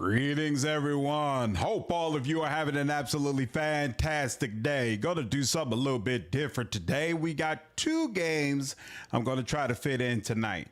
Greetings, everyone. Hope all of you are having an absolutely fantastic day. Gonna do something a little bit different today. We got two games I'm gonna try to fit in tonight.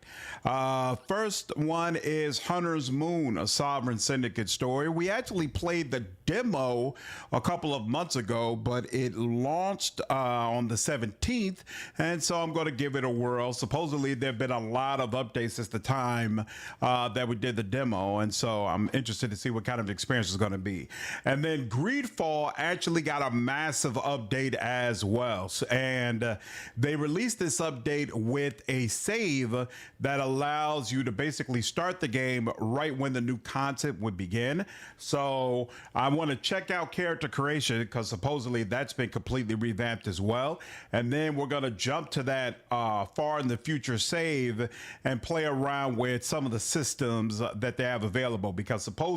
First one is Hunter's Moon, a Sovereign Syndicate story. We actually played the demo a couple of months ago, but it launched on the 17th, and so I'm gonna give it a whirl. Supposedly there have been a lot of updates since the time that we did the demo, and so I'm interested to see what kind of experience it's going to be. And then Greedfall actually got a massive update as well, and they released this update with a save that allows you to basically start the game right when the new content would begin. So I want to check out character creation because supposedly that's been completely revamped as well, and then we're going to jump to that far in the future save and play around with some of the systems that they have available, because supposedly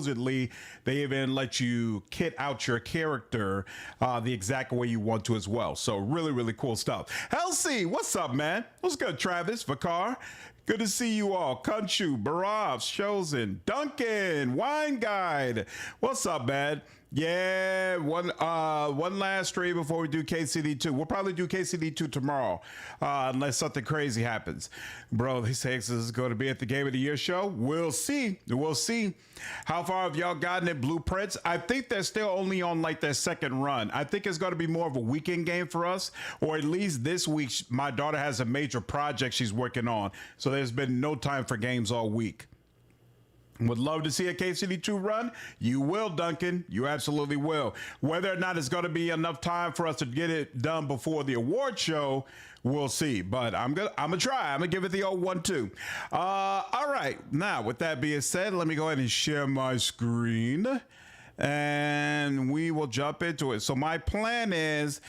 they even let you kit out your character the exact way you want to as well. So really cool stuff. Halsey, what's up, man? What's good? Travis, Vakar, good to see you all. Kunchu, Barav, Chosen, Duncan, Wine Guide, what's up, man? Yeah, one last stream before we do KCD2. We'll probably do KCD2 tomorrow, unless something crazy happens. Bro, they say this is going to be at the Game of the Year show. We'll see. We'll see. How far have y'all gotten in Blueprints? I think they're still only on like their second run. I think it's going to be more of a weekend game for us, or at least this week. My daughter has a major project she's working on, so there's been no time for games all week. Would love to see a KCD2 run. You will, Duncan. You absolutely will. Whether or not it's going to be enough time for us to get it done before the award show, we'll see. But I'm gonna try. I'm gonna give it the old 1-2. All right. Now, with that being said, let me go ahead and share my screen, and we will jump into it. So my plan is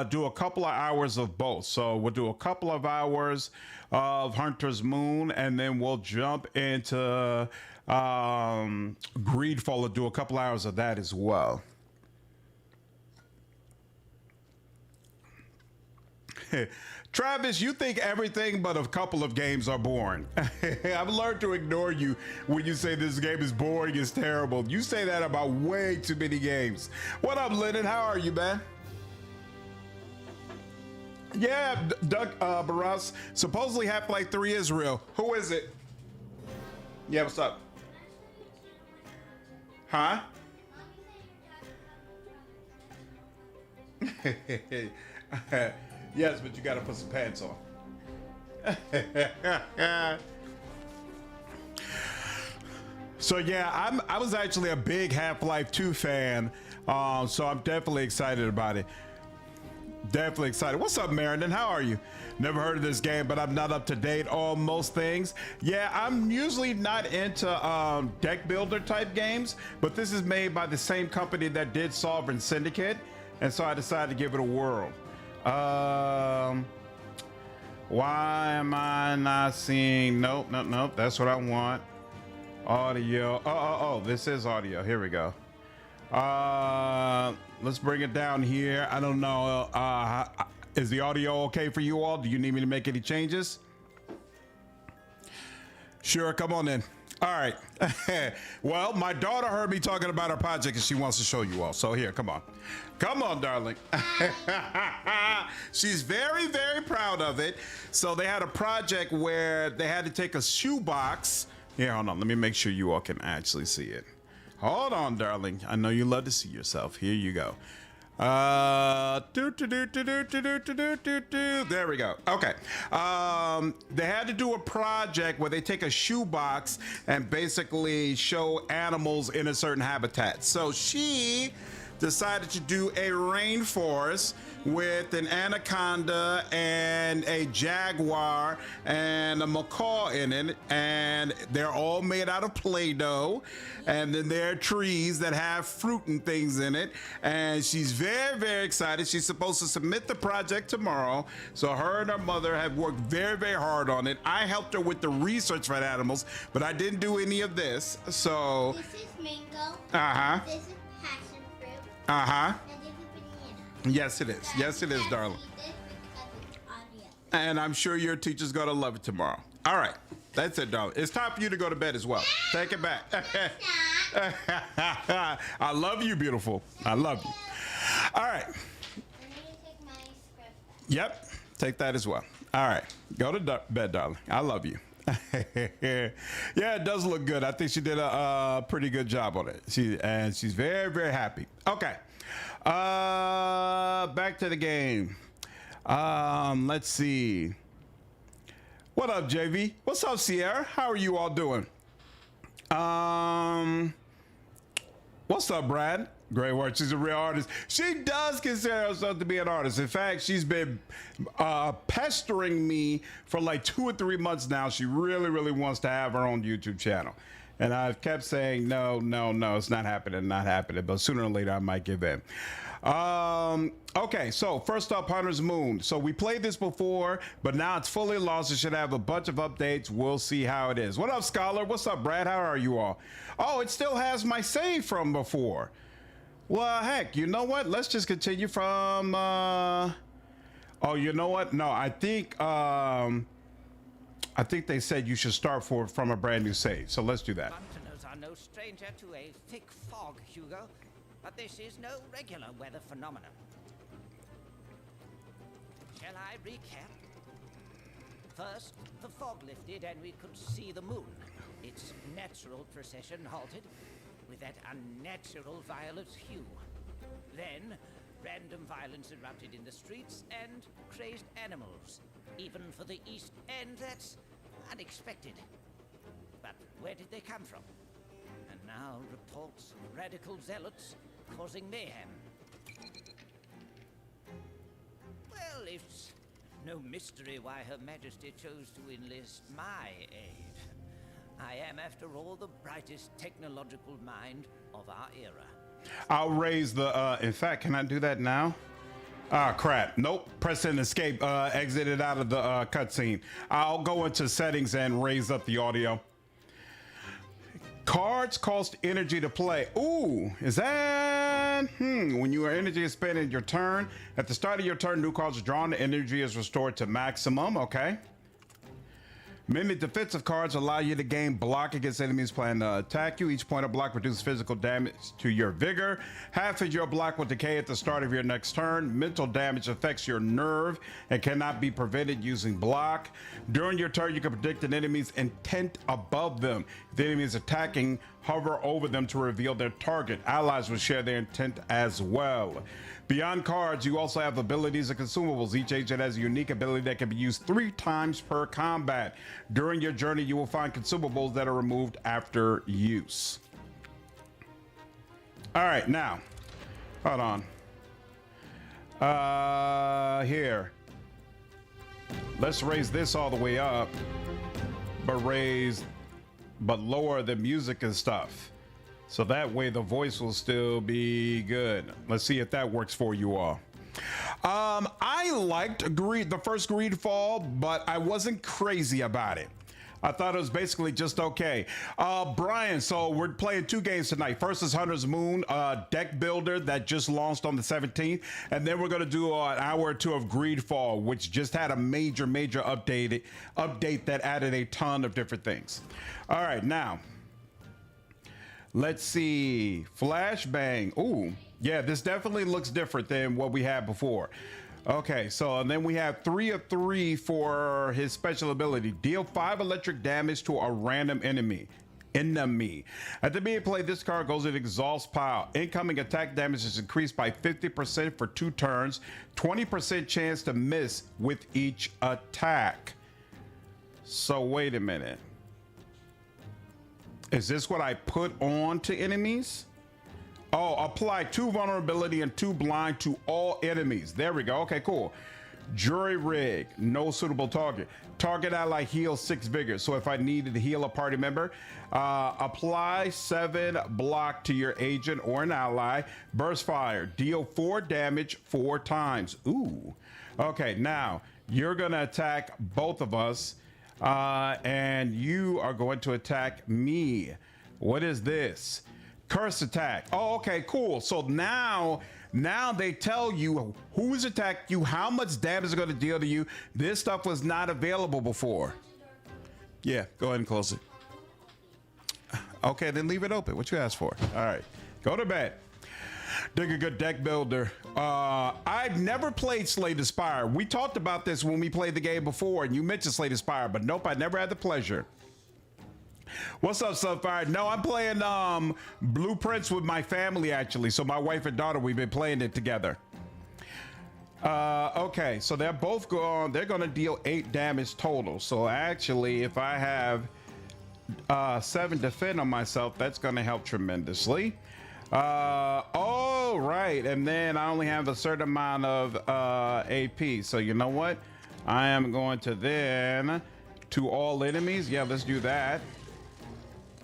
do a couple of hours of both. So we'll do a couple of hours of Hunter's Moon, and then we'll jump into Greedfall and do a couple hours of that as well. Travis, you think everything but a couple of games are boring. I've learned to ignore you when you say this game is boring, it's terrible. You say that about way too many games. What up, Lennon? How are you, man? Yeah, Doug Barras. Supposedly Half-Life 3 is real. Who is it? Yeah, what's up? Huh? Yes, but you gotta put some pants on. So yeah, I was actually a big Half-Life 2 fan, so I'm definitely excited about it. Definitely excited. What's up, Meriden? How are you? Never heard of this game, but I'm not up to date on most things. Yeah, I'm usually not into deck builder type games, but this is made by the same company that did Sovereign Syndicate, and so I decided to give it a whirl. Why am I not seeing? Nope. That's what I want. Audio. Oh, this is audio. Here we go. Let's bring it down here. I don't know. Is the audio okay for you all? Do you need me to make any changes? Sure, come on in. All right. Well, my daughter heard me talking about her project and she wants to show you all. So here, come on. Come on, darling. She's very proud of it. So they had a project where they had to take a shoebox. Here, hold on. Let me make sure you all can actually see it. Hold on, darling. I know you love to see yourself. Here you go. There we go. Okay. They had to do a project where they take a shoebox and basically show animals in a certain habitat. So she decided to do a rainforest with an anaconda and a jaguar and a macaw in it, and they're all made out of Play-Doh, and then there are trees that have fruit and things in it, and she's very excited. She's supposed to submit the project tomorrow, so her and her mother have worked very hard on it. I helped her with the research for animals, but I didn't do any of this. So this is mango. This is passion fruit. Uh-huh. And this is banana. Yes, it is. Yes, it is, darling. And I'm sure your teacher's gonna love it tomorrow. All right. That's it, darling. It's time for you to go to bed as well. Take it back. I love you, beautiful. I love you. All right. I need to take my script back. Yep. Take that as well. All right. Go to bed, darling. I love you. Yeah, it does look good. I think she did a pretty good job on it. She's very, very happy. Okay. Back to the game. Let's see. What up, JV? What's up, Sierra? How are you all doing? What's up, Brad? Great work. She's a real artist. She does consider herself to be an artist. In fact, she's been pestering me for like 2 or 3 months now. She really, really wants to have her own YouTube channel. And I've kept saying, no, it's not happening. But sooner or later, I might give in. Okay, so first up, Hunter's Moon. So we played this before, but now it's fully launched. It should have a bunch of updates. We'll see how it is. What up, Scholar? What's up, Brad? How are you all? Oh, it still has my save from before. Well, heck, you know what? Let's just continue from, oh, you know what? No, I think they said you should start from a brand new save. So let's do that. Mountainers are no stranger to a thick fog, Hugo, but this is no regular weather phenomenon. Shall I recap? First, the fog lifted and we could see the moon. Its natural procession halted with that unnatural violet hue. Then, random violence erupted in the streets and crazed animals. Even for the East End, that's unexpected. But where did they come from? And now reports of radical zealots causing mayhem. Well, it's no mystery why Her Majesty chose to enlist my aid. I am, after all, the brightest technological mind of our era. I'll raise the, in fact, can I do that now? Ah, crap. Nope. Press and escape, exited out of the cutscene. I'll go into settings and raise up the audio. Cards cost energy to play. Ooh, is that? When your energy is spent in your turn, at the start of your turn, new cards are drawn. The energy is restored to maximum. Okay. Mimic defensive cards allow you to gain block against enemies planning to attack you. Each point of block reduces physical damage to your vigor. Half of your block will decay at the start of your next turn. Mental damage affects your nerve and cannot be prevented using block. During your turn, you can predict an enemy's intent above them. If the enemy is attacking, hover over them to reveal their target. Allies will share their intent as well. Beyond cards, you also have abilities and consumables. Each agent has a unique ability that can be used 3 times per combat. During your journey, you will find consumables that are removed after use. All right, now, hold on. Here. Let's raise this all the way up, but lower the music and stuff. So that way the voice will still be good. Let's see if that works for you all. I liked the first Greedfall, but I wasn't crazy about it. I thought it was basically just okay. Brian, so we're playing 2 games tonight. First is Hunter's Moon, deck builder that just launched on the 17th. And then we're going to do an hour or 2 of Greedfall, which just had a major update that added a ton of different things. All right, now. Let's see. Flashbang. Ooh, yeah, this definitely looks different than what we had before. Okay, so and then we have 3 of 3 for his special ability. Deal 5 electric damage to a random enemy. At the beginning of play, this card goes in exhaust pile. Incoming attack damage is increased by 50% for 2 turns. 20% chance to miss with each attack. So wait a minute. Is this what I put on to enemies? Oh, apply 2 vulnerability and 2 blind to all enemies. There we go. Okay, cool. Jury rig, no suitable target. Target ally heals 6 vigor. So if I needed to heal a party member, apply 7 block to your agent or an ally. Burst fire, deal 4 damage 4 times. Ooh. Okay, now you're gonna attack both of us. And you are going to attack me. What is this? Curse attack. Oh, okay, cool. So now they tell you who's attacked you, how much damage is going to deal to you. This stuff was not available before. Yeah, go ahead and close it. Okay, then leave it open. What you asked for? All right, go to bed. Dig a good deck builder. I've never played Slay the Spire. We talked about this when we played the game before, and you mentioned Slay the Spire, but nope, I never had the pleasure. What's up, Sunfire? No, I'm playing Blueprints with my family, actually. So my wife and daughter, we've been playing it together. Okay, so they're both going. They're going to deal 8 damage total. So actually, if I have 7 defend on myself, that's going to help tremendously. Oh, right. And then I only have a certain amount of AP. So you know what? I am going to then to all enemies. Yeah, let's do that.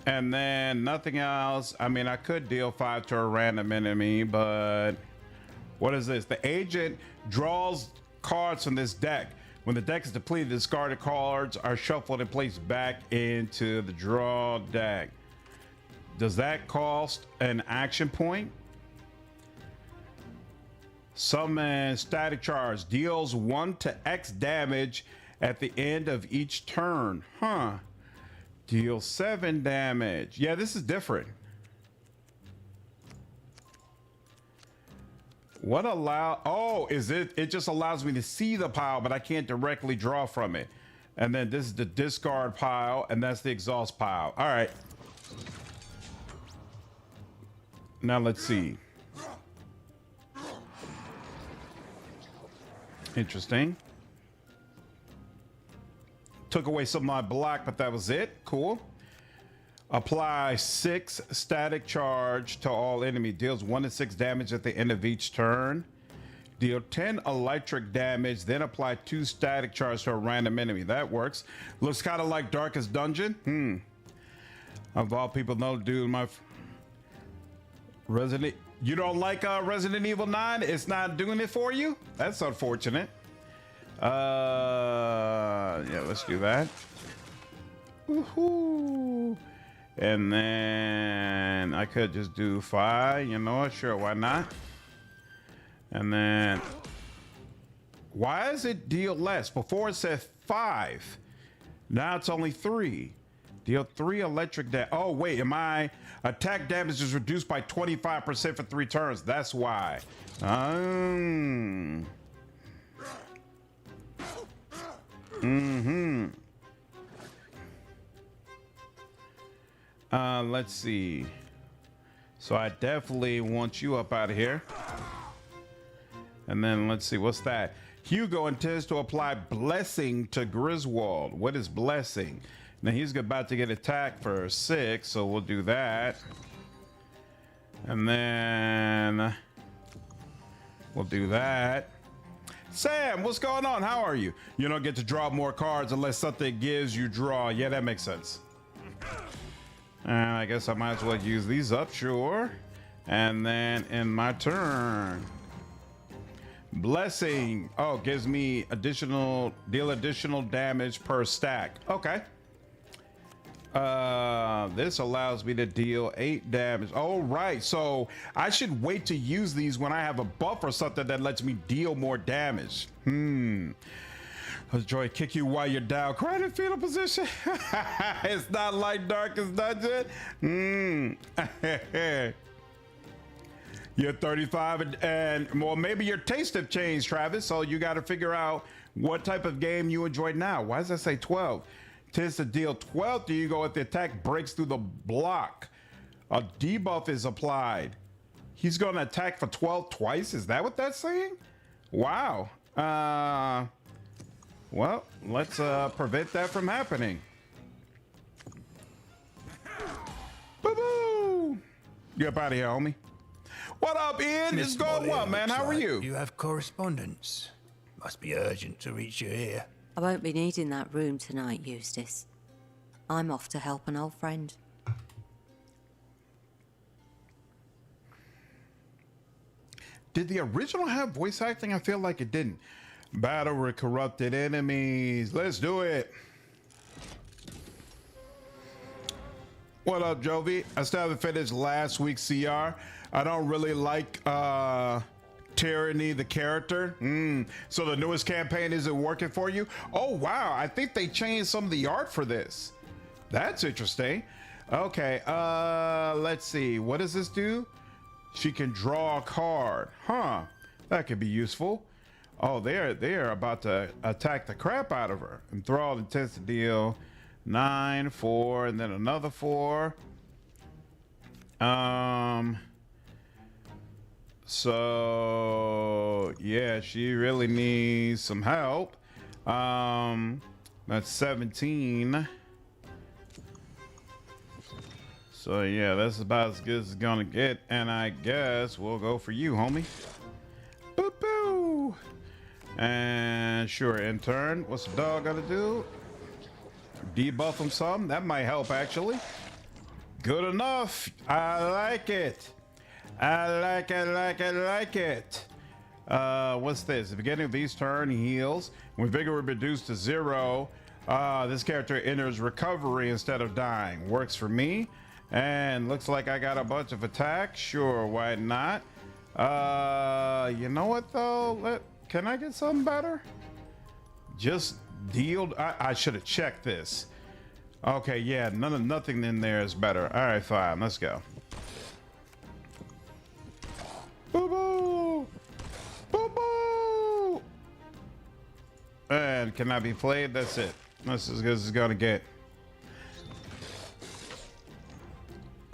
And then nothing else. I mean, I could deal 5 to a random enemy, but what is this? The agent draws cards from this deck. When the deck is depleted, discarded cards are shuffled and placed back into the draw deck. Does that cost an action point? Summon static charge. Deals 1 to X damage at the end of each turn. Huh. Deal 7 damage. Yeah, this is different. What oh, is it? It just allows me to see the pile, but I can't directly draw from it. And then this is the discard pile, and that's the exhaust pile. All right. Now let's see. Interesting. Took away some of my block, but that was it. Cool. Apply 6 static charge to all enemy. Deals 1 to 6 damage at the end of each turn. Deal 10 electric damage, then apply 2 static charge to a random enemy. That works. Looks kind of like Darkest Dungeon. Of all people, no, dude, my Resident. You don't like Resident Evil 9? It's not doing it for you? That's unfortunate. Yeah, let's do that. Woohoo! And then I could just do 5. You know what? Sure, why not? And then why does it deal less? Before it said 5. Now it's only 3. Deal 3 electric damage. Oh wait, my attack damage is reduced by 25% for 3 turns. That's why. Let's see. So I definitely want you up out of here. And then let's see, what's that? Hugo intends to apply blessing to Griswold. What is blessing? Now he's about to get attacked for 6, so we'll do that. And then we'll do that. Sam, what's going on? How are you? You don't get to draw more cards unless something gives you draw. Yeah, that makes sense. I guess I might as well use these up, sure. And then in my turn, blessing. Oh, gives me deal additional damage per stack. Okay. This allows me to deal 8 damage. Oh, right. So I should wait to use these when I have a buff or something that lets me deal more damage. Joy, kick you while you're down. Credit fetal position. It's not like Darkest Dungeon. You're 35 and well, maybe your taste have changed, Travis. So you got to figure out what type of game you enjoy now. Why does that say 12? Tends to deal 12 to you go if the attack breaks through the block. A debuff is applied. He's going to attack for 12 twice. Is that what that's saying? Wow. Well, let's prevent that from happening. Boo-boo! Get up out of here, homie. What up, Ian? It's going well, man. How are you? You have correspondence. Must be urgent to reach you here. I won't be needing that room tonight, Eustace. I'm off to help an old friend. Did the original have voice acting? I feel like it didn't. Battle with corrupted enemies. Let's do it. What up, Jovi? I still haven't finished last week's CR. I don't really like Tyranny, the character. So the newest campaign isn't working for you? Oh, wow. I think they changed some of the art for this. That's interesting. Okay, let's see. What does this do? She can draw a card. Huh. That could be useful. Oh, they're about to attack the crap out of her. And throw all intents to deal 9, 4, and then another 4. So yeah, she really needs some help. That's 17. So yeah, that's about as good as it's gonna get. And I guess we'll go for you, homie. Boo boo. And sure, in turn, what's the dog gotta do? Debuff him some. That might help actually. Good enough. I like it. I like it. What's this? At the beginning of each turn, he heals. When vigor is reduced to 0, this character enters recovery instead of dying. Works for me. And looks like I got a bunch of attacks. Sure, why not? You know what though? Can I get something better? Just deal. I should have checked this. Okay, yeah, nothing in there is better. All right, fine. Let's go. Boo boo! Boo boo! And cannot be played. That's it. That's as good as it's gonna get.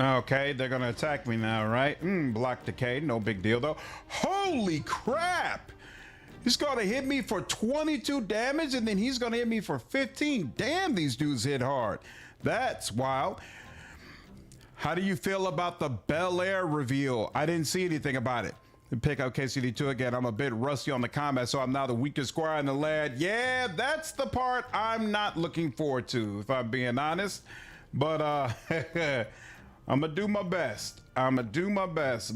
Okay, they're gonna attack me now, right? Block decay, no big deal though. Holy crap! He's gonna hit me for 22 damage and then he's gonna hit me for 15. Damn, these dudes hit hard. That's wild. How do you feel about the Bel Air reveal? I didn't see anything about it. Pick up KCD2 again. I'm a bit rusty on the combat, so I'm now the weakest squire in the land. Yeah, that's the part I'm not looking forward to, if I'm being honest. But I'm gonna do my best.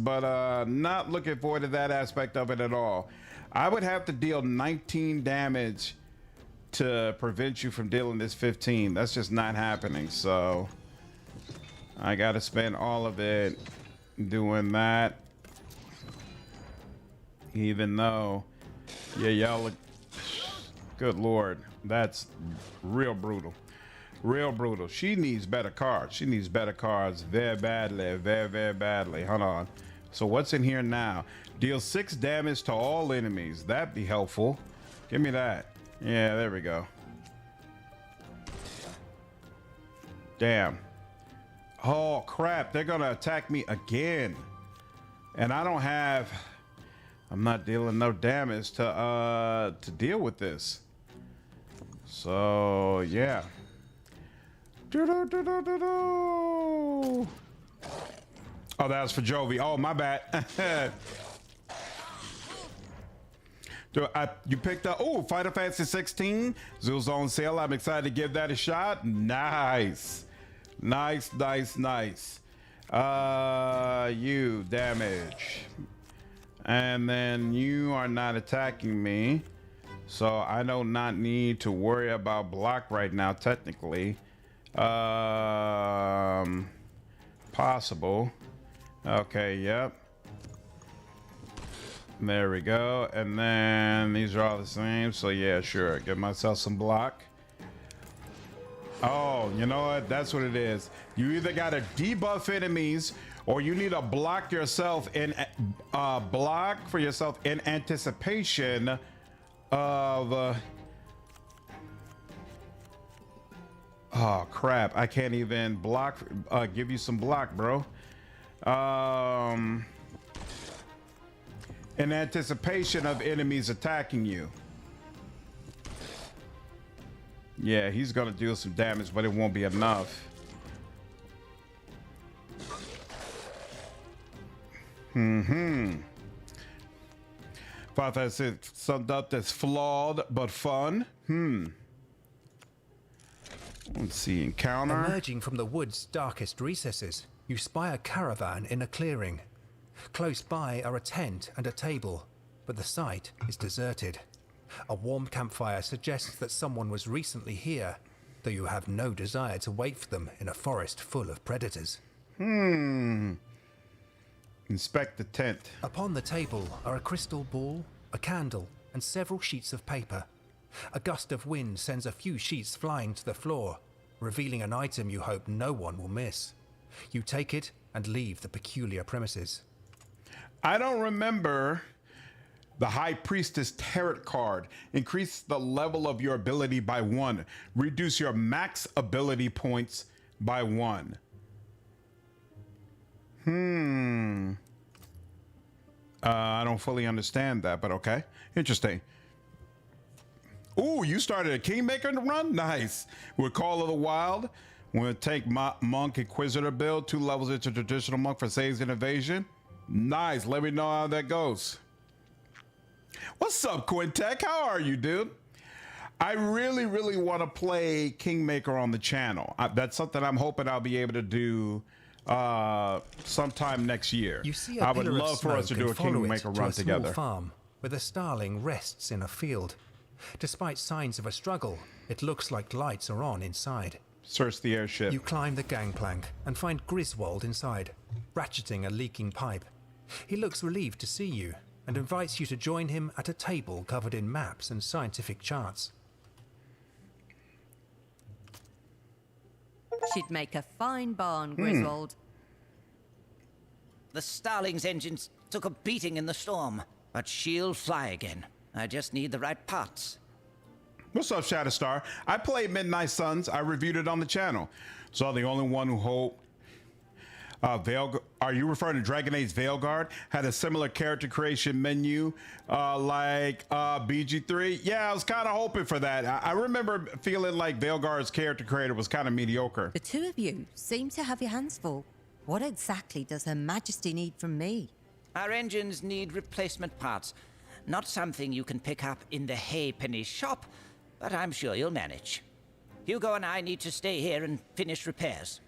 But not looking forward to that aspect of it at all. I would have to deal 19 damage to prevent you from dealing this 15. That's just not happening. So I gotta spend all of it doing that. Even though, yeah, y'all look, good Lord, that's real brutal. Real brutal. She needs better cards. She needs better cards very badly, very badly. Hold on. So what's in here now? Deal 6 damage to all enemies. That'd be helpful. Give me that. Yeah, there we go. Damn. Oh crap, they're gonna attack me again. And I don't have, I'm not dealing no damage to deal with this. So yeah. Oh, that was for Jovi. Oh, my bad. You picked up, oh, Final Fantasy 16. Zool's on sale. I'm excited to give that a shot. Nice. Nice. You damage. And then you are not attacking me. So I do not need to worry about block right now, technically. Possible. Okay, yep. There we go. And then these are all the same. So yeah, sure. Give myself some block. Oh, you know what? That's what it is. You either gotta debuff enemies or you need to block yourself in block for yourself in anticipation of oh crap, I can't even block give you some block, bro. In anticipation of enemies attacking you. Yeah, he's gonna deal some damage, but it won't be enough. Thought that's it. Summed up that's flawed but fun. Let's see, encounter. Emerging from the wood's darkest recesses, you spy a caravan in a clearing. Close by are a tent and a table, but the site is deserted. A warm campfire suggests that someone was recently here, though you have no desire to wait for them in a forest full of predators. Inspect the tent. Upon the table are a crystal ball, a candle, and several sheets of paper. A gust of wind sends a few sheets flying to the floor, revealing an item you hope no one will miss. You take it and leave the peculiar premises. I don't remember the High Priestess Tarot card. Increase the level of your ability by 1. Reduce your max ability points by 1. I don't fully understand that, but okay. Interesting. Ooh, you started a Kingmaker run? Nice. With Call of the Wild. We'll take Monk Inquisitor build, 2 levels into traditional Monk for saves and evasion. Nice. Let me know how that goes. What's up, Quintek? How are you, dude? I really, really want to play Kingmaker on the channel. That's something I'm hoping I'll be able to do sometime next year. You see a I would pillar of love for us to smoke do a and follow it Kingmaker to run a small together. farm where the starling rests in a field. Despite signs of a struggle, it looks like lights are on inside. Search the airship. You climb the gangplank and find Griswold inside, ratcheting a leaking pipe. He looks relieved to see you and invites you to join him at a table covered in maps and scientific charts. She'd make a fine barn, Griswold. The Starling's engines took a beating in the storm, but she'll fly again. I just need the right parts. What's up, Shatterstar? I played Midnight Suns. I reviewed it on the channel. So the only one who hoped are you referring to Dragon Age Veilguard? Had a similar character creation menu like BG3? Yeah, I was kind of hoping for that. I remember feeling like Veilguard's character creator was kind of mediocre. The two of you seem to have your hands full. What exactly does Her Majesty need from me? Our engines need replacement parts. Not something you can pick up in the Haypenny shop, but I'm sure you'll manage. Hugo and I need to stay here and finish repairs.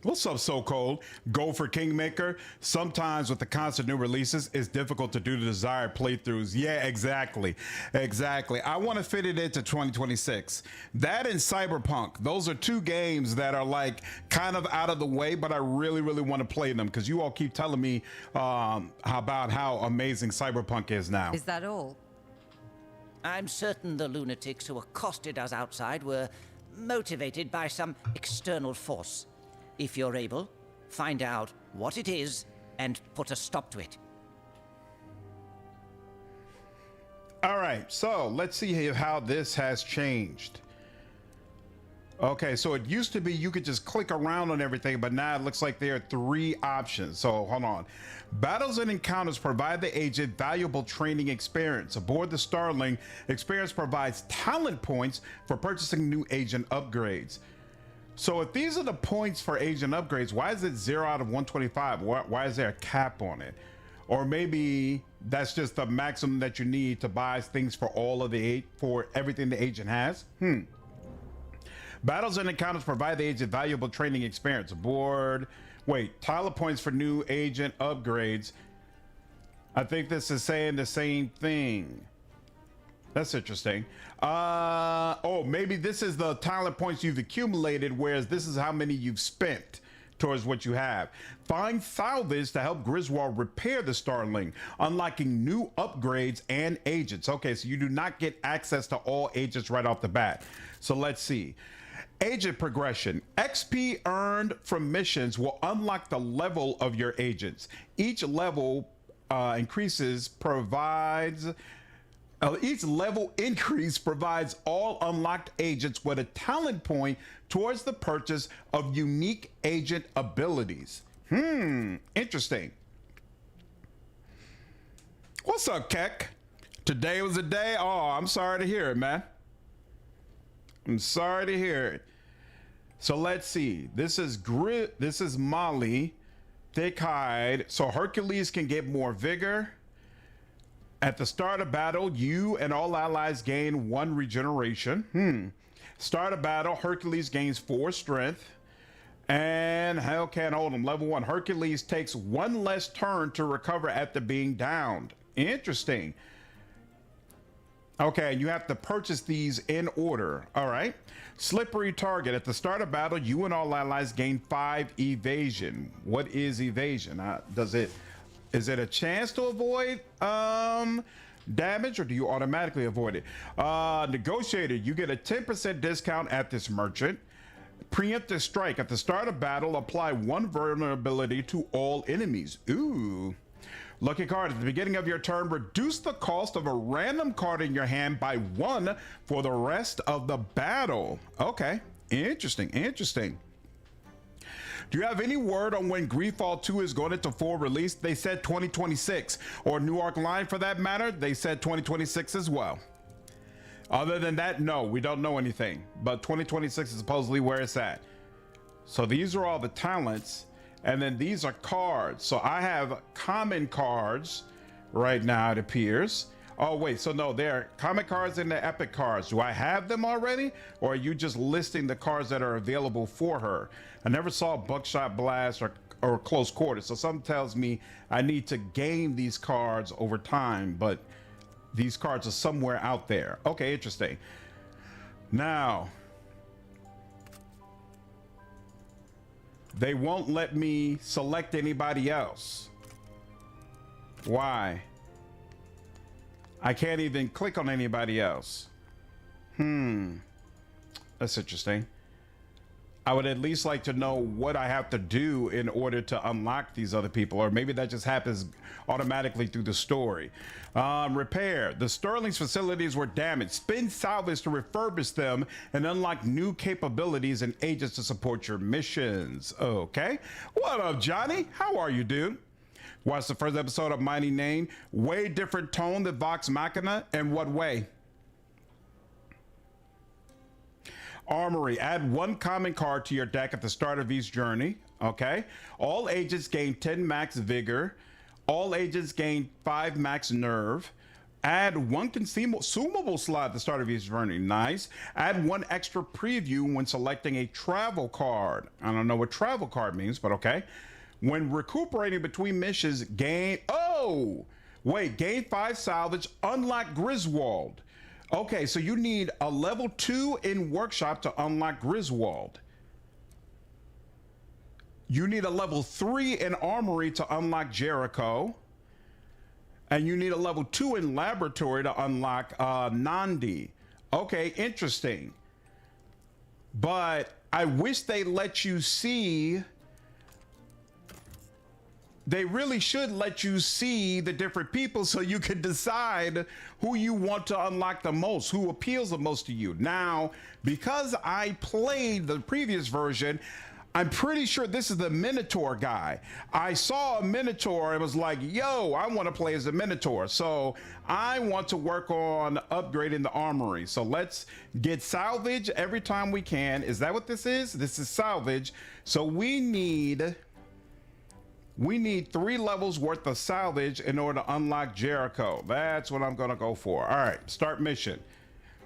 What's up, So Cold? Go for Kingmaker. Sometimes with the constant new releases, it's difficult to do the desired playthroughs. Yeah, exactly. Exactly. I want to fit it into 2026. That and Cyberpunk. Those are 2 games that are like kind of out of the way, but I really, really want to play them because you all keep telling me about how amazing Cyberpunk is now. Is that all? I'm certain the lunatics who accosted us outside were motivated by some external force. If you're able, find out what it is and put a stop to it. All right, so let's see how this has changed. Okay, so it used to be you could just click around on everything, but now it looks like there are 3 options. So hold on. Battles and encounters provide the agent valuable training experience. Aboard the Starling, experience provides talent points for purchasing new agent upgrades. So if these are the points for agent upgrades, why is it 0 out of 125? Why is there a cap on it? Or maybe that's just the maximum that you need to buy things for all of for everything the agent has. Battles and encounters provide the agent valuable training experience. Aboard, talent points for new agent upgrades. I think this is saying the same thing. That's interesting. Oh, maybe this is the talent points you've accumulated, whereas this is how many you've spent towards what you have. Find salvage to help Griswold repair the Starling, unlocking new upgrades and agents. Okay, so you do not get access to all agents right off the bat. So let's see. Agent progression. XP earned from missions will unlock the level of your agents. Each level each level increase provides all unlocked agents with a talent point towards the purchase of unique agent abilities. Interesting. What's up, Keck? Today was a day. Oh, I'm sorry to hear it, man. I'm sorry to hear it. So let's see. This is Molly, thick hide. So Hercules can get more vigor. At the start of battle, you and all allies gain 1 regeneration. Start of battle, Hercules gains 4 strength. And hell can't hold him. Level 1, Hercules takes 1 less turn to recover after being downed. Interesting. Okay, you have to purchase these in order. All right. Slippery target. At the start of battle, you and all allies gain 5 evasion. What is evasion? Does it Is it a chance to avoid damage, or do you automatically avoid it? Negotiator, you get a 10% discount at this merchant. Preemptive strike. At the start of battle, apply 1 vulnerability to all enemies. Ooh. Lucky card. At the beginning of your turn, reduce the cost of a random card in your hand by 1 for the rest of the battle. Okay. Interesting. Interesting. Do you have any word on when Greedfall 2 is going into full release? They said 2026. Or New Arc Line for that matter, they said 2026 as well. Other than that, no, we don't know anything. But 2026 is supposedly where it's at. So these are all the talents. And then these are cards. So I have common cards right now, it appears. Oh, wait. So no, they're common cards and the epic cards. Do I have them already? Or are you just listing the cards that are available for her? I never saw Buckshot Blast or Close Quarters. So something tells me I need to gain these cards over time. But these cards are somewhere out there. Okay, interesting. Now, they won't let me select anybody else. Why? I can't even click on anybody else. That's interesting. I would at least like to know what I have to do in order to unlock these other people, or maybe that just happens automatically through the story. Repair. The Sterling's facilities were damaged. Spend salvage to refurbish them and unlock new capabilities and agents to support your missions. Okay. What up, Johnny? How are you, dude? Watch the first episode of Mighty Name. Way different tone than Vox Machina. In what way? Armory. Add 1 common card to your deck at the start of each journey. Okay. All agents gain 10 max vigor. All agents gain 5 max nerve. Add 1 consumable slot at the start of each journey. Nice. Add 1 extra preview when selecting a travel card. I don't know what travel card means, but okay. When recuperating between missions, gain... Oh! Wait, gain 5 salvage, unlock Griswold. Okay, so you need a level 2 in Workshop to unlock Griswold. You need a level 3 in Armory to unlock Jericho. And you need a level 2 in Laboratory to unlock Nandi. Okay, interesting. But I wish they let you see... They really should let you see the different people so you can decide who you want to unlock the most, who appeals the most to you. Now, because I played the previous version, I'm pretty sure this is the Minotaur guy. I saw a Minotaur and was like, yo, I want to play as a Minotaur. So I want to work on upgrading the armory. So let's get salvage every time we can. Is that what this is? This is salvage. So we need 3 levels worth of salvage in order to unlock Jericho. That's what I'm going to go for. All right, start mission.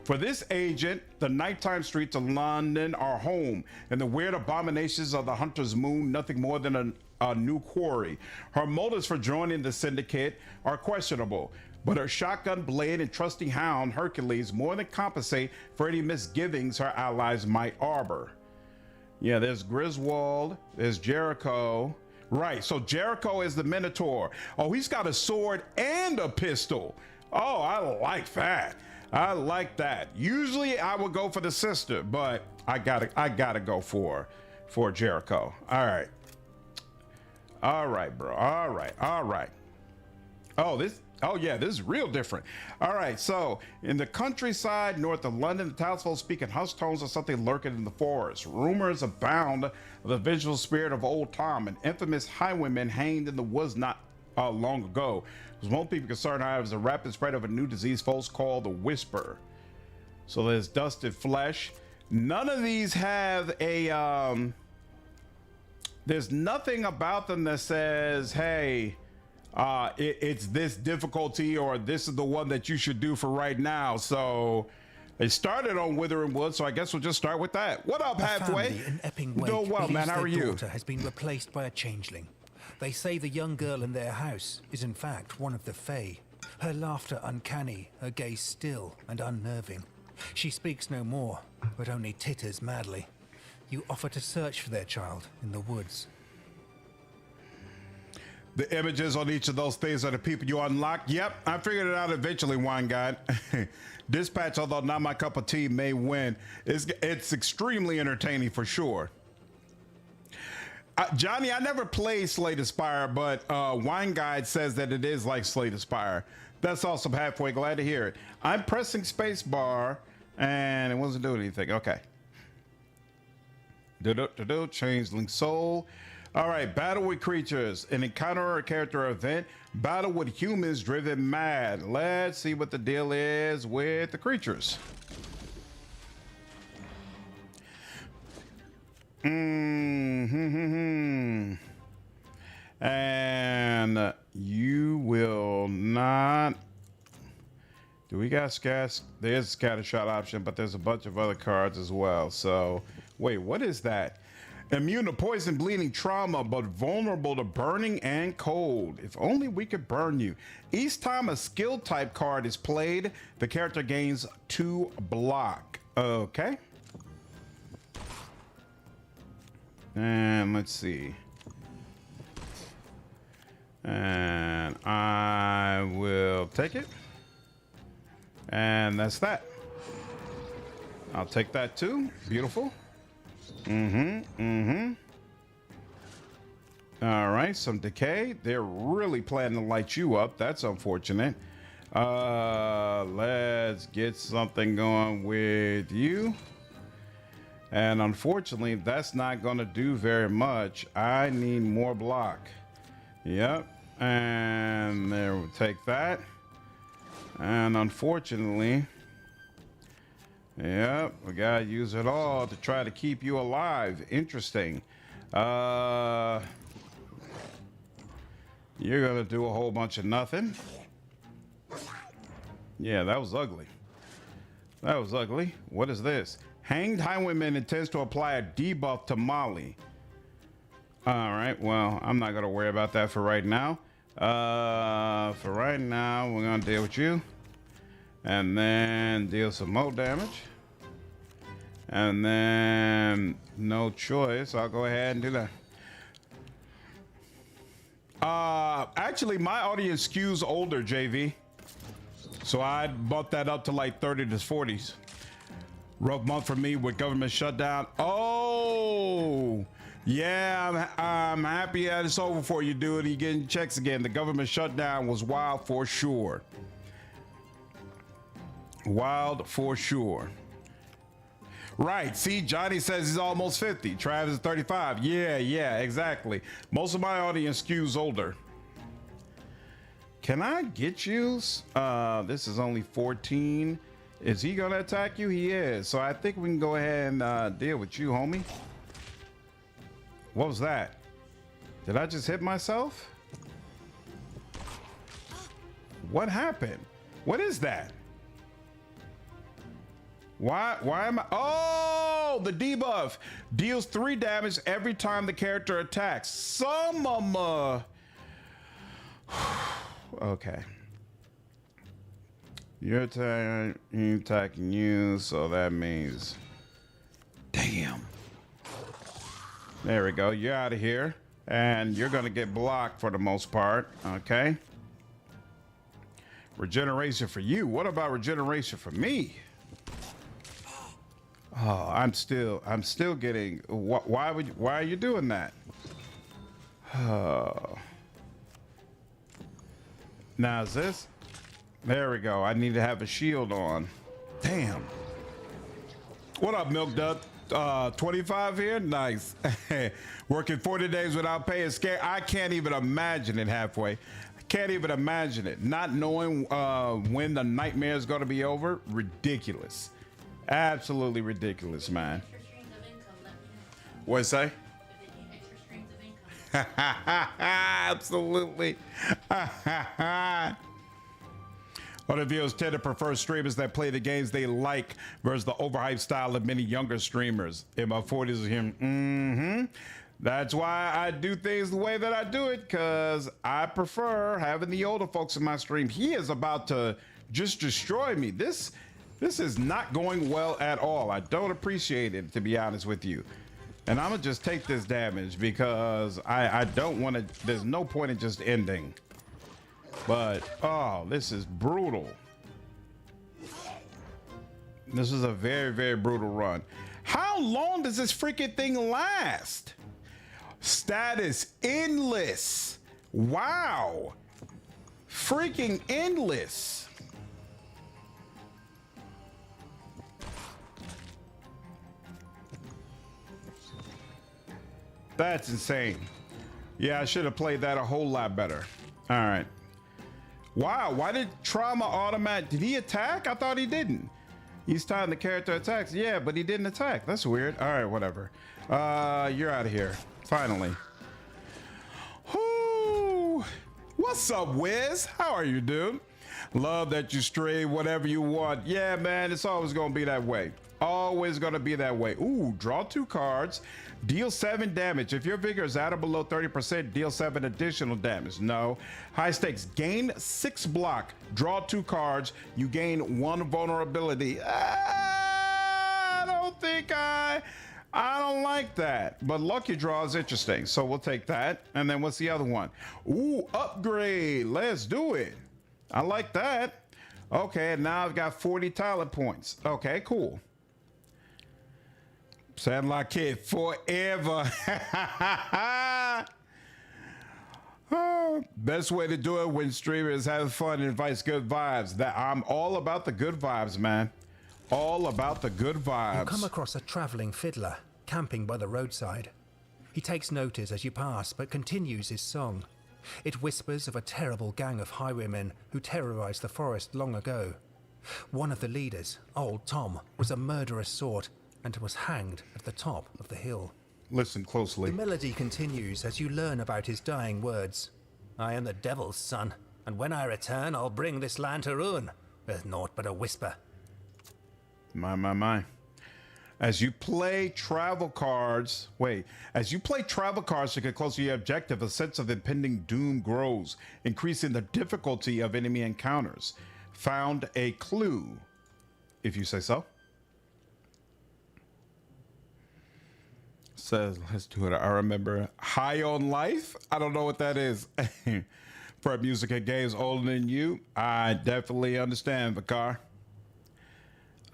For this agent, the nighttime streets of London are home, and the weird abominations of the Hunter's Moon nothing more than a new quarry. Her motives for joining the syndicate are questionable, but her shotgun blade and trusty hound, Hercules, more than compensate for any misgivings her allies might harbor. Yeah, there's Griswold, there's Jericho. Right, so Jericho is the Minotaur. Oh, he's got a sword and a pistol. Oh, I like that. I like that. Usually I would go for the sister, but I gotta go for Jericho. All right. All right, bro. All right. Oh yeah, this is real different. All right, so in the countryside north of London, the townsfolk speak in hushed tones of something lurking in the forest. Rumors abound of the vengeful spirit of old Tom, an infamous highwayman hanged in the woods not long ago. As most people concerned, however, is the rapid spread of a new disease folks call the Whisper. So there's dusted flesh. None of these have a there's nothing about them that says, hey, it's this difficulty or this is the one that you should do for right now. So they started on Withering Wood, so I guess we'll just start with that. What up, Halfway? Family in Epping Wake Doing well, man. How are believes their you? daughter has been replaced by a changeling. They say the young girl in their house is in fact one of the Fae. Her laughter uncanny, her gaze still and unnerving. She speaks no more, but only titters madly. You offer to search for their child in the woods. The images on each of those things are the people you unlock. Yep, I figured it out eventually, Wine Guide. Dispatch, although not my cup of tea, may win. It's extremely entertaining for sure. Johnny, I never played Slay the Spire, but Wine Guide says that it is like Slay the Spire. That's awesome, halfway. Glad to hear it. I'm pressing space bar, and it wasn't doing anything. Okay. Changeling Soul. All right, battle with creatures. An encounter or character event. Battle with humans driven mad. Let's see what the deal is with the creatures. And you will not. Do we got scatter? There's a scatter shot option, but there's a bunch of other cards as well. So, wait, what is that? Immune to poison, bleeding, trauma, but vulnerable to burning and cold. If only we could burn you. Each time a skill type card is played, the character gains 2 block. Okay. And let's see. And I will take it. And that's that. I'll take that too. Beautiful. All right, some decay. They're really planning to light you up. That's unfortunate. Let's get something going with you. And unfortunately, that's not going to do very much. I need more block. Yep. And there, we'll take that. And unfortunately, yep, we gotta use it all to try to keep you alive. Interesting. You're gonna do a whole bunch of nothing. Yeah, that was ugly. That was ugly. What is this? Hanged Highwayman intends to apply a debuff to Molly. All right, well, I'm not gonna worry about that for right now. For right now, we're gonna deal with you. And then deal some more damage. And then, no choice, I'll go ahead and do that. Actually, my audience skews older, JV. So I'd bump that up to like 30 to 40s. Rough month for me with government shutdown. Oh, yeah, I'm happy that it's over for you, dude. You're getting checks again. The government shutdown was wild for sure. Wild for sure. Right. See, Johnny says he's almost 50. Travis is 35. Yeah, exactly. Most of my audience skews older. Can I get you? This is only 14. Is he gonna attack you? He is. So I think we can go ahead and deal with you, homie. What was that? Did I just hit myself? What happened? What is that? Why am I? Oh, the debuff deals 3 damage every time the character attacks. Some of them. Okay. You're attacking you, so that means. Damn. There we go. You're out of here, and you're gonna get blocked for the most part. Okay. Regeneration for you. What about regeneration for me? Oh, I'm still getting. Why are you doing that? Oh. Now is this? There we go. I need to have a shield on. Damn. What up, Milk Dud? 25 here? Nice. Working 40 days without pay is scary. I can't even imagine it halfway. I can't even imagine it. Not knowing when the nightmare is going to be over. Ridiculous. Absolutely ridiculous, man. What'd you say? Absolutely. Other viewers tend to prefer streamers that play the games they like versus the overhyped style of many younger streamers. In my 40s here, that's why I do things the way that I do it, because I prefer having the older folks in my stream. He is about to just destroy me. This is not going well at all. I don't appreciate it, to be honest with you. And I'm gonna just take this damage because I don't want to. There's no point in just ending. But oh, this is brutal. This is a very, very brutal run. How long does this freaking thing last? Status endless. Wow. Freaking endless. That's insane. Yeah, I should have played that a whole lot better. All right. Wow, why did Trauma automatic? Did he attack? I thought he didn't. Each time the character attacks. Yeah, but he didn't attack. That's weird. All right, whatever. You're out of here. Finally. Whoo. What's up, Wiz? How are you, dude? Love that you stream whatever you want. Yeah, man, it's always gonna be that way. Always gonna be that way. Ooh, draw 2 cards. Deal 7 damage. If your vigor is at or below 30%, deal 7 additional damage. No. High stakes. Gain 6 block. Draw 2 cards. You gain 1 vulnerability. I don't think I don't like that. But lucky draw is interesting. So we'll take that. And then what's the other one? Ooh, upgrade. Let's do it. I like that. Okay, now I've got 40 talent points. Okay, cool. Sandlot Kid forever. Oh, best way to do it when streamers have fun and invites good vibes. That I'm all about the good vibes, man. All about the good vibes. You come across a travelling fiddler camping by the roadside. He takes notice as you pass, but continues his song. It whispers of a terrible gang of highwaymen who terrorized the forest long ago. One of the leaders, Old Tom, was a murderous sort and was hanged at the top of the hill. Listen closely. The melody continues as you learn about his dying words. I am the devil's son, and when I return, I'll bring this land to ruin, with naught but a whisper. My. As you play travel cards, as you play travel cards to get closer to your objective, a sense of impending doom grows, increasing the difficulty of enemy encounters. Found a clue, if you say so. Says, let's do it. I remember High on Life. I don't know what that is. For music and games older than you, I definitely understand, Vicar.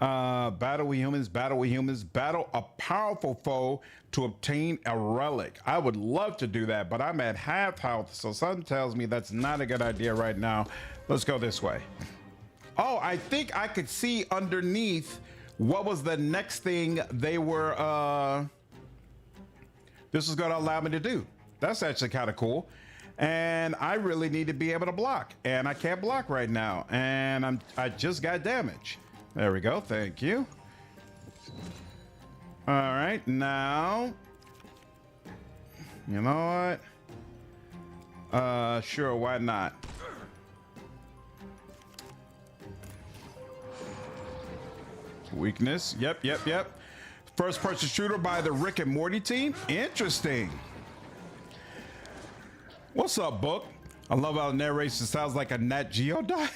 Battle with humans, battle a powerful foe to obtain a relic. I would love to do that, but I'm at half health, so something tells me that's not a good idea right now. Let's go this way. Oh, I think I could see underneath what was the next thing they were, this is gonna allow me to do. That's actually kind of cool. And I really need to be able to block, and I can't block right now, and I just got damage. There we go. Thank you. All right, now, you know what? Sure, why not? Weakness. Yep. First person shooter by the Rick and Morty team. Interesting. What's up, Book? I love how the narration sounds like a Nat Geo die.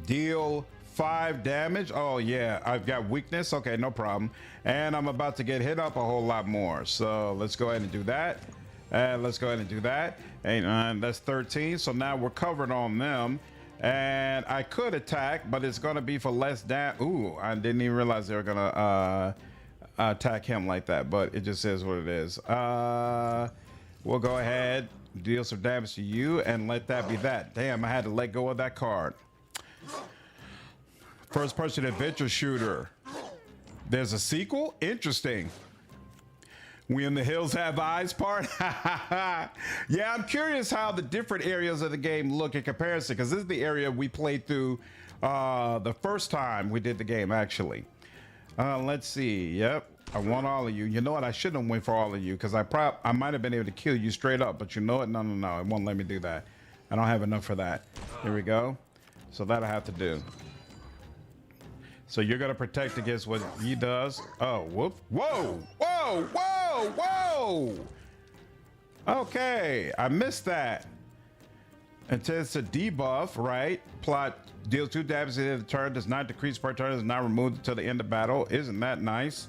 Deal 5 damage. Oh yeah, I've got weakness. Okay, no problem. And I'm about to get hit up a whole lot more. So let's go ahead and do that. Let's go ahead and do that. And that's 13. So now we're covered on them. And I could attack, but it's going to be for less damage. Ooh, I didn't even realize they were going to attack him like that, but it just is what it is. We'll go ahead, deal some damage to you, and let that be that. Damn, I had to let go of that card. First person adventure shooter. There's a sequel? Interesting. We in the Hills Have Eyes part? Yeah, I'm curious how the different areas of the game look in comparison, because this is the area we played through the first time we did the game, actually. Let's see. Yep, I want all of you. You know what? I shouldn't have went for all of you, because I might have been able to kill you straight up, but you know what? No. It won't let me do that. I don't have enough for that. Here we go. So that I have to do. So you're going to protect against what he does. Oh, whoop. Whoa. Okay, I missed that. Intense a debuff, right? Plot deals 2 damage at the end of the turn, does not decrease per turn, is not removed until the end of battle. Isn't that nice?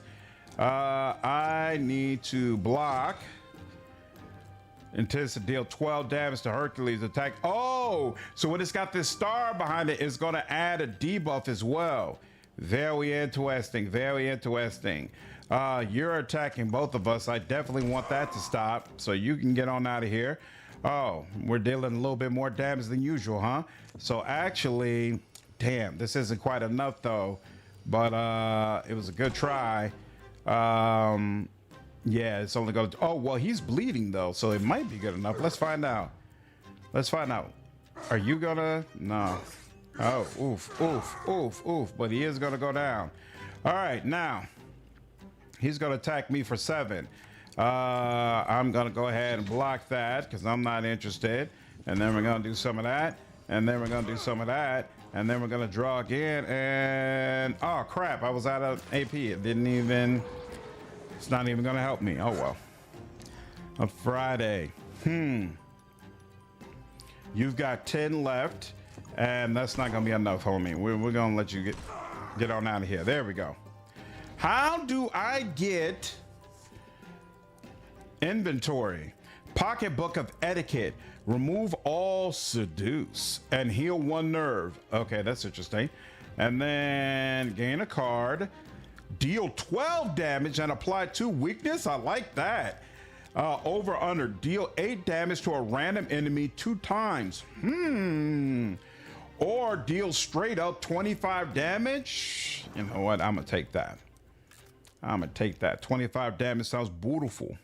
I need to block. Intends to deal 12 damage to Hercules attack. Oh, so when it's got this star behind it, it's going to add a debuff as well. Very interesting. Very interesting. You're attacking both of us. I definitely want that to stop. So you can get on out of here. Oh, we're dealing a little bit more damage than usual, huh? So actually, damn, this isn't quite enough though. But it was a good try. Yeah, it's only going to... Oh, well, he's bleeding, though, so it might be good enough. Let's find out. Let's find out. Are you going to... No. Oh, oof, oof, oof, oof. But he is going to go down. All right, now. He's going to attack me for 7. I'm going to go ahead and block that because I'm not interested. And then we're going to do some of that. And then we're going to do some of that. And then we're going to draw again. And... Oh, crap. I was out of AP. It didn't even... It's not even gonna help me. Oh well. A Friday. You've got 10 left, and that's not gonna be enough, homie. We're gonna let you get on out of here. There we go. How do I get inventory? Pocketbook of etiquette. Remove all seduce and heal 1 nerve. Okay, that's interesting. And then gain a card. Deal 12 damage and apply 2 weakness. I like that. Over under. Deal 8 damage to a random enemy 2 times. Or deal straight up 25 damage. You know what? I'm gonna take that. 25 damage sounds beautiful.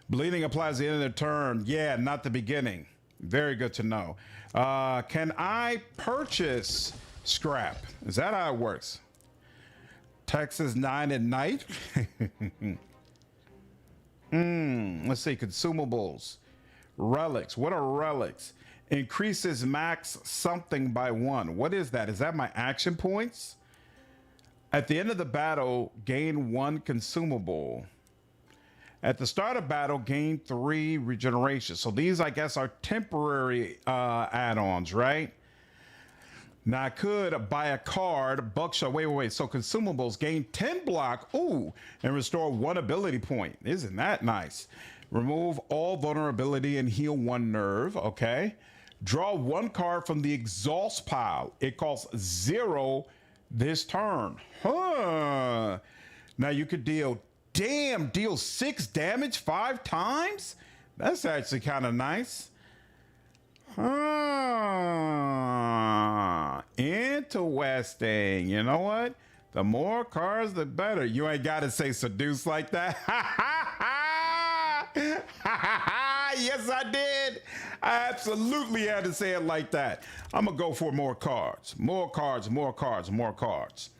Bleeding applies at the end of the turn. Yeah, not the beginning. Very good to know. Can I purchase scrap? Is that how it works? Texas 9 at night. Let's see. Consumables. Relics. What are relics? Increases max something by 1. What is that? Is that my action points? At the end of the battle, gain 1 consumable. At the start of battle, gain 3 regeneration. So these, I guess, are temporary add-ons, right? Now I could buy a card, buckshot. Wait. So consumables gain 10 block, ooh, and restore 1 ability point. Isn't that nice? Remove all vulnerability and heal 1 nerve. Okay. Draw 1 card from the exhaust pile. It costs 0 this turn. Huh. Now you could deal 6 damage 5 times. That's actually kind of nice. Interesting. You know what? The more cards, the better. You ain't got to say seduce like that. Yes, I did. I absolutely had to say it like that. I'm going to go for more cards. More cards, more cards, more cards.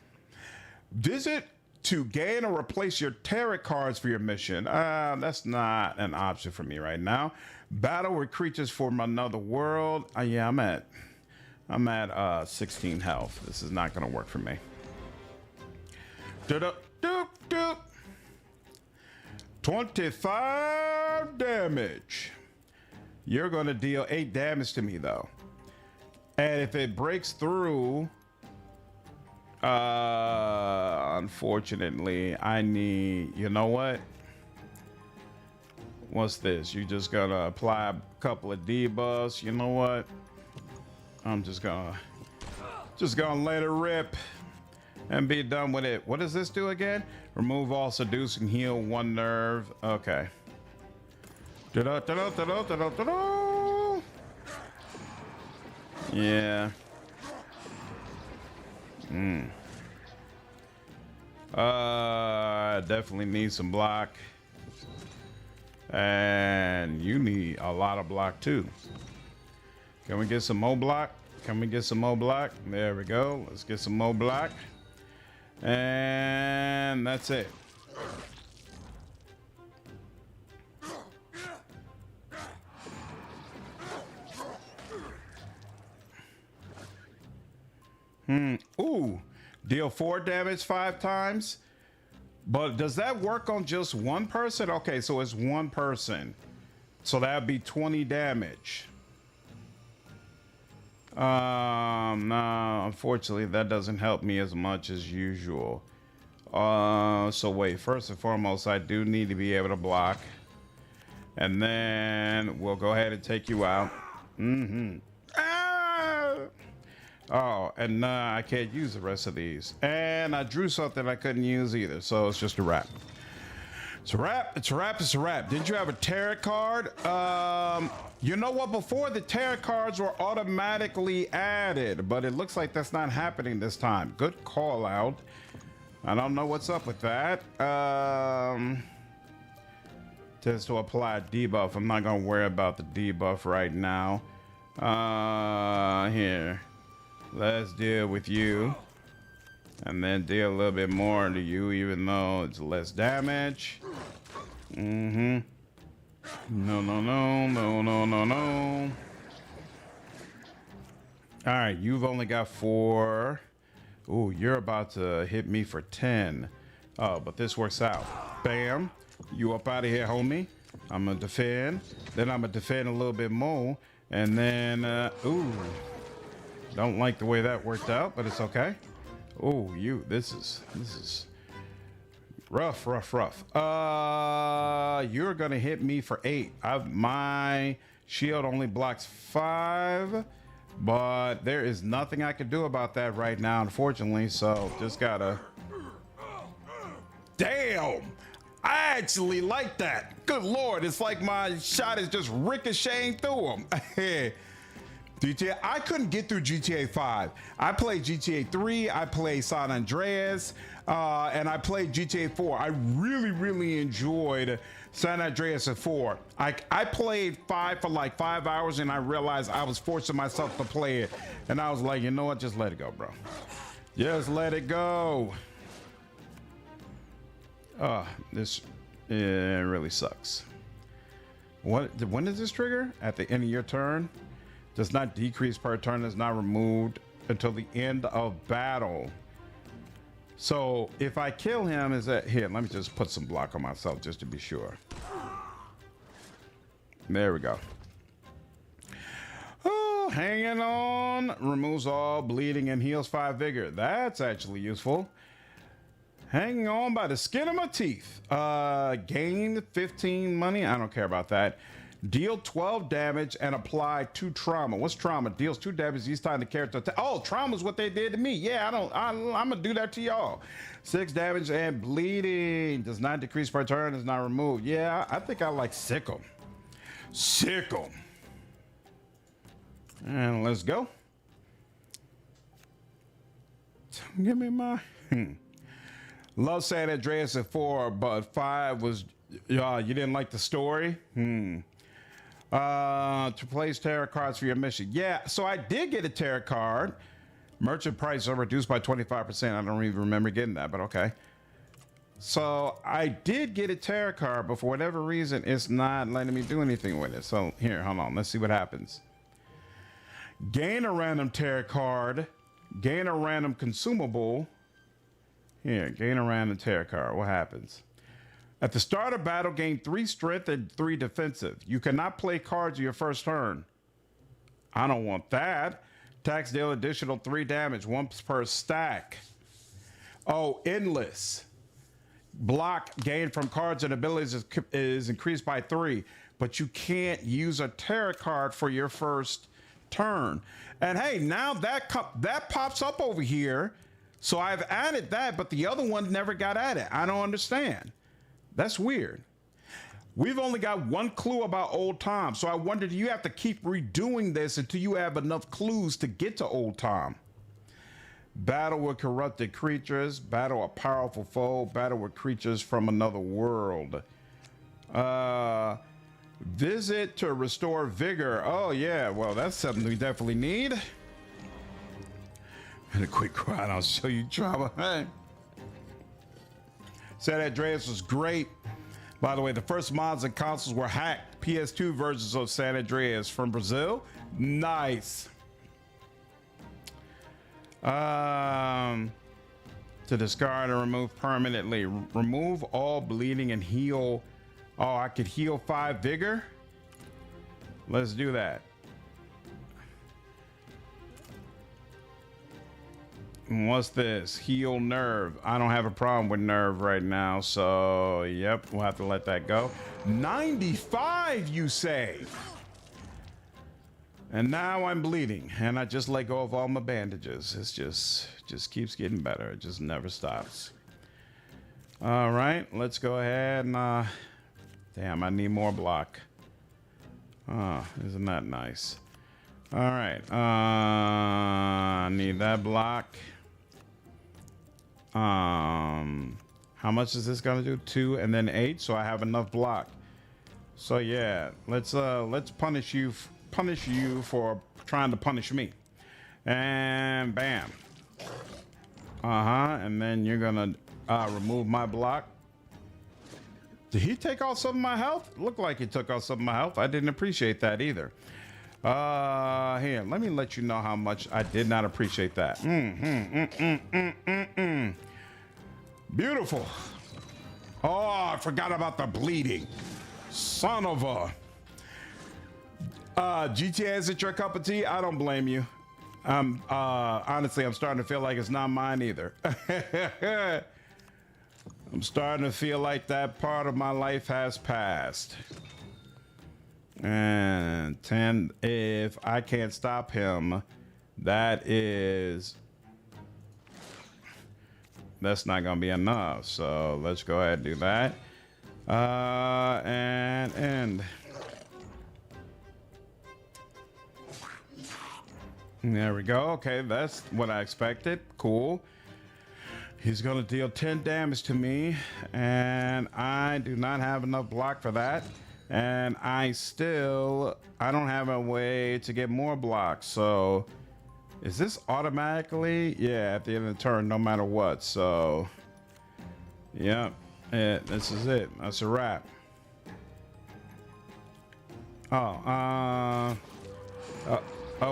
Visit to gain or replace your tarot cards for your mission. That's not an option for me right now. Battle with creatures from another world. Yeah, I'm at 16 health. This is not gonna work for me. 25 damage. You're gonna deal 8 damage to me though. And if it breaks through, unfortunately, I need, you know what? What's this? You just gonna apply a couple of debuffs. You know what? I'm just gonna let it rip and be done with it. What does this do again? Remove all seduce and heal 1 nerve. Okay. Yeah. Definitely need some block. And you need a lot of block too. Can we get some more block? Can we get some more block? There we go. Let's get some more block. And that's it. Ooh. Deal 4 damage 5 times. But does that work on just 1 person? Okay, so it's 1 person. So that'd be 20 damage. No, unfortunately, that doesn't help me as much as usual. So wait, first and foremost, I do need to be able to block. And then we'll go ahead and take you out. Ah! Oh, and I can't use the rest of these. And I drew something I couldn't use either, so it's just a wrap. It's a wrap, it's a wrap, it's a wrap. Did you have a tarot card? You know what? Before, the tarot cards were automatically added, but it looks like that's not happening this time. Good call out. I don't know what's up with that. Just to apply a debuff. I'm not gonna worry about the debuff right now. Here. Let's deal with you. And then deal a little bit more to you, even though it's less damage. No, no, no, no, no, no, no. All right, you've only got 4. Ooh, you're about to hit me for 10. Oh, but this works out. Bam. You up out of here, homie. I'm gonna defend. Then I'm gonna defend a little bit more. And then, ooh. Don't like the way that worked out, but it's okay. Oh, this is rough. You're gonna hit me for 8. My shield only blocks 5, but there is nothing I can do about that right now, unfortunately. So just gotta. Damn! I actually like that. Good Lord, it's like my shot is just ricocheting through him. GTA, I couldn't get through GTA 5. I played GTA 3, I played San Andreas, and I played GTA 4. I really enjoyed San Andreas at 4. I played 5 for like 5 hours, and I realized I was forcing myself to play it. And I was like, you know what? Just let it go, bro. Just let it go. This really sucks. When does this trigger? At the end of your turn? Does not decrease per turn, is not removed until the end of battle. So if I kill him, is that here? Let me just put some block on myself just to be sure. There we go. Oh, hanging on. Removes all bleeding and heals 5 vigor. That's actually useful. Hanging on by the skin of my teeth. Gain 15 money. I don't care about that. Deal 12 damage and apply 2 trauma. What's trauma? Deals 2 damage each time the character. Oh, trauma's what they did to me. Yeah, I'm gonna do that to y'all. 6 damage and bleeding. Does not decrease per turn. Is not removed. Yeah, I think I like sickle. Sickle. And let's go. Give me my. Love San Andreas at 4, but 5 was. You didn't like the story. To place tarot cards for your mission. Yeah, so I did get a tarot card. Merchant prices are reduced by 25%. I don't even remember getting that, but okay. So I did get a tarot card, but for whatever reason, it's not letting me do anything with it. So here, hold on. Let's see what happens. Gain a random tarot card. Gain a random consumable. Here, gain a random tarot card. What happens? At the start of battle, gain 3 strength and 3 defensive. You cannot play cards your first turn. I don't want that. Attacks deal additional 3 damage, 1 per stack. Oh, endless. Block gained from cards and abilities is increased by 3, but you can't use a tarot card for your first turn. And hey, now that pops up over here. So I've added that, but the other one never got added. I don't understand. That's weird. We've only got 1 clue about Old Tom, so I wonder, do you have to keep redoing this until you have enough clues to get to Old Tom? Battle with corrupted creatures. Battle a powerful foe. Battle with creatures from another world. Visit to restore vigor. Oh yeah, well that's something we definitely need. And a quick quiet, I'll show you trauma. Hey. San Andreas was great. By the way, the first mods and consoles were hacked. PS2 versions of San Andreas from Brazil. Nice. To discard and remove permanently. Remove all bleeding and heal. Oh, I could heal 5 vigor. Let's do that. What's this? Heal nerve. I don't have a problem with nerve right now, so yep, we'll have to let that go. 95, you say? And now I'm bleeding, and I just let go of all my bandages. It's just keeps getting better. It just never stops. All right, let's go ahead and damn, I need more block. Oh, isn't that nice? All right, I need that block. How much is this gonna do? 2 and then 8, so I have enough block. So yeah, let's punish you for trying to punish me. And bam. And then you're gonna remove my block. Did he take off some of my health? Looked like he took off some of my health. I didn't appreciate that either. Here, let me let you know how much I did not appreciate that. Beautiful. Oh, I forgot about the bleeding. Son of a. GTA isn't your cup of tea? I don't blame you. Honestly, I'm starting to feel like it's not mine either. I'm starting to feel like that part of my life has passed. And 10, if I can't stop him, that's not gonna be enough. So let's go ahead and do that. And end. There we go. Okay, that's what I expected. Cool. He's gonna deal 10 damage to me, and I do not have enough block for that. And I don't have a way to get more blocks. So is this automatically? Yeah, at the end of the turn, no matter what. So yep, this is it. That's a wrap. Oh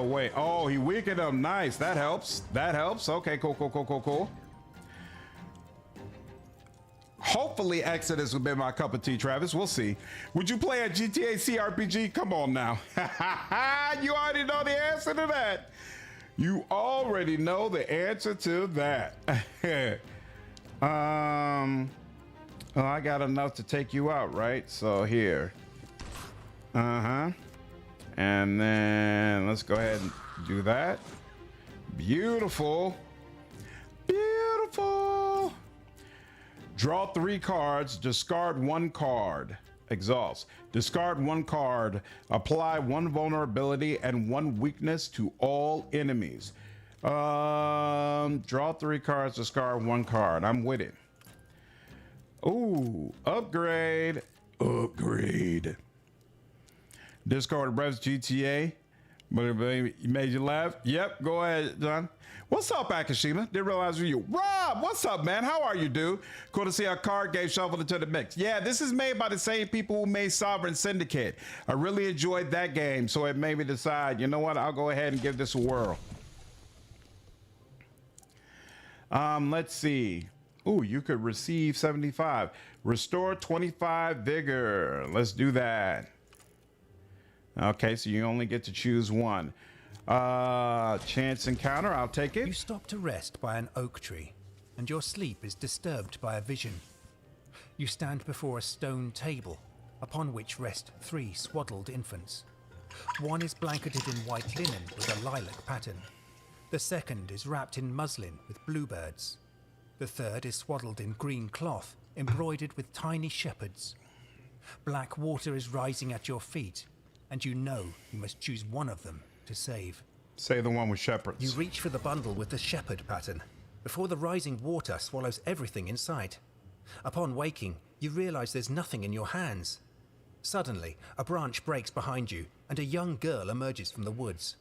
wait. Oh, he weakened him. Nice. That helps. That helps. Okay, cool. Hopefully Exodus will be my cup of tea, Travis. We'll see. Would you play a GTA CRPG? Come on now. You already know the answer to that. You already know the answer to that. Well, I got enough to take you out, right? So here. And then let's go ahead and do that. Beautiful. Beautiful. Draw 3 cards, discard 1 card. Exhaust. Discard 1 card. Apply 1 vulnerability and 1 weakness to all enemies. Draw 3 cards, discard 1 card. I'm with it. Ooh, upgrade. Upgrade. Discard Revs GTA. But it made you laugh? Yep, go ahead, John. What's up, Akashima? Didn't realize you. Rob, what's up, man? How are you, dude? Cool to see a card game shuffled into the mix. Yeah, this is made by the same people who made Sovereign Syndicate. I really enjoyed that game, so it made me decide, you know what? I'll go ahead and give this a whirl. Let's see. Ooh, you could receive 75. Restore 25 vigor. Let's do that. Okay, so you only get to choose 1. Chance encounter, I'll take it. You stop to rest by an oak tree, and your sleep is disturbed by a vision. You stand before a stone table, upon which rest 3 swaddled infants. One is blanketed in white linen with a lilac pattern. The second is wrapped in muslin with bluebirds. The third is swaddled in green cloth, embroidered with tiny shepherds. Black water is rising at your feet, and you know you must choose one of them to save. Say the one with shepherds. You reach for the bundle with the shepherd pattern, before the rising water swallows everything in sight. Upon waking, you realize there's nothing in your hands. Suddenly, a branch breaks behind you, and a young girl emerges from the woods.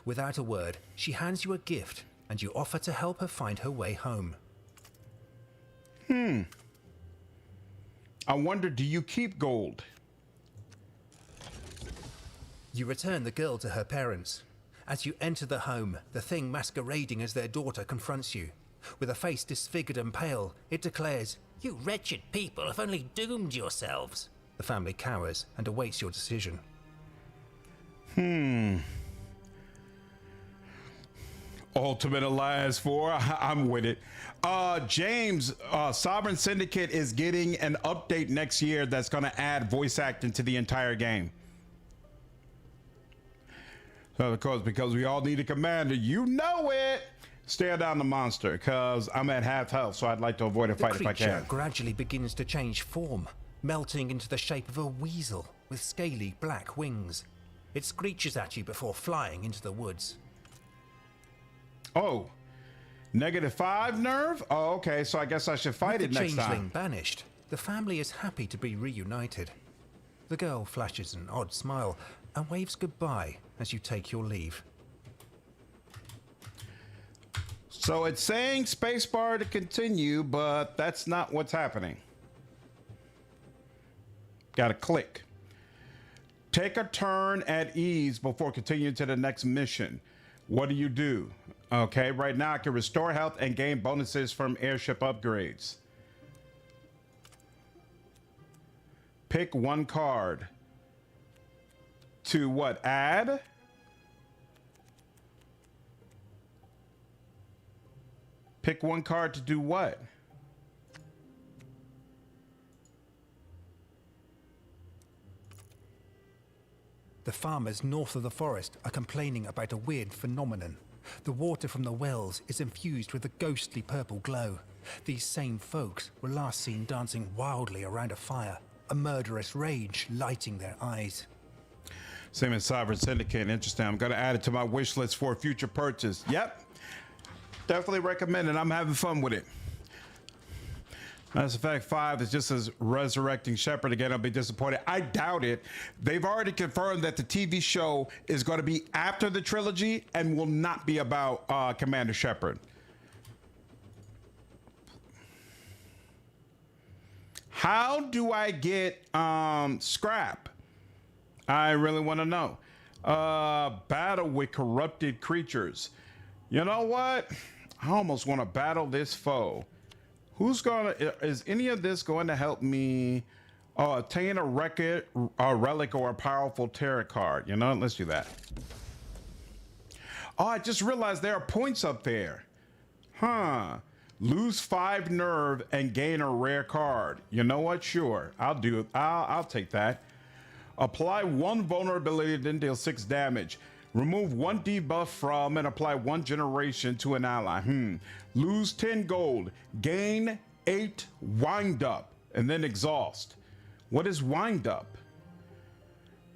Without a word, she hands you a gift, and you offer to help her find her way home. I wonder, do you keep gold? You return the girl to her parents. As you enter the home, the thing masquerading as their daughter confronts you. With a face disfigured and pale, it declares, "You wretched people have only doomed yourselves." The family cowers and awaits your decision. Ultimate Alliance 4. I'm with it. James, Sovereign Syndicate is getting an update next year that's going to add voice acting to the entire game. So because we all need a commander, you know it. Stare down the monster, because I'm at half health, so I'd like to avoid a fight if I The creature can. gradually begins to change form, melting into the shape of a weasel with scaly black wings. It screeches at you before flying into the woods. Oh, -5 nerve? Oh, okay, so I guess I should fight it With the next changeling time. banished, the family is happy to be reunited. The girl flashes an odd smile and waves goodbye as you take your leave. So it's saying spacebar to continue, but that's not what's happening. Gotta click. Take a turn at ease before continuing to the next mission. What do you do? Okay, right now I can restore health and gain bonuses from airship upgrades. Pick one card. To what? Add? Pick one card to do what? The farmers north of the forest are complaining about a weird phenomenon. The water from the wells is infused with a ghostly purple glow. These same folks were last seen dancing wildly around a fire, a murderous rage lighting their eyes. Same as Sovereign Syndicate. Interesting. I'm going to add it to my wish list for a future purchase. Yep. Definitely recommend it. I'm having fun with it. Mass Effect 5 is just as resurrecting Shepard again. I'll be disappointed. I doubt it. They've already confirmed that the TV show is going to be after the trilogy and will not be about Commander Shepard. How do I get scrap? I really want to know. Battle with corrupted creatures. You know what? I almost want to battle this foe. Is any of this going to help me attain a relic or a powerful tarot card? You know, let's do that. Oh, I just realized there are points up there. Huh. Lose 5 nerve and gain a rare card. You know what? Sure. I'll do it. I'll take that. Apply 1 vulnerability, then deal 6 damage. Remove 1 debuff from and apply 1 generation to an ally. Lose 10 gold. Gain 8 wind up and then exhaust. What is wind up?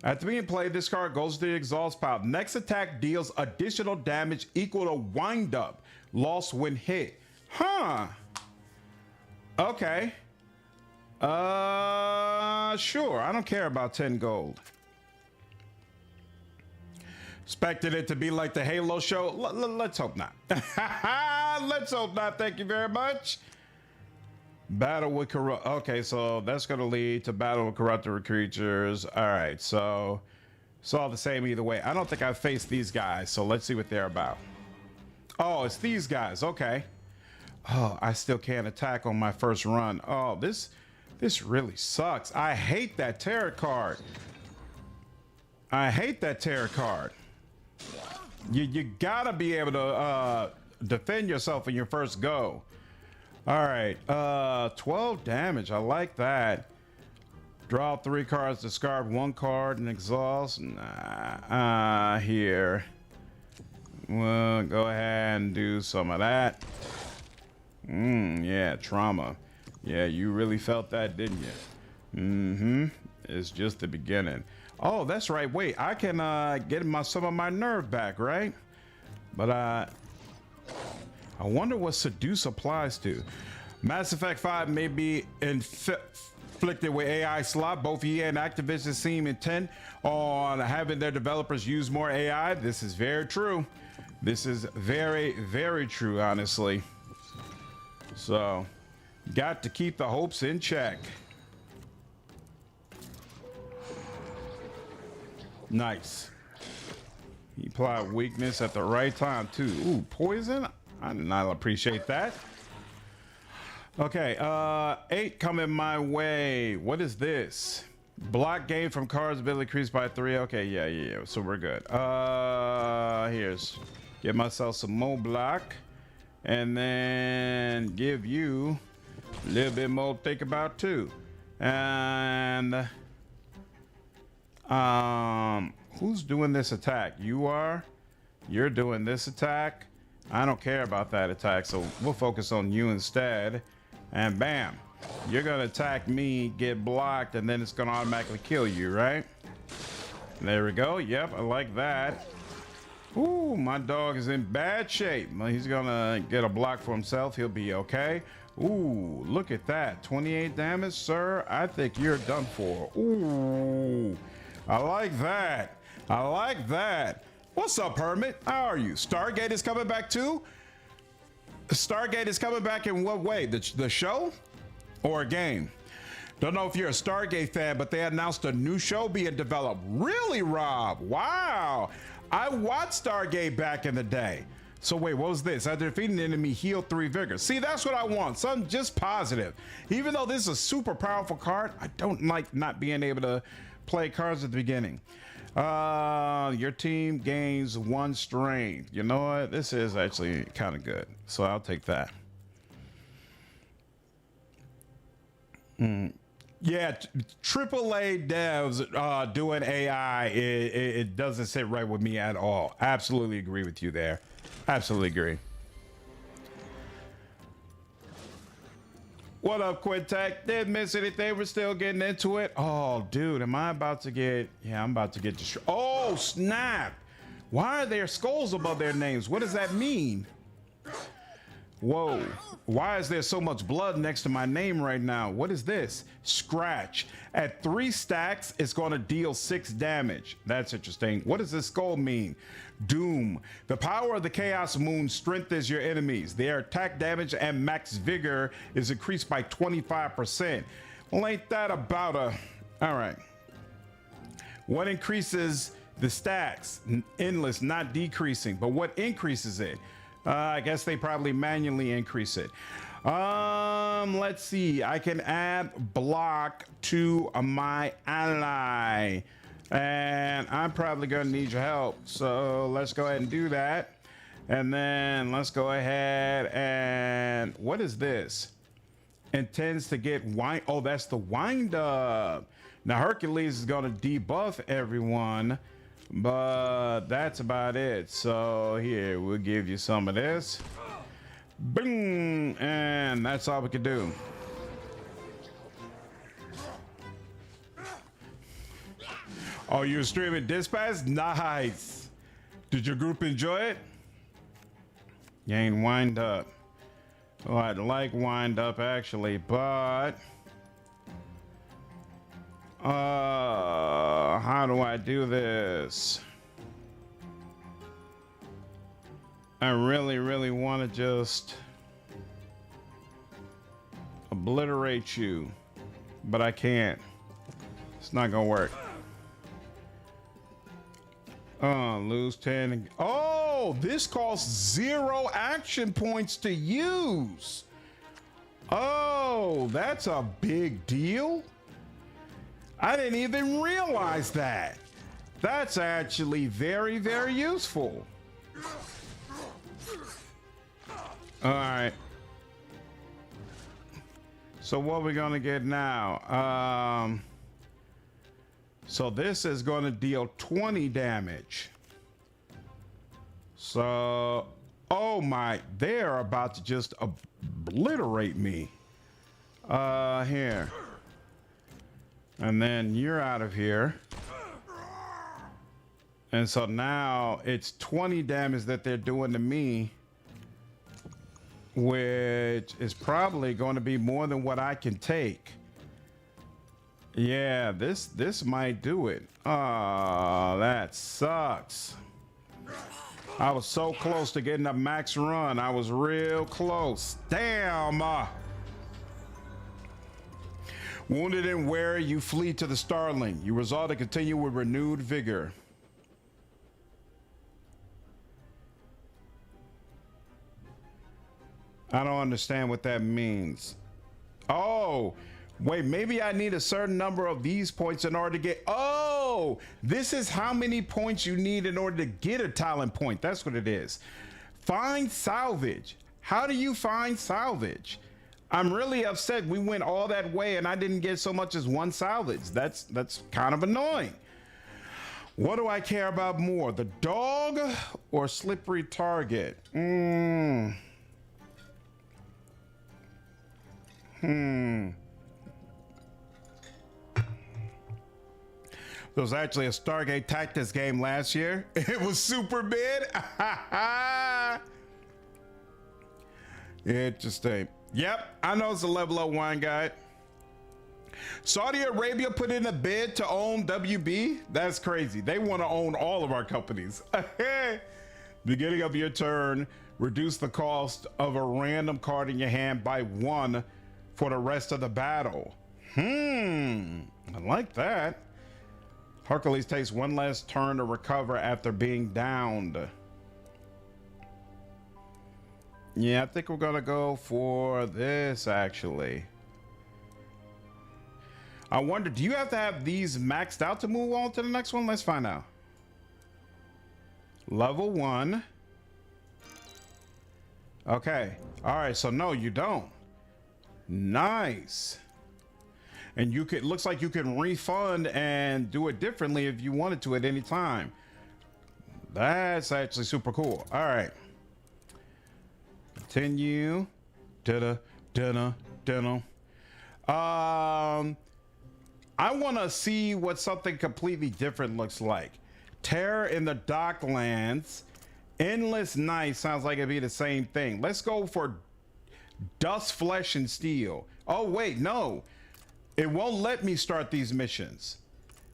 At the beginning of play, this card goes to the exhaust pile. Next attack deals additional damage equal to wind up. Lost when hit. Huh. Okay. Sure. I don't care about 10 gold. Expected it to be like the Halo show. Let's hope not. Let's hope not. Thank you very much. Battle with corrupt. Okay, so that's going to lead to battle with corrupted creatures. All right, so it's all the same either way. I don't think I've faced these guys, so let's see what they're about. Oh, it's these guys. Okay. Oh, I still can't attack on my first run. Oh, this really sucks. I hate that tarot card. I hate that tarot card. You gotta be able to defend yourself in your first go. All right, 12 damage. I like that. Draw 3 cards, discard 1 card, and exhaust. Here. Well, go ahead and do some of that. Yeah, trauma. Yeah, you really felt that, didn't you? It's just the beginning. Oh, that's right. Wait, I can get some of my nerve back, right? But I wonder what seduce applies to. Mass Effect 5 may be inflicted with AI slot. Both EA and Activision seem intent on having their developers use more AI. This is very true. This is very, very true, honestly. So, got to keep the hopes in check. Nice. He applied weakness at the right time too. Ooh, poison? I did not appreciate that. Okay, 8 coming my way. What is this? Block gain from cards ability increased by 3. Okay, yeah. So we're good. Get myself some more block. And then give you a little bit more to think about too. And who's doing this attack? You are. You're doing this attack. I don't care about that attack, so we'll focus on you instead. And bam, you're gonna attack me, get blocked, and then it's gonna automatically kill you, right? There we go. Yep, I like that. Ooh, my dog is in bad shape. He's gonna get a block for himself. He'll be okay. Ooh, look at that. 28 damage, sir. I think you're done for. Ooh, I like that. I like that. What's up, Hermit? How are you? Stargate is coming back too? Stargate is coming back in what way? The show or a game? Don't know if you're a Stargate fan, but they announced a new show being developed. Really, Rob? Wow. I watched Stargate back in the day. So wait, what was this? After defeating an enemy, heal 3 vigor. See, that's what I want. Something just positive. Even though this is a super powerful card, I don't like not being able to play cards at the beginning. Your team gains 1 strength. You know what? This is actually kind of good. So I'll take that. Yeah, AAA devs doing AI, it doesn't sit right with me at all. Absolutely agree with you there. Absolutely agree. What up, Quintek? Didn't miss anything. We're still getting into it. Oh, dude, am I about to get... Yeah, I'm about to get destroyed. Oh, snap. Why are there skulls above their names? What does that mean? Whoa. Why is there so much blood next to my name right now? What is this? Scratch. At 3 stacks, it's going to deal 6 damage. That's interesting. What does this skull mean? Doom. The power of the Chaos Moon strengthens your enemies. Their attack damage and max vigor is increased by 25%. Well, ain't that about a... All right. What increases the stacks? Endless, not decreasing. But what increases it? I guess they probably manually increase it. Let's see. I can add block to my ally. And I'm probably gonna need your help. So let's go ahead and do that. And then let's go ahead and... What is this? Intends to get wind... Oh, that's the wind up. Now Hercules is gonna debuff everyone. But that's about it. So here, we'll give you some of this. Boom! And that's all we can do. Oh, you're streaming Dispatch? Nice. Did your group enjoy it? You ain't wind up. Oh, I'd like wind up actually, but... how do I do this? I really want to just obliterate you, but I can't. It's not gonna work. Lose 10. Oh, this costs 0 action points to use. Oh, that's a big deal. I didn't even realize that. That's actually very useful. All right. So what we're gonna get now? So this is gonna deal 20 damage. So, oh my, they're about to just obliterate me. Here. And then you're out of here. And so now it's 20 damage that they're doing to me, which is probably going to be more than what I can take. Yeah, this might do it. Oh, that sucks. I was so close to getting a max run. I was real close. Damn. Wounded and weary, you flee to the Starling. You resolve to continue with renewed vigor. I don't understand what that means. Oh, wait, maybe I need a certain number of these points in order to get... Oh, Oh, this is how many points you need in order to get a talent point. That's what it is. Find salvage. How do you find salvage? I'm really upset we went all that way and I didn't get so much as one salvage. That's kind of annoying. What do I care about more, the dog or slippery target? There was actually a Stargate Tactics game last year. It was super big. Interesting. Yep, I know it's a level up wine guide. Saudi Arabia put in a bid to own WB? That's crazy. They want to own all of our companies. Beginning of your turn, reduce the cost of a random card in your hand by 1 for the rest of the battle. I like that. Hercules takes 1 last turn to recover after being downed. Yeah, I think we're gonna go for this actually. I wonder, do you have to have these maxed out to move on to the next one? Let's find out. Level 1. Okay. All right, so no, you don't. Nice. And you could, looks like you can refund and do it differently if you wanted to at any time. That's actually super cool. All right. Continue. I want to see what something completely different looks like. Terror in the Docklands. Endless Night sounds like it'd be the same thing. Let's go for Dust, Flesh, and Steel. Oh, wait, no. It won't let me start these missions.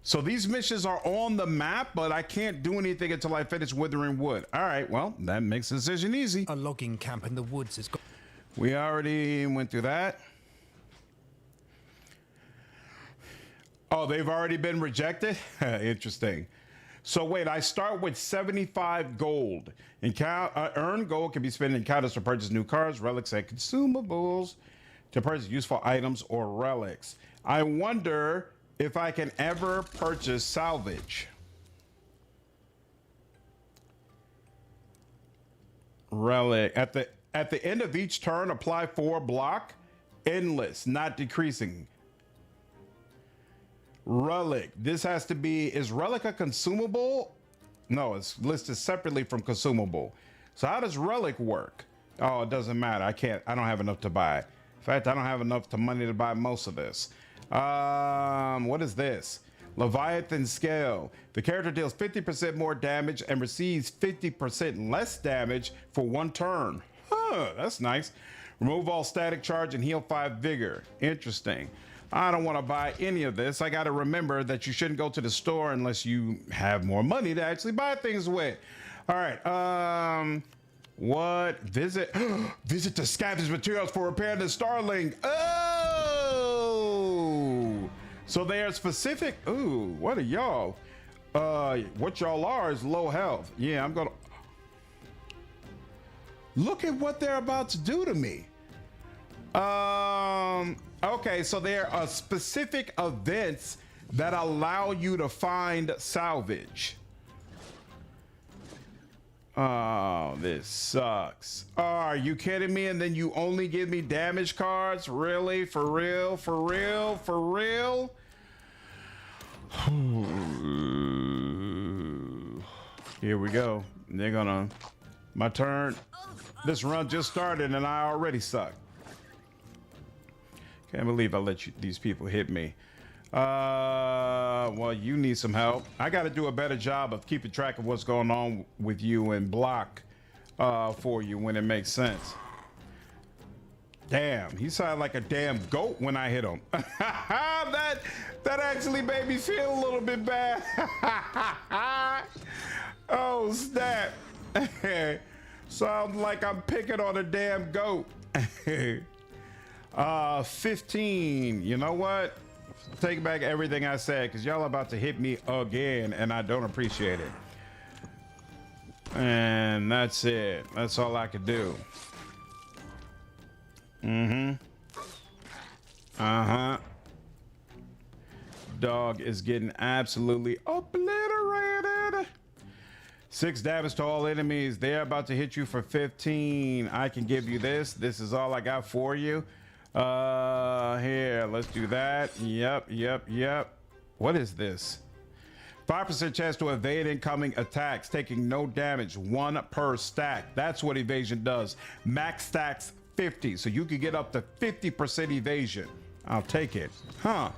So these missions are on the map, but I can't do anything until I finish Withering Wood. All right, well, that makes the decision easy. A logging camp in the woods has got... We already went through that. Oh, they've already been rejected? Interesting. So wait, I start with 75 gold. Earn gold can be spent in encounters to purchase new cards, relics, and consumables, to purchase useful items or relics. I wonder if I can ever purchase salvage. Relic. At the end of each turn, apply 4 block. Endless, not decreasing. Relic. This has to be, is relic a consumable? No, it's listed separately from consumable. So how does relic work? Oh, it doesn't matter. I don't have enough to buy. In fact, I don't have enough money to buy most of this. What is this? Leviathan Scale. The character deals 50% more damage and receives 50% less damage for 1 turn. Huh, that's nice. Remove all static charge and heal 5 vigor. Interesting. I don't want to buy any of this. I got to remember that you shouldn't go to the store unless you have more money to actually buy things with. All right. What? Visit the scavenge materials for repairing the Starling. Oh! So they are specific. Ooh, what are y'all? What y'all are is low health. Yeah, I'm gonna... Look at what they're about to do to me. Okay, so there are specific events that allow you to find salvage. Oh, this sucks. Oh, are you kidding me? And then you only give me damage cards? Really? For real? For real? For real? Here we go. They're gonna... My turn. This run just started and I already suck. Can't believe I let these people hit me. Well, you need some help. I got to do a better job of keeping track of what's going on with you and block for you when it makes sense. Damn, he sounded like a damn goat when I hit him. that actually made me feel a little bit bad. Oh, snap. Sounds like I'm picking on a damn goat. 15. You know what? Take back everything I said, because y'all about to hit me again, and I don't appreciate it. And that's it. That's all I could do. dog is getting absolutely obliterated. 6 damage to all enemies. They're about to hit you for 15. I can give you this. This is all I got for you. Here, let's do that. Yep. What is this? 5% chance to evade incoming attacks, taking no damage, 1 per stack. That's what evasion does. Max stacks 50, so you could get up to 50% evasion. I'll take it. Huh.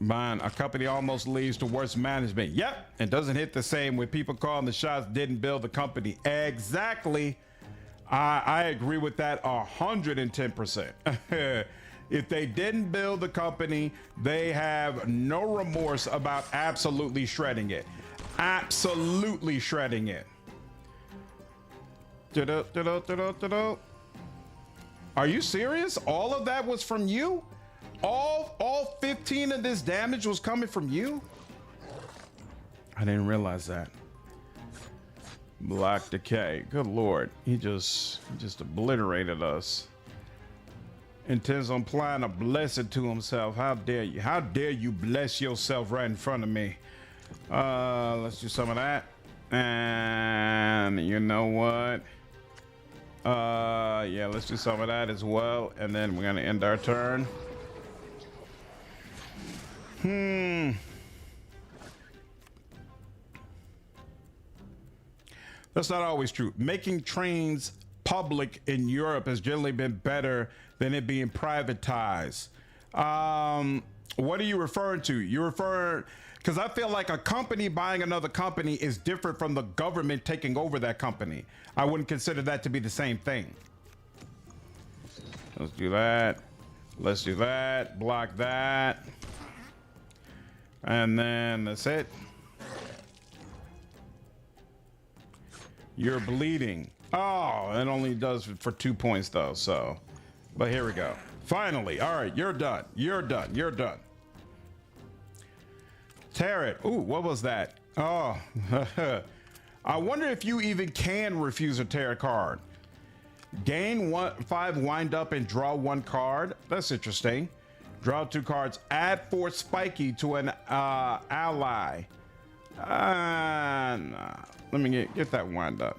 Mine, a company almost leads to worse management. Yep, it doesn't hit the same when people calling the shots didn't build the company. Exactly. I agree with that 110%. If they didn't build the company, they have no remorse about absolutely shredding it. Absolutely shredding it. Are you serious? All of that was from you? All 15 of this damage was coming from you? I didn't realize that. Black Decay. Good lord. He just obliterated us. Intends on applying a blessing to himself. How dare you? How dare you bless yourself right in front of me? Let's do some of that. And you know what? Yeah, let's do some of that as well. And then we're gonna end our turn. That's not always true. Making trains public in Europe has generally been better than it being privatized. What are you referring to? You refer, because I feel like a company buying another company is different from the government taking over that company. I wouldn't consider that to be the same thing. Let's do that. Let's do that. Block that. And then that's it. You're bleeding. Oh, it only does for 2 points though, so. But here we go. Finally. All right, you're done. You're done. You're done. Tear it. Ooh, what was that? Oh. I wonder if you even can refuse a tear card. Gain 5 wind up and draw 1 card. That's interesting. Draw 2 cards. Add 4 spiky to an ally. Nah. Let me get that wind up.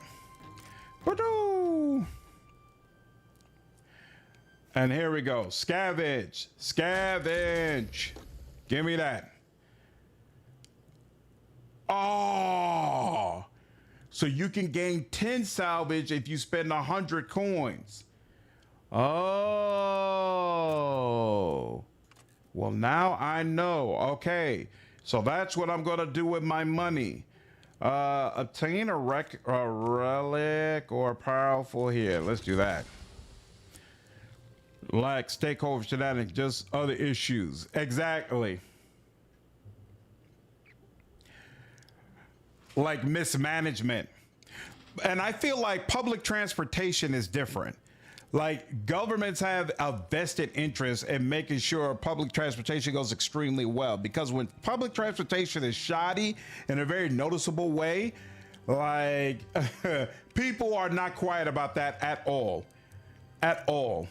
And here we go. Scavenge. Scavenge. Give me that. Oh. So you can gain 10 salvage if you spend 100 coins. Oh. Well, now I know. Okay. So that's what I'm going to do with my money. Obtain a relic or powerful here. Let's do that. Like stakeholder shenanigans, just other issues. Exactly. Like mismanagement. And I feel like public transportation is different. Like governments have a vested interest in making sure public transportation goes extremely well, because when public transportation is shoddy in a very noticeable way, like people are not quiet about that at all. At all.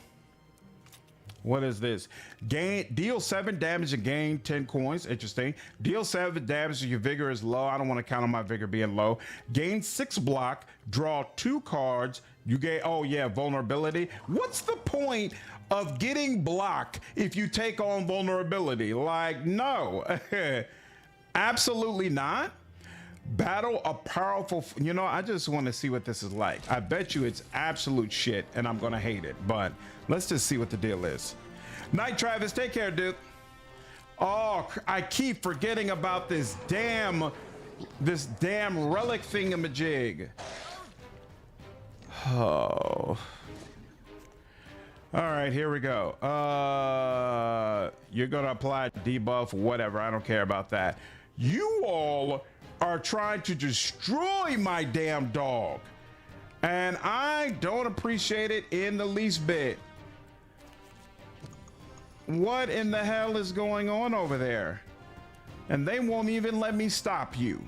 What is this? Deal 7 damage and gain 10 coins. Interesting. Deal 7 damage if your vigor is low. I don't want to count on my vigor being low. Gain 6 block. Draw 2 cards. You gain, oh yeah, vulnerability. What's the point of getting block if you take on vulnerability? Like, no. Absolutely not. Battle a powerful, you know, I just want to see what this is like. I bet you it's absolute shit and I'm gonna hate it, but let's just see what the deal is. Night, Travis. Take care, dude. Oh, I keep forgetting about this damn relic thingamajig. Oh. All right, here we go. You're gonna apply debuff, whatever. I don't care about that. You all are trying to destroy my damn dog, and I don't appreciate it in the least bit. What in the hell is going on over there? And they won't even let me stop you.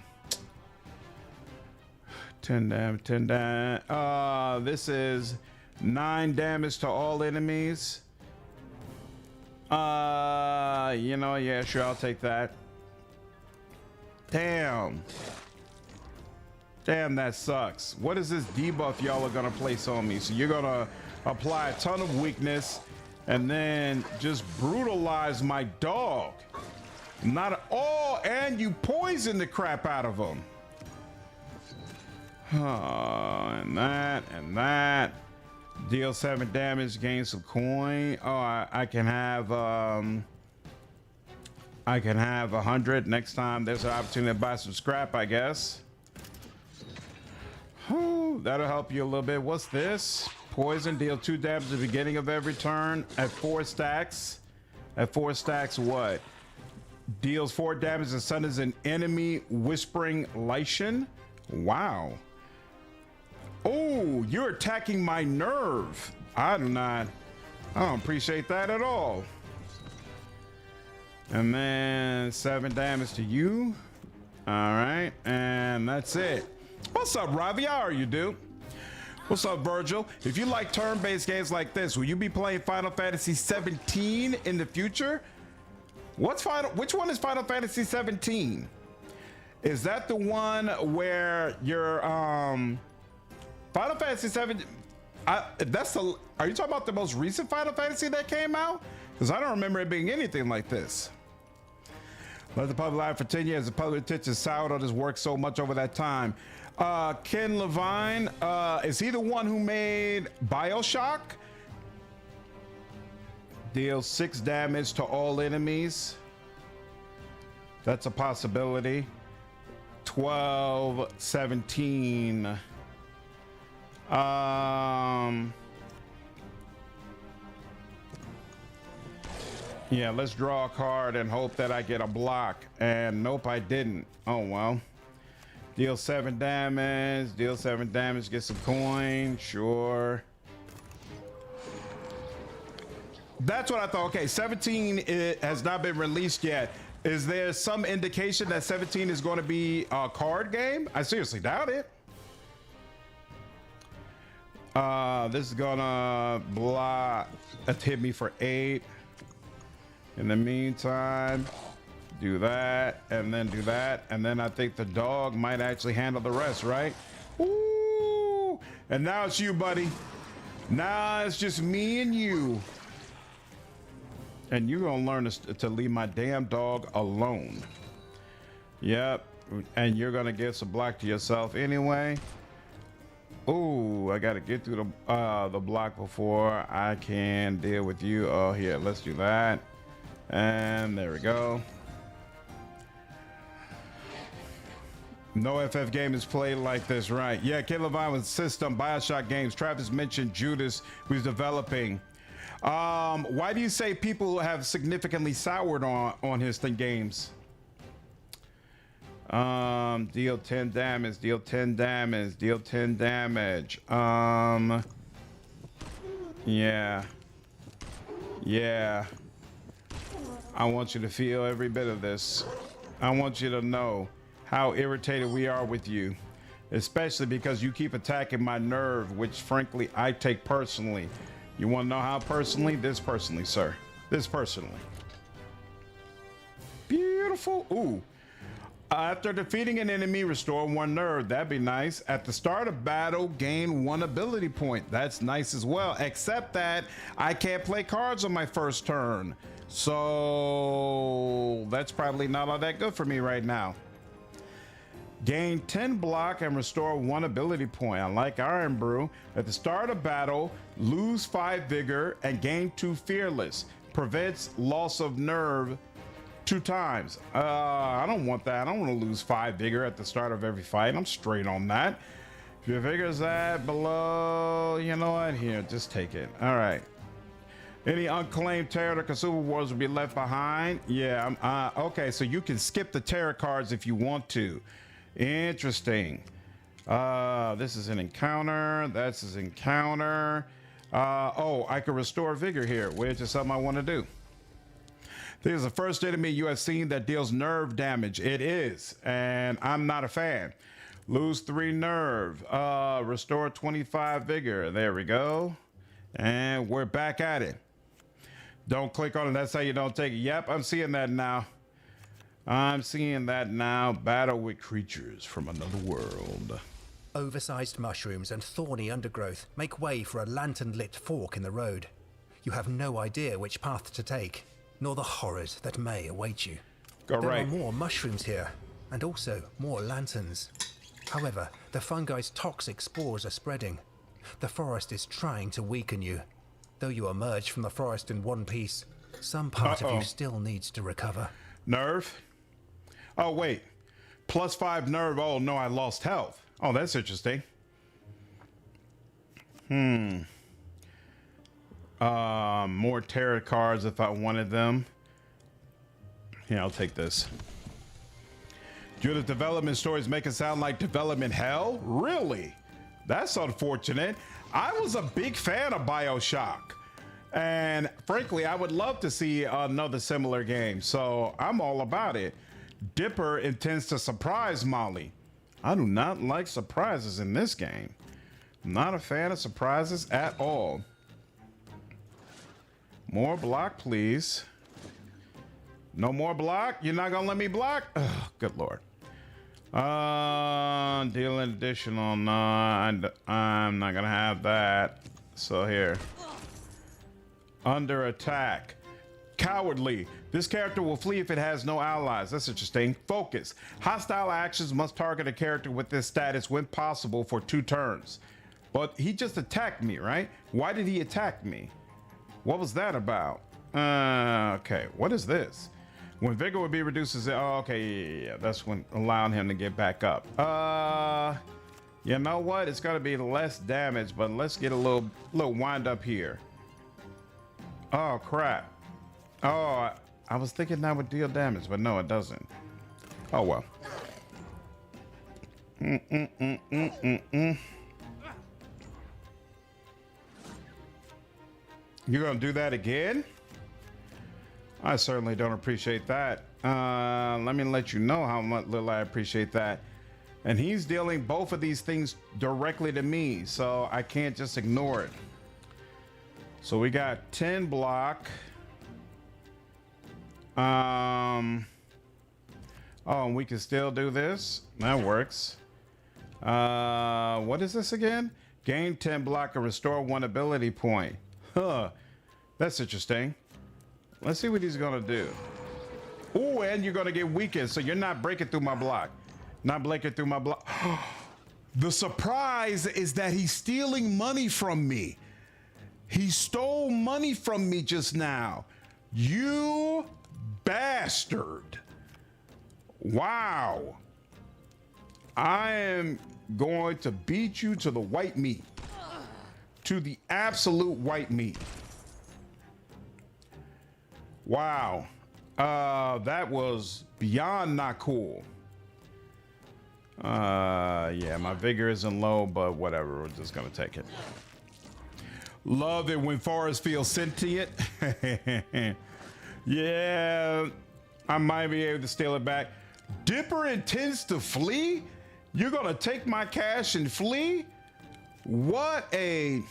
10 damage, 10 damage. This is 9 damage to all enemies. You know, yeah, sure, I'll take that. Damn. Damn, that sucks. What is this debuff y'all are gonna place on me? So you're gonna apply a ton of weakness and then just brutalize my dog. Not all, and you poison the crap out of him. And that. Deal 7 damage, gain some coin. Oh, I can have 100 next time. There's an opportunity to buy some scrap, I guess. Whew, that'll help you a little bit. What's this? Poison, deal 2 damage at the beginning of every turn at 4 stacks. At 4 stacks, what? Deals 4 damage and summons an enemy whispering Lycian. Wow. Oh, you're attacking my nerve. I don't appreciate that at all. And then 7 damage to you. All right, and that's it. What's up, Ravi? How are you, dude? What's up, Virgil? If you like turn-based games like this, will you be playing Final Fantasy 17 in the future? Which one is Final Fantasy 17? Is that the one where you're Final Fantasy 7? Are you talking about the most recent Final Fantasy that came out? Because I don't remember it being anything like this. Let the public lie for 10 years. The public attention soured on his work so much over that time. Ken Levine, is he the one who made BioShock? Deals 6 damage to all enemies. That's a possibility. 12, 17. Yeah, let's draw a card and hope that I get a block. And nope, I didn't. Oh, well. Deal 7 damage. Deal 7 damage. Get some coin. Sure. That's what I thought. Okay, 17 has not been released yet. Is there some indication that 17 is going to be a card game? I seriously doubt it. This is gonna block. Hit me for 8. In the meantime, do that, and then do that, and then I think the dog might actually handle the rest, right? Ooh! And now it's you, buddy. Now it's just me and you. And you're gonna learn to leave my damn dog alone. Yep, and you're gonna get some block to yourself anyway. Ooh, I gotta get through the block before I can deal with you. Oh, here, let's do that. And there we go. No FF game is played like this, right? Yeah, Ken Levine was system, BioShock games. Travis mentioned Judas, who's developing. Why do you say people have significantly soured on his games? Deal 10 damage, deal 10 damage, deal 10 damage. Yeah. I want you to feel every bit of this. I want you to know how irritated we are with you, especially because you keep attacking my nerve, which frankly I take personally. You want to know how personally? This personally, sir. This personally. Beautiful. Ooh. After defeating an enemy, restore 1 nerve. That'd be nice. At the start of battle, gain 1 ability point. That's nice as well, except that I can't play cards on my first turn. So that's probably not all that good for me right now. Gain 10 block and restore 1 ability point. I like Iron Brew. At the start of battle, lose 5 vigor and gain 2 fearless. Prevents loss of nerve 2 times. I don't want that. I don't want to lose 5 vigor at the start of every fight. I'm straight on that. If your vigor's that below, you know what? Here, just take it. All right. Any unclaimed tarot or consumables will be left behind. Yeah. Okay. So you can skip the tarot cards if you want to. Interesting. This is an encounter. That's an encounter. Oh, I can restore vigor here, which is something I want to do. This is the first enemy you have seen that deals nerve damage. It is, and I'm not a fan. Lose 3 nerve. Restore 25 vigor. There we go. And we're back at it. Don't click on it. That's how you don't take it. Yep, I'm seeing that now. I'm seeing that now. Battle with creatures from another world. Oversized mushrooms and thorny undergrowth make way for a lantern-lit fork in the road. You have no idea which path to take, nor the horrors that may await you. Go There right. are more mushrooms here, and also more lanterns. However, the fungi's toxic spores are spreading. The forest is trying to weaken you. Though you emerge from the forest in one piece, some part of you still needs to recover. Nerve? Oh, wait. +5 nerve. Oh, no, I lost health. Oh, that's interesting. More tarot cards if I wanted them. Yeah, I'll take this. Judith, development stories make it sound like development hell? Really? That's unfortunate. I was a big fan of BioShock. And frankly, I would love to see another similar game. So I'm all about it. Dipper intends to surprise Molly. I do not like surprises in this game. I'm not a fan of surprises at all. More block, please. No more block? You're not gonna let me block? Oh, good lord. Dealing additional. No, I'm not gonna have that. So here. Under attack. Cowardly. This character will flee if it has no allies. That's interesting. Focus. Hostile actions must target a character with this status when possible for 2 turns. But he just attacked me, right? Why did he attack me? What was that about? Okay. What is this? When vigor would be reduced as oh, okay, yeah. That's when allowing him to get back up. You know what? It's gonna be less damage, but let's get a little wind up here. Oh crap. Oh, I was thinking that would deal damage, but no, it doesn't. Oh well. You're gonna do that again? I certainly don't appreciate that. Let me let you know how much little I appreciate that. And he's dealing both of these things directly to me, so I can't just ignore it. So we got 10 block. Oh, and we can still do this. That works. What is this again? Gain 10 block and restore 1 ability point. Huh. That's interesting. Let's see what he's gonna do. Oh, and you're gonna get weakened, so you're not breaking through my block. Not breaking through my block. The surprise is that he's stealing money from me. He stole money from me just now. You bastard. Wow. I am going to beat you to the white meat. To the absolute white meat. Wow. That was beyond not cool. Yeah, my vigor isn't low, but whatever. We're just gonna take it. Love it when forests feel sentient. Yeah, I might be able to steal it back. Dipper intends to flee? You're gonna take my cash and flee? What a...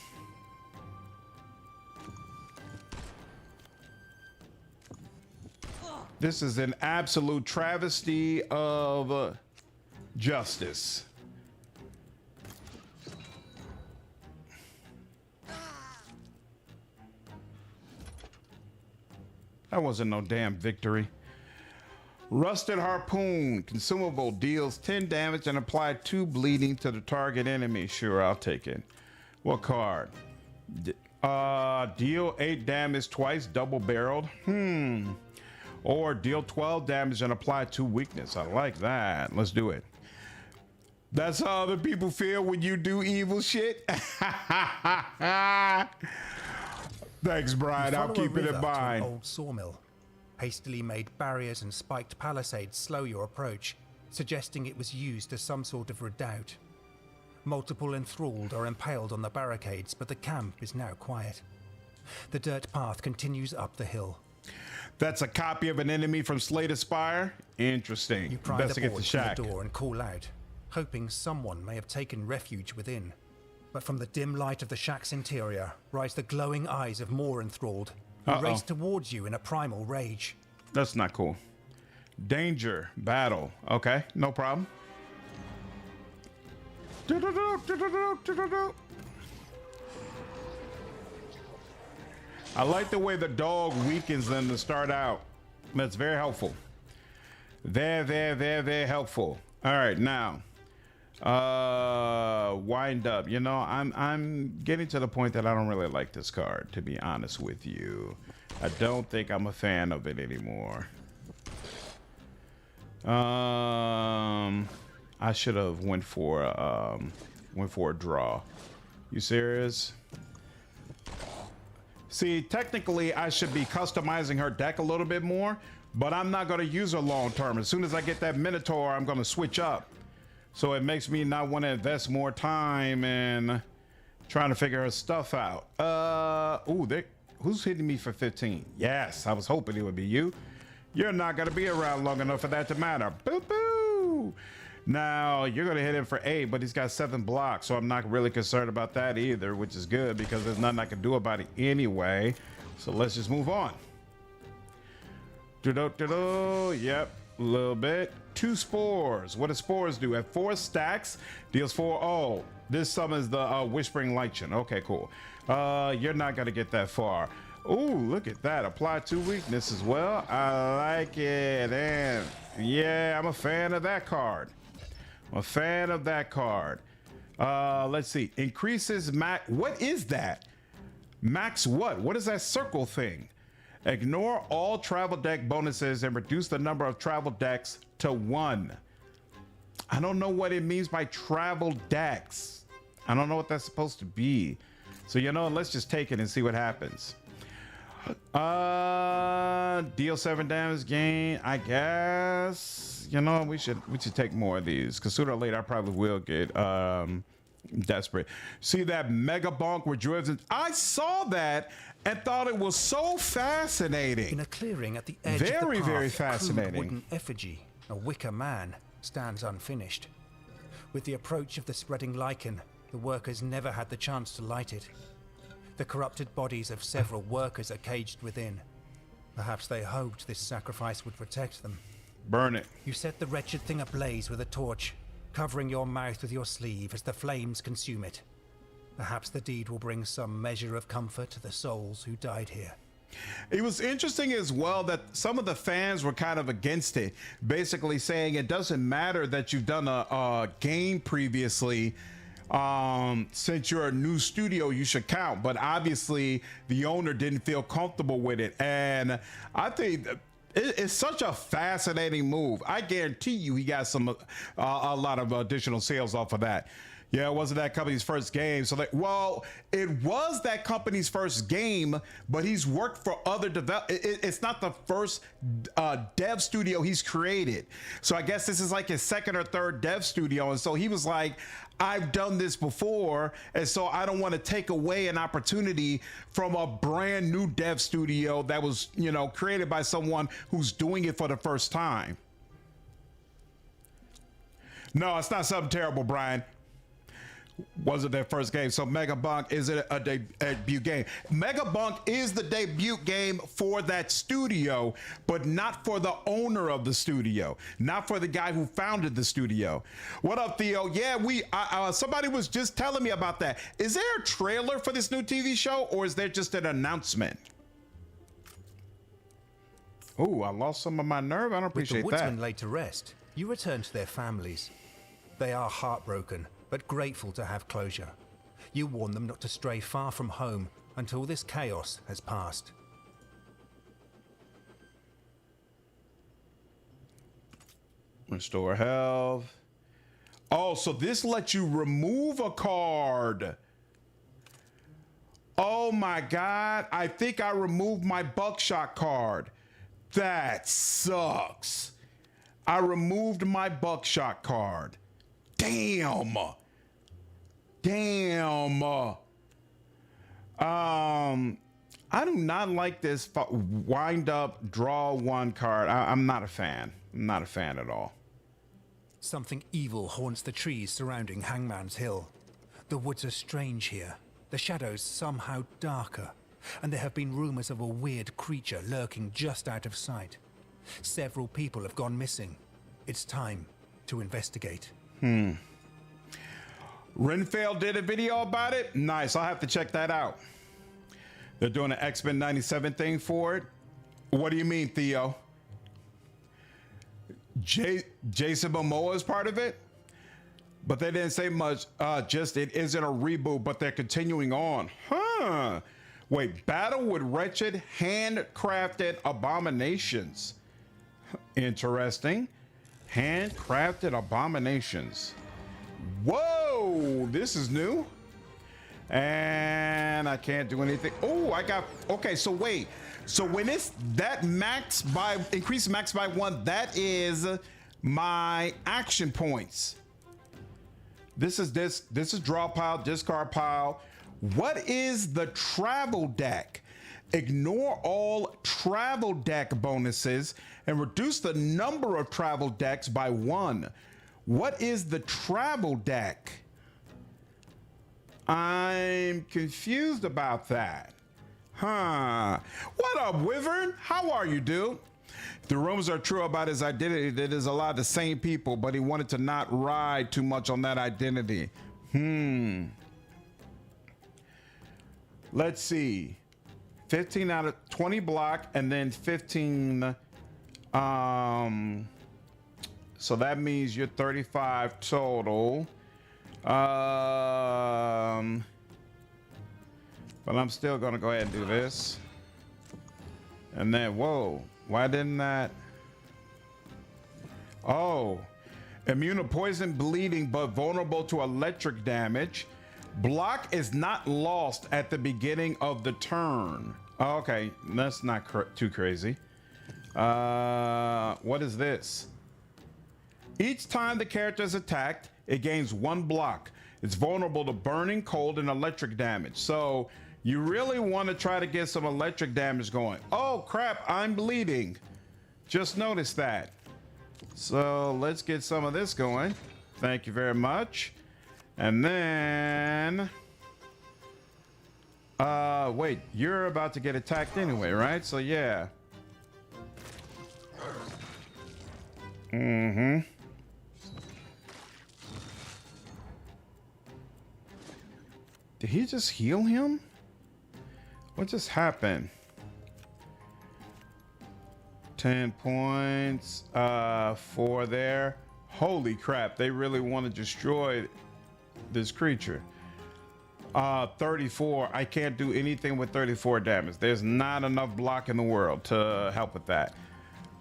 This is an absolute travesty of justice. That wasn't no damn victory. Rusted Harpoon. Consumable. Deals 10 damage and apply 2 bleeding to the target enemy. Sure, I'll take it. What card? Deal 8 damage twice, double barreled. Or deal 12 damage and apply 2 weakness. I like that. Let's do it. That's how other people feel when you do evil shit. Thanks, Brian. I'll keep it in mind. Old sawmill. Hastily made barriers and spiked palisades slow your approach, suggesting it was used as some sort of redoubt. Multiple enthralled are impaled on the barricades, but the camp is now quiet. The dirt path continues up the hill. That's a copy of an enemy from Slay the Spire? Interesting. You pry the Investigate board the from shack. the door and call out, hoping someone may have taken refuge within. But from the dim light of the shack's interior rise the glowing eyes of more enthralled, who race towards you in a primal rage. That's not cool. Danger, battle. Okay, no problem. I like the way the dog weakens them to start out. That's very helpful. Very helpful. All right, now wind up. You know, I'm getting to the point that I don't really like this card, to be honest with you. I don't think I'm a fan of it anymore. I should have went for a draw. You serious? See, technically I should be customizing her deck a little bit more, but I'm not going to use her long term. As soon as I get that Minotaur, I'm going to switch up. So it makes me not want to invest more time in trying to figure her stuff out. Who's hitting me for 15? Yes, I was hoping it would be you. You're not going to be around long enough for that to matter. Boo boo. Now you're going to hit him for 8, but he's got 7 blocks, so I'm not really concerned about that either, which is good because there's nothing I can do about it anyway. So let's just move on. Yep, a little bit. 2 spores. What do spores do? At 4 stacks, deals 4. Oh, this summons the Whispering Lichen. Okay, cool. You're not going to get that far. Ooh, look at that. Apply 2 weakness as well. I like it. And yeah, I'm a fan of that card. I'm a fan of that card. Let's see. Increases max. What is that? Max what? What is that circle thing? Ignore all travel deck bonuses and reduce the number of travel decks to 1. I don't know what it means by travel decks. I don't know what that's supposed to be. So, you know, let's just take it and see what happens. Deal 7 damage gain, I guess. You know, we should take more of these because sooner or later I probably will get desperate. See that mega bonk where driven? I saw that and thought it was so fascinating. In a clearing at the edge of the path, very a fascinating. crude wooden effigy, a wicker man, stands unfinished. With the approach of the spreading lichen, the workers never had the chance to light it. The corrupted bodies of several workers are caged within. Perhaps they hoped this sacrifice would protect them. Burn it. You set the wretched thing ablaze with a torch, covering your mouth with your sleeve as the flames consume it. Perhaps the deed will bring some measure of comfort to the souls who died here. It was interesting as well that some of the fans were kind of against it, basically saying it doesn't matter that you've done a game previously. Since you're a new studio, you should count. But obviously, the owner didn't feel comfortable with it. And I think it's such a fascinating move. I guarantee you he got a lot of additional sales off of that. Yeah, it wasn't that company's first game. So, well, it was that company's first game, but he's worked for other it's not the first dev studio he's created. So I guess this is like his second or third dev studio. And so he was like, I've done this before, and so I don't want to take away an opportunity from a brand new dev studio that was, you know, created by someone who's doing it for the first time. No, it's not something terrible, Brian. Wasn't their first game. So Mega Bunk is it a debut game? Mega Bunk is the debut game for that studio, but not for the owner of the studio, not for the guy who founded the studio. What up, Theo? Yeah, somebody was just telling me about that. Is there a trailer for this new TV show, or is there just an announcement? Oh, I lost some of my nerve. I don't appreciate that. With the woodsmen laid to rest, you return to their families. They are heartbroken, but grateful to have closure. You warn them not to stray far from home until this chaos has passed. Restore health. Oh, so this lets you remove a card. Oh my God, I think I removed my buckshot card. That sucks. I removed my buckshot card. Damn. I do not like this wind up, draw 1 card. I'm not a fan. I'm not a fan at all. Something evil haunts the trees surrounding Hangman's Hill. The woods are strange here. The shadows somehow darker. and there have been rumors of a weird creature lurking just out of sight. Several people have gone missing. It's time to investigate. Renfell did a video about it. Nice. I'll have to check that out. They're doing an X-Men 97 thing for it. What do you mean, Theo? Jason Momoa is part of it? But they didn't say much. Just it isn't a reboot, but they're continuing on. Huh. Wait, battle with wretched, handcrafted abominations. Interesting. Handcrafted abominations. Whoa, this is new. And I can't do anything. Oh, okay, so wait. So when it's that increase max by 1, that is my action points. This is draw pile, discard pile. What is the travel deck? Ignore all travel deck bonuses and reduce the number of travel decks by 1. What is the travel deck? I'm confused about that. Huh. What up, Wyvern? How are you, dude? If the rumors are true about his identity, that is a lot of the same people, but he wanted to not ride too much on that identity. Let's see. 15 out of 20 block, and then 15. So that means you're 35 total. But I'm still gonna go ahead and do this. And then, whoa, why didn't that? Oh, immune to poison, bleeding, but vulnerable to electric damage. Block is not lost at the beginning of the turn. Okay, that's not too crazy. What is this? Each time the character is attacked, it gains 1 block. It's vulnerable to burning, cold, and electric damage. So you really want to try to get some electric damage going. Oh crap, I'm bleeding. Just noticed that. So let's get some of this going. Thank you very much. And then, wait, you're about to get attacked anyway, right? So yeah. Did he just heal him? What just happened? 10 points, 4 there. Holy crap, they really want to destroy this creature. 34, I can't do anything with 34 damage. There's not enough block in the world to help with that.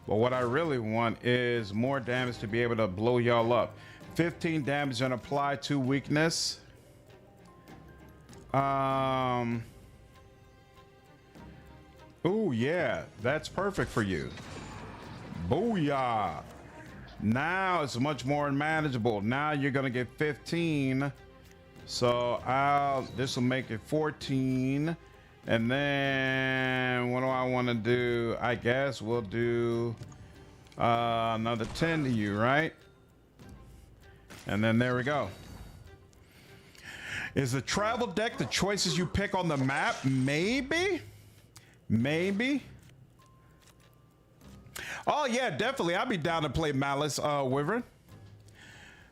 But what I really want is more damage to be able to blow y'all up. 15 damage and apply 2 weakness. Oh yeah, that's perfect for you. Booyah. Now it's much more manageable. Now you're gonna get 15. So this will make it 14. And then what do I want to do? I guess we'll do another 10 to you, right? And then there we go. Is the travel deck the choices you pick on the map? Maybe. Oh yeah, definitely. I'd be down to play Malice, Wyvern.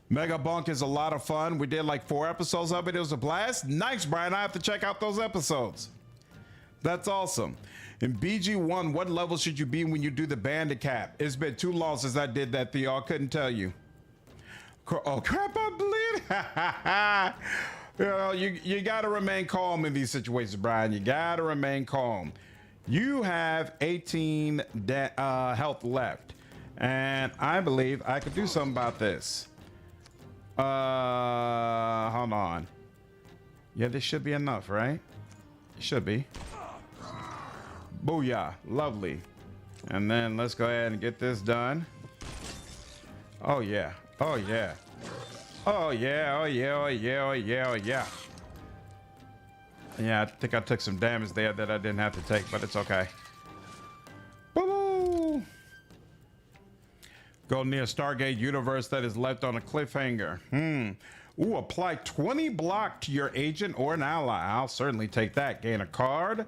Mega Bunk is a lot of fun. We did like 4 episodes of it. It was a blast. Nice, Brian. I have to check out those episodes. That's awesome. In BG1, what level should you be when you do the bandit cap? It's been too long since I did that, Theo. I couldn't tell you. Oh crap, I'm bleeding. You know, you gotta remain calm in these situations, Brian. You gotta remain calm. You have 18 health left, and I believe I could do something about this. Hold on. Yeah, this should be enough, right? It should be. Booyah, lovely. And then let's go ahead and get this done. Oh yeah, oh yeah. Oh yeah, oh yeah, oh yeah, oh yeah, oh yeah. Yeah, I think I took some damage there that I didn't have to take, but it's okay. Boo-boo! Go near Stargate universe that is left on a cliffhanger. Ooh, apply 20 block to your agent or an ally. I'll certainly take that. Gain a card.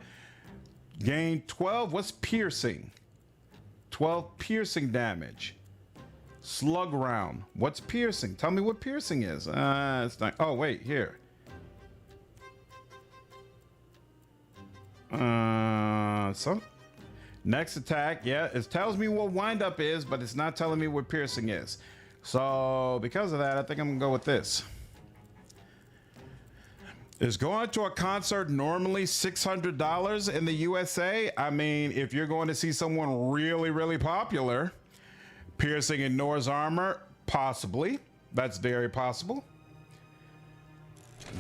Gain 12. What's piercing? 12 piercing damage. Slug round. What's piercing? Tell me what piercing is. It's not. Oh, wait, here. Some next attack. Yeah, it tells me what wind up is, but it's not telling me what piercing is. So because of that, I think I'm gonna go with this. Is going to a concert normally $600 in the USA? I mean, if you're going to see someone really, really popular, piercing in Noah's armor, possibly. That's very possible.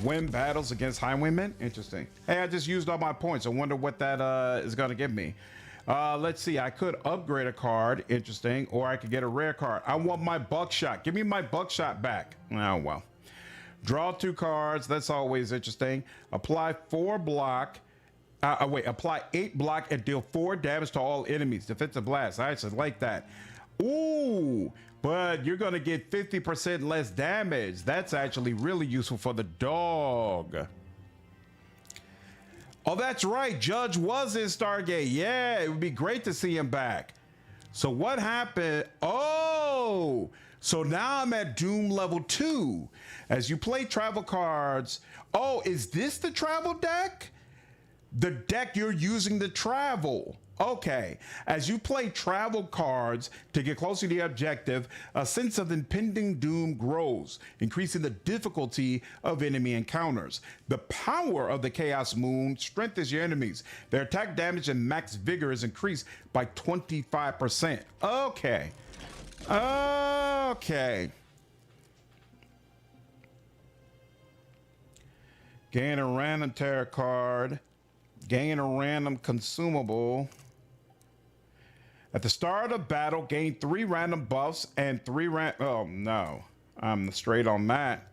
Win battles against highwaymen? Interesting. Hey, I just used all my points. I wonder what that is going to give me. Let's see. I could upgrade a card. Interesting. Or I could get a rare card. I want my buckshot. Give me my buckshot back. Oh, well. Draw 2 cards. That's always interesting. Apply 4 block. Apply 8 block and deal 4 damage to all enemies. Defensive blast. I actually like that. Ooh, but you're going to get 50% less damage. That's actually really useful for the dog. Oh, that's right. Judge was in Stargate. Yeah, it would be great to see him back. So what happened? Oh, so now I'm at Doom level 2. As you play travel cards. Oh, is this the travel deck? The deck you're using to travel. Okay. As you play travel cards to get closer to the objective, a sense of impending doom grows, increasing the difficulty of enemy encounters. The power of the Chaos Moon strengthens your enemies. Their attack damage and max vigor is increased by 25%. Okay. Okay. Gain a random tarot card. Gain a random consumable. At the start of battle, gain 3 random buffs and 3 oh no. I'm straight on that.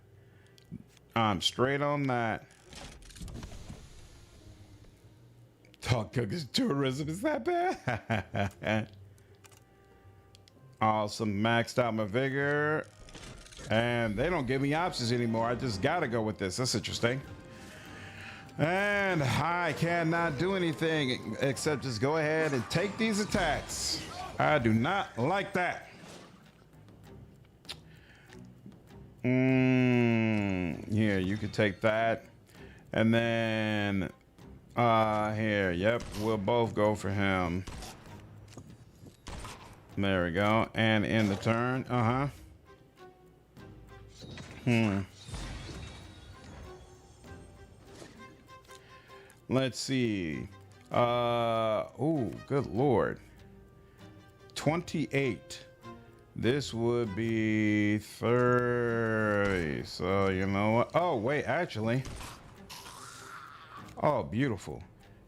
I'm straight on that. Dog Cookies tourism is that bad? Awesome. Maxed out my vigor. And they don't give me options anymore. I just gotta go with this. That's interesting. And I cannot do anything except just go ahead and take these attacks. I do not like that. Here, you could take that. And then, here, yep, we'll both go for him. There we go. And end the turn. Let's see. Oh, good Lord. 28. This would be 30. So, you know what? Oh, wait, actually. Oh, beautiful.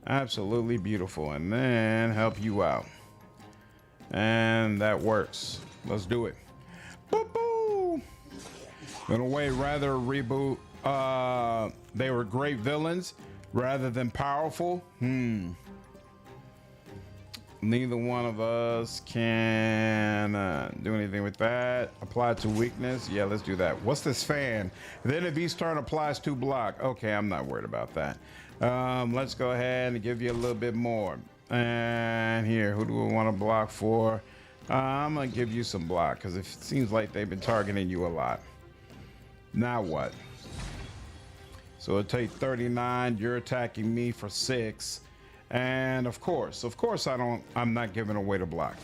Absolutely beautiful. And then help you out. And that works. Let's do it. Boop, boop. In a way, rather reboot. They were great villains. Rather than powerful, neither one of us can do anything with that. Apply to weakness. Yeah, let's do that. What's this fan? Then if each turn applies 2 block. Okay, I'm not worried about that. Let's go ahead and give you a little bit more. And here, who do we want to block for? I'm going to give you some block because it seems like they've been targeting you a lot. Now what? So it'll take 39. You're attacking me for 6. And of course, I'm not giving away the block.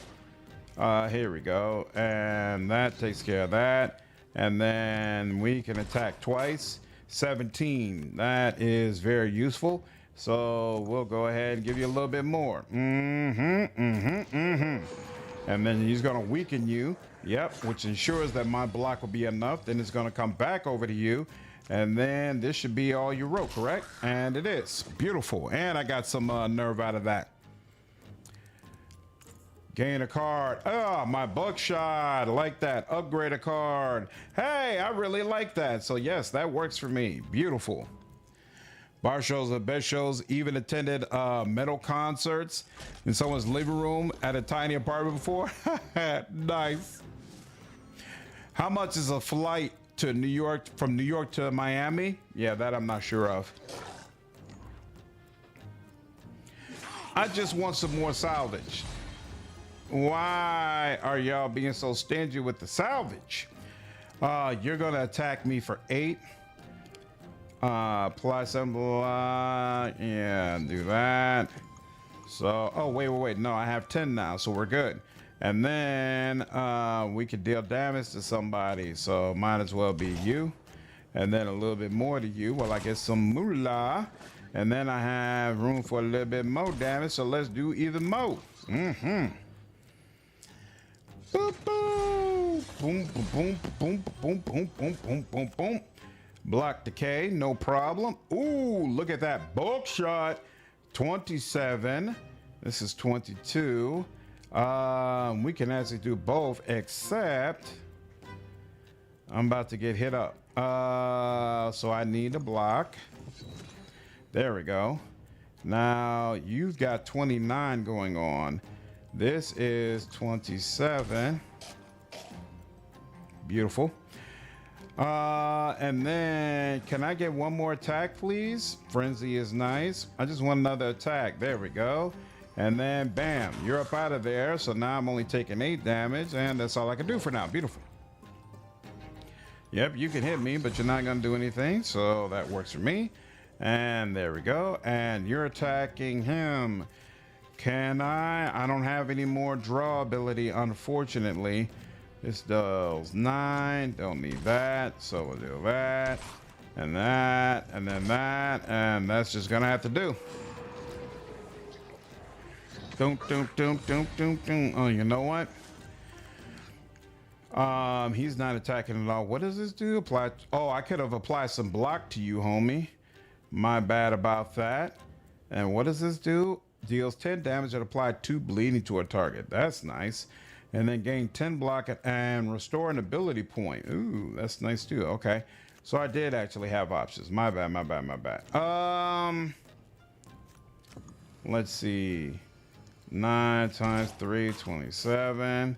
Here we go. And that takes care of that. And then we can attack twice. 17. That is very useful. So we'll go ahead and give you a little bit more. And then he's going to weaken you. Yep, which ensures that my block will be enough. Then it's going to come back over to you. And then this should be all you wrote, correct? And it is. Beautiful. And I got some nerve out of that. Gain a card. Oh, my buckshot. I like that. Upgrade a card. Hey, I really like that. So yes, that works for me. Beautiful. Bar shows are the best shows. Even attended metal concerts in someone's living room at a tiny apartment before. Nice. How much is a flight to New York, from New York to Miami? Yeah, that I'm not sure of. I just want some more salvage. Why are y'all being so stingy with the salvage? You're gonna attack me for 8. Apply some block. Yeah, do that. So, oh, wait. No, I have 10 now, so we're good. And then we could deal damage to somebody, so might as well be you. And then a little bit more to you while I get some moolah. And then I have room for a little bit more damage, so let's do even more. Boop, boop. Boom, boom, boom, boom, boom, boom, boom, boom, boom. Block decay, no problem. Ooh, look at that bulk shot. 27. This is 22. We can actually do both, except I'm about to get hit up. So I need a block. There we go. Now you've got 29 going on. This is 27. Beautiful. And then can I get one more attack, please? Frenzy is nice. I just want another attack. There we go. And then bam, you're up out of there. So now I'm only taking 8 damage, and that's all I can do for now. Beautiful. Yep, you can hit me, but you're not gonna do anything, so that works for me. And there we go. And you're attacking him. Can I don't have any more draw ability, unfortunately. This does 9. Don't need that, so we'll do that and that and then that, and that's just gonna have to do. Oh, you know what? He's not attacking at all. What does this do? Apply. Oh, I could have applied some block to you, homie. My bad about that. And what does this do? Deals 10 damage and apply 2 bleeding to a target. That's nice. And then gain 10 block and restore an ability point. Ooh, that's nice too. Okay. So I did actually have options. My bad. Let's see. 9 times 3, 27.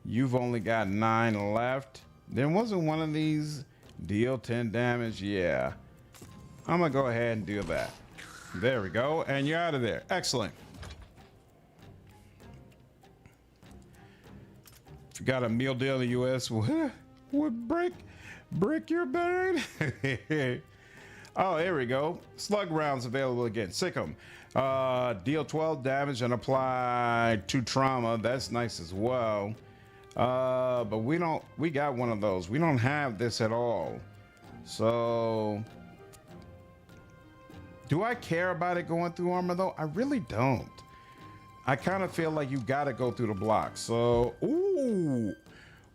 You've only got 9 left. There wasn't one of these deal 10 damage. Yeah. I'm gonna go ahead and do that. There we go. And you're out of there. Excellent. If you got a meal deal in the US, would break your brain. Oh, here we go. Slug rounds available again. Sick 'em. Deal 12 damage and apply 2 trauma. That's nice as well. But we got one of those. We don't have this at all. So do I care about it going through armor though? I really don't. I kind of feel like you gotta go through the block. So, ooh,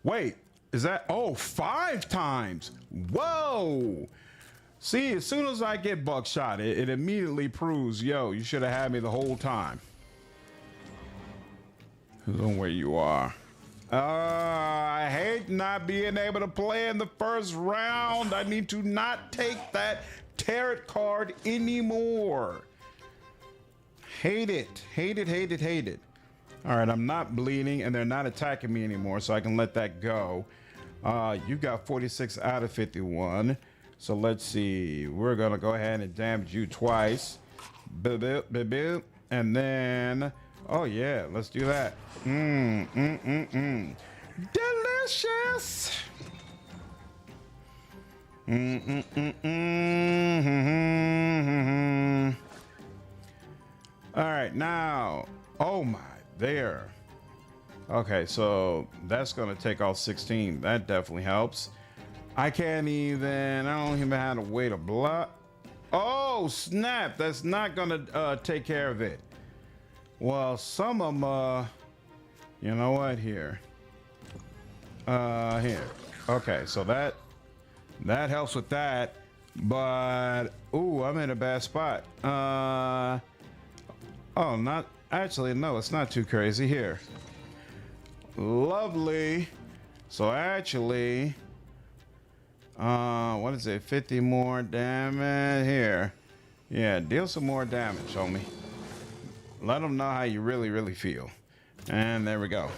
wait, is that, 5 times? Whoa. See, as soon as I get buckshot, it immediately proves, yo, you should have had me the whole time. Who's on where you are? I hate not being able to play in the first round. I need to not take that tarot card anymore. Hate it. All right, I'm not bleeding and they're not attacking me anymore, so I can let that go. You got 46 out of 51. So let's see. We're gonna go ahead and damage you twice. And then, oh yeah, let's do that. Delicious. All right, now, oh my, there. Okay, so that's gonna take off 16. That definitely helps. I don't even have a way to block. Oh snap, that's not gonna take care of it. Well, some of them, you know what, here. Here. Okay, so that helps with that, but, ooh, I'm in a bad spot. Oh, not actually, no, it's not too crazy. Here. Lovely. So actually, what is it? 50 more damage here. Yeah, deal some more damage, homie. Let them know how you really, really feel. And there we go.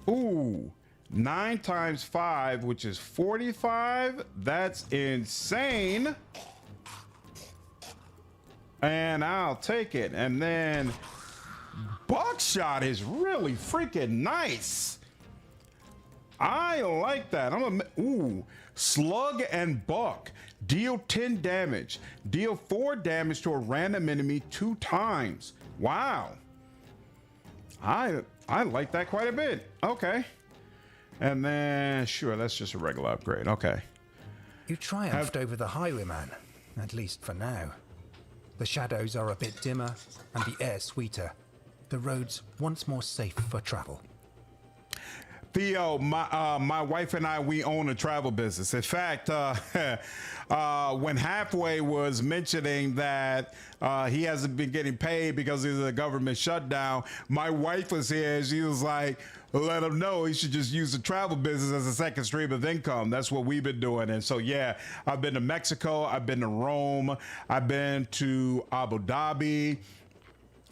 Ooh, 9 times 5, which is 45. That's insane. And I'll take it. And then buckshot is really freaking nice. I like that. Ooh, slug and buck. Deal 10 damage. Deal 4 damage to a random enemy 2 times. Wow. I like that quite a bit. Okay. And then, sure, that's just a regular upgrade. Okay. You triumphed over the highwayman, at least for now. The shadows are a bit dimmer and the air sweeter. The roads once more safe for travel. Theo, my wife and I, we own a travel business. In fact, when Halfway was mentioning that he hasn't been getting paid because of the government shutdown, my wife was here and she was like, let him know he should just use the travel business as a second stream of income. That's what we've been doing. And so, yeah, I've been to Mexico. I've been to Rome. I've been to Abu Dhabi.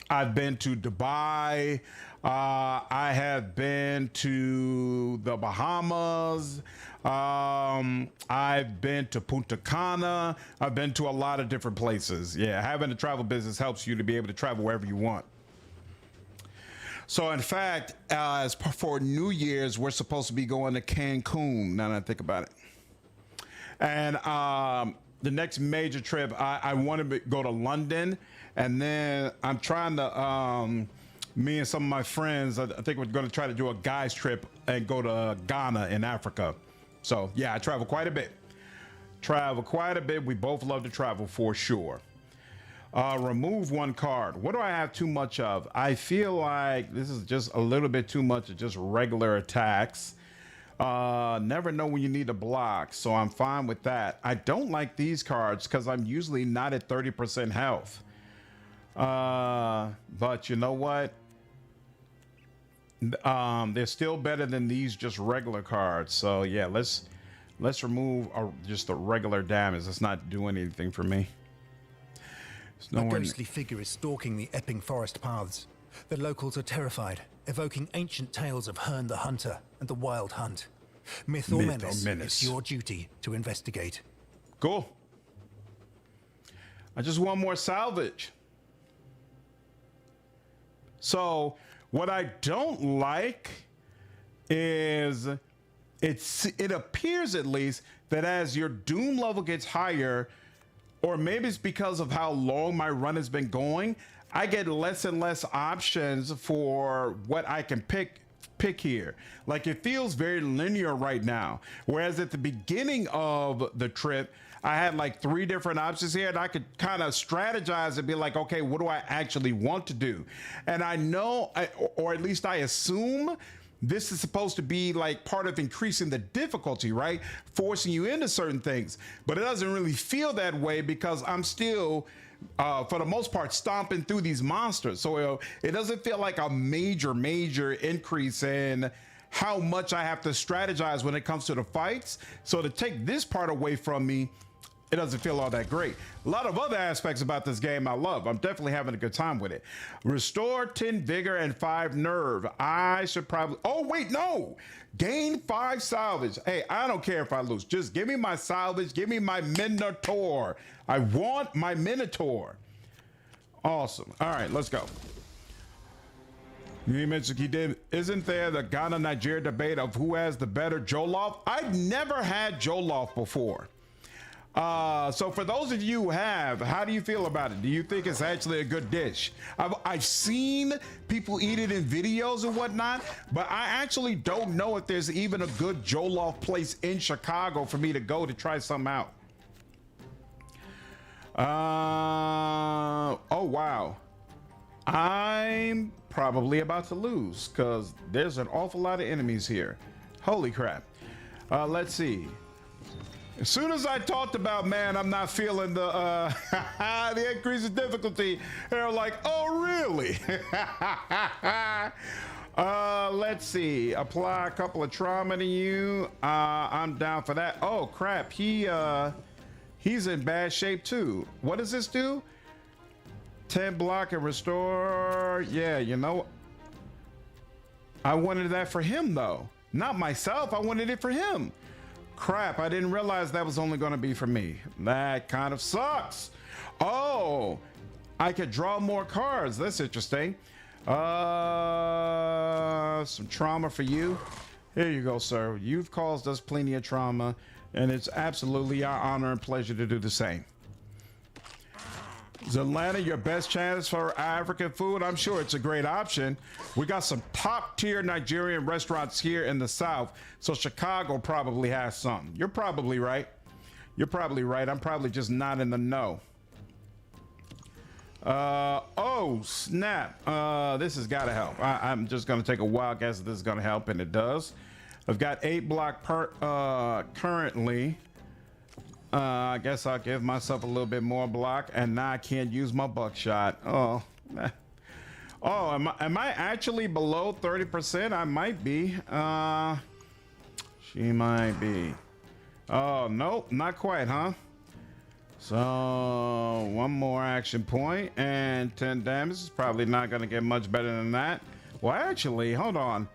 I've been to Dubai. I have been to the Bahamas. I've been to Punta Cana. I've been to a lot of different places. Yeah, having a travel business helps you to be able to travel wherever you want. So, in fact, for New Year's, we're supposed to be going to Cancun, now that I think about it. And the next major trip, I want to go to London. And then I'm trying to, me and some of my friends, I think we're going to try to do a guys trip and go to Ghana in Africa. So, yeah, I travel quite a bit. We both love to travel for sure. Remove 1 card. What do I have too much of? I feel like this is just a little bit too much of just regular attacks. Never know when you need to block, so I'm fine with that. I don't like these cards because I'm usually not at 30% health. But you know what? They're still better than these just regular cards. So yeah, let's remove just the regular damage. Let's not do anything for me. A ghostly figure is stalking the Epping Forest paths. The locals are terrified, evoking ancient tales of Herne the Hunter and the Wild Hunt. Myth or menace, it's your duty to investigate. Cool. I just want more salvage. So what I don't like is it appears at least that as your doom level gets higher, or maybe it's because of how long my run has been going, I get less and less options for what I can pick here. Like, it feels very linear right now. Whereas at the beginning of the trip, I had like 3 different options here, and I could kind of strategize and be like, okay, what do I actually want to do? And I know, or at least I assume, this is supposed to be like part of increasing the difficulty, right? Forcing you into certain things. But it doesn't really feel that way because I'm still, for the most part, stomping through these monsters. So it doesn't feel like a major increase in how much I have to strategize when it comes to the fights. So to take this part away from me, it doesn't feel all that great. A lot of other aspects about this game I love. I'm definitely having a good time with it. Restore 10 vigor and 5 nerve. I should probably, oh wait, no. Gain 5 salvage. Hey, I don't care if I lose. Just give me my salvage. Give me my Minotaur. I want my Minotaur. Awesome. All right, let's go. You mentioned he did. Isn't there the Ghana-Nigeria debate of who has the better jollof? I've never had jollof before. So for those of you who have, how do you feel about it? Do you think it's actually a good dish? I've seen people eat it in videos and whatnot, but I actually don't know if there's even a good jollof place in Chicago for me to go to try something out. Oh wow. I'm probably about to lose because there's an awful lot of enemies here. Holy crap. Let's see. As soon as I talked about, man, I'm not feeling the the increase in difficulty, they're like, oh, really? Let's see. Apply a couple of trauma to you. I'm down for that. Oh, crap. He's in bad shape, too. What does this do? 10 block and restore. Yeah, you know, I wanted that for him, though. Not myself. I wanted it for him. Crap, I didn't realize that was only going to be for me. That kind of sucks. Oh, I could draw more cards. That's interesting. Some trauma for you. Here you go, sir. You've caused us plenty of trauma, and it's absolutely our honor and pleasure to do the same. Is Atlanta your best chance for African food? I'm sure it's a great option. We got some top tier Nigerian restaurants here in the South, so Chicago probably has some. You're probably right. You're probably right. I'm probably just not in the know. Oh snap. This has got to help. I'm just going to take a wild guess that this is going to help, and it does. I've got 8 block currently. I guess I'll give myself a little bit more block, and now I can't use my buckshot. Oh, oh, am I actually below 30%? I might be. She might be. Oh, nope, not quite, huh? So 1 more action point and 10 damage. Is probably not going to get much better than that. Well, actually, hold on.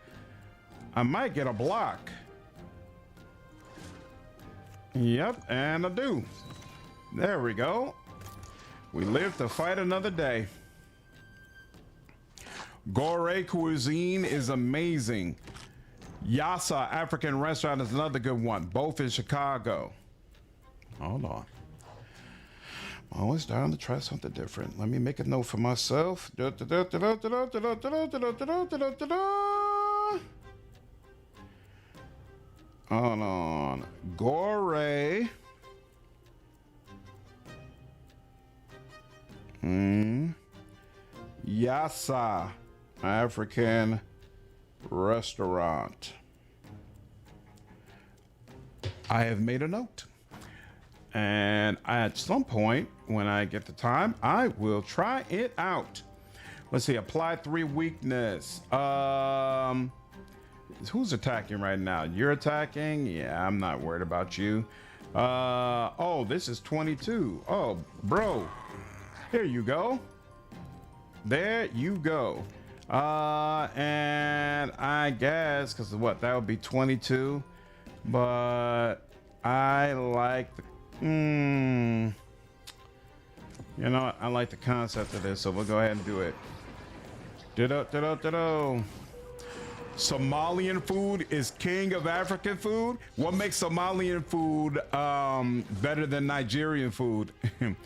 I might get a block. Yep, and I do. There we go. We live to fight another day. Gore cuisine is amazing. Yassa African restaurant is another good one. Both in Chicago. Hold on. I'm always down to try something different. Let me make a note for myself. Hold on. Gore. Yassa African restaurant. I have made a note. And at some point, when I get the time, I will try it out. Let's see. Apply 3 weakness. Who's attacking right now? You're attacking? Yeah, I'm not worried about you. Oh, this is 22. Oh, bro. Here you go. There you go. And I guess, because what, that would be 22. But I like the, you know, I like the concept of this, so we'll go ahead and do it. Somalian food is king of African food. What makes Somalian food better than Nigerian food? In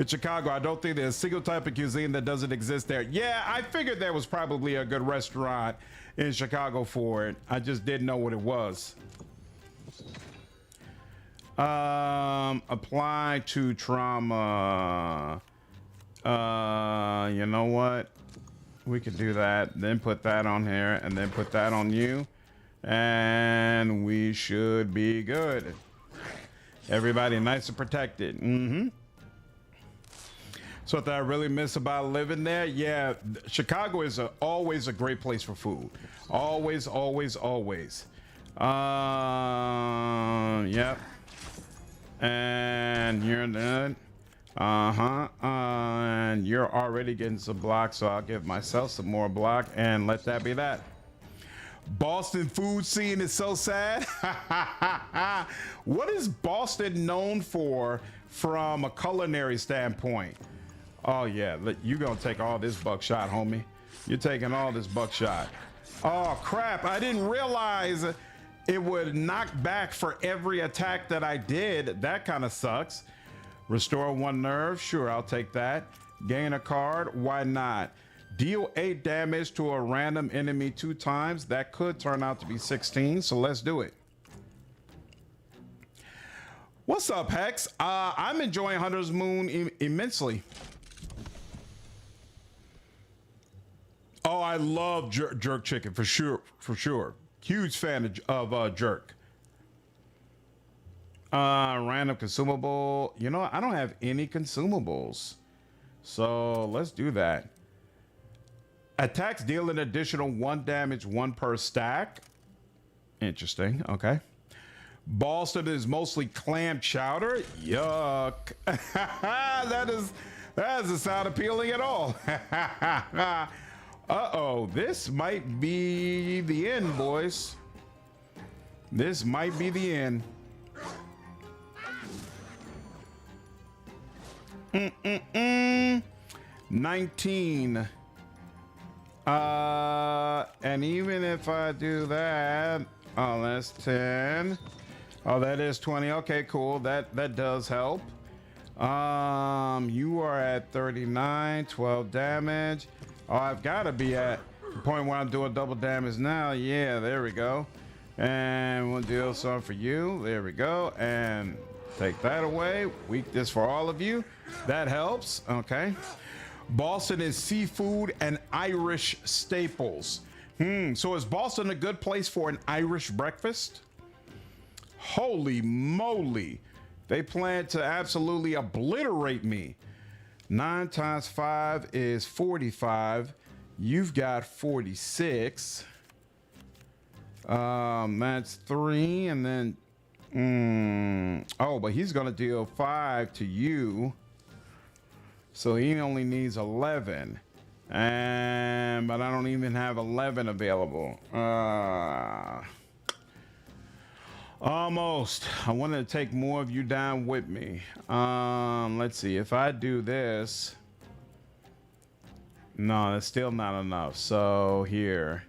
Chicago, I don't think there's a single type of cuisine that doesn't exist there. Yeah, I figured there was probably a good restaurant in Chicago for it. I just didn't know what it was. Apply to trauma. You know what? We could do that, then put that on here, and then put that on you, and we should be good. Everybody nice and protected. So what I really miss about living there, yeah, Chicago is always a great place for food. Always, always, always. Yep. And you're done. And you're already getting some blocks, so I'll give myself some more block and let that be that. Boston food scene is so sad. What is Boston known for from a culinary standpoint? Oh yeah, you're gonna take all this buckshot, homie. You're taking all this buckshot. Oh crap, I didn't realize it would knock back for every attack that I did. That kind of sucks. Restore 1 nerve, sure, I'll take that. Gain a card, why not? Deal 8 damage to a random enemy 2 times. That could turn out to be 16, so let's do it. What's up, Hex? I'm enjoying Hunter's Moon immensely. Oh, I love jerk chicken, for sure, for sure. Huge fan of jerk. Random consumable. You know, I don't have any consumables. So let's do that. Attacks deal an additional 1 damage, 1 per stack. Interesting. Okay. Boston is mostly clam chowder. Yuck. That doesn't sound appealing at all. Uh-oh. This might be the end, boys. This might be the end. 19. And even if I do that, oh, that's 10. Oh, that is 20. Okay, cool. That does help. You are at 39, 12 damage. Oh, I've got to be at the point where I'm doing double damage now. Yeah, there we go. And we'll deal some for you. There we go. And take that away. Weakness for all of you. That helps. Okay. Boston is seafood and Irish staples. So is Boston a good place for an Irish breakfast? Holy moly. They plan to absolutely obliterate me. 9 times 5 is 45. You've got 46. That's 3. And then, oh, but he's going to deal 5 to you. So he only needs 11. But I don't even have 11 available. Almost. I wanted to take more of you down with me. Let's see. If I do this. No, that's still not enough. So here.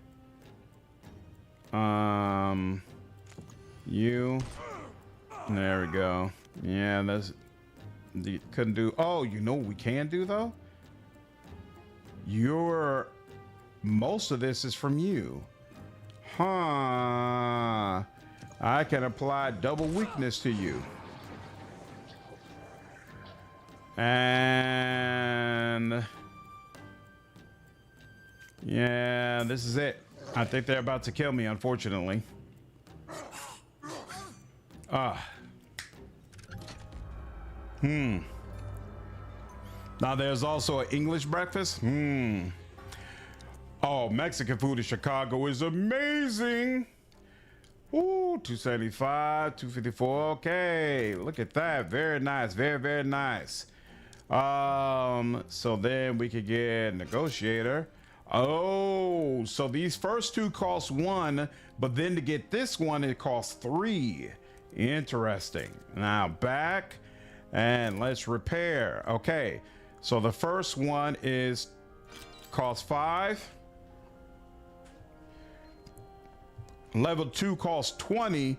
You. There we go. Yeah, that's. Couldn't do. Oh, you know what we can do though? Most of this is from you. Huh. I can apply double weakness to you. And yeah, this is it. I think they're about to kill me, unfortunately. Now there's also an English breakfast. Oh, Mexican food in Chicago is amazing. Ooh, 275, 254. Okay, look at that. Very nice. Very, very nice. So then we could get negotiator. Oh, so these first two cost 1, but then to get this one, it costs 3. Interesting. Now back and let's repair. Okay, so the first one is cost 5. Level 2 costs 20.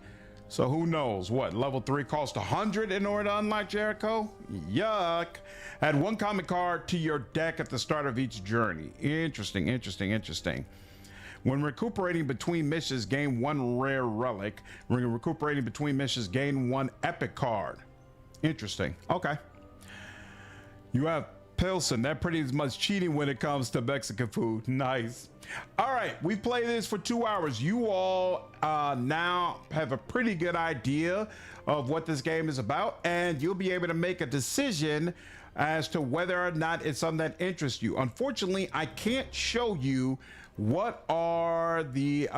So who knows what? Level 3 costs 100 in order to unlock Jericho? Yuck. Add 1 common card to your deck at the start of each journey. Interesting, interesting, interesting. When recuperating between missions, gain 1 rare relic. When recuperating between missions, gain 1 epic card. Interesting. Okay. You have Pilsen. That pretty much cheating when it comes to Mexican food. Nice. All right, we played this for 2 hours. You all now have a pretty good idea of what this game is about, and you'll be able to make a decision as to whether or not it's something that interests you. Unfortunately, I can't show you what are the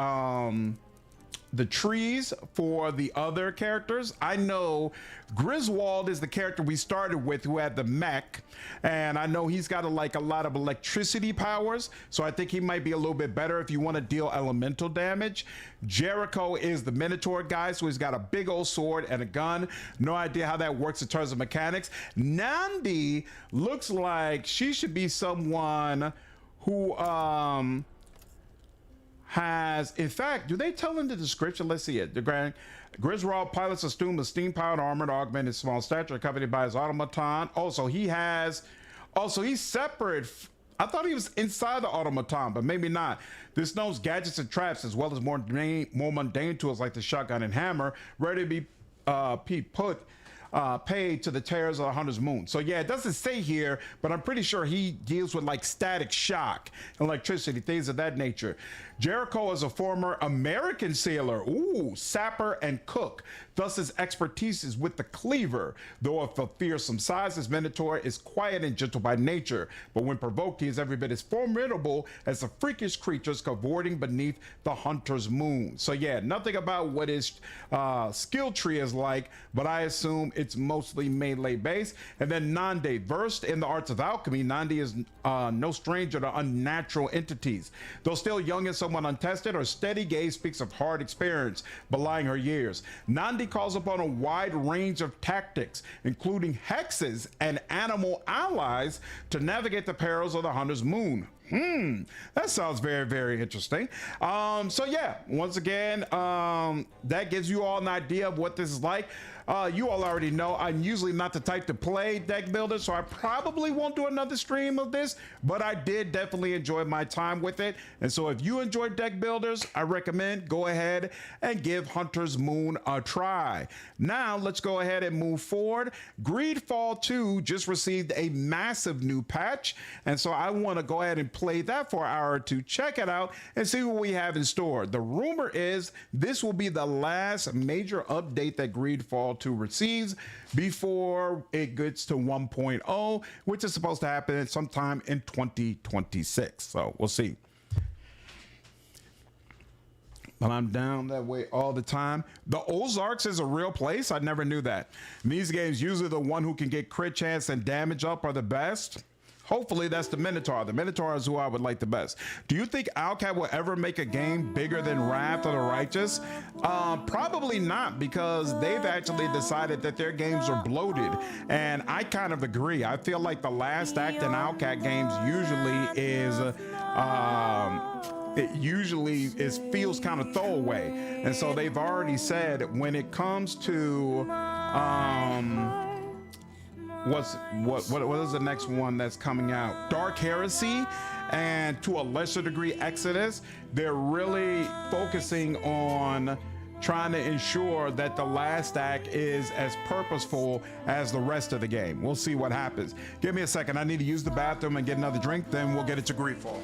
trees for the other characters. I know Griswold is the character we started with who had the mech, and I know he's got a lot of electricity powers, so I think he might be a little bit better if you want to deal elemental damage. Jericho is the Minotaur guy, so he's got a big old sword and a gun. No idea how that works in terms of mechanics. Nandi looks like she should be someone who has, in fact, do they tell in the description? Let's see it. The Griswold pilots a steam-powered armored augmented small stature accompanied by his automaton. Also, he's separate. I thought he was inside the automaton, but maybe not. This knows gadgets and traps, as well as more mundane tools like the shotgun and hammer, ready to be paid to the terrors of the Hunter's Moon. So yeah, it doesn't say here, but I'm pretty sure he deals with like static shock, electricity, things of that nature. Jericho is a former American sailor, sapper and cook. Thus, his expertise is with the cleaver. Though of a fearsome size, his Minotaur is quiet and gentle by nature, but when provoked, he is every bit as formidable as the freakish creatures cavorting beneath the hunter's moon. So yeah, nothing about what his skill tree is like, but I assume it's mostly melee based. And then Nande, versed in the arts of alchemy, Nande is no stranger to unnatural entities. Though still young and somewhat untested, her steady gaze speaks of hard experience, belying her years. Nande calls upon a wide range of tactics, including hexes and animal allies, to navigate the perils of the hunter's moon. That sounds very, very interesting. So yeah, once again, that gives you all an idea of what this is like. You all already know I'm usually not the type to play deck builder, so I probably won't do another stream of this, but I did definitely enjoy my time with it. And so if you enjoy deck builders, I recommend go ahead and give Hunter's Moon a try. Now let's go ahead and move forward. Greedfall 2 just received a massive new patch, and so I want to go ahead and play that for an hour to check it out and see what we have in store. The rumor is this will be the last major update that Greedfall 2 receives before it gets to 1.0, which is supposed to happen sometime in 2026. So we'll see. But I'm down that way all the time. The Ozarks is a real place. I never knew that. In these games, usually the one who can get crit chance and damage up are the best. Hopefully that's the Minotaur. The Minotaur is who I would like the best. Do you think Owlcat will ever make a game bigger than Wrath of the Righteous? Probably not, because they've actually decided that their games are bloated. And I kind of agree. I feel like the last act in Owlcat games feels kind of throwaway. And so they've already said when it comes to what is the next one that's coming out? Dark Heresy, and to a lesser degree Exodus. They're really focusing on trying to ensure that the last act is as purposeful as the rest of the game. We'll see what happens. Give me a second. I need to use the bathroom and get another drink, then we'll get it to Greedfall.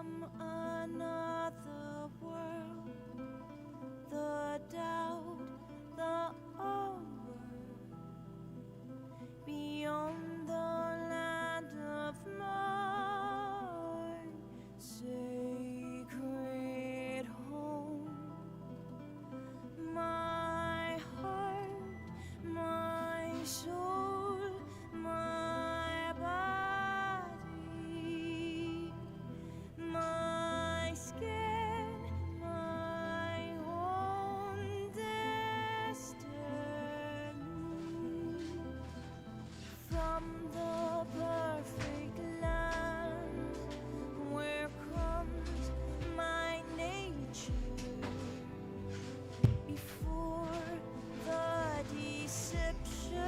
from another world, the doubt, the horror, beyond the land of my sacred home. My heart, my soul, my body, my skin, my own destiny. From the perfect land where comes my nature, before the deception,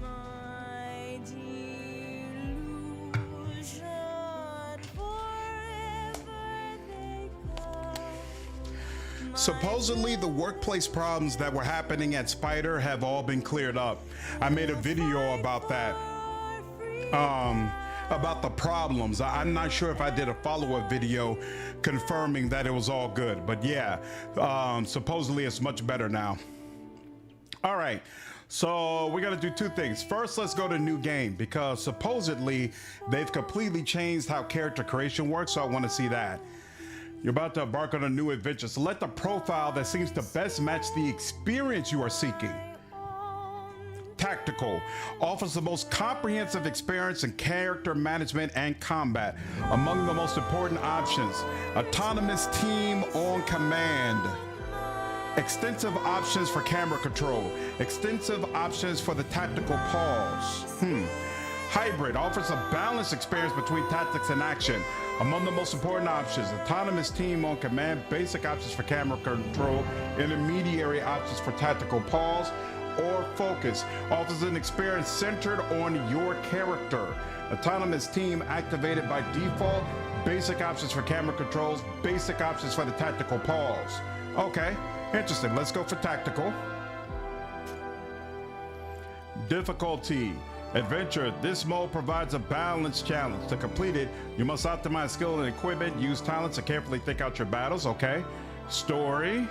my delusion, forever they come. Supposedly, the workplace problems that were happening at Spider have all been cleared up. I made a video about that. About the problems. I'm not sure if I did a follow-up video confirming that it was all good, but yeah, supposedly it's much better now. All right, so we're gonna do two things. First, let's go to new game because supposedly they've completely changed how character creation works, so I want to see that. You're about to embark on a new adventure. Select the profile that seems to best match the experience you are seeking. Tactical offers the most comprehensive experience in character management and combat. Among the most important options, autonomous team on command, extensive options for camera control, extensive options for the tactical pause. Hybrid offers a balanced experience between tactics and action. Among the most important options, autonomous team on command, basic options for camera control, intermediary options for tactical pause, or focus offers an experience centered on your character. Autonomous team activated by default, basic options for camera controls, basic options for the tactical pause. Okay, interesting. Let's go for tactical. Difficulty. Adventure. This mode provides a balanced challenge. To complete it, you must optimize skill and equipment, use talents, and carefully think out your battles. Okay. Story.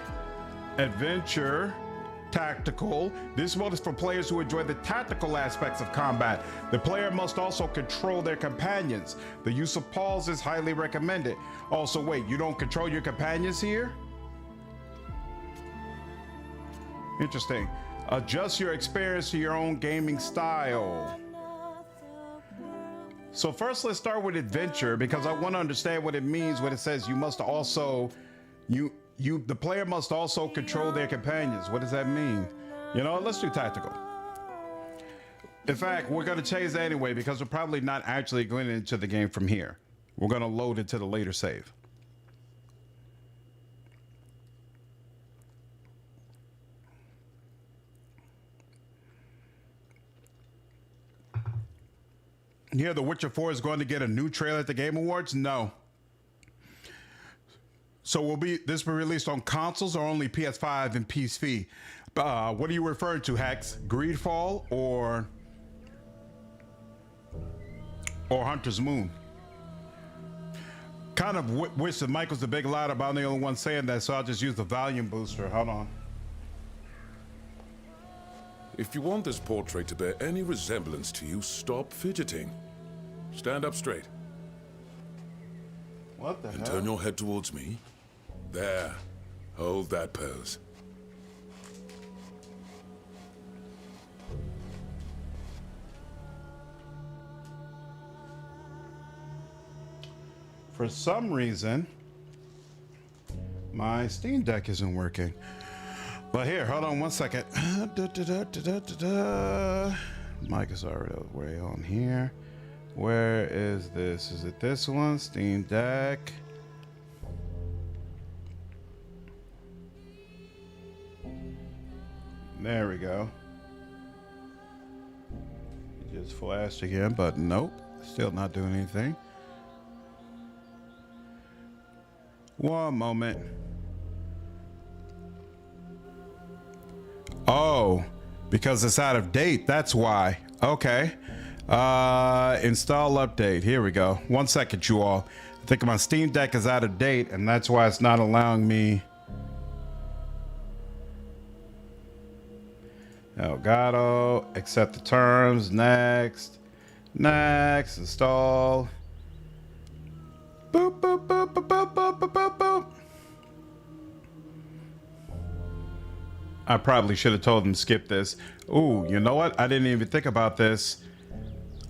Adventure. Tactical. This mode is for players who enjoy the tactical aspects of combat. The player must also control their companions. The use of pause is highly recommended. Also, wait, you don't control your companions here? Interesting. Adjust your experience to your own gaming style. So first, let's start with adventure because I want to understand what it means when it says you must also, the player must also control their companions. What does that mean? You know, let's do tactical. In fact, we're going to change that anyway because we're probably not actually going into the game from here. We're going to load it to the later save. Yeah, The Witcher 4 is going to get a new trailer at the Game Awards? No. So this will be released on consoles or only PS5 and PC? What are you referring to, Hex? Greedfall or Hunter's Moon? Kind of wish that Mike was the big loud, but I'm the only one saying that, so I'll just use the volume booster. Hold on. If you want this portrait to bear any resemblance to you, stop fidgeting. Stand up straight. What the hell? And turn your head towards me. There. Hold that pose. For some reason, my Steam Deck isn't working. But here, hold on one second. Mic is already way on here. Where is this? Is it this one? Steam Deck. There we go. It just flashed again, but nope. Still not doing anything. One moment. Oh, because it's out of date. That's why. Okay. Install update. Here we go. 1 second, you all. I think my Steam Deck is out of date, and that's why it's not allowing me. Elgato, accept the terms. Next. Next. Install. Boop, boop, boop, boop, boop, boop, boop, boop, boop. I probably should have told them to skip this. Ooh, you know what? I didn't even think about this.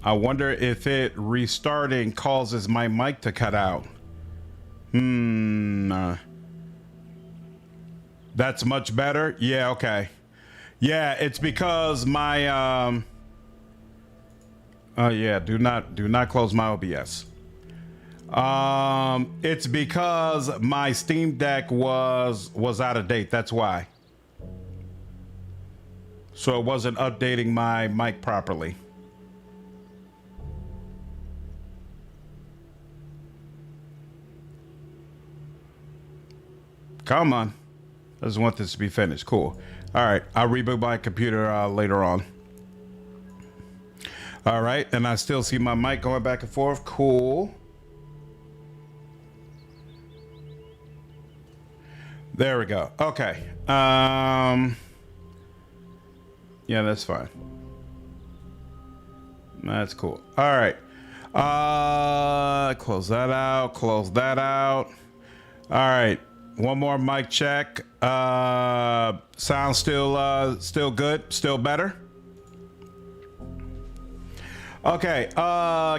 I wonder if it restarting causes my mic to cut out. That's much better. Yeah, okay. Yeah, it's because my oh yeah, do not close my OBS. It's because my Steam Deck was out of date. That's why. So it wasn't updating my mic properly. Come on. I just want this to be finished. Cool. All right. I'll reboot my computer later on. All right. And I still see my mic going back and forth. Cool. There we go. Okay. Yeah, that's fine. That's cool. All right. Close that out. Close that out. All right. One more mic check. Sound still good. Still better. Okay.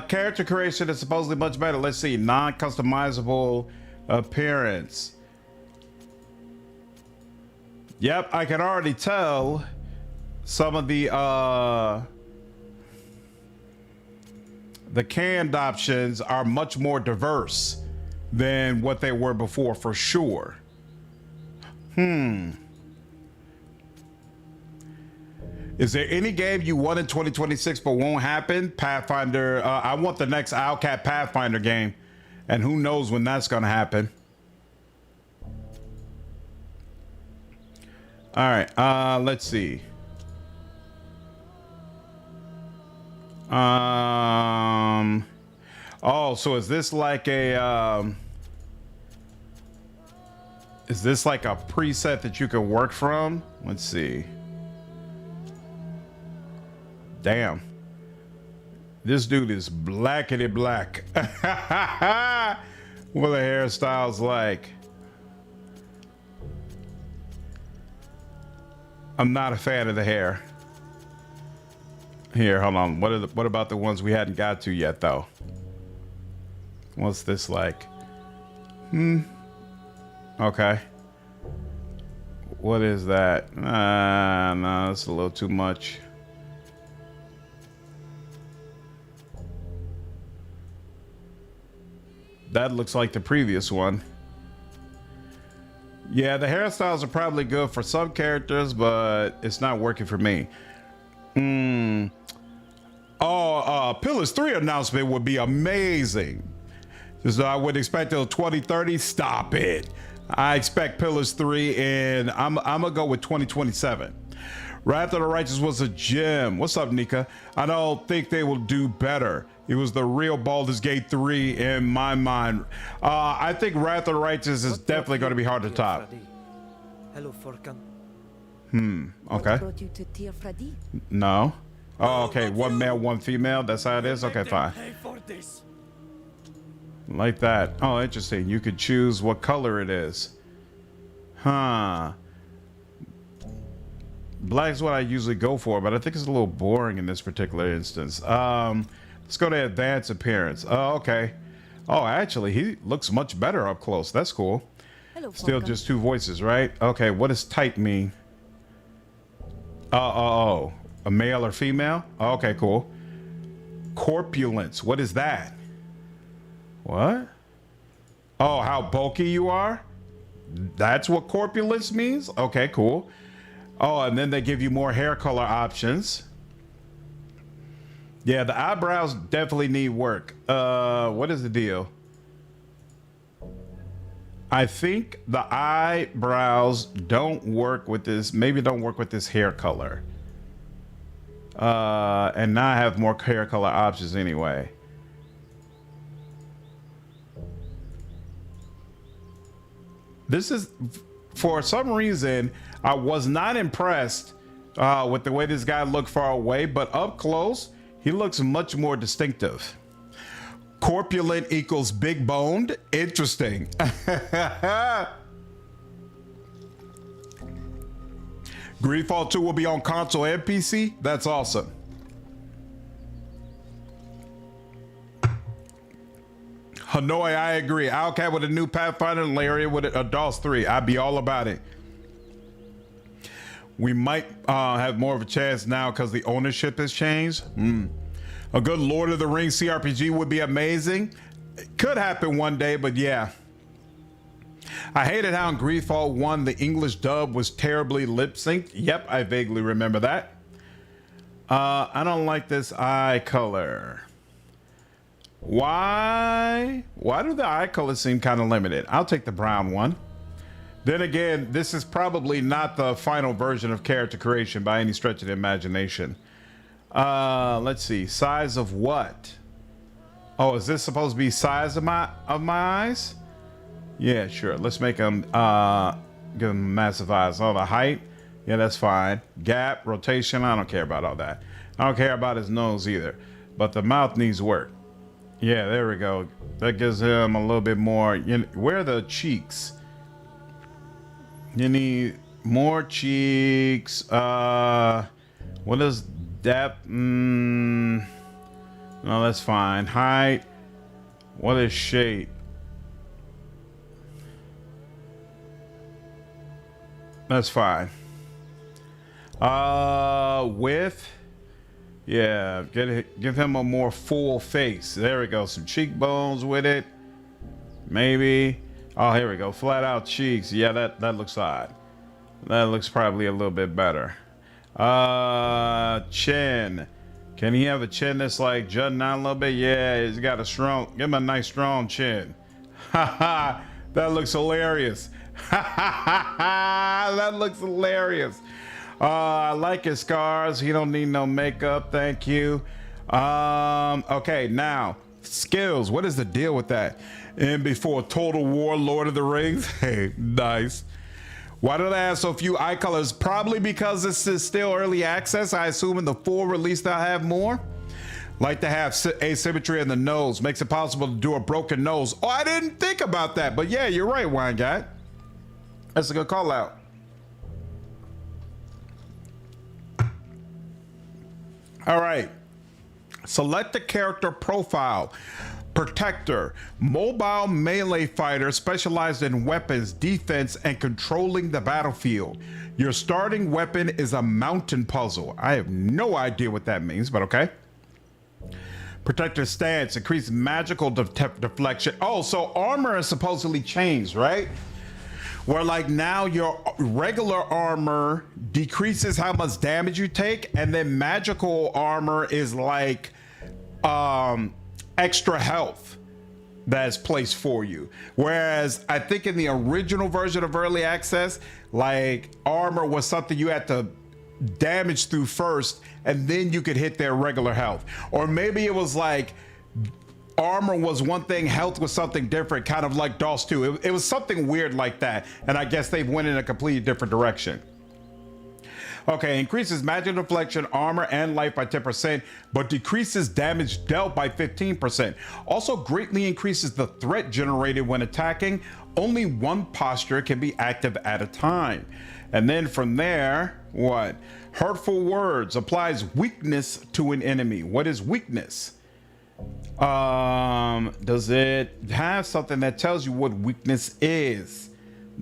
Character creation is supposedly much better. Let's see. Non-customizable appearance. Yep, I can already tell some of the canned options are much more diverse than what they were before, for sure. Is there any game you want in 2026 but won't happen? Pathfinder. I want the next Owlcat Pathfinder game, and who knows when that's gonna happen. All right, let's see. Oh, so is this like a preset that you can work from? Let's see. Damn. This dude is blackety black. What the hairstyle's like. I'm not a fan of the hair. Here, hold on. What about the ones we hadn't got to yet, though? What's this like? Okay. What is that? No, it's a little too much. That looks like the previous one. Yeah, the hairstyles are probably good for some characters, but it's not working for me. Pillars 3 announcement would be amazing. Just I would expect till 2030. Stop it. I expect Pillars 3 and I'm gonna go with 2027. Wrath of the Righteous was a gem. What's up, Nika? I don't think they will do better. It was the real Baldur's Gate 3 in my mind. I think Wrath of the Righteous is definitely going to be hard to top. Hello, Forkan. Okay. Brought you to Tir Fradi? No. Oh, okay. One male, one female. That's how it is. Okay, fine. Like that. Oh, interesting. You could choose what color it is. Huh. Black is what I usually go for, but I think it's a little boring in this particular instance. Let's go to advanced appearance. Oh, okay. Oh, actually, he looks much better up close. That's cool. Hello, Still Forkan. just two voices, right? Okay, what does type mean? Oh, a male or female? Oh, okay, cool. Corpulence, what is that? What? Oh, how bulky you are? That's what corpulence means? Okay, cool. Oh, and then they give you more hair color options. Yeah, the eyebrows definitely need work. What is the deal? I think the eyebrows don't work with this. Maybe don't work with this hair color. And now I have more hair color options anyway. This is, for some reason, I was not impressed with the way this guy looked far away, but up close, he looks much more distinctive. Corpulent equals big boned. Interesting. Greedfall 2 will be on console and PC. That's awesome. Hanoi, I agree. Owlcat with a new Pathfinder and Lariat with a DOS 3. I'd be all about it. We might have more of a chance now because the ownership has changed. A good Lord of the Rings CRPG would be amazing. It could happen one day, but yeah. I hated how in Greedfall 1 the English dub was terribly lip synced. Yep, I vaguely remember that. I don't like this eye color. Why do the eye colors seem kind of limited? I'll take the brown one. Then again, this is probably not the final version of character creation by any stretch of the imagination. Let's see, size of what? Oh, is this supposed to be size of my eyes? Yeah, sure. Let's make them give them massive eyes. Oh, the height? Yeah, that's fine. Gap, rotation, I don't care about all that. I don't care about his nose either. But the mouth needs work. Yeah, there we go. That gives him a little bit more. Where are the cheeks? You need more cheeks. What is depth? No, that's fine. Height. What is shape? That's fine. Width. Yeah, give him a more full face. There we go. Some cheekbones with it. Maybe. Oh, here we go. Flat out cheeks. Yeah, that looks odd. That looks probably a little bit better. Chin. Can he have a chin that's like jutting out a little bit? Yeah, he's got a strong, give him a nice strong chin. Haha, that looks hilarious. That looks hilarious. I like his scars. He don't need no makeup, thank you. Okay, now skills. What is the deal with that? And before Total War, Lord of the Rings. Hey, nice. Why do they have so few eye colors? Probably because this is still early access. I assume in the full release they'll have more. Like to have asymmetry in the nose. Makes it possible to do a broken nose. Oh, I didn't think about that. But yeah, you're right, Wine Guy. That's a good call out. All right. Select the character profile. Protector, mobile melee fighter specialized in weapons, defense, and controlling the battlefield. Your starting weapon is a mountain puzzle. I have no idea what that means, but okay. Protector stance, increased magical deflection. Oh, so armor is supposedly changed, right? Where like now your regular armor decreases how much damage you take, and then magical armor is like extra health that's placed for you. Whereas I think in the original version of early access, like armor was something you had to damage through first, and then you could hit their regular health. Or maybe it was like armor was one thing, health was something different, kind of like DOS 2. It was something weird like that, and I guess they've went in a completely different direction. Okay, increases magic deflection, armor, and life by 10%, but decreases damage dealt by 15%. Also greatly increases the threat generated when attacking. Only one posture can be active at a time. And then from there, what? Hurtful words applies weakness to an enemy. What is weakness? Does it have something that tells you what weakness is?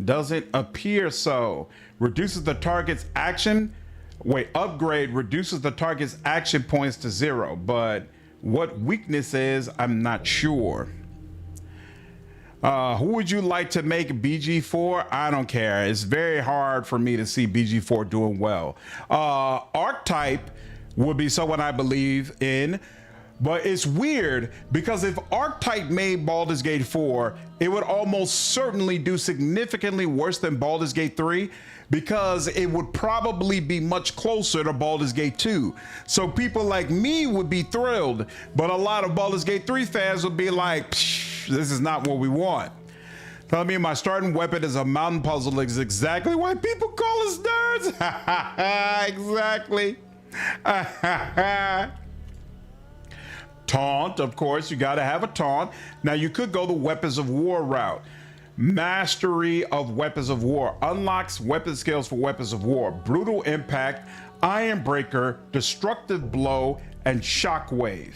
Doesn't appear so. Reduces the target's action. Wait, upgrade reduces the target's action points to 0, but what weakness is, I'm not sure. Who would you like to make BG4? I don't care. It's very hard for me to see BG4 doing well. Archetype would be someone I believe in. But it's weird because if Archetype made Baldur's Gate 4, it would almost certainly do significantly worse than Baldur's Gate 3 because it would probably be much closer to Baldur's Gate 2. So people like me would be thrilled, but a lot of Baldur's Gate 3 fans would be like, this is not what we want. Tell me my starting weapon is a mountain puzzle is exactly why people call us nerds. Exactly. Taunt, of course, you got to have a taunt. Now you could go the weapons of war route. Mastery of weapons of war unlocks weapon skills for weapons of war: brutal impact, iron breaker, destructive blow, and shockwave.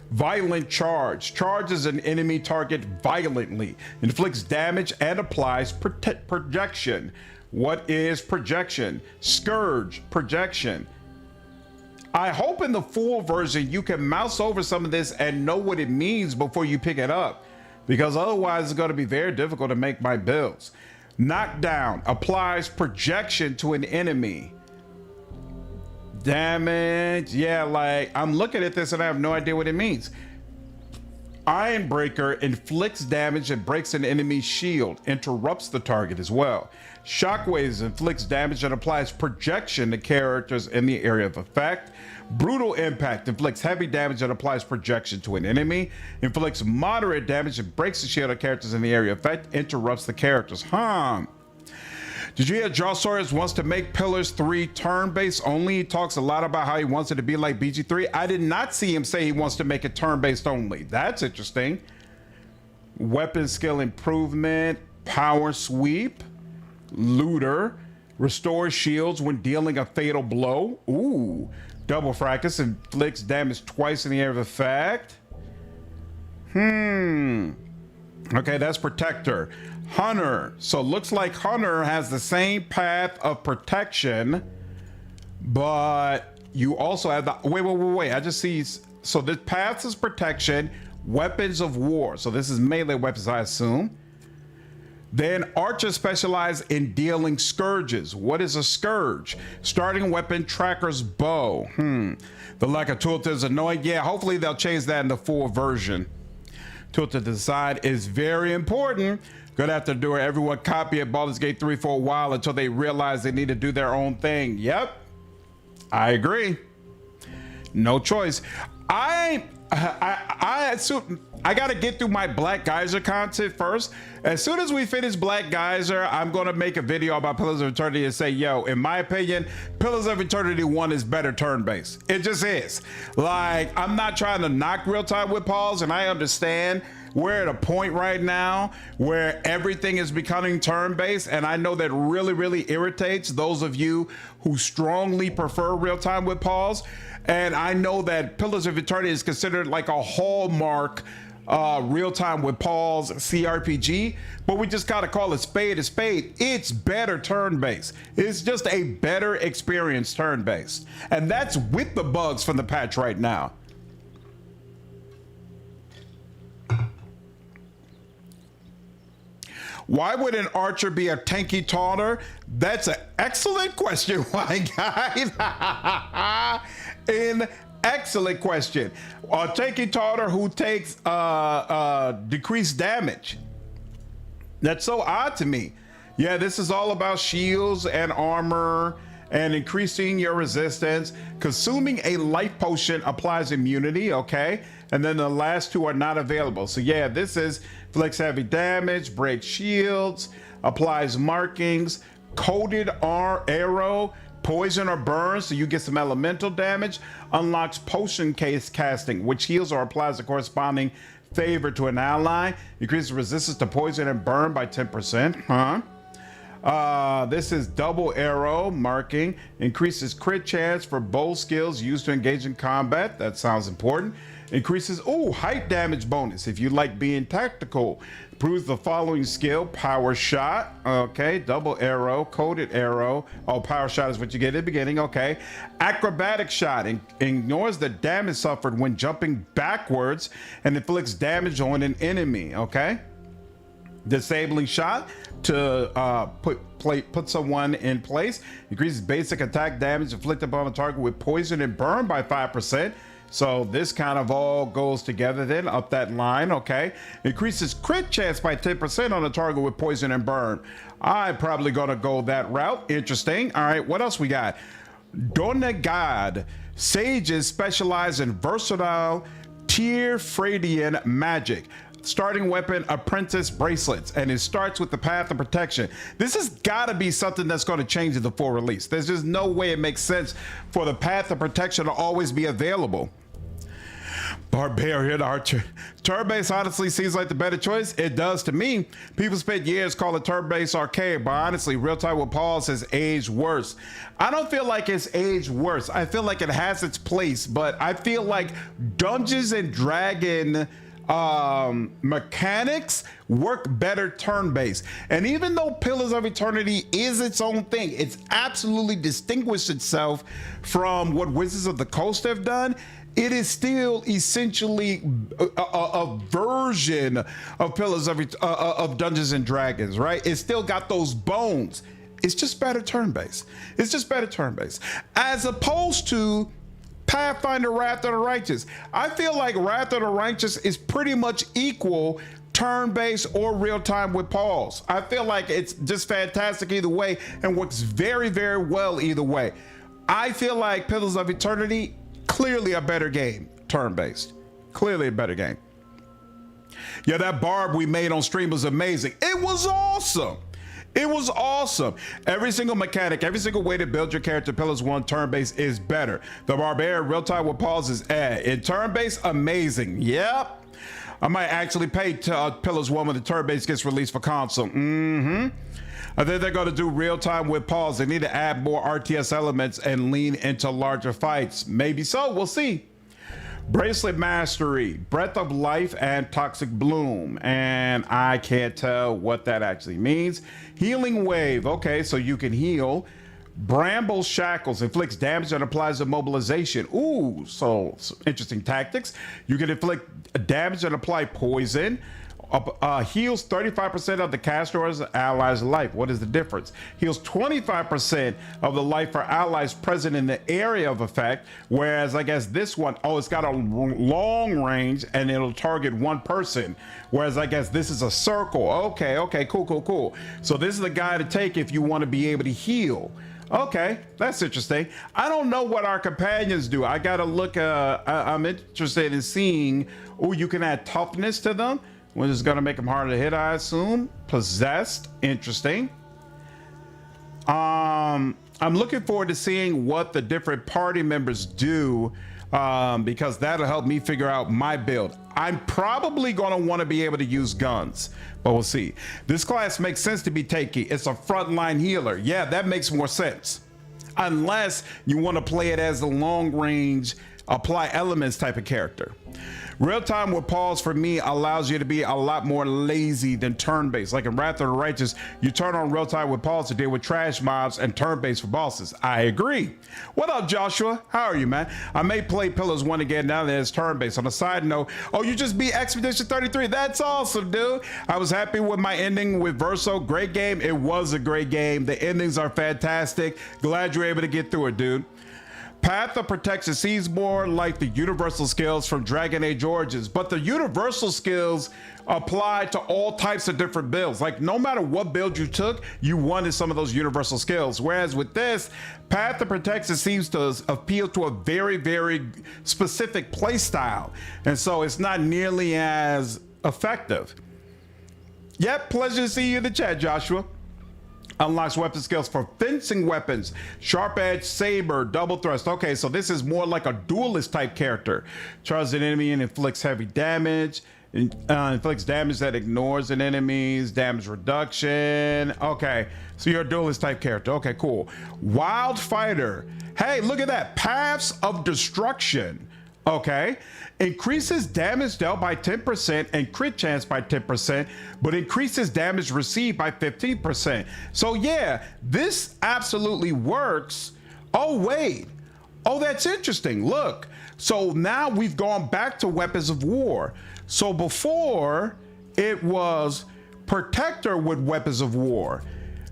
Violent charge charges an enemy target violently, inflicts damage, and applies projection. What is projection? Scourge, projection. I hope in the full version you can mouse over some of this and know what it means before you pick it up, because otherwise it's going to be very difficult to make my builds. Knockdown applies projection to an enemy. Damage, yeah, like I'm looking at this and I have no idea what it means. Iron breaker inflicts damage and breaks an enemy's shield, interrupts the target as well. Shockwaves inflicts damage and applies projection to characters in the area of effect. Brutal impact inflicts heavy damage and applies projection to an enemy. Inflicts moderate damage and breaks the shield of characters in the area of effect, interrupts the characters. Did you hear Jawsaurus wants to make Pillars 3 turn-based only? He talks a lot about how he wants it to be like BG3. I did not see him say he wants to make it turn-based only. That's interesting. Weapon skill improvement, power sweep, looter, restores shields when dealing a fatal blow. Ooh, double fracas inflicts damage twice in the area of effect. Okay, that's protector. Hunter. So looks like Hunter has the same path of protection, but you also have the wait. I just see, so the path is protection, weapons of war. So this is melee weapons, I assume. Then archers specialize in dealing scourges. What is a scourge? Starting weapon, tracker's bow. The lack of tooltip is annoying. Yeah, hopefully they'll change that in the full version. Tooltip design is very important. Gonna have to do it. Everyone copy at Baldur's Gate 3 for a while until they realize they need to do their own thing. Yep, I agree. No choice. I gotta get through my Black Geyser content first. As soon as we finish Black Geyser, I'm gonna make a video about Pillars of Eternity and say, yo, in my opinion, Pillars of Eternity 1 is better turn-based. It just is. Like, I'm not trying to knock real-time with pause, and I understand we're at a point right now where everything is becoming turn-based, and I know that really irritates those of you who strongly prefer real-time with pause. And I know that Pillars of Eternity is considered like a hallmark real-time with pause CRPG, but we just gotta call a spade a spade. It's better turn-based. It's just a better experience turn-based, and that's with the bugs from the patch right now. Why would an archer be a tanky taunter? That's an excellent question, Why Guys. An excellent question. A tanky taunter who takes decreased damage. That's so odd to me. Yeah, this is all about shields and armor and increasing your resistance. Consuming a life potion applies immunity, okay? And then the last two are not available. So yeah, this is flicks heavy damage, breaks shields, applies markings, coated arrow, poison or burn, so you get some elemental damage, unlocks potion case casting, which heals or applies a corresponding favor to an ally, increases resistance to poison and burn by 10%. This is double arrow marking, increases crit chance for bow skills used to engage in combat. That sounds important. Increases height damage bonus if you like being tactical. Improves the following skill: power shot. Okay, double arrow, coated arrow. Oh, power shot is what you get at the beginning. Okay, acrobatic shot ignores the damage suffered when jumping backwards and inflicts damage on an enemy. Okay, disabling shot to put someone in place. Increases basic attack damage inflicted upon a target with poison and burn by 5%. So this kind of all goes together then up that line, okay? Increases crit chance by 10% on a target with poison and burn. I'm probably gonna go that route. Interesting. All right, what else we got? Donegad. Sages specialize in versatile Tyrfredian magic. Starting weapon, apprentice bracelets, and it starts with the path of protection. This has got to be something that's going to change in the full release. There's just no way it makes sense for the path of protection to always be available. Barbarian Archer. Turn-based honestly seems like the better choice. It does to me. People spent years calling turn-based archaic, but honestly, Real Time with Pause has aged worse. I don't feel like it's aged worse. I feel like it has its place, but I feel like Dungeons and Dragon mechanics work better turn-based. And even though Pillars of Eternity is its own thing, it's absolutely distinguished itself from what Wizards of the Coast have done. It is still essentially a version of Pillars of Dungeons and Dragons, right? It's still got those bones. It's just better turn-based. It's just better turn-based. As opposed to Pathfinder Wrath of the Righteous. I feel like Wrath of the Righteous is pretty much equal turn-based or real-time with pause. I feel like it's just fantastic either way and works very, very well either way. I feel like Pillars of Eternity, clearly a better game, turn-based. Clearly a better game. Yeah, that barb we made on stream was amazing. It was awesome. It was awesome. Every single mechanic, every single way to build your character, Pillars 1 turn-based is better. The Barbarian real time with pause is in turn-based, amazing. Yep. I might actually pay Pillars 1 when the turn-based gets released for console. I think they're going to do real time with pause. They need to add more RTS elements and lean into larger fights. Maybe so. We'll see. Bracelet Mastery, Breath of Life, and Toxic Bloom. And I can't tell what that actually means. Healing Wave. Okay, so you can heal. Bramble Shackles inflicts damage and applies immobilization. Ooh, so interesting tactics. You can inflict damage and apply poison. Heals 35% of the caster's allies' life. What is the difference? Heals 25% of the life for allies present in the area of effect, whereas I guess this one, oh, it's got a long range and it'll target one person, whereas I guess this is a circle. Okay, cool. So this is the guy to take if you want to be able to heal. Okay, that's interesting. I don't know what our companions do. I gotta look, I'm interested in seeing, oh, you can add toughness to them, which is going to make them harder to hit, I assume. Possessed, interesting. I'm looking forward to seeing what the different party members do, because that'll help me figure out my build. I'm probably going to want to be able to use guns, but we'll see. This class makes sense to be takey. It's a frontline healer. Yeah, that makes more sense. Unless you want to play it as a long range, apply elements type of character. Real time with pause for me allows you to be a lot more lazy than turn-based. Like in Wrath of the Righteous, you turn on real time with pause to deal with trash mobs and turn-based for bosses. I agree. What up, Joshua? How are you, man? I may play Pillars 1 again now that it's turn-based. On a side note, oh, you just beat Expedition 33. That's awesome, dude. I was happy with my ending with Verso. Great game. It was a great game. The endings are fantastic. Glad you're able to get through it, dude. Path of Protection seems more like the universal skills from Dragon Age Origins, but the universal skills apply to all types of different builds. Like no matter what build you took, you wanted some of those universal skills. Whereas with this, Path of Protection seems to appeal to a very, very specific play style. And so it's not nearly as effective. Yep, pleasure to see you in the chat, Joshua. Unlocks weapon skills for fencing weapons, sharp edge, saber, double thrust. Okay, so this is more like a duelist type character. Charges an enemy and inflicts heavy damage. Inflicts damage that ignores an enemy's damage reduction. Okay, so you're a duelist type character. Okay, cool. Wild Fighter. Hey, look at that. Paths of Destruction. Okay, increases damage dealt by 10% and crit chance by 10%, but increases damage received by 15%. So yeah, this absolutely works. Oh wait, oh that's interesting. Look, so now we've gone back to weapons of war. So before it was Protector with weapons of war.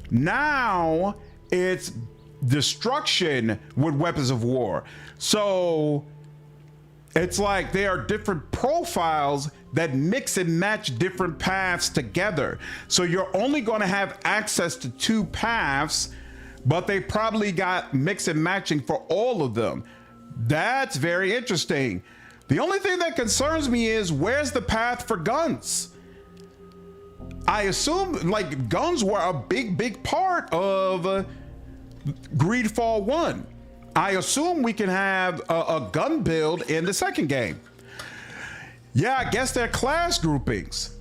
Now it's Destruction with weapons of war. So It's like there are different profiles that mix and match different paths together. So you're only going to have access to 2 paths, but they probably got mix and matching for all of them. That's very interesting. The only thing that concerns me is where's the path for guns? I assume like guns were a big part of Greedfall 1. I assume we can have a gun build in the second game. Yeah, I guess they're class groupings.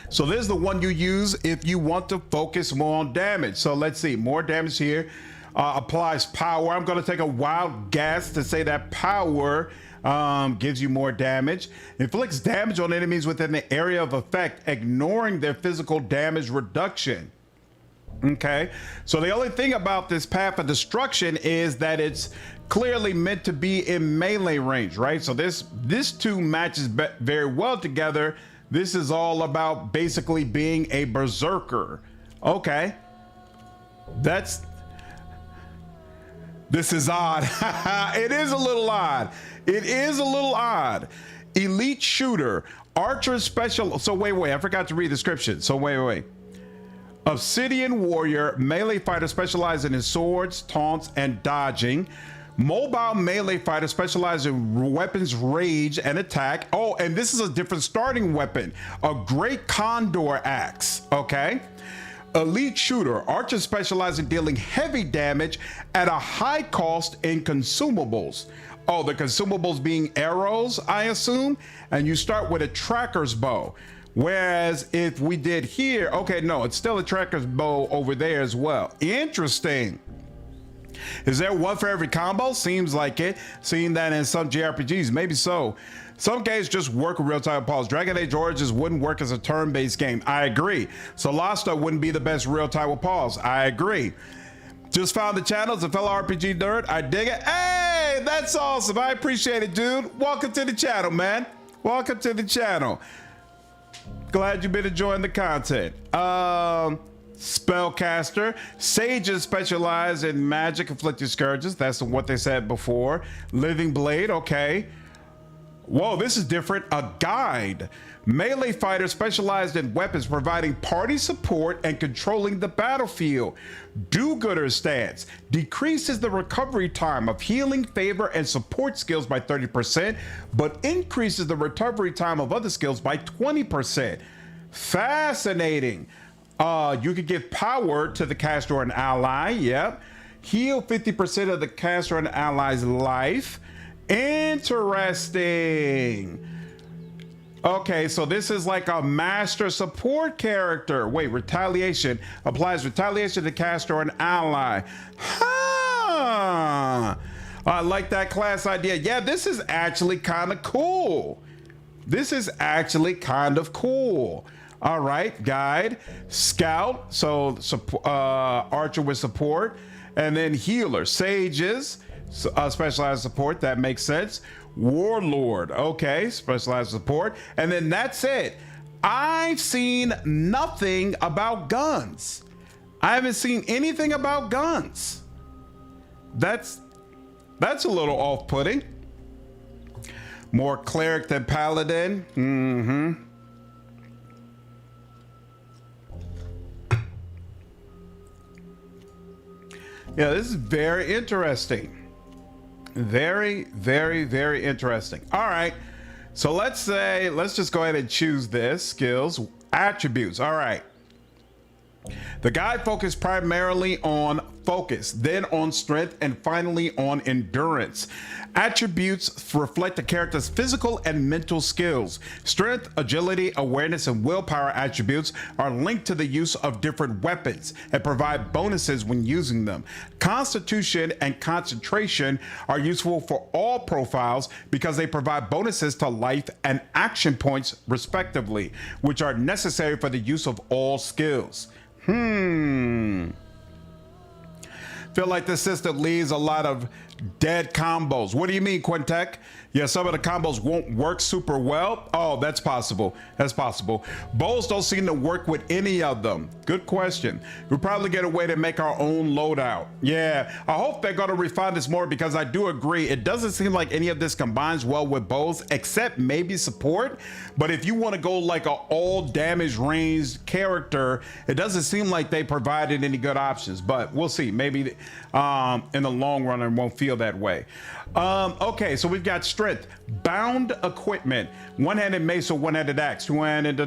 So this is the one you use if you want to focus more on damage. So let's see, more damage here. Applies power. I'm going to take a wild guess to say that power gives you more damage. Inflicts damage on enemies within the area of effect, ignoring their physical damage reduction. Okay, so the only thing about this path of destruction is that it's clearly meant to be in melee range, right? So this two matches very well together. This is all about basically being a berserker. Okay, this is odd. It is a little odd. It is a little odd. Elite shooter, archer special. So wait, I forgot to read the description. So wait. Obsidian warrior, melee fighter specializing in swords, taunts, and dodging. Mobile melee fighter specializing in weapons, rage, and attack. Oh, and this is a different starting weapon. A great condor axe, okay? Elite shooter, archer specializing in dealing heavy damage at a high cost in consumables. Oh, the consumables being arrows, I assume? And you start with a tracker's bow. Whereas if we did here, okay, no, it's still a tracker's bow over there as well. Interesting. Is there one for every combo? Seems like it. Seeing that in some JRPGs, maybe so. Some games just work with real-time pause. Dragon Age Origins wouldn't work as a turn-based game. I agree. Solasta wouldn't be the best real-time with pause. I agree. Just found the channel as a fellow RPG nerd. I dig it. Hey, that's awesome. I appreciate it, dude. Welcome to the channel, man. Welcome to the channel. Glad you've been enjoying the content. Spellcaster. Sages specialize in magic inflicted scourges. That's what they said before. Living blade. Okay. Whoa, this is different. A guide. Melee fighter specialized in weapons, providing party support and controlling the battlefield. Do-gooder stance. Decreases the recovery time of healing, favor, and support skills by 30%, but increases the recovery time of other skills by 20%. Fascinating. You could give power to the caster or an ally. Yep. Heal 50% of the caster or an ally's life. Interesting. Okay, so this is like a master support character. Wait, retaliation. Applies retaliation to caster or an ally. Huh. I like that class idea. Yeah, this is actually kind of cool. This is actually kind of cool. All right, guide, scout, so archer with support, and then healer, sages, specialized support, that makes sense. Warlord, okay, specialized support, and then that's it. I've seen nothing about guns. I haven't seen anything about guns. That's a little off-putting. More cleric than paladin. Mm-hmm. Yeah, this is very interesting. Very, very, very interesting. All right. So let's just go ahead and choose this. Skills, attributes. All right. The guide focused primarily on focus, then on strength, and finally on endurance. Attributes reflect the character's physical and mental skills. Strength, agility, awareness, and willpower attributes are linked to the use of different weapons and provide bonuses when using them. Constitution and concentration are useful for all profiles because they provide bonuses to life and action points respectively, which are necessary for the use of all skills. Feel like this system leaves a lot of dead combos. What do you mean, Quintek? Yeah, some of the combos won't work super well. Oh, that's possible. That's possible. Bows don't seem to work with any of them. Good question. We'll probably get a way to make our own loadout. Yeah, I hope they're going to refine this more, because I do agree. It doesn't seem like any of this combines well with bows, except maybe support. But if you want to go like an all damage range character, it doesn't seem like they provided any good options, but we'll see. Maybe in the long run it won't feel that way. Okay, so we've got strength, bound equipment, one-handed mace or one-handed axe, two-handed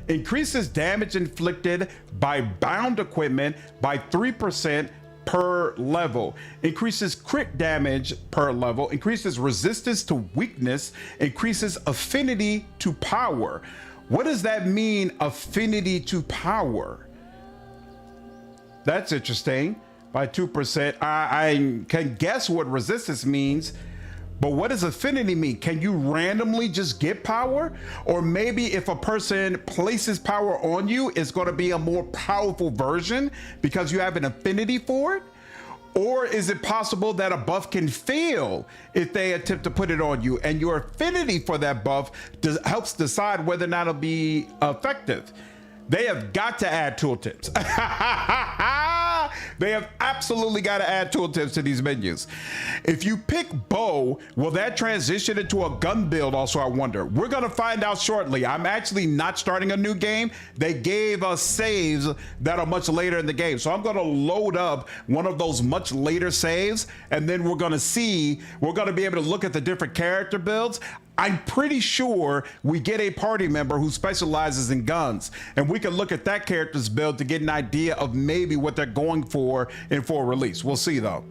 increases damage inflicted by bound equipment by 3% per level, increases crit damage per level, increases resistance to weakness, increases affinity to power. What does that mean, affinity to power? That's interesting. By 2%. I can guess what resistance means, but what does affinity mean? Can you randomly just get power? Or maybe if a person places power on you, it's going to be a more powerful version because you have an affinity for it? Or is it possible that a buff can fail if they attempt to put it on you, and your affinity for that buff helps decide whether or not it'll be effective? They have got to add tooltips. They have absolutely got to add tooltips to these menus. If you pick bow, will that transition into a gun build also, I wonder? We're going to find out shortly. I'm actually not starting a new game. They gave us saves that are much later in the game. So I'm going to load up one of those much later saves, and then we're going to be able to look at the different character builds. I'm pretty sure we get a party member who specializes in guns, and we can look at that character's build to get an idea of maybe what they're going for in full release. We'll see though.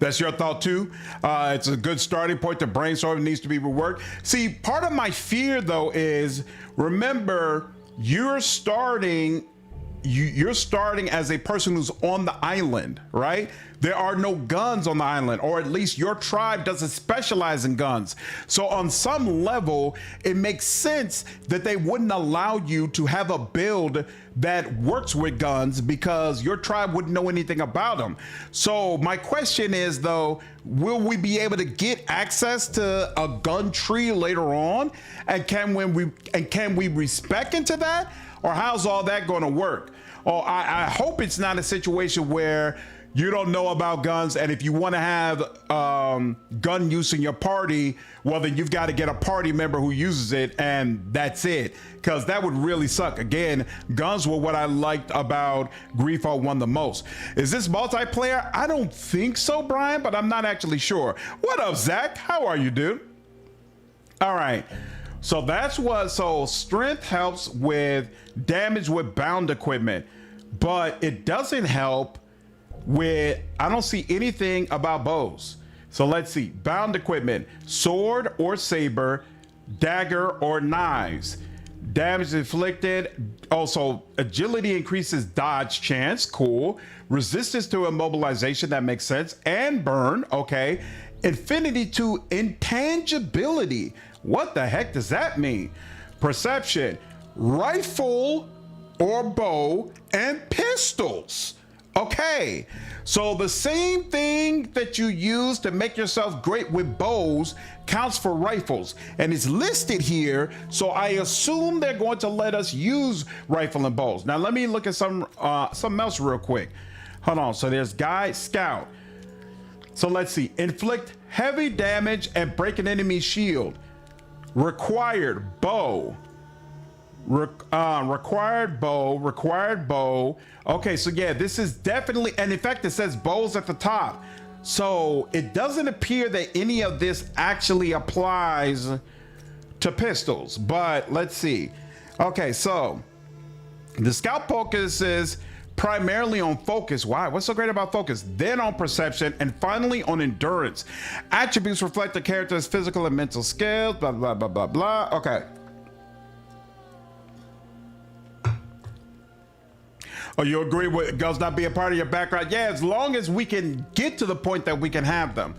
That's your thought too? It's a good starting point to brainstorm. It needs to be reworked. See, part of my fear though is, remember, you're starting as a person who's on the island, right? There are no guns on the island, or at least your tribe doesn't specialize in guns. So on some level, it makes sense that they wouldn't allow you to have a build that works with guns because your tribe wouldn't know anything about them. So my question is though, will we be able to get access to a gun tree later on? And can we respec into that? Or how's all that going to work? Or I hope it's not a situation where you don't know about guns, and if you want to have gun use in your party, well, then you've got to get a party member who uses it, and that's it, because that would really suck. Again, guns were what I liked about Greedfall 1 the most. Is this multiplayer? I don't think so, Brian, but I'm not actually sure. What up, Zach? How are you, dude? All right. So that's so strength helps with damage with bound equipment, but it doesn't help with, I don't see anything about bows. So let's see, bound equipment, sword or saber, dagger or knives. Damage inflicted, also agility increases dodge chance, cool. Resistance to immobilization, that makes sense, and burn, okay. Infinity to intangibility. What the heck does that mean? Perception, rifle or bow, and pistols. Okay, so the same thing that you use to make yourself great with bows counts for rifles, and it's listed here, so I assume they're going to let us use rifle and bows. Now let me look at something else real quick. Hold on, so there's guide, scout. So let's see, inflict heavy damage and break an enemy shield. Required bow. Required bow. Okay, so yeah, this is definitely, and in fact it says bows at the top, so it doesn't appear that any of this actually applies to pistols, but let's see. Okay, so the scout focuses primarily on focus. Why? What's so great about focus? Then on perception, and finally on endurance. Attributes reflect the character's physical and mental skills, blah blah blah blah blah. Okay. Oh, you agree with guns not being part of your background? Yeah, as long as we can get to the point that we can have them.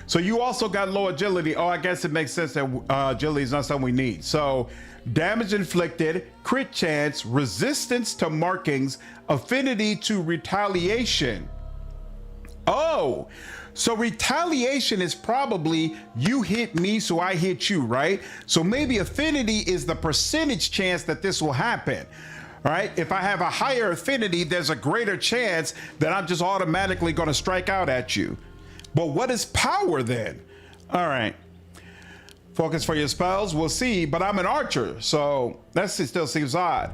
So you also got low agility. Oh, I guess it makes sense that agility is not something we need. So damage inflicted, crit chance, resistance to markings, affinity to retaliation. Oh, So retaliation is probably you hit me, so I hit you, right? So maybe affinity is the percentage chance that this will happen. All right. If I have a higher affinity, there's a greater chance that I'm just automatically going to strike out at you. But what is power then? All right. Focus for your spells. We'll see. But I'm an archer, so that still seems odd.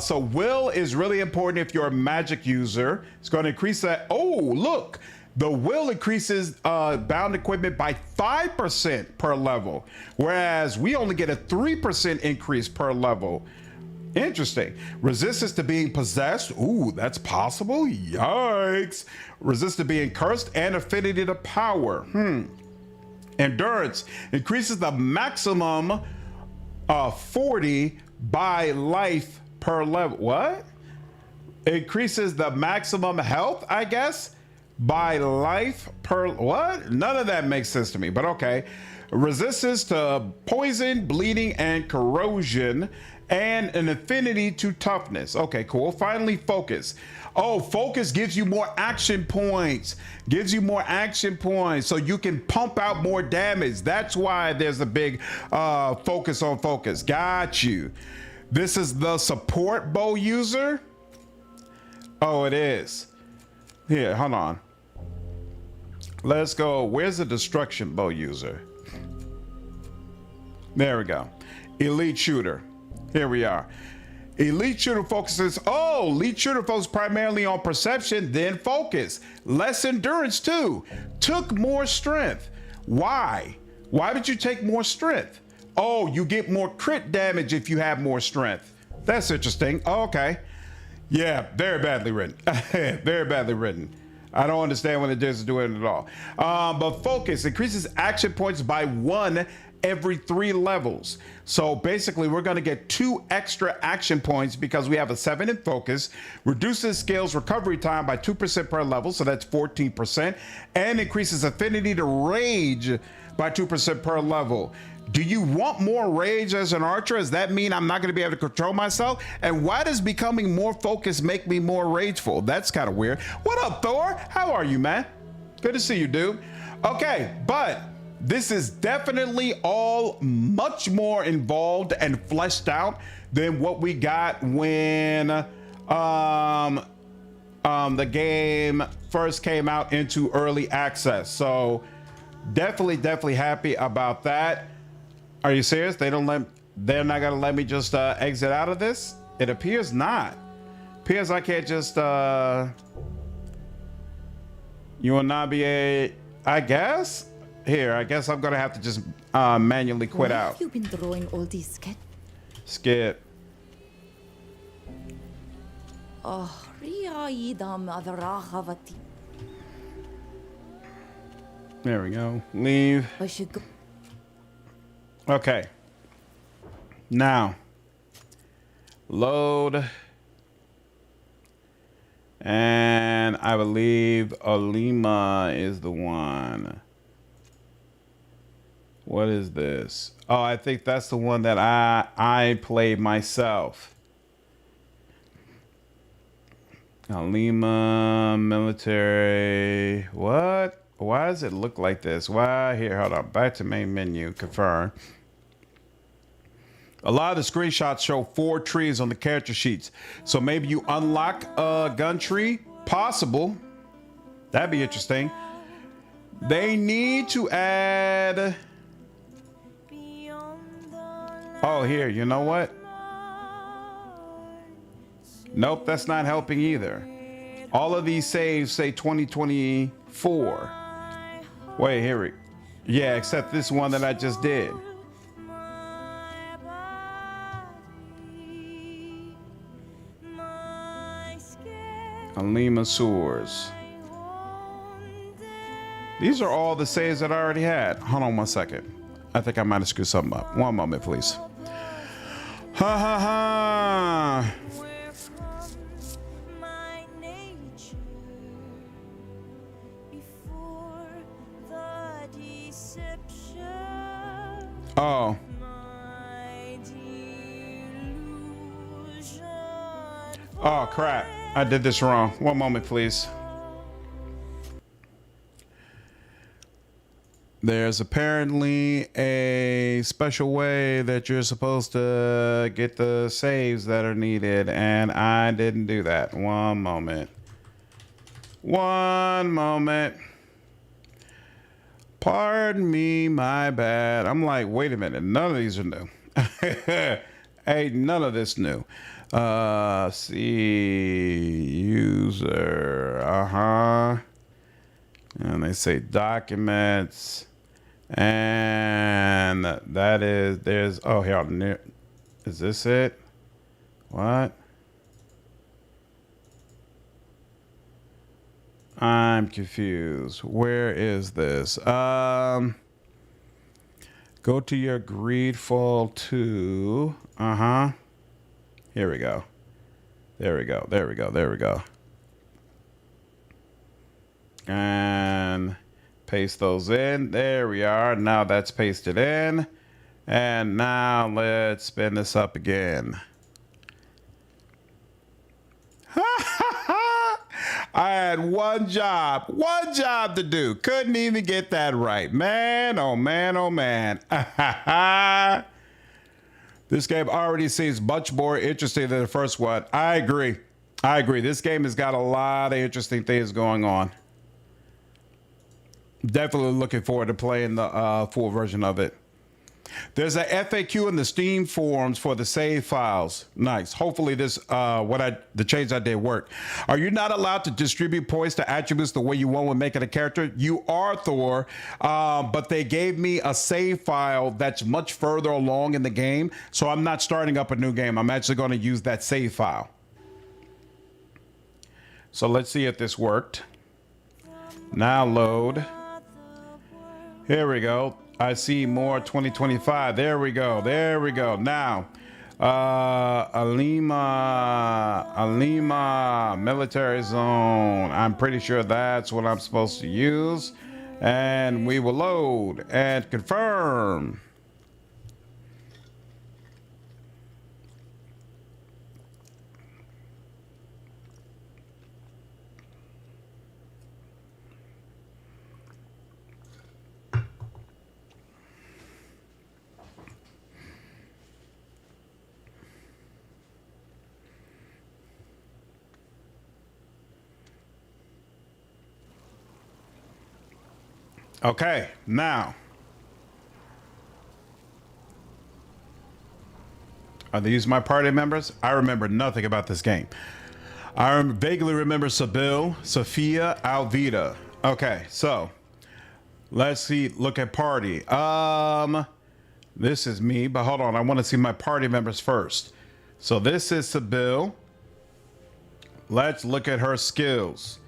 So will is really important if you're a magic user. It's going to increase that. Oh, look. The will increases bound equipment by 5% per level, whereas we only get a 3% increase per level. Interesting. Resistance to being possessed. Ooh, that's possible. Yikes. Resistance to being cursed and affinity to power. Endurance increases the maximum 40 by life per level. What? Increases the maximum health, I guess, by life per what? None of that makes sense to me, but okay. Resistance to poison, bleeding, and corrosion, and an affinity to toughness. Okay, cool. Finally, focus. Oh, focus gives you more action points. Gives you more action points so you can pump out more damage. That's why there's a big focus on focus. Got you. This is the support bow user. Oh, it is. Here, hold on. Let's go. Where's the destruction bow user? There we go. Elite shooter. Here we are. Elite shooter focuses. Oh, elite shooter focuses primarily on perception, then focus. Less endurance too. Took more strength. Why? Why did you take more strength? Oh, you get more crit damage if you have more strength. That's interesting. Okay. Yeah, very badly written. Very badly written. I don't understand what it does to do it at all. But focus increases action points by 1 every 3 levels. So basically we're going to get 2 extra action points because we have a 7 in focus, reduces skills recovery time by 2% per level, so that's 14%, and increases affinity to rage by 2% per level. Do you want more rage as an archer? Does that mean I'm not going to be able to control myself? And why does becoming more focused make me more rageful? That's kind of weird. What up, Thor? How are you, man? Good to see you, dude. Okay, but this is definitely all much more involved and fleshed out than what we got when the game first came out into early access. So definitely happy about that. Are you serious? They're not gonna let me just exit out of this? It appears not. Appears I can't just you will not be I guess? Here, I guess I'm gonna have to just manually quit Why Have out. you been drawing all these Skip. Oh, Riaidam Avaragavati. There we go. Leave. I should go. Okay. Now, load. And I believe Olima is the one. What is this? Oh, I think that's the one that I played myself. Olima military. What? Why does it look like this? Why? Here, hold on. Back to main menu. Confirm. A lot of the screenshots show 4 trees on the character sheets. So maybe you unlock a gun tree? Possible. That'd be interesting. They need to add... Oh, here, you know what? Nope, that's not helping either. All of these saves say 2024. Wait, here we... Yeah, except this one that I just did. Alima Sewers. These are all the saves that I already had. Hold on 1 second. I think I might have screwed something up. 1 moment, please. Ha ha ha. Oh. Oh, crap. I did this wrong. 1 moment, please. There's apparently a special way that you're supposed to get the saves that are needed, and I didn't do that. One moment. One moment. Pardon me, my bad. I'm like, wait a minute. None of these are new. Hey, none of this new. See, user. And they say documents. And that is, there's, oh, here, is this it? What? I'm confused. Where is this? Go to your Greedfall 2. Here we go. There we go. There we go. There we go. And paste those in. There we are. Now that's pasted in. And now let's spin this up again. I had one job to do. Couldn't even get that right. Man, oh man, oh man. This game already seems much more interesting than the first one. I agree. This game has got a lot of interesting things going on. Definitely looking forward to playing the full version of it. There's a FAQ in the Steam forums for the save files. Nice. Hopefully this, the change I did work. Are you not allowed to distribute points to attributes the way you want when making a character? You are, Thor, but they gave me a save file that's much further along in the game, so I'm not starting up a new game. I'm actually going to use that save file. So let's see if this worked. Now load. Here we go. I see more 2025. There we go. There we go. Now, Alima military zone. I'm pretty sure that's what I'm supposed to use. And we will load and confirm. Okay, now. Are these my party members? I remember nothing about this game. I vaguely remember Sybil, Sophia, Alvita. Okay, so let's see, look at party. This is me, but hold on, I want to see my party members first. So this is Sybil. Let's look at her skills.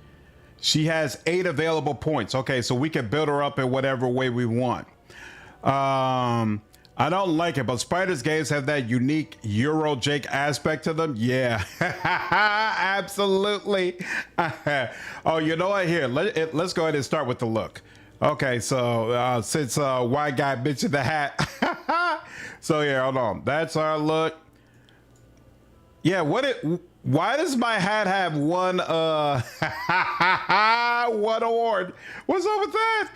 She has 8 available points. Okay, so we can build her up in whatever way we want. I don't like it, but Spider's games have that unique Euro Jake aspect to them. Yeah, absolutely. Oh, you know what? Here, let's go ahead and start with the look. Okay, so since white guy mentioned the hat. So here, hold on. That's our look. Yeah, why does my hat have one one award? What's up with that?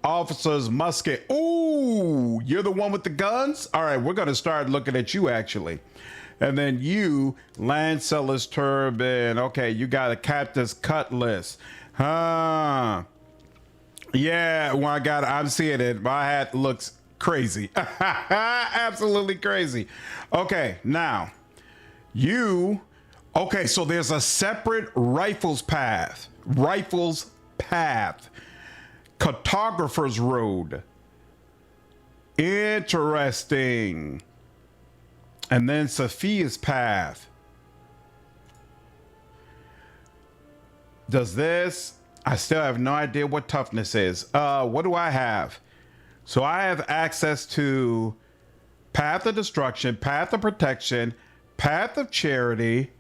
Officer's musket. Ooh, you're the one with the guns? All right, we're gonna start looking at you actually. And then you, Lancelot's turban. Okay, you got a captain's cutlass. Yeah, well, I'm seeing it. My hat looks crazy. Absolutely crazy. Okay, now. Okay, so there's a separate rifles path. Cartographer's road. Interesting. And then Sophia's path. Does this? I still have no idea what toughness is. What do I have? So I have access to Path of Destruction, Path of Protection, Path of Charity,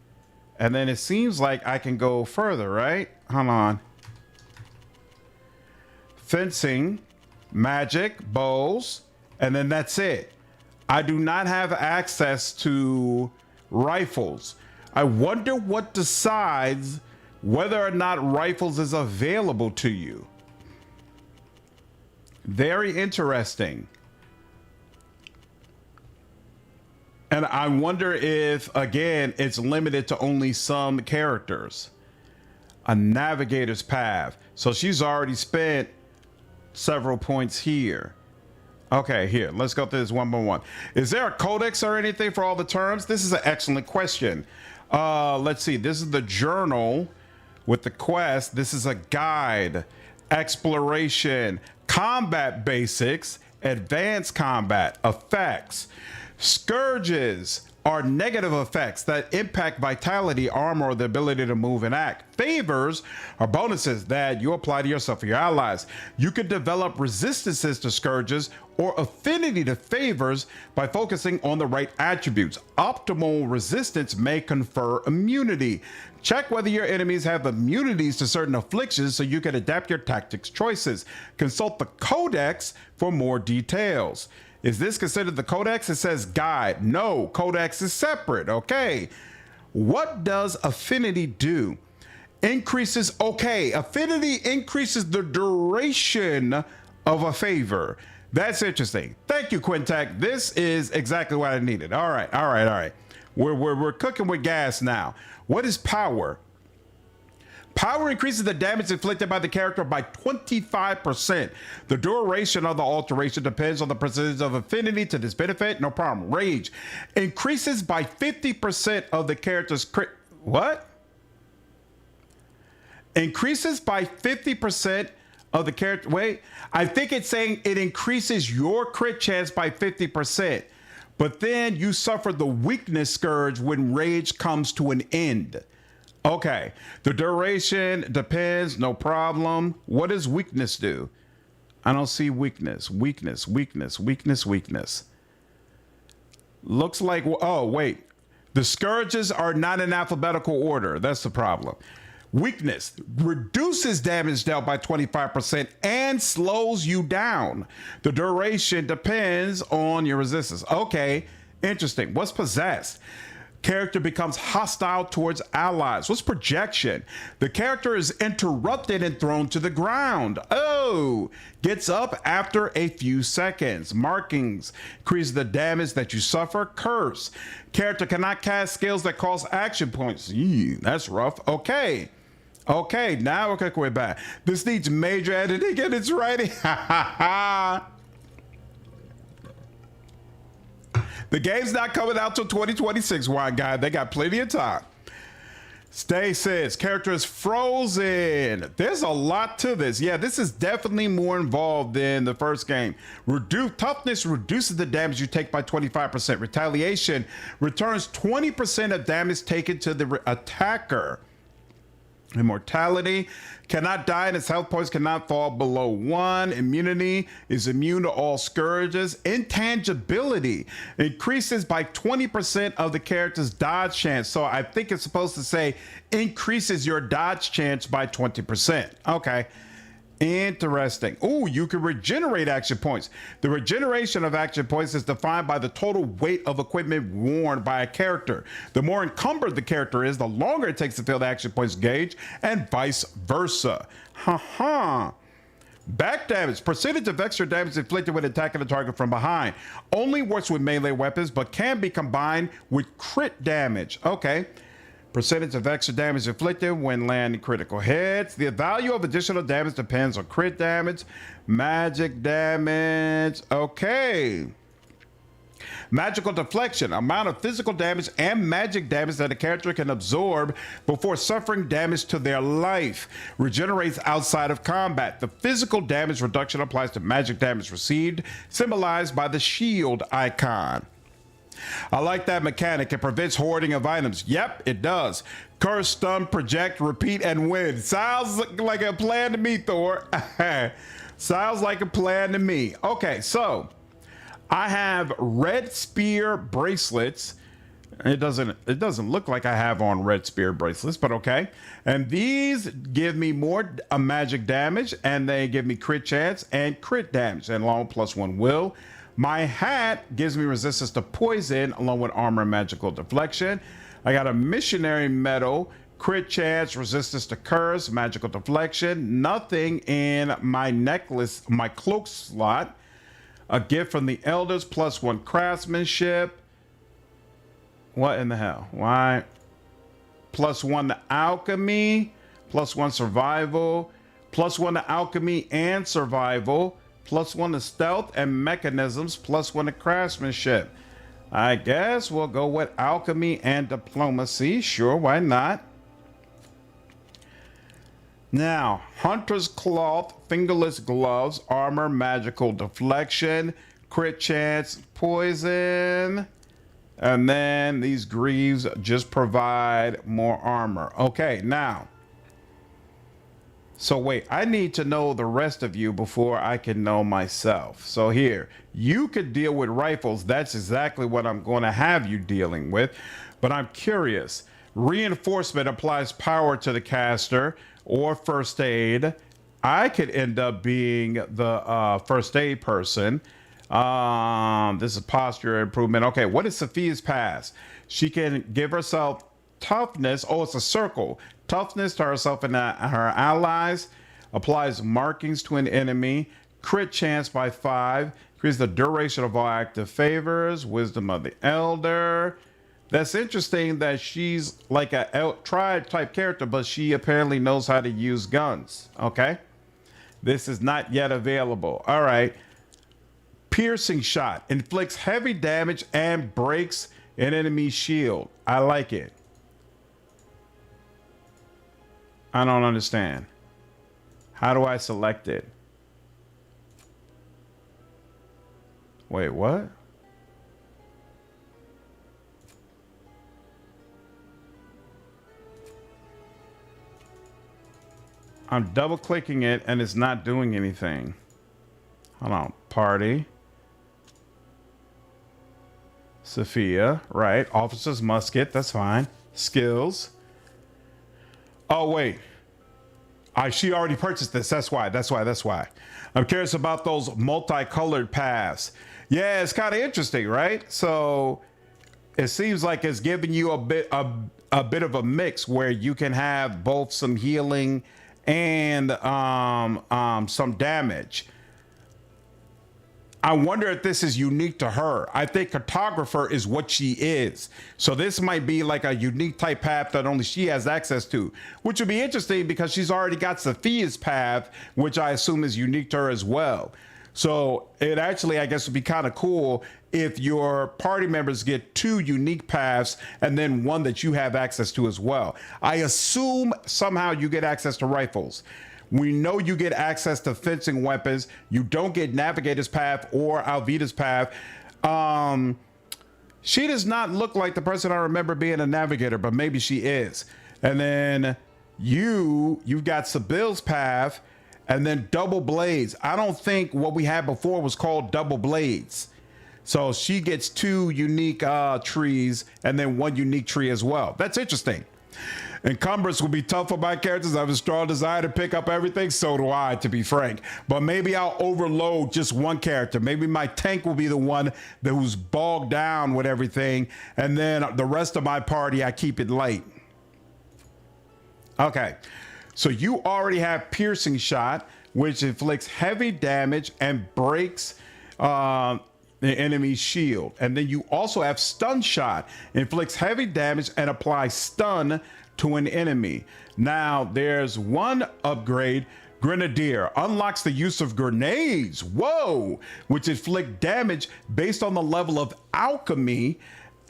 and then it seems like I can go further, right? Hold on. Fencing, magic, bows, and then that's it. I do not have access to rifles. I wonder what decides whether or not rifles is available to you. Very interesting. And I wonder if, again, it's limited to only some characters. A navigator's path. So she's already spent several points here. Okay, here, let's go through this one by one. Is there a codex or anything for all the terms? This is an excellent question. Let's see. This is the journal with the quest. This is a guide, exploration, combat basics, advanced combat, effects. Scourges are negative effects that impact vitality, armor, or the ability to move and act. Favors are bonuses that you apply to yourself or your allies. You can develop resistances to scourges or affinity to favors by focusing on the right attributes. Optimal resistance may confer immunity. Check whether your enemies have immunities to certain afflictions so you can adapt your tactics choices. Consult the codex for more details. Is this considered the codex? It says guide. No, codex is separate. Okay. What does affinity do? Increases. Okay. Affinity increases the duration of a favor. That's interesting. Thank you, Quintac. This is exactly what I needed. All right. All right. All right. We're cooking with gas now. What is power? Power increases the damage inflicted by the character by 25%. The duration of the alteration depends on the percentage of affinity to this benefit. No problem. Rage increases by 50% of the character's crit. What? Increases by 50% of the character. Wait, I think it's saying it increases your crit chance by 50%. But then you suffer the weakness scourge when rage comes to an end. Okay, the duration depends, no problem. What does weakness do? I don't see weakness. Weakness. Looks like, oh, wait. The scourges are not in alphabetical order. That's the problem. Weakness reduces damage dealt by 25% and slows you down. The duration depends on your resistance. Okay, interesting. What's possessed? Character becomes hostile towards allies. What's projection? The character is interrupted and thrown to the ground. Oh, gets up after a few seconds. Markings increase the damage that you suffer. Curse. Character cannot cast skills that cause action points. That's rough. Okay. Okay, now we're back. This needs major editing and it's writing. The game's not coming out till 2026, Wine Guy. They got plenty of time. Stay says, character is frozen. There's a lot to this. Yeah, this is definitely more involved than the first game. Toughness reduces the damage you take by 25%. Retaliation returns 20% of damage taken to the attacker. Immortality, cannot die and its health points cannot fall below 1. Immunity is immune to all scourges. Intangibility increases by 20% of the character's dodge chance. So I think it's supposed to say increases your dodge chance by 20%. Okay. Interesting. Oh, you can regenerate action points. The regeneration of action points is defined by the total weight of equipment worn by a character. The more encumbered the character is, the longer it takes to fill the action points gauge, and vice versa. Back damage. Percentage of extra damage inflicted when attacking the target from behind. Only works with melee weapons, but can be combined with crit damage. Okay. Percentage of extra damage inflicted when landing critical hits. The value of additional damage depends on crit damage, magic damage. Okay. Magical deflection, amount of physical damage and magic damage that a character can absorb before suffering damage to their life. Regenerates outside of combat. The physical damage reduction applies to magic damage received, symbolized by the shield icon. I like that mechanic. It prevents hoarding of items. Yep, it does. Curse, stun, project, repeat, and win. Sounds like a plan to me, Thor. Sounds like a plan to me. Okay, so I have red spear bracelets. It doesn't look like I have on red spear bracelets, but okay. And these give me more magic damage, and they give me crit chance and crit damage, and along +1 will. My hat gives me resistance to poison along with armor and magical deflection. I got a missionary medal, crit chance, resistance to curse, magical deflection, nothing in my necklace, my cloak slot, a gift from the elders, +1 craftsmanship. What in the hell? Why? +1 to alchemy, +1 survival, +1 to alchemy and survival, +1 to stealth and mechanisms, +1 to craftsmanship. I guess we'll go with alchemy and diplomacy. Sure, why not? Now, hunter's cloth, fingerless gloves, armor, magical deflection, crit chance, poison. And then these greaves just provide more armor. Okay, now. So wait, I need to know the rest of you before I can know myself. So here, you could deal with rifles. That's exactly what I'm going to have you dealing with. But I'm curious. Reinforcement applies power to the caster or first aid. I could end up being the first aid person. This is posture improvement. Okay, what is Sophia's pass? She can give herself toughness. Oh, it's a circle. Toughness to herself and her allies. Applies markings to an enemy. Crit chance by 5. Increase the duration of all active favors. Wisdom of the elder. That's interesting that she's like a triad type character, but she apparently knows how to use guns. Okay. This is not yet available. All right. Piercing shot. Inflicts heavy damage and breaks an enemy's shield. I like it. I don't understand. How do I select it? Wait, what? I'm double clicking it and it's not doing anything. Hold on. Party. Sophia. Right. Officer's musket. That's fine. Skills. Oh, wait. She already purchased this. That's why. I'm curious about those multicolored paths. Yeah, it's kind of interesting, right? So it seems like it's giving you a bit of a mix where you can have both some healing and some damage. I wonder if this is unique to her. I think cartographer is what she is. So this might be like a unique type path that only she has access to, which would be interesting because she's already got Sophia's path, which I assume is unique to her as well. So it actually, I guess, would be kind of cool if your party members get 2 unique paths and then one that you have access to as well. I assume somehow you get access to rifles. We know you get access to fencing weapons. You don't get Navigator's Path or Alvida's Path. She does not look like the person I remember being a Navigator, but maybe she is. And then you've got Sibyl's Path and then Double Blades. I don't think what we had before was called Double Blades. So she gets 2 unique trees and then 1 unique tree as well. That's interesting. Encumbrance will be tough for my characters. I have a strong desire to pick up everything. So do I, to be frank. But maybe I'll overload just one character. Maybe my tank will be the one who's bogged down with everything. And then the rest of my party, I keep it light. Okay. So you already have piercing shot, which inflicts heavy damage and breaks the enemy's shield. And then you also have stun shot, inflicts heavy damage and applies stun to an enemy. Now there's one upgrade. Grenadier unlocks the use of grenades, whoa, which inflict damage based on the level of alchemy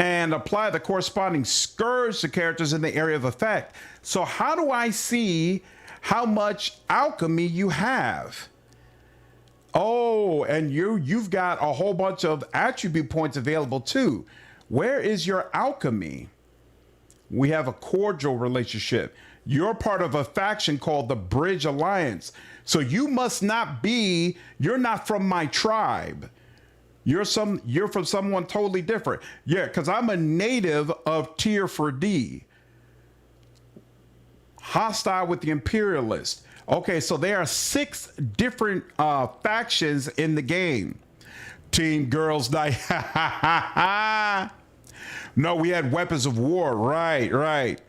and apply the corresponding scourge to characters in the area of effect. So how do I see how much alchemy you have? Oh, and you've got a whole bunch of attribute points available too. Where is your alchemy? We have a cordial relationship. You're part of a faction called the Bridge Alliance. So you must not be, you're not from my tribe. You're from someone totally different. Yeah, because I'm a native of Tier 4D. Hostile with the Imperialist. Okay, so there are 6 different factions in the game. Team Girls Night. No, we had Weapons of War. Right.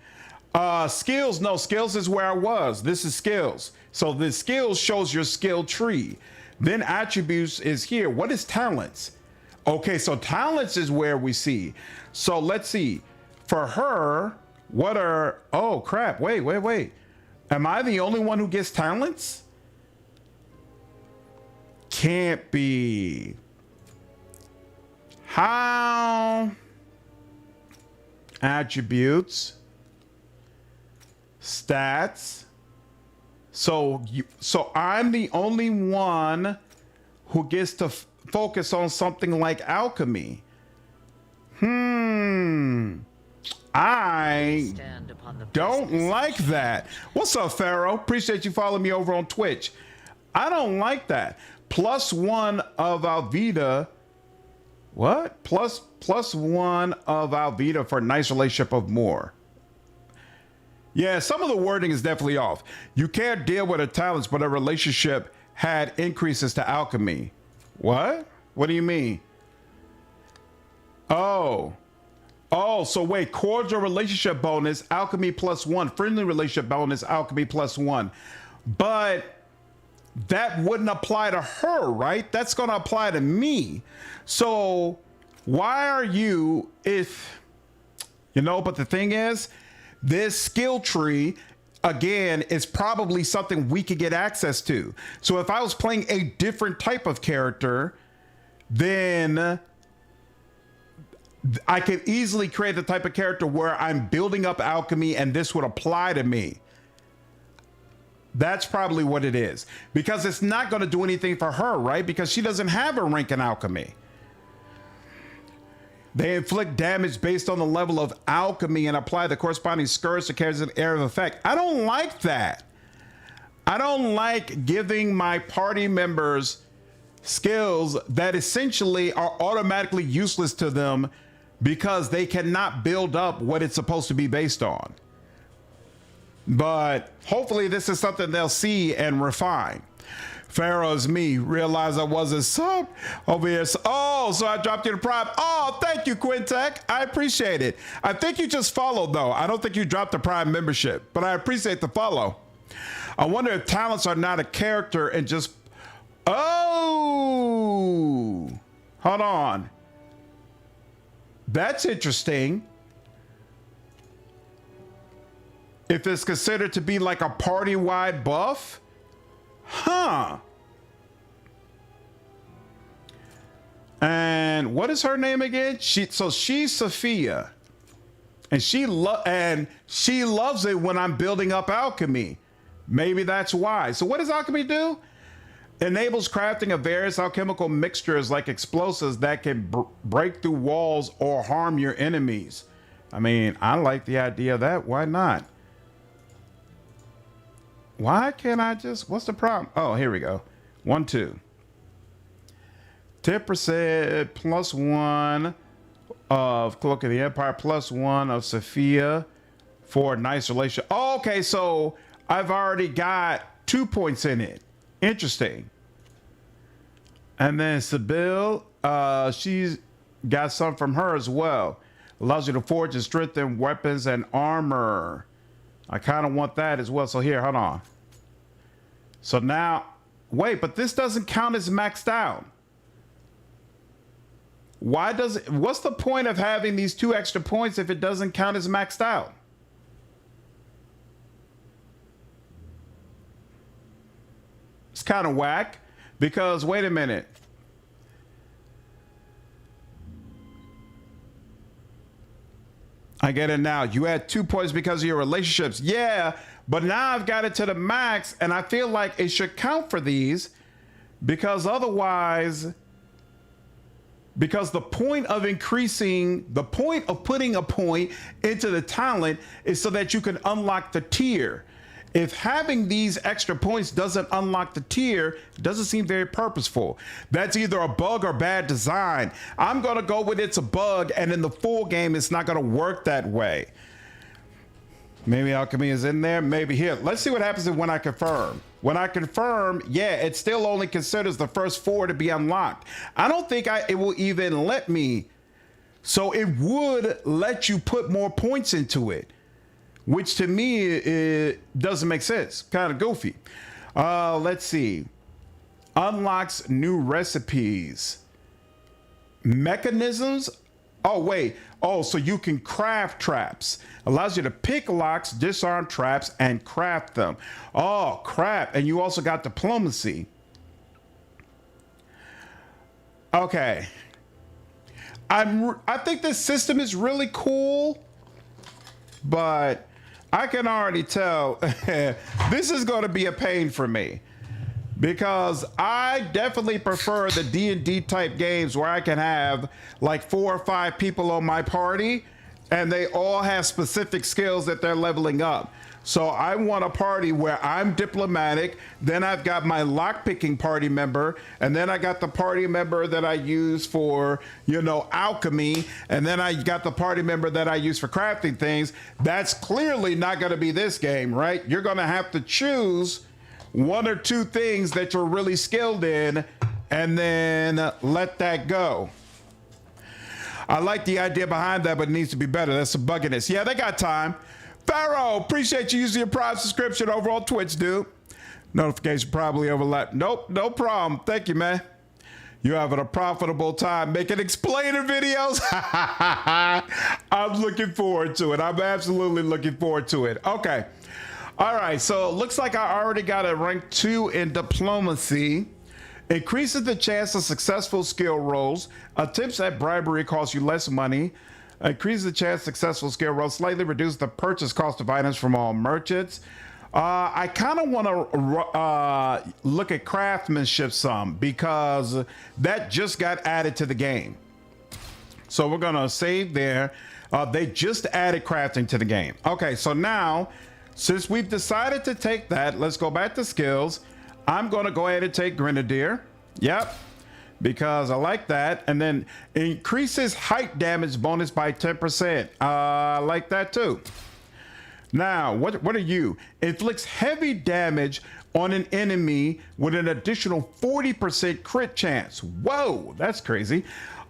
Skills, no, skills is where I was. This is skills. So the skills shows your skill tree. Then attributes is here. What is talents? Okay, so talents is where we see. So let's see. For her, what are, oh crap, wait. Am I the only one who gets talents? Can't be. How? Attributes. Stats. So I'm the only one who gets to focus on something like alchemy. I don't like that. What's up, Pharaoh? Appreciate you following me over on Twitch. I don't like that. +1 of Alvita. What? +1 of Alvita for a nice relationship of more. Yeah, some of the wording is definitely off. You can't deal with her talents, but a relationship had increases to alchemy. What? What do you mean? Oh, so wait, cordial relationship bonus, alchemy +1, friendly relationship bonus, alchemy +1. But that wouldn't apply to her, right? That's going to apply to me. So why are you, but the thing is, this skill tree, again, is probably something we could get access to. So if I was playing a different type of character, then I could easily create the type of character where I'm building up alchemy and this would apply to me. That's probably what it is. Because it's not going to do anything for her, right? Because she doesn't have a rank in alchemy. They inflict damage based on the level of alchemy and apply the corresponding scourge that carries an area of effect. I don't like that. I don't like giving my party members skills that essentially are automatically useless to them because they cannot build up what it's supposed to be based on. But hopefully this is something they'll see and refine. Pharaoh's me. Realized I wasn't sub over here. So I dropped you the prime. Oh, thank you, Quintek. I appreciate it. I think you just followed, though. I don't think you dropped the prime membership, but I appreciate the follow. I wonder if talents are not a character and just... Oh! Hold on. That's interesting. If it's considered to be like a party-wide buff? Huh. And what is her name again? She's Sophia. And she loves it when I'm building up alchemy. Maybe that's why. So what does alchemy do? Enables crafting of various alchemical mixtures like explosives that can break through walls or harm your enemies. I mean, I like the idea of that. Why not? Why can't I just, what's the problem? Oh, here we go. 1, 2. 10% +1 of Cloak of the Empire, +1 of Sophia for a nice relation. Oh, okay, so I've already got 2 points in it. Interesting. And then Sibyl, she's got some from her as well. Allows you to forge and strengthen weapons and armor. I kind of want that as well. So here, hold on. So now, wait, but this doesn't count as maxed out. Why does it, what's the point of having these 2 extra points if it doesn't count as maxed out? It's kind of whack because, wait a minute. I get it now. You had 2 points because of your relationships. Yeah, but now I've got it to the max and I feel like it should count for these because otherwise, because the point of increasing, the point of putting a point into the talent is so that you can unlock the tier. If having these extra points doesn't unlock the tier, it doesn't seem very purposeful. That's either a bug or bad design. I'm going to go with it's a bug, and in the full game, it's not going to work that way. Maybe alchemy is in there. Maybe here. Let's see what happens when I confirm. When I confirm, yeah, it still only considers the first 4 to be unlocked. I don't think it will even let me. So it would let you put more points into it. which to me it doesn't make sense. Kind of goofy. Let's see. Unlocks new recipes. Mechanisms. Oh, wait. Oh, so you can craft traps. Allows you to pick locks, disarm traps, and craft them. Oh, crap. And you also got diplomacy. Okay. I think this system is really cool, but I can already tell this is going to be a pain for me, because I definitely prefer the D&D type games where I can have like 4 or 5 people on my party and they all have specific skills that they're leveling up. So I want a party where I'm diplomatic, then I've got my lockpicking party member, and then I got the party member that I use for, you know, alchemy, and then I got the party member that I use for crafting things. That's clearly not going to be this game, right? You're going to have to choose 1 or 2 things that you're really skilled in and then let that go. I like the idea behind that, but it needs to be better. That's some bugginess. Yeah, they got time. Pharaoh, appreciate you using your Prime subscription over on Twitch, dude. Notification probably overlap. Nope, no problem. Thank you, man. You having a profitable time making explainer videos? I'm looking forward to it. I'm absolutely looking forward to it. Okay. All right, so it looks like I already got a rank 2 in diplomacy. Increases the chance of successful skill rolls. Attempts at bribery cost you less money. Increases the chance of successful skill rolls. Slightly reduce the purchase cost of items from all merchants. I kind of want to look at craftsmanship some, because that just got added to the game. So we're going to save there. They just added crafting to the game. Okay, so now, since we've decided to take that, let's go back to skills. I'm going to go ahead and take Grenadier. Yep. Because I like that. And then increases height damage bonus by 10%. I like that too. Now, what are you? Inflicts heavy damage on an enemy with an additional 40% crit chance. Whoa, that's crazy.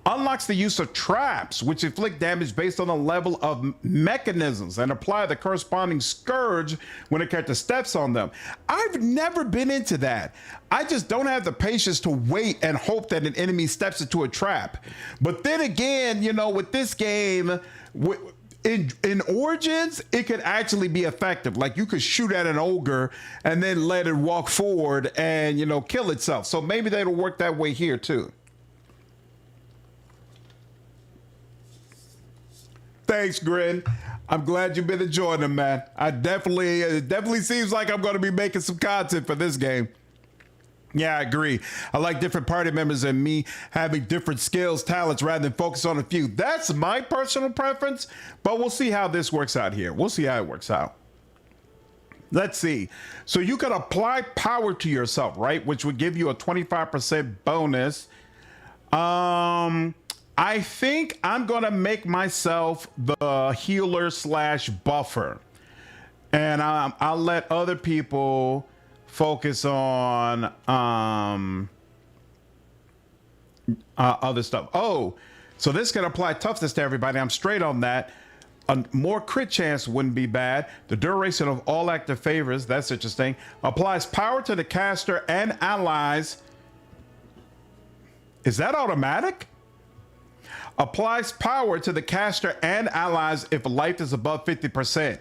Unlocks the use of traps, which inflict damage based on the level of mechanisms and apply the corresponding scourge when a character steps on them. I've never been into that. I just don't have the patience to wait and hope that an enemy steps into a trap. But then again, you know, with this game, in Origins, it could actually be effective. Like, you could shoot at an ogre and then let it walk forward and, you know, kill itself. So maybe that'll work that way here too. Thanks, Grin. I'm glad you've been enjoying them, man. It definitely seems like I'm going to be making some content for this game. Yeah, I agree. I like different party members and me having different skills, talents, rather than focus on a few. That's my personal preference, but we'll see how this works out here. We'll see how it works out. Let's see. So you can apply power to yourself, right? Which would give you a 25% bonus. I think I'm going to make myself the healer / buffer. And I'll let other people focus on other stuff. Oh, so this can apply toughness to everybody. I'm straight on that. A more crit chance wouldn't be bad. The duration of all active favors, that's interesting. Applies power to the caster and allies. Is that automatic? Applies power to the caster and allies if life is above 50%.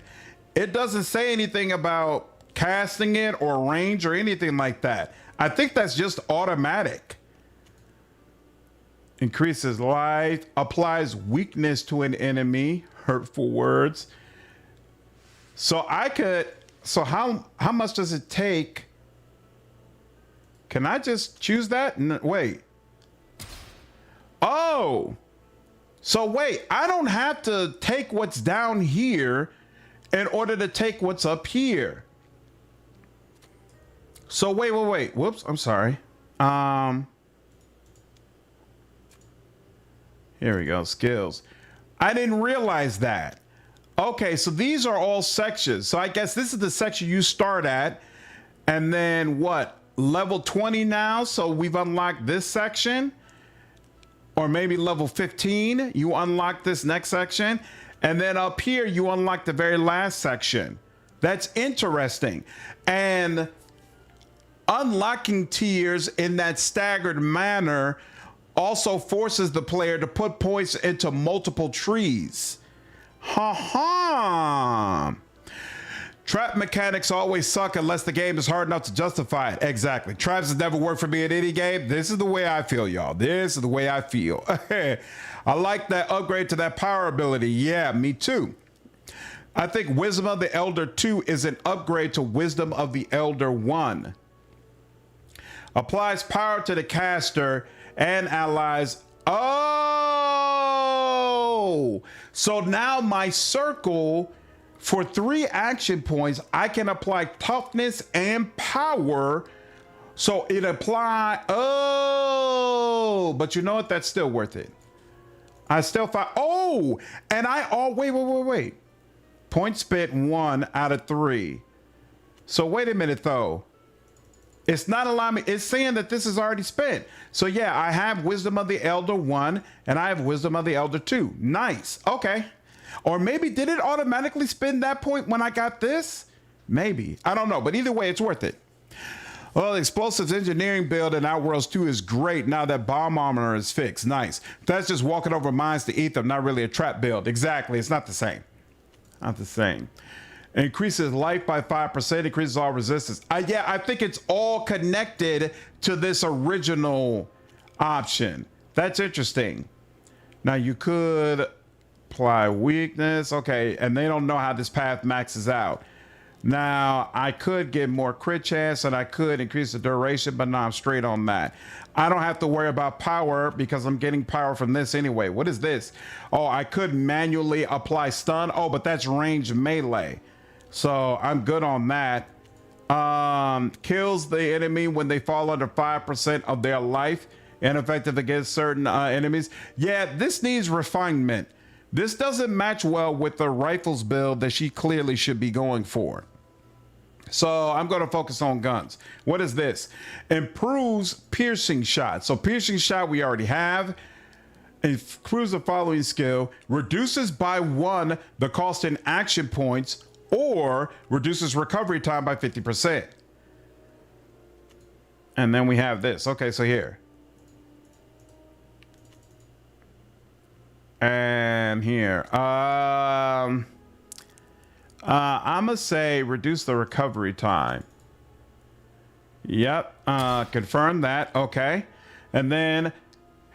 It doesn't say anything about casting it or range or anything like that. I think that's just automatic. Increases life. Applies weakness to an enemy. Hurtful words. So how much does it take? Can I just choose that? Wait. Oh. So wait, I don't have to take what's down here in order to take what's up here. So wait. Whoops, I'm sorry. Here we go, skills. I didn't realize that. Okay, so these are all sections. So I guess this is the section you start at. And then what? Level 20 now, so we've unlocked this section. Or maybe level 15, you unlock this next section. And then up here, you unlock the very last section. That's interesting. And unlocking tiers in that staggered manner also forces the player to put points into multiple trees. Ha ha. Trap mechanics always suck unless the game is hard enough to justify it. Exactly. Traps has never worked for me in any game. This is the way I feel, y'all. This is the way I feel. I like that upgrade to that power ability. Yeah, me too. I think Wisdom of the Elder 2 is an upgrade to Wisdom of the Elder 1. Applies power to the caster and allies. Oh! So now my circle, for 3 action points, I can apply toughness and power. So it apply. Oh! But you know what? That's still worth it. I still find. Oh! And wait. Point spent 1 out of 3. So wait a minute though. It's not allowing me. It's saying that this is already spent. So yeah, I have Wisdom of the Elder 1 and I have Wisdom of the Elder 2. Nice. Okay. Or maybe did it automatically spend that point when I got this? Maybe. I don't know. But either way, it's worth it. Well, the explosives engineering build in Outworlds 2 is great now that bomb armor is fixed. Nice. That's just walking over mines to eat them. Not really a trap build. Exactly. It's not the same. Not the same. Increases life by 5%, increases all resistance. Yeah, I think it's all connected to this original option. That's interesting. Now you could apply weakness. Okay, and they don't know how this path maxes out. Now I could get more crit chance and I could increase the duration, but no, I'm straight on that. I don't have to worry about power because I'm getting power from this anyway. What is this? Oh, I could manually apply stun. Oh, but that's range melee. So I'm good on that. Kills the enemy when they fall under 5% of their life. Ineffective against certain enemies. Yeah, this needs refinement. This doesn't match well with the rifles build that she clearly should be going for. So I'm going to focus on guns. What is this? Improves piercing shot. So piercing shot we already have. Improves the following skill. Reduces by 1 the cost in action points or reduces recovery time by 50%. And then we have this. Okay, so here. And here. I'm gonna say reduce the recovery time. Yep. Confirm that. Okay. And then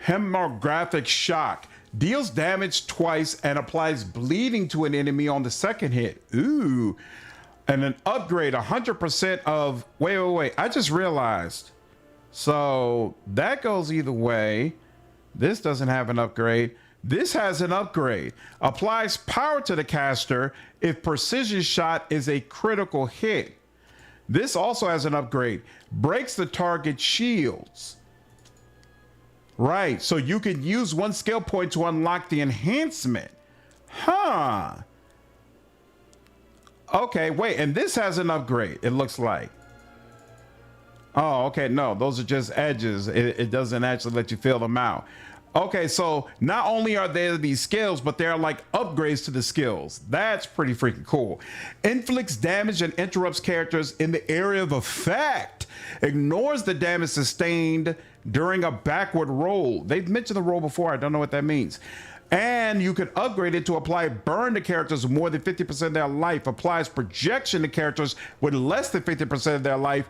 hemorrhagic shock. Deals damage twice and applies bleeding to an enemy on the second hit. Ooh. And an upgrade 100% of. Wait. I just realized. So that goes either way. This doesn't have an upgrade. This has an upgrade. Applies power to the caster if precision shot is a critical hit. This also has an upgrade. Breaks the target shields. Right, so you can use 1 skill point to unlock the enhancement. Huh. Okay, wait, and this has an upgrade, it looks like. Oh, okay, no, those are just edges. It doesn't actually let you fill them out. Okay, so not only are there these skills, but they're like upgrades to the skills. That's pretty freaking cool. Inflicts damage and interrupts characters in the area of effect. Ignores the damage sustained during a backward roll. They've mentioned the roll before. I don't know what that means. And you can upgrade it to apply burn to characters with more than 50% of their life. Applies projection to characters with less than 50% of their life.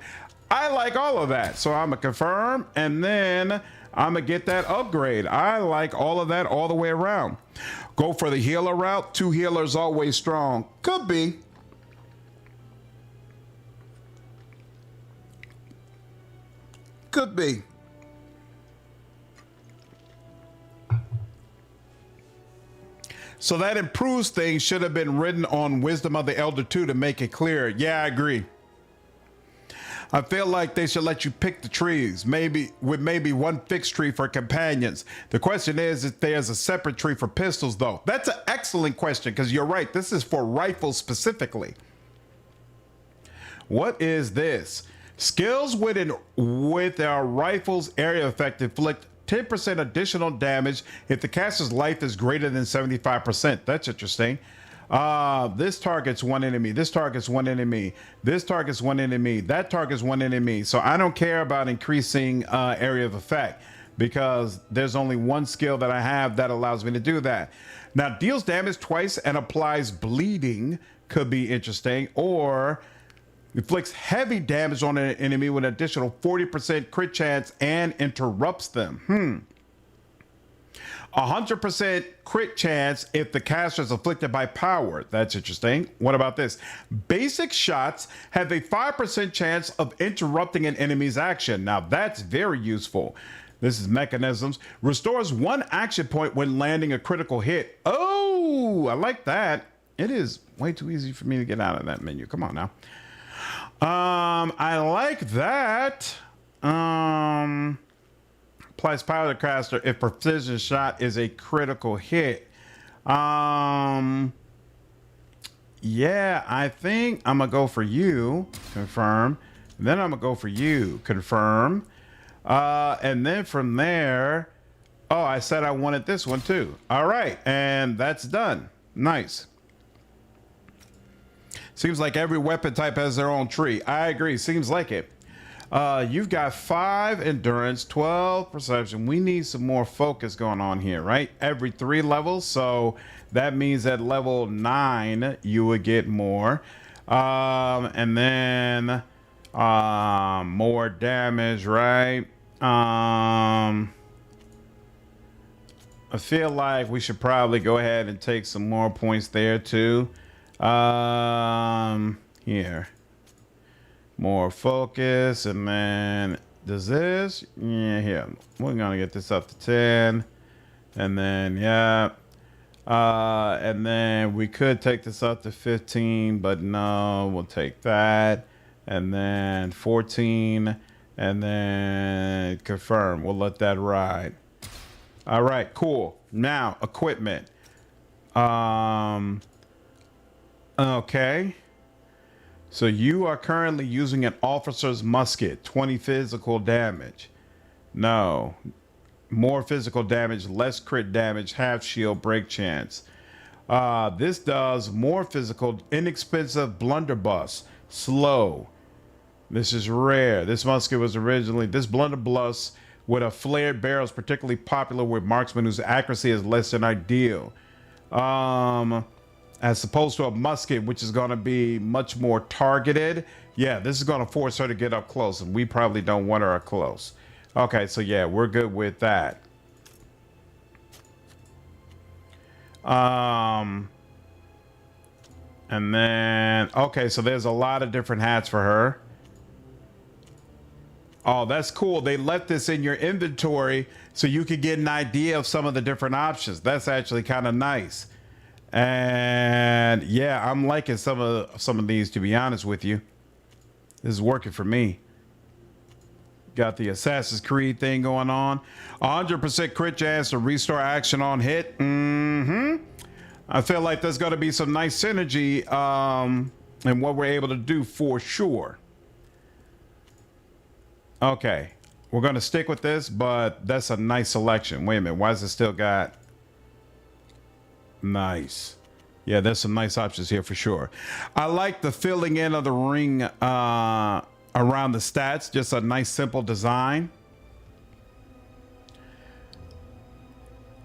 I like all of that. So I'm gonna confirm and then I'm gonna get that upgrade. I like all of that all the way around. Go for the healer route. 2 healers always strong. Could be. Could be. So that improves things should have been written on Wisdom of the Elder 2 to make it clear. Yeah, I agree. I feel like they should let you pick the trees, maybe 1 fixed tree for companions. The question is if there's a separate tree for pistols, though. That's an excellent question because you're right. This is for rifles specifically. What is this? Skills with our rifles area effect inflict 10% additional damage if the caster's life is greater than 75%. That's interesting. This targets one enemy. This targets one enemy. This targets one enemy. That targets one enemy. So I don't care about increasing area of effect because there's only one skill that I have that allows me to do that. Now, deals damage twice and applies bleeding could be interesting, or inflicts heavy damage on an enemy with an additional 40% crit chance and interrupts them. 100% crit chance if the caster is afflicted by power. That's interesting. What about this? Basic shots have a 5% chance of interrupting an enemy's action. Now that's very useful. This is mechanisms. Restores 1 action point when landing a critical hit. Oh, I like that. It is way too easy for me to get out of that menu. Come on now. I like that. Applies power to the caster if precision shot is a critical hit. Yeah, I think I'm gonna go for you. Confirm. Then I'm gonna go for you. Confirm. And then from there, oh, I said I wanted this one too. All right, and that's done. Nice. Seems like every weapon type has their own tree. I agree. Seems like it. You've got 5 endurance, 12 perception. We need some more focus going on here, right? Every 3 levels. So that means at level 9, you would get more. And then more damage, right? I feel like we should probably go ahead and take some more points there too. Here. More focus, and then does this? Yeah, here. We're gonna get this up to 10. And then yeah. And then we could take this up to 15, but no, we'll take that. And then 14, and then confirm. We'll let that ride. All right, cool. Now, equipment. Okay. So you are currently using an officer's musket, 20 physical damage. No. More physical damage, less crit damage, half shield, break chance. This does more physical, inexpensive blunderbuss, slow. This is rare. This musket was originally, this blunderbuss with a flared barrel is particularly popular with marksmen whose accuracy is less than ideal. As opposed to a musket, which is going to be much more targeted. Yeah, this is going to force her to get up close, and we probably don't want her up close. Okay, so yeah, we're good with that. And then, okay, so there's a lot of different hats for her. Oh, that's cool. They left this in your inventory so you could get an idea of some of the different options. That's actually kind of nice. And yeah, I'm liking some of these, to be honest with you. This is working for me. Got the Assassin's Creed thing going on. 100% crit chance to restore action on hit. I feel like there's going to be some nice synergy in what we're able to do for sure. Okay, we're going to stick with this, but that's a nice selection. Wait a minute, why is it still got... Nice. Yeah, there's some nice options here for sure. I like the filling in of the ring around the stats. Just a nice simple design.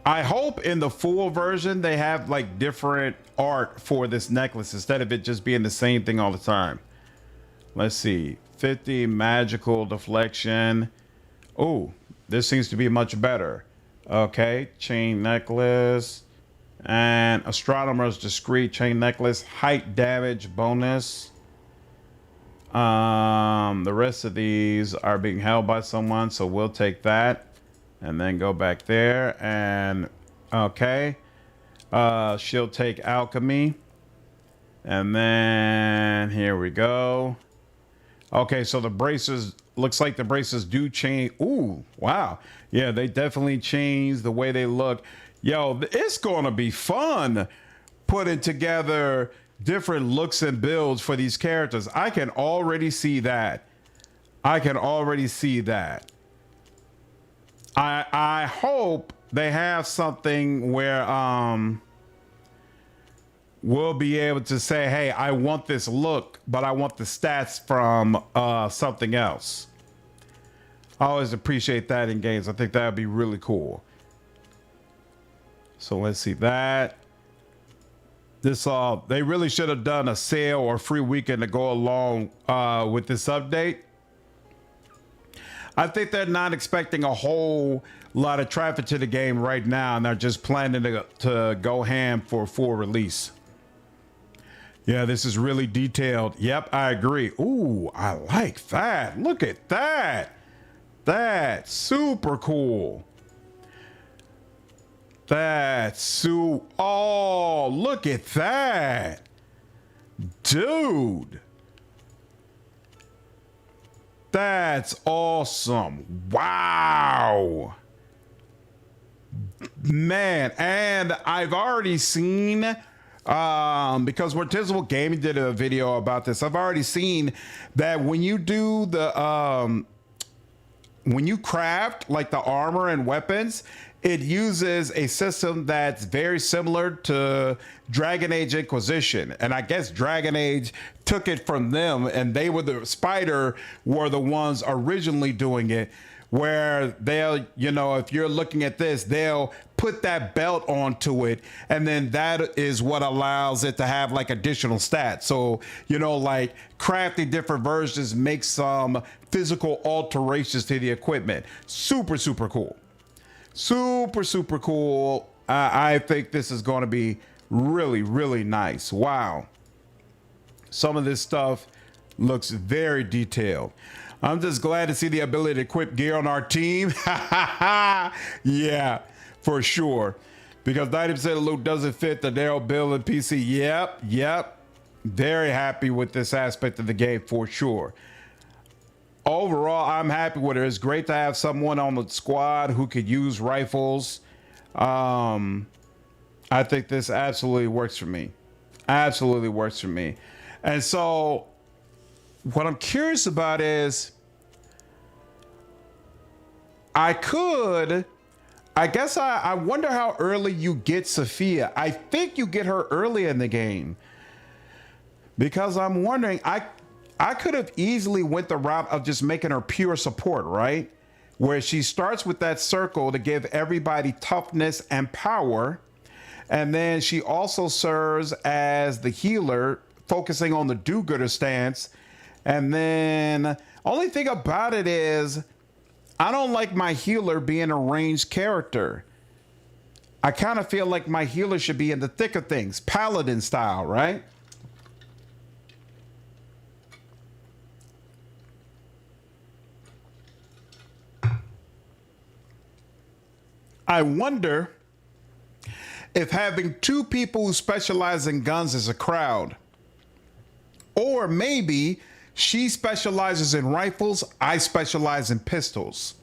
I hope in the full version they have like different art for this necklace instead of it just being the same thing all the time. Let's see. 50 magical deflection. Oh, this seems to be much better. Okay, chain necklace. And astronomer's discreet chain necklace, height damage bonus. The rest of these are being held by someone, so we'll take that and then go back there. And okay, she'll take alchemy, and then here we go. Okay, so the braces, looks like the braces do change. Ooh, wow, yeah, they definitely change the way they look. Yo, it's gonna be fun putting together different looks and builds for these characters. I can already see that. I can already see that. I hope they have something where we'll be able to say, hey, I want this look, but I want the stats from something else. I always appreciate that in games. I think that would be really cool. So let's see that. This they really should have done a sale or free weekend to go along with this update. I think they're not expecting a whole lot of traffic to the game right now, and they're just planning to go ham for full release. Yeah, this is really detailed. Yep, I agree. Ooh, I like that. Look at that. That's super cool. Oh, look at that. Dude. That's awesome. Wow. Man, and I've already seen, because Mortizical Gaming did a video about this, I've already seen that when you do the, when you craft like the armor and weapons, it uses a system that's very similar to Dragon Age Inquisition. And I guess Dragon Age took it from them, and they were the Spider were the ones originally doing it, where they'll, you know, if you're looking at this, they'll put that belt onto it, and then that is what allows it to have like additional stats. So, you know, like crafting different versions, make some physical alterations to the equipment. Super, super cool. Super, super cool. I think this is going to be really, really nice. Wow. Some of this stuff looks very detailed. I'm just glad to see the ability to equip gear on our team. Yeah, for sure. Because 90% of the loot doesn't fit the narrow build and PC. Yep. Very happy with this aspect of the game for sure. Overall, I'm happy with it. It's great to have someone on the squad who could use rifles. I think this absolutely works for me. Absolutely works for me. And so what I'm curious about is I wonder how early you get Sophia. I think you get her early in the game, because I'm wondering, I could have easily went the route of just making her pure support, right? Where she starts with that circle to give everybody toughness and power. And then she also serves as the healer, focusing on the do-gooder stance. And then only thing about it is I don't like my healer being a ranged character. I kind of feel like my healer should be in the thick of things, paladin style, right? I wonder if having two people who specialize in guns is a crowd. Or maybe she specializes in rifles, I specialize in pistols.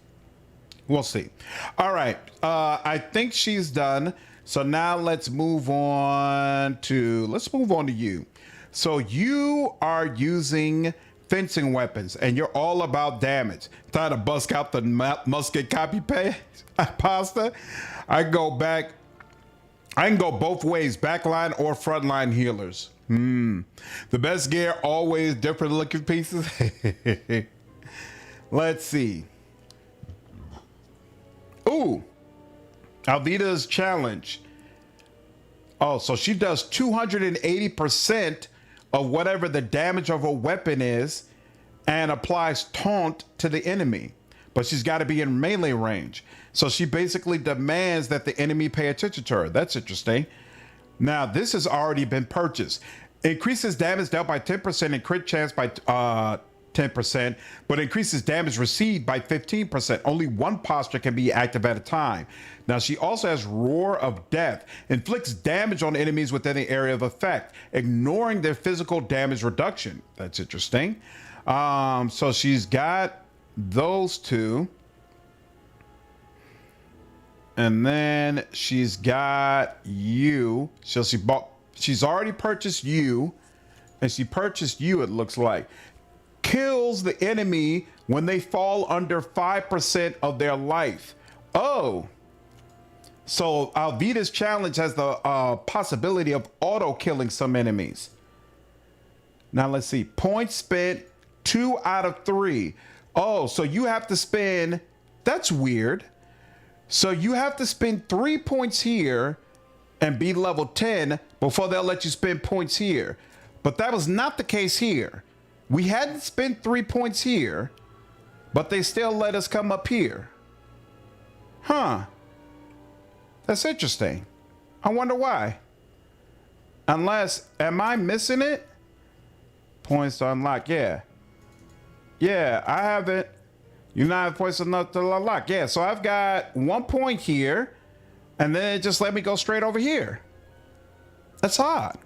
We'll see. All right, I think she's done. So now let's move on to you. So you are using fencing weapons, and you're all about damage. Trying to bust out the musket copy paste pasta. I can go both ways, backline or frontline healers. The best gear, always different looking pieces. Let's see. Ooh, Alvida's challenge. Oh, so she does 280% of whatever the damage of a weapon is and applies taunt to the enemy. But she's got to be in melee range. So she basically demands that the enemy pay attention to her. That's interesting. Now, this has already been purchased. Increases damage dealt by 10% and crit chance by 10%, but increases damage received by 15%. Only one posture can be active at a time. Now, she also has Roar of Death. Inflicts damage on enemies within the area of effect, ignoring their physical damage reduction. That's interesting. So she's got those two. And then she's got you. So she's already purchased you. And she purchased you, it looks like. Kills the enemy when they fall under 5% of their life. Oh. So Alvida's challenge has the possibility of auto killing some enemies. Now let's see. Points spent 2 out of 3. Oh, so you have to spend. That's weird. So you have to spend 3 points here and be level 10 before they'll let you spend points here. But that was not the case here. We hadn't spent 3 points here, but they still let us come up here. Huh. That's interesting. I wonder why. Unless, am I missing it? Points to unlock, yeah. Yeah, I haven't. You not have points enough to unlock. Yeah, so I've got 1 point here, and then it just let me go straight over here. That's odd.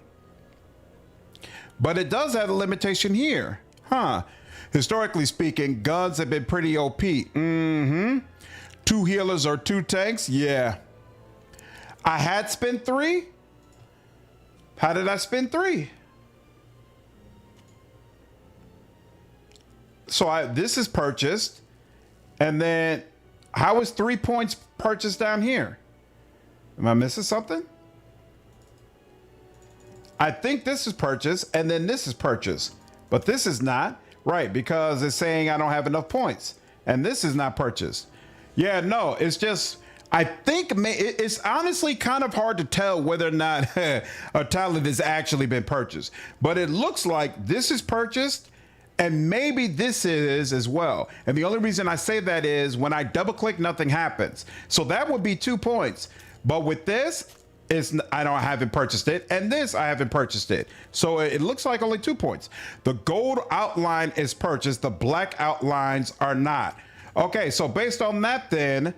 But it does have a limitation here. Huh. Historically speaking, guns have been pretty OP. Mm-hmm. 2 healers or 2 tanks? Yeah. I had spent 3? How did I spend 3? So this is purchased. And then how is 3 points purchased down here? Am I missing something? I think this is purchased and then this is purchased, but this is not, right? Because it's saying I don't have enough points and this is not purchased. Yeah, no, it's just, I think it's honestly kind of hard to tell whether or not a talent has actually been purchased, but it looks like this is purchased and maybe this is as well. And the only reason I say that is when I double click, nothing happens. So that would be 2 points. But with this, I haven't purchased it, and this I haven't purchased it, so it looks like only 2 points. The gold outline is purchased, the black outlines are not. Okay, so based on that, then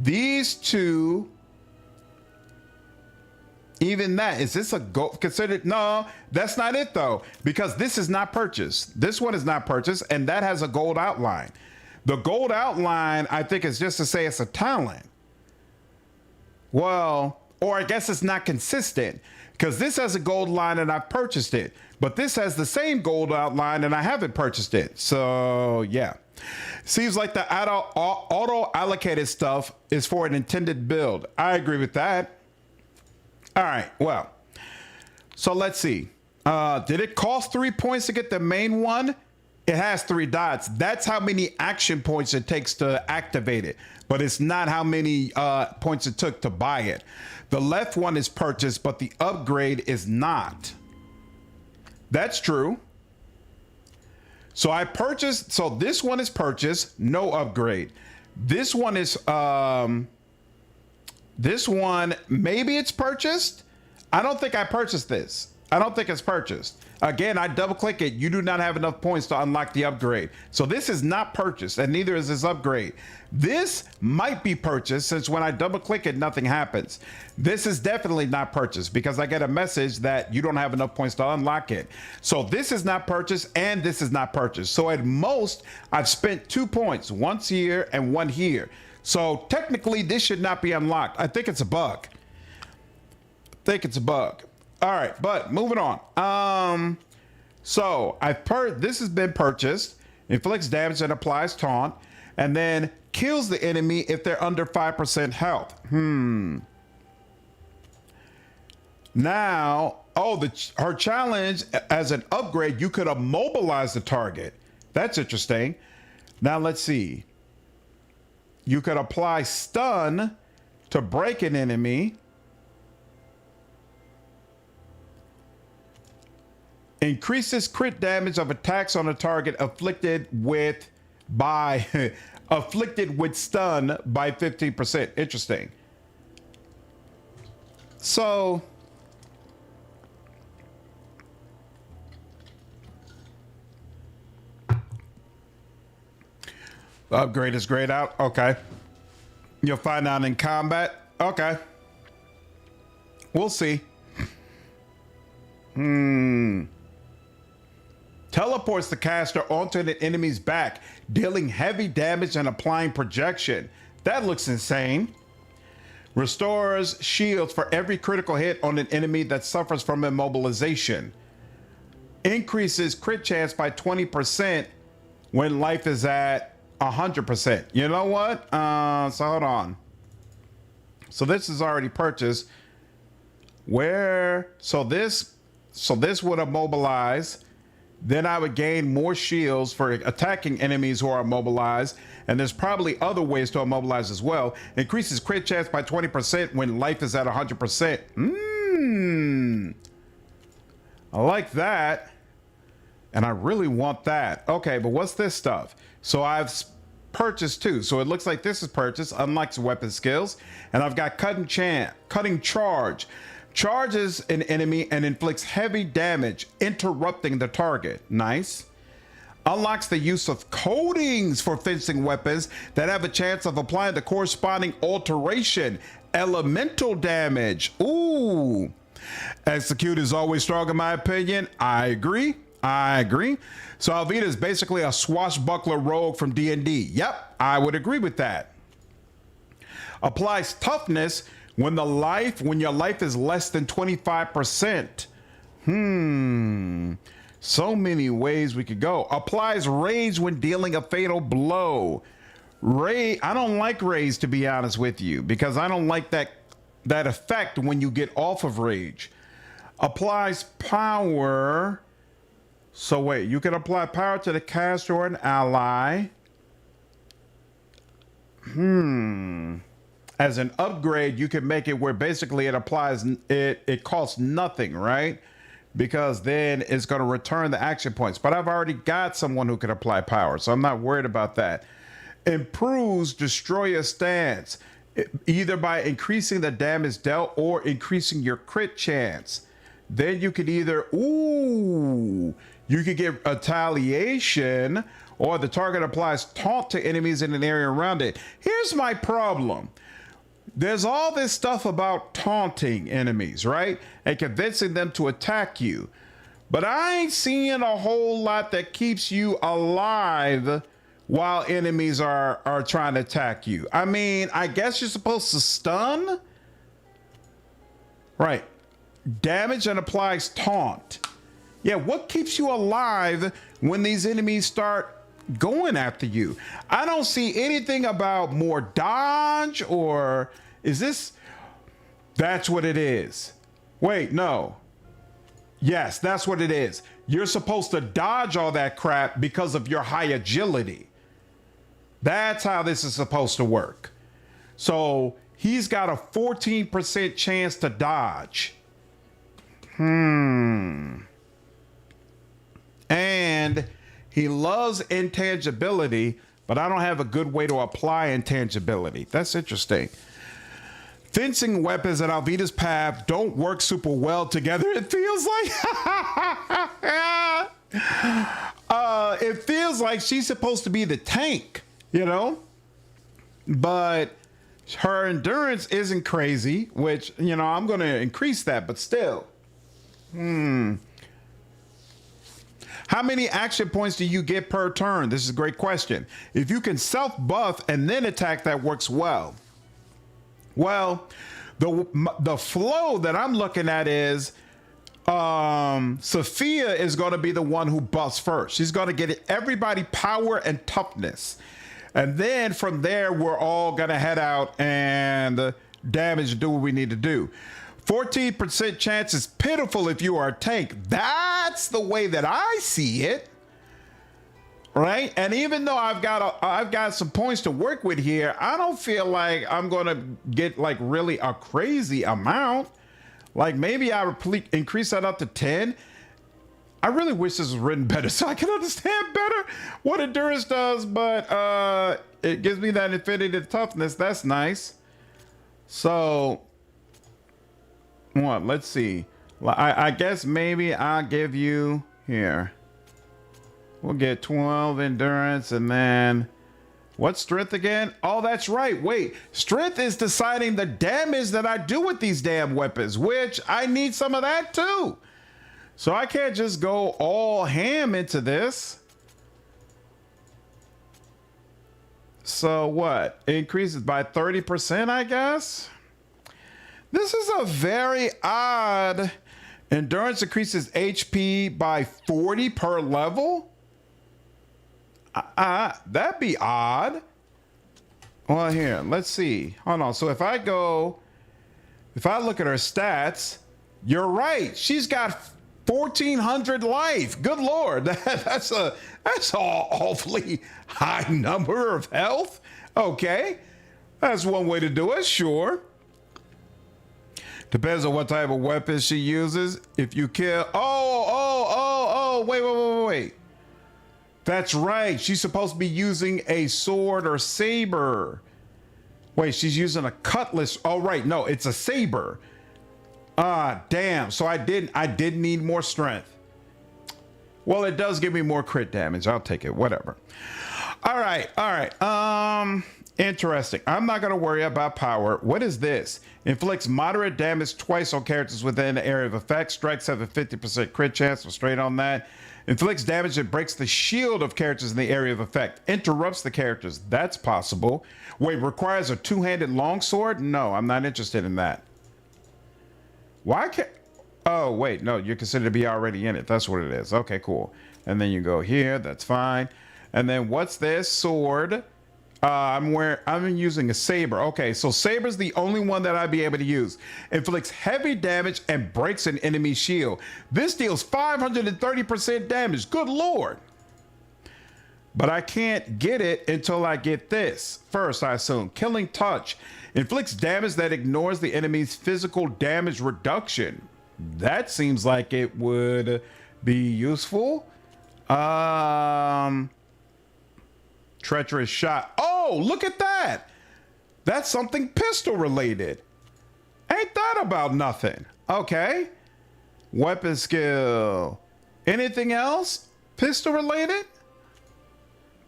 these two, even that, is this a gold considered? No, that's not it though, because this is not purchased. This one is not purchased, and that has a gold outline. The gold outline, I think, is just to say it's a talent. Well, or I guess it's not consistent because this has a gold line and I've purchased it, but this has the same gold outline and I haven't purchased it. So yeah, seems like the auto allocated stuff is for an intended build. I agree with that. All right, well, so let's see. Did it cost 3 points to get the main one? It has 3 dots. That's how many action points it takes to activate it, but it's not how many points it took to buy it. The left one is purchased, but the upgrade is not. That's true. So I purchased, so this one is purchased, no upgrade. This one is, this one, maybe it's purchased. I don't think I purchased this. I don't think it's purchased. Again, I double click it. You do not have enough points to unlock the upgrade. So this is not purchased and neither is this upgrade. This might be purchased since when I double click it, nothing happens. This is definitely not purchased because I get a message that you don't have enough points to unlock it. So this is not purchased and this is not purchased. So at most I've spent 2 points, once here and 1 here. So technically this should not be unlocked. I think it's a bug. All right, but moving on. So this has been purchased, inflicts damage and applies taunt, and then kills the enemy if they're under 5% health. Now, her challenge as an upgrade, you could immobilize the target. That's interesting. Now let's see. You could apply stun to break an enemy. Increases crit damage of attacks on a target afflicted with stun by 15%. Interesting. So the upgrade is grayed out. Okay. You'll find out in combat. Okay. We'll see. Teleports the caster onto an enemy's back, dealing heavy damage and applying projection. That looks insane. Restores shields for every critical hit on an enemy that suffers from immobilization. Increases crit chance by 20% when life is at 100%. You know what? So hold on. So this is already purchased. So this would immobilize. Then I would gain more shields for attacking enemies who are immobilized. And there's probably other ways to immobilize as well. Increases crit chance by 20% when life is at 100%. I like that. And I really want that. Okay, but what's this stuff? So I've purchased two. So it looks like this is purchased, unlocks weapon skills. And I've got cutting charge. Charges an enemy and inflicts heavy damage, interrupting the target. Nice. Unlocks the use of coatings for fencing weapons that have a chance of applying the corresponding alteration. Elemental damage. Ooh. Execute is always strong in my opinion. I agree. So Alvita is basically a swashbuckler rogue from D&D. Yep, I would agree with that. Applies toughness when your life is less than 25%. So many ways we could go. Applies rage when dealing a fatal blow. I don't like rage, to be honest with you, because I don't like that effect when you get off of rage. Applies power. So wait, you can apply power to the caster or an ally. As an upgrade, you can make it where basically it costs nothing, right? Because then it's going to return the action points. But I've already got someone who can apply power, so I'm not worried about that. Improves destroyer stance, either by increasing the damage dealt or increasing your crit chance. Then you could either, you could get retaliation, or the target applies taunt to enemies in an area around it. Here's my problem. There's all this stuff about taunting enemies, right? And convincing them to attack you. But I ain't seeing a whole lot that keeps you alive while enemies are trying to attack you. I mean, I guess you're supposed to stun? Right. Damage and applies taunt. Yeah, what keeps you alive when these enemies start going after you? I don't see anything about more dodge, or is this? That's what it is. Wait, no. Yes, that's what it is. You're supposed to dodge all that crap because of your high agility. That's how this is supposed to work. So he's got a 14% chance to dodge. And he loves intangibility, but I don't have a good way to apply intangibility. That's interesting. Fencing weapons at Alvita's path don't work super well together. It feels like she's supposed to be the tank, you know? But her endurance isn't crazy, which, you know, I'm going to increase that, but still. How many action points do you get per turn? This is a great question. If you can self-buff and then attack, that works well. Well, the flow that I'm looking at is Sophia is going to be the one who buffs first. She's going to get everybody power and toughness. And then from there, we're all going to head out and damage, do what we need to do. 14% chance is pitiful if you are a tank. That's the way that I see it. Right? And even though I've got some points to work with here, I don't feel like I'm going to get like really a crazy amount. Like maybe I would increase that up to 10. I really wish this was written better so I can understand better what endurance does, but it gives me that infinity toughness. That's nice. So what? Let's see. I guess maybe I'll give you here. We'll get 12 endurance, and then what's strength again? Oh, that's right. Wait, strength is deciding the damage that I do with these damn weapons, which I need some of that too. So I can't just go all ham into this. So what? It increases by 30%, I guess. This is a very odd. Endurance increases HP by 40 per level. That'd be odd. Well, here, let's see. Hold on. So if I look at her stats, you're right. She's got 1,400 life. Good Lord. That's an awfully high number of health. Okay. That's one way to do it. Sure. Depends on what type of weapon she uses. If you kill, wait. That's right. She's supposed to be using a sword or saber. Wait, she's using a cutlass. Oh, right. No, it's a saber. Damn. So I did need more strength. Well, it does give me more crit damage. I'll take it. Whatever. All right. Interesting. I'm not going to worry about power. What is this? Inflicts moderate damage twice on characters within the area of effect. Strikes have a 50% crit chance. So straight on that. Inflicts damage that breaks the shield of characters in the area of effect. Interrupts the characters. That's possible. Wait, requires a two-handed longsword? No, I'm not interested in that. Why can't... Oh, wait, no, you're considered to be already in it. That's what it is. Okay, cool. And then you go here. That's fine. And then what's this? Sword. I'm using a saber. Okay, so saber's the only one that I'd be able to use. Inflicts heavy damage and breaks an enemy shield. This deals 530% damage. Good Lord. But I can't get it until I get this. First, I assume. Killing Touch. Inflicts damage that ignores the enemy's physical damage reduction. That seems like it would be useful. Treacherous Shot. Oh, look at that. That's something pistol related. Ain't that about nothing? Okay. Weapon skill. Anything else? Pistol related?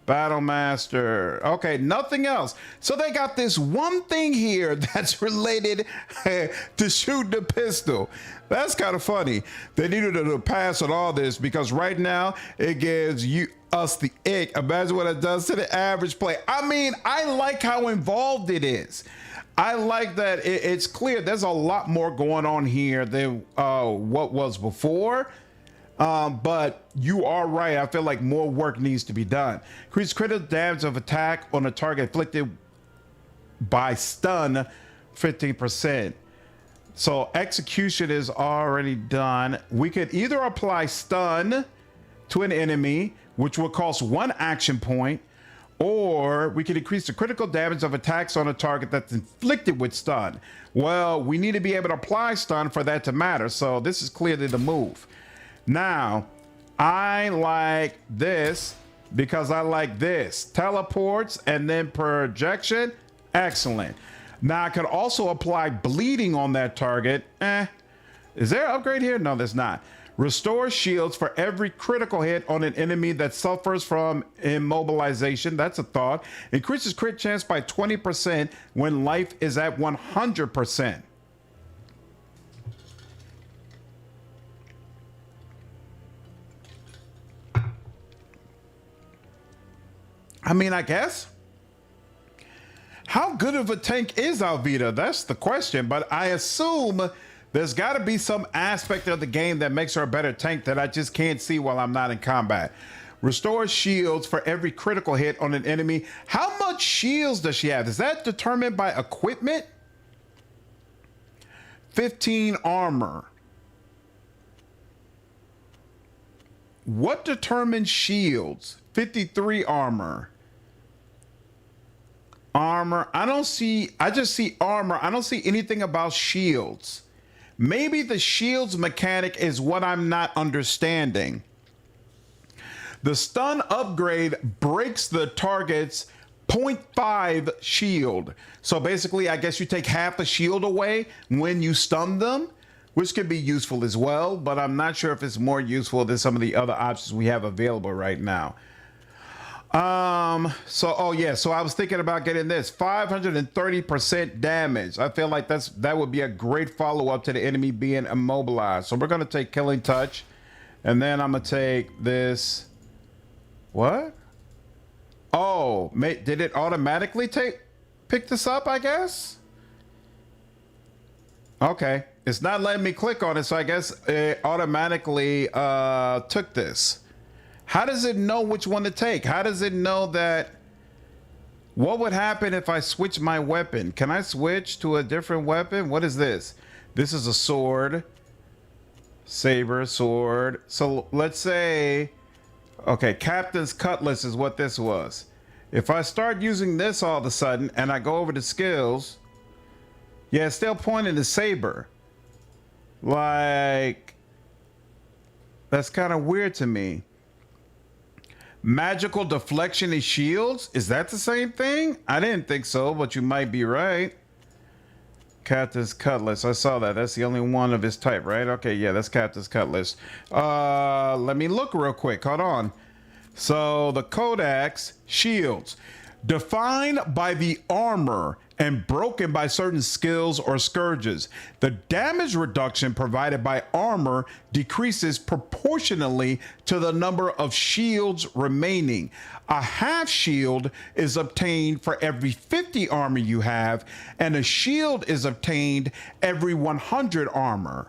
Battle Master. Okay, nothing else. So they got this one thing here that's related to shooting the pistol. That's kind of funny. They needed to pass on all this because right now it gives us the ick. Imagine what it does to the average player. I mean, I like how involved it is. I like that it's clear there's a lot more going on here than what was before. But you are right. I feel like more work needs to be done. Increase critical damage of attack on a target inflicted by stun 15%. So execution is already done. We could either apply stun to an enemy, which will cost 1 action point, or we could increase the critical damage of attacks on a target that's inflicted with stun. Well, we need to be able to apply stun for that to matter. So this is clearly the move. Now, I like this because I like this. Teleports and then projection. Excellent. Now, I could also apply bleeding on that target. Is there an upgrade here? No, there's not. Restore shields for every critical hit on an enemy that suffers from immobilization. That's a thought. Increases crit chance by 20% when life is at 100%. I mean, I guess. How good of a tank is Alvita? That's the question, but I assume there's got to be some aspect of the game that makes her a better tank that I just can't see while I'm not in combat. Restores shields for every critical hit on an enemy. How much shields does she have? Is that determined by equipment? 15 armor. What determines shields? 53 armor. Armor. I just see armor. I don't see anything about shields. Maybe the shields mechanic is what I'm not understanding. The stun upgrade breaks the target's 0.5 shield. So basically, I guess you take half the shield away when you stun them, which could be useful as well, but I'm not sure if it's more useful than some of the other options we have available right now. So I was thinking about getting this 530% damage. I feel like that would be a great follow-up to the enemy being immobilized. So we're going to take Killing Touch, and then I'm going to take this. What? Oh, did it automatically pick this up, I guess? Okay. It's not letting me click on it, so I guess it automatically took this. How does it know which one to take? How does it know that? What would happen if I switch my weapon? Can I switch to a different weapon? What is this? This is a sword. Saber, sword. So let's say, okay, Captain's Cutlass is what this was. If I start using this all of a sudden and I go over to skills, yeah, it's still pointing to saber. Like, that's kind of weird to me. Magical deflection and shields? Is that the same thing? I didn't think so, but you might be right. Captain's Cutlass. I saw that. That's the only one of his type, right? Okay, yeah, that's Captain's Cutlass. Let me look real quick. Hold on. So the Codex shields. Defined by the armor and broken by certain skills or scourges. The damage reduction provided by armor decreases proportionally to the number of shields remaining. A half shield is obtained for every 50 armor you have, and a shield is obtained every 100 armor.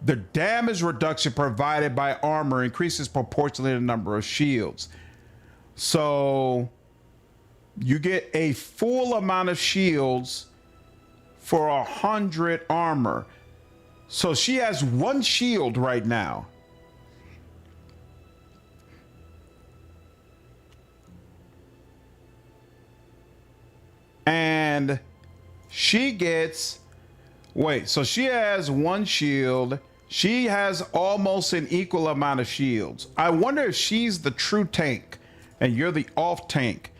The damage reduction provided by armor increases proportionally to the number of shields. So you get a full amount of shields for 100 armor. So she has one shield right now. And she gets, wait, so she has one shield. She has almost an equal amount of shields. I wonder if she's the true tank and you're the off tank.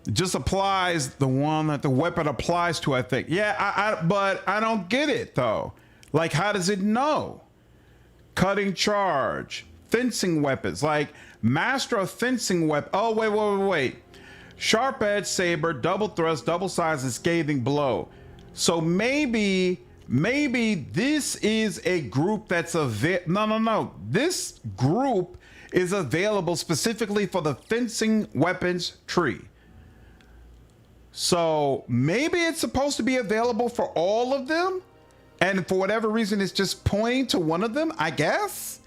It just applies the one that the weapon applies to, I think. Yeah, but I don't get it though. Like, how does it know? Cutting charge, fencing weapons, like master of fencing weapon. Oh, wait. Sharp edge saber, double thrust, double size, and scathing blow. So maybe this is a group that's no. This group is available specifically for the fencing weapons tree. So maybe it's supposed to be available for all of them, and for whatever reason it's just pointing to one of them, I guess.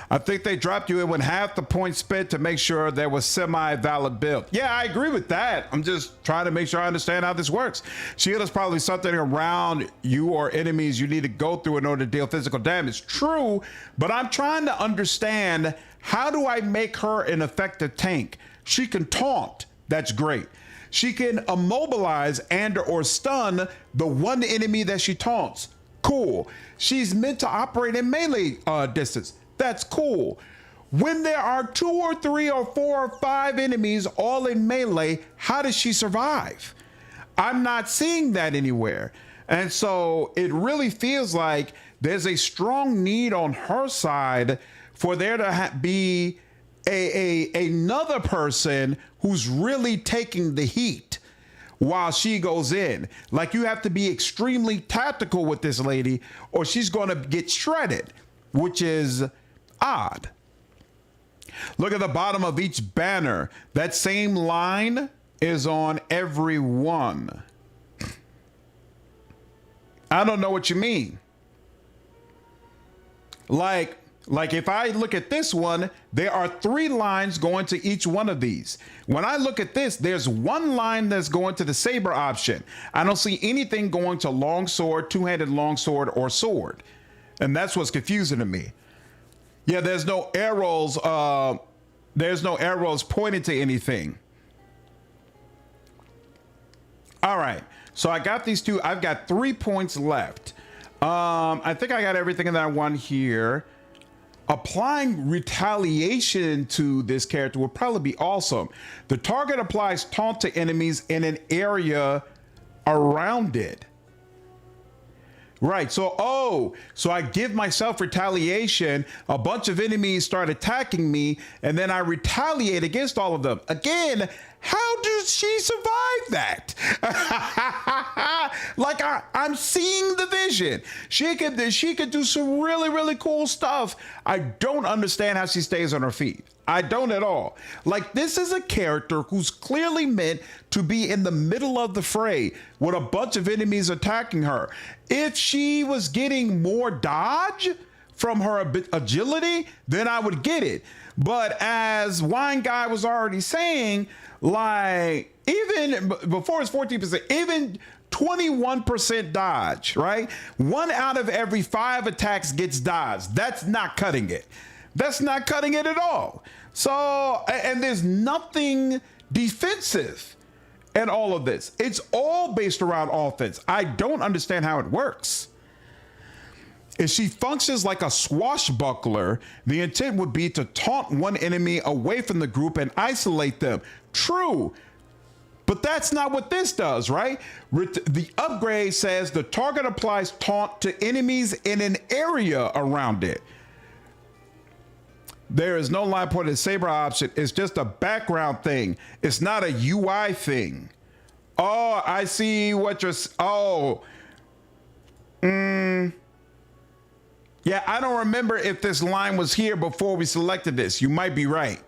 I think they dropped you in with half the points spent to make sure there was semi-valid build. Yeah, I agree with that. I'm just trying to make sure I understand how this works. Shield is probably something around you or enemies you need to go through in order to deal physical damage. True, but I'm trying to understand, how do I make her an effective tank? She can taunt. That's great. She can immobilize and or stun the one enemy that she taunts. Cool. She's meant to operate in melee distance. That's cool. When there are 2 or 3 or 4 or 5 enemies all in melee, how does she survive? I'm not seeing that anywhere. And so it really feels like there's a strong need on her side for there to be another person who's really taking the heat while she goes in. Like, you have to be extremely tactical with this lady or she's going to get shredded, which is odd. Look at the bottom of each banner. That same line is on every one. I don't know what you mean. Like if I look at this one, there are 3 lines going to each one of these. When I look at this, there's 1 line that's going to the saber option. I don't see anything going to longsword, 2-handed longsword, or sword. And that's what's confusing to me. Yeah, there's no arrows. There's no arrows pointing to anything. All right. So I got these 2. I've got 3 points left. I think I got everything in that one here. Applying retaliation to this character would probably be awesome. The target applies taunt to enemies in an area around it. Right, so I give myself retaliation, a bunch of enemies start attacking me, and then I retaliate against all of them. Again, how does she survive that? Like, I'm seeing the vision. She could do some really, really cool stuff. I don't understand how she stays on her feet. I don't at all. Like, this is a character who's clearly meant to be in the middle of the fray with a bunch of enemies attacking her. If she was getting more dodge from her agility, then I would get it. But as Wine Guy was already saying, like, even before it's 14%, even 21% dodge, right? 1 out of every 5 attacks gets dodged. That's not cutting it. That's not cutting it at all. So, and there's nothing defensive in all of this. It's all based around offense. I don't understand how it works. If she functions like a swashbuckler, the intent would be to taunt one enemy away from the group and isolate them. True. But that's not what this does, right? The upgrade says the target applies taunt to enemies in an area around it. There is no line pointed saber option. It's just a background thing. It's not a UI thing. Oh, I see what you're... Oh. Yeah, I don't remember if this line was here before we selected this. You might be right.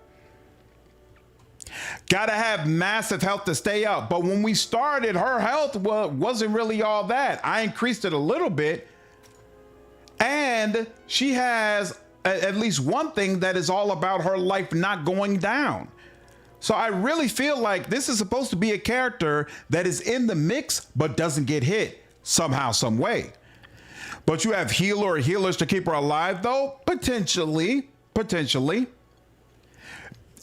Gotta have massive health to stay up. But when we started, her health wasn't really all that. I increased it a little bit. And she has at least one thing that is all about her life not going down. So I really feel like this is supposed to be a character that is in the mix, but doesn't get hit somehow, some way. But you have healer or healers to keep her alive, though? Potentially.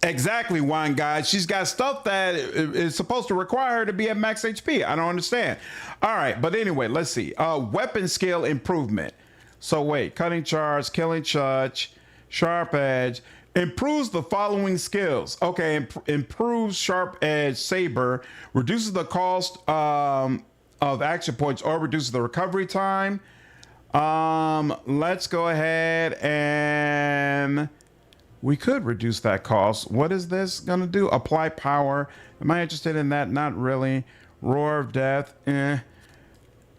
Exactly, Wine Guy. She's got stuff that is supposed to require her to be at max HP. I don't understand. All right, but anyway, let's see. Weapon skill improvement. So wait, cutting charge, killing charge, sharp edge. Improves the following skills. Okay, improves sharp edge saber. Reduces the cost of action points or reduces the recovery time. Let's go ahead and we could reduce that cost. What is this gonna do? Apply power. Am I interested in that? Not really. Roar of death.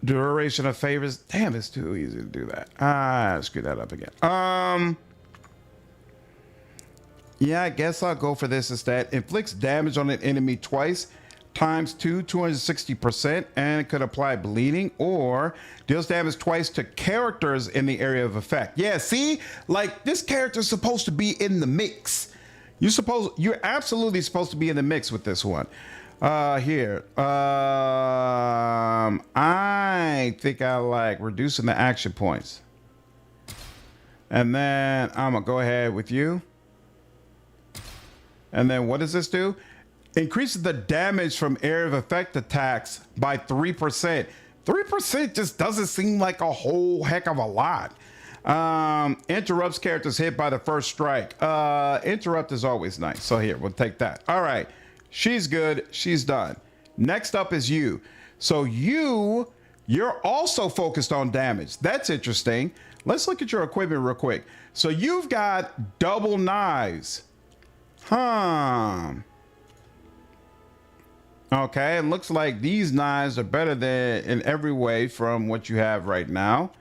Duration of favors. Damn, it's too easy to do that. Screw that up again. Yeah, I guess I'll go for this instead. Inflicts damage on an enemy twice. Times 2, 260%, and it could apply bleeding, or deals damage twice to characters in the area of effect. Yeah, see, like this character is supposed to be in the mix. You're absolutely supposed to be in the mix with this one. Here, I think I like reducing the action points, and then I'm gonna go ahead with you. And then what does this do? Increases the damage from area of effect attacks by 3%. 3% just doesn't seem like a whole heck of a lot. Interrupts characters hit by the first strike. Interrupt is always nice. So here, we'll take that. All right. She's good. She's done. Next up is you. So you're also focused on damage. That's interesting. Let's look at your equipment real quick. So you've got double knives. Okay, it looks like these knives are better than in every way from what you have right now.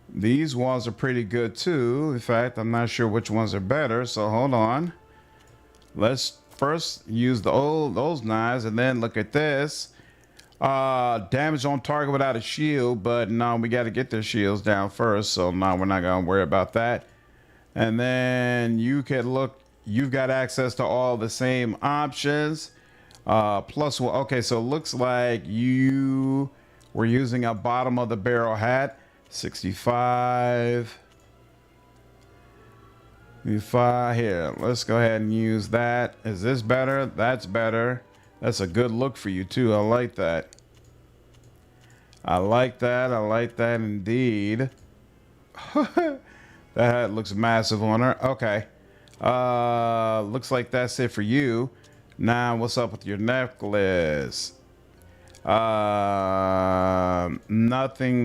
These ones are pretty good too. In fact, I'm not sure which ones are better, so hold on. Let's first use those knives and then look at this. Damage on target without a shield, but no, we got to get their shields down first, so no, we're not going to worry about that. And then you can look, you've got access to all the same options. Plus one. Okay, so it looks like you were using a bottom of the barrel hat. 65. Here, let's go ahead and use that. Is this better? That's better. That's a good look for you too. I like that. I like that. I like that indeed. That hat looks massive on her. Okay. Looks like that's it for you. Now, what's up with your necklace? Nothing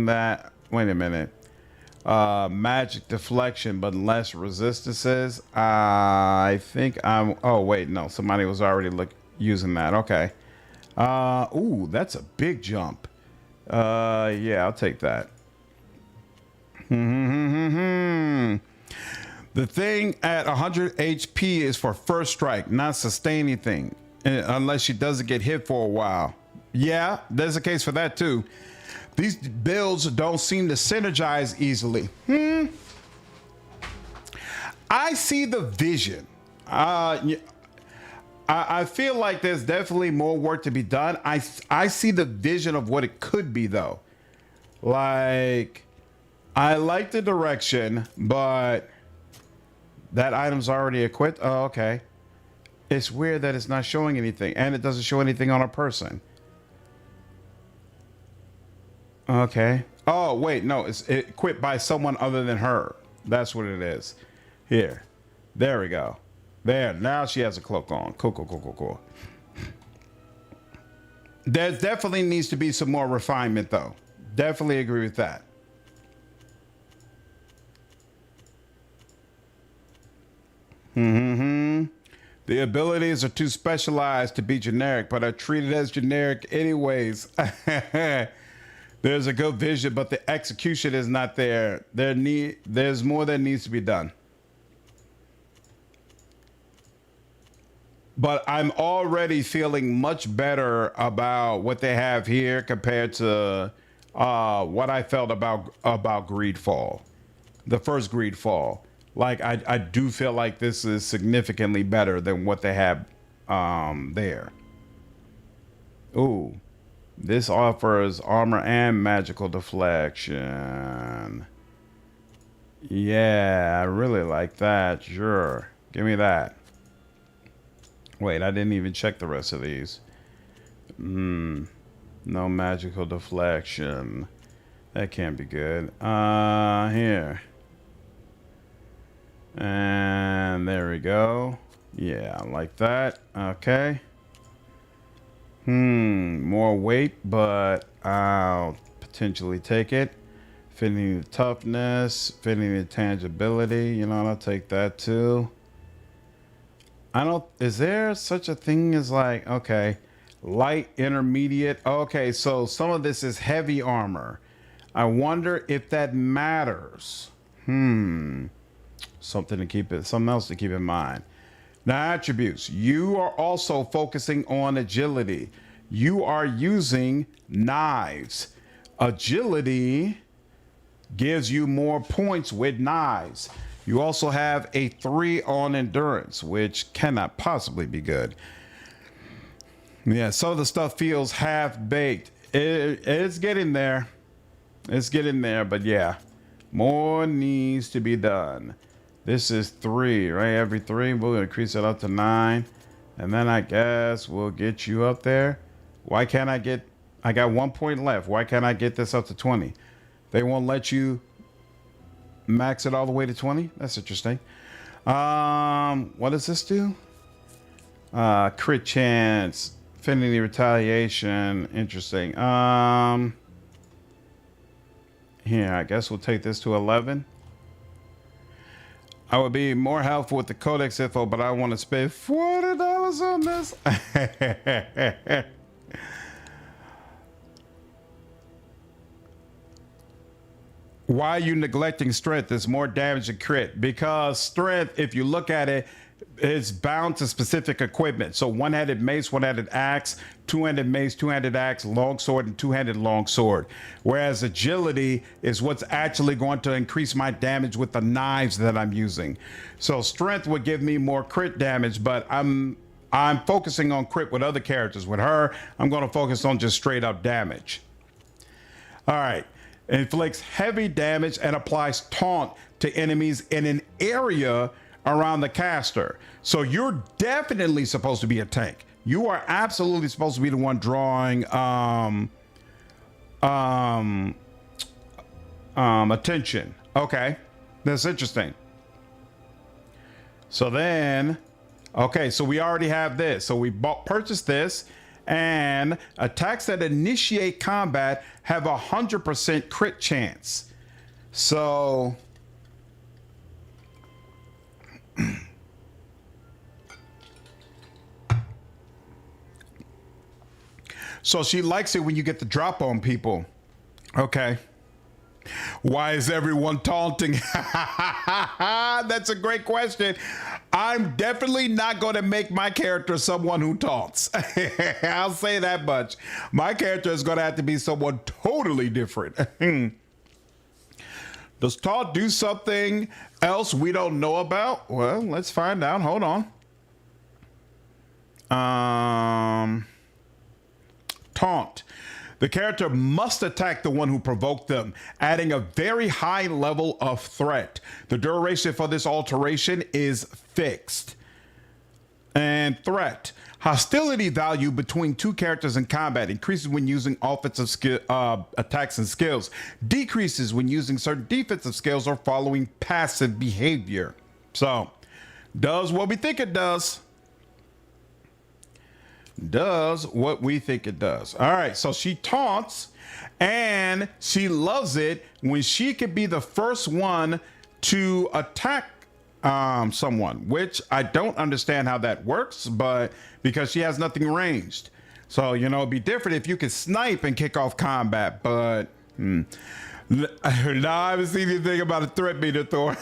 that... Wait a minute. Magic deflection, but less resistances. I think I'm... Oh, wait, no. Somebody was already using that. Okay. Ooh, that's a big jump. Yeah, I'll take that. The thing at 100 HP is for first strike, not sustain anything, unless she doesn't get hit for a while. Yeah, there's a case for that too. These builds don't seem to synergize easily. I see the vision. I feel like there's definitely more work to be done. I see the vision of what it could be, though. Like, I like the direction, but that item's already equipped. Oh, okay. It's weird that it's not showing anything, and it doesn't show anything on a person. Okay. Oh, wait, no, it's equipped by someone other than her. That's what it is. Here. There we go. There. Now she has a cloak on. Cool. There definitely needs to be some more refinement, though. Definitely agree with that. The abilities are too specialized to be generic, but are treated as generic anyways. There's a good vision, but the execution is not there. There's more that needs to be done. But I'm already feeling much better about what they have here compared to what I felt about Greedfall, the first Greedfall. Like, I do feel like this is significantly better than what they have there. Ooh, this offers armor and magical deflection. Yeah, I really like that. Sure, give me that. Wait, I didn't even check the rest of these. No magical deflection. That can't be good. Here. And there we go. Yeah, I like that. Okay. More weight, but I'll potentially take it. Fitting the toughness, fitting the tangibility. You know, I'll take that too. Is there such a thing as like, okay, light, intermediate? Okay, so some of this is heavy armor. I wonder if that matters. Something else to keep in mind. Now, attributes. You are also focusing on agility. You are using knives. Agility gives you more points with knives. You also have a 3 on endurance, which cannot possibly be good. Yeah, some of the stuff feels half-baked. It's getting there. It's getting there, but yeah. More needs to be done. This is 3, right? Every 3, we'll increase it up to 9. And then I guess we'll get you up there. Why can't I got 1 point left. Why can't I get this up to 20? They won't let you max it all the way to 20? That's interesting. What does this do? Crit chance, affinity retaliation. Interesting. Here, I guess we'll take this to 11. I would be more helpful with the codex info, but I want to spend $40 on this. Why are you neglecting strength? There's more damage than crit. Because strength, if you look at it, is bound to specific equipment. So one-handed mace, one-handed axe, two-handed mace, two-handed axe, longsword, and two-handed longsword. Whereas agility is what's actually going to increase my damage with the knives that I'm using. So strength would give me more crit damage, but I'm focusing on crit with other characters. With her, I'm going to focus on just straight up damage. All right. Inflicts heavy damage and applies taunt to enemies in an area around the caster. So you're definitely supposed to be a tank. You are absolutely supposed to be the one drawing attention. Okay, that's interesting. So then, okay, so we already have this. So we purchased this, and attacks that initiate combat have 100% crit chance. So so she likes it when you get the drop on people. Okay. Why is everyone taunting? That's a great question. I'm definitely not going to make my character someone who taunts. I'll say that much. My character is going to have to be someone totally different. Does taunt do something else we don't know about? Well, let's find out. Hold on. Taunt. The character must attack the one who provoked them, adding a very high level of threat. The duration for this alteration is fixed. And threat. Hostility value between two characters in combat increases when using offensive attacks and skills, decreases when using certain defensive skills or following passive behavior. So, does what we think it does. Does what we think it does. All right, so she taunts and she loves it when she could be the first one to attack someone, which I don't understand how that works, but because she has nothing ranged. So, you know, it'd be different if you could snipe and kick off combat, but now I haven't seen anything about a threat meter, Thor.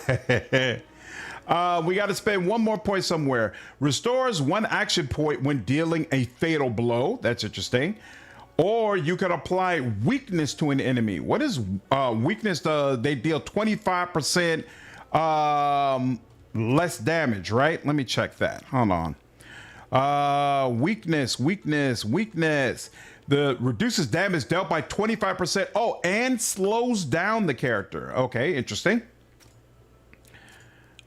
We got to spend one more point somewhere. Restores one action point when dealing a fatal blow. That's interesting. Or you could apply weakness to an enemy. What is weakness? They deal 25% less damage, right? Let me check that. Hold on. Weakness. The reduces damage dealt by 25%. Oh, and slows down the character. Okay, interesting.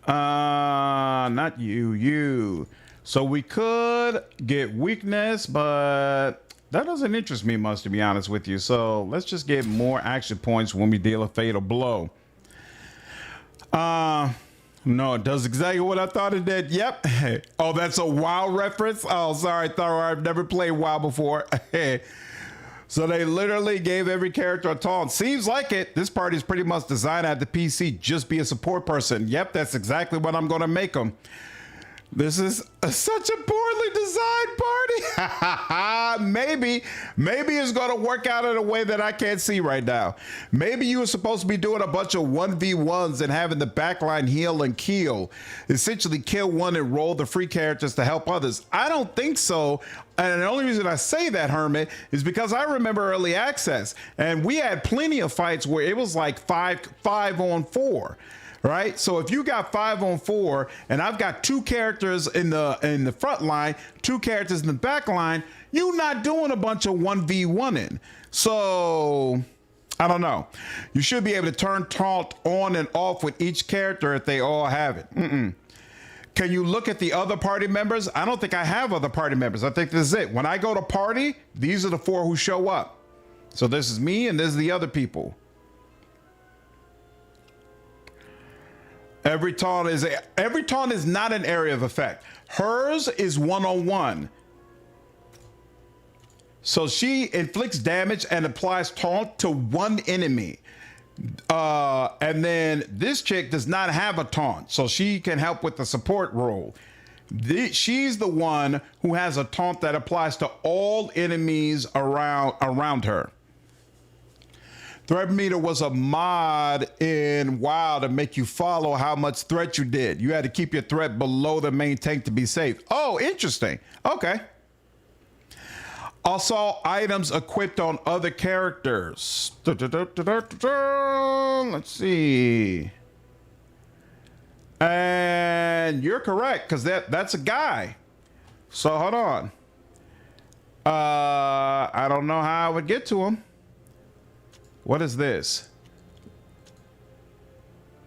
Not you. So we could get weakness, but that doesn't interest me much, to be honest with you. So let's just get more action points when we deal a fatal blow. No, it does exactly what I thought it did. Yep. Oh, that's a WoW reference. Oh, sorry, Thor. I've never played WoW before. So they literally gave every character a taunt. Seems like it. This party is pretty much designed at the PC. Just be a support person. Yep, that's exactly what I'm going to make them. This is such a poorly designed party. Maybe it's going to work out in a way that I can't see right now. Maybe you were supposed to be doing a bunch of 1v1s and having the backline heal and kill. Essentially kill one and roll the free characters to help others. I don't think so. And the only reason I say that, Hermit, is because I remember early access and we had plenty of fights where it was like 5-on-4. Right, so if you got 5-on-4 and I've got two characters in the front line, two characters in the back line, you're not doing a bunch of 1v1ing. So I don't know. You should be able to turn taunt on and off with each character if they all have it. Can you look at the other party members? I don't think I have other party members. I think this is it. When I go to party, these are the 4 who show up. So this is me and this is the other people. Every taunt is not an area of effect. Hers is 1-on-1. So she inflicts damage and applies taunt to one enemy. And then this chick does not have a taunt, so she can help with the support role. She's the one who has a taunt that applies to all enemies around her. Threat meter was a mod in WoW to make you follow how much threat you did. You had to keep your threat below the main tank to be safe. Oh, interesting. Okay. Also, items equipped on other characters. Let's see. And you're correct, because that's a guy. So hold on. I don't know how I would get to him. What is this?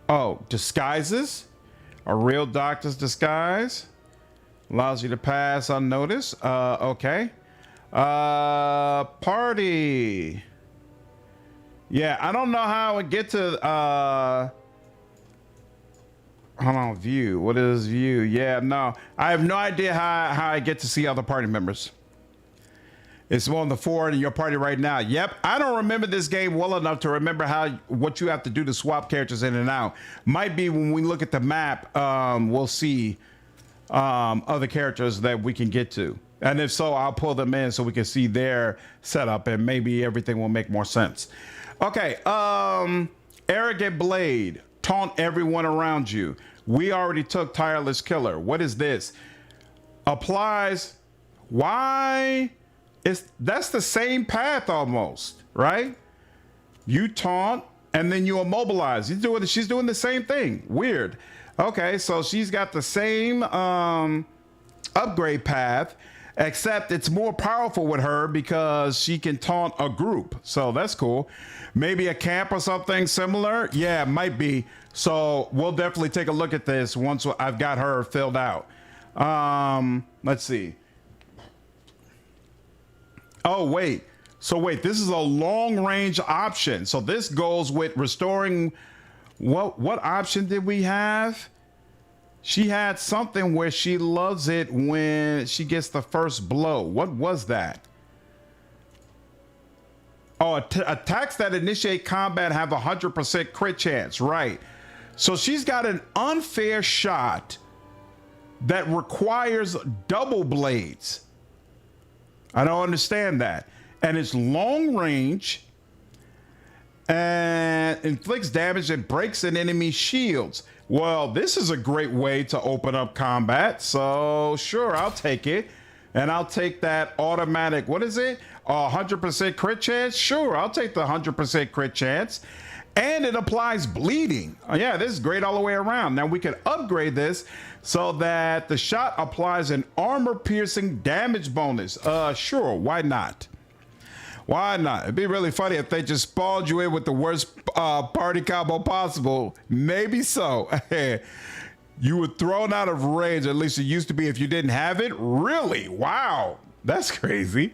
Oh, disguises? A real doctor's disguise? Allows you to pass unnoticed. Okay. Party. Yeah, I don't know how I would get to hold on, view. What is view? Yeah, no. I have no idea how I get to see other party members. It's on the 4 in your party right now. Yep, I don't remember this game well enough to remember what you have to do to swap characters in and out. Might be when we look at the map, we'll see other characters that we can get to. And if so, I'll pull them in so we can see their setup and maybe everything will make more sense. Okay. Arrogant Blade. Taunt everyone around you. We already took Tireless Killer. What is this? Applies. Why? That's the same path almost, right? You taunt and then you immobilize. She's doing the same thing. Weird. Okay, so she's got the same upgrade path, except it's more powerful with her because she can taunt a group. So that's cool. Maybe a camp or something similar. Yeah, it might be. So we'll definitely take a look at this once I've got her filled out. Let's see. Oh, wait. So wait, this is a long range option. So this goes with restoring. What option did we have? She had something where she loves it when she gets the first blow. What was that? Oh, attacks that initiate combat have 100% crit chance. Right. So she's got an unfair shot that requires double blades. I don't understand that. And it's long range and inflicts damage and breaks an enemy's shields. Well, this is a great way to open up combat. So sure, I'll take it. And I'll take that automatic, what is it? 100% crit chance? Sure, I'll take the 100% crit chance. And it applies bleeding. Oh, yeah, this is great all the way around. Now we can upgrade this so that the shot applies an armor-piercing damage bonus. Sure, why not? Why not? It'd be really funny if they just spawned you in with the worst party combo possible. Maybe so. You were thrown out of range, at least it used to be if you didn't have it. Really? Wow. That's crazy.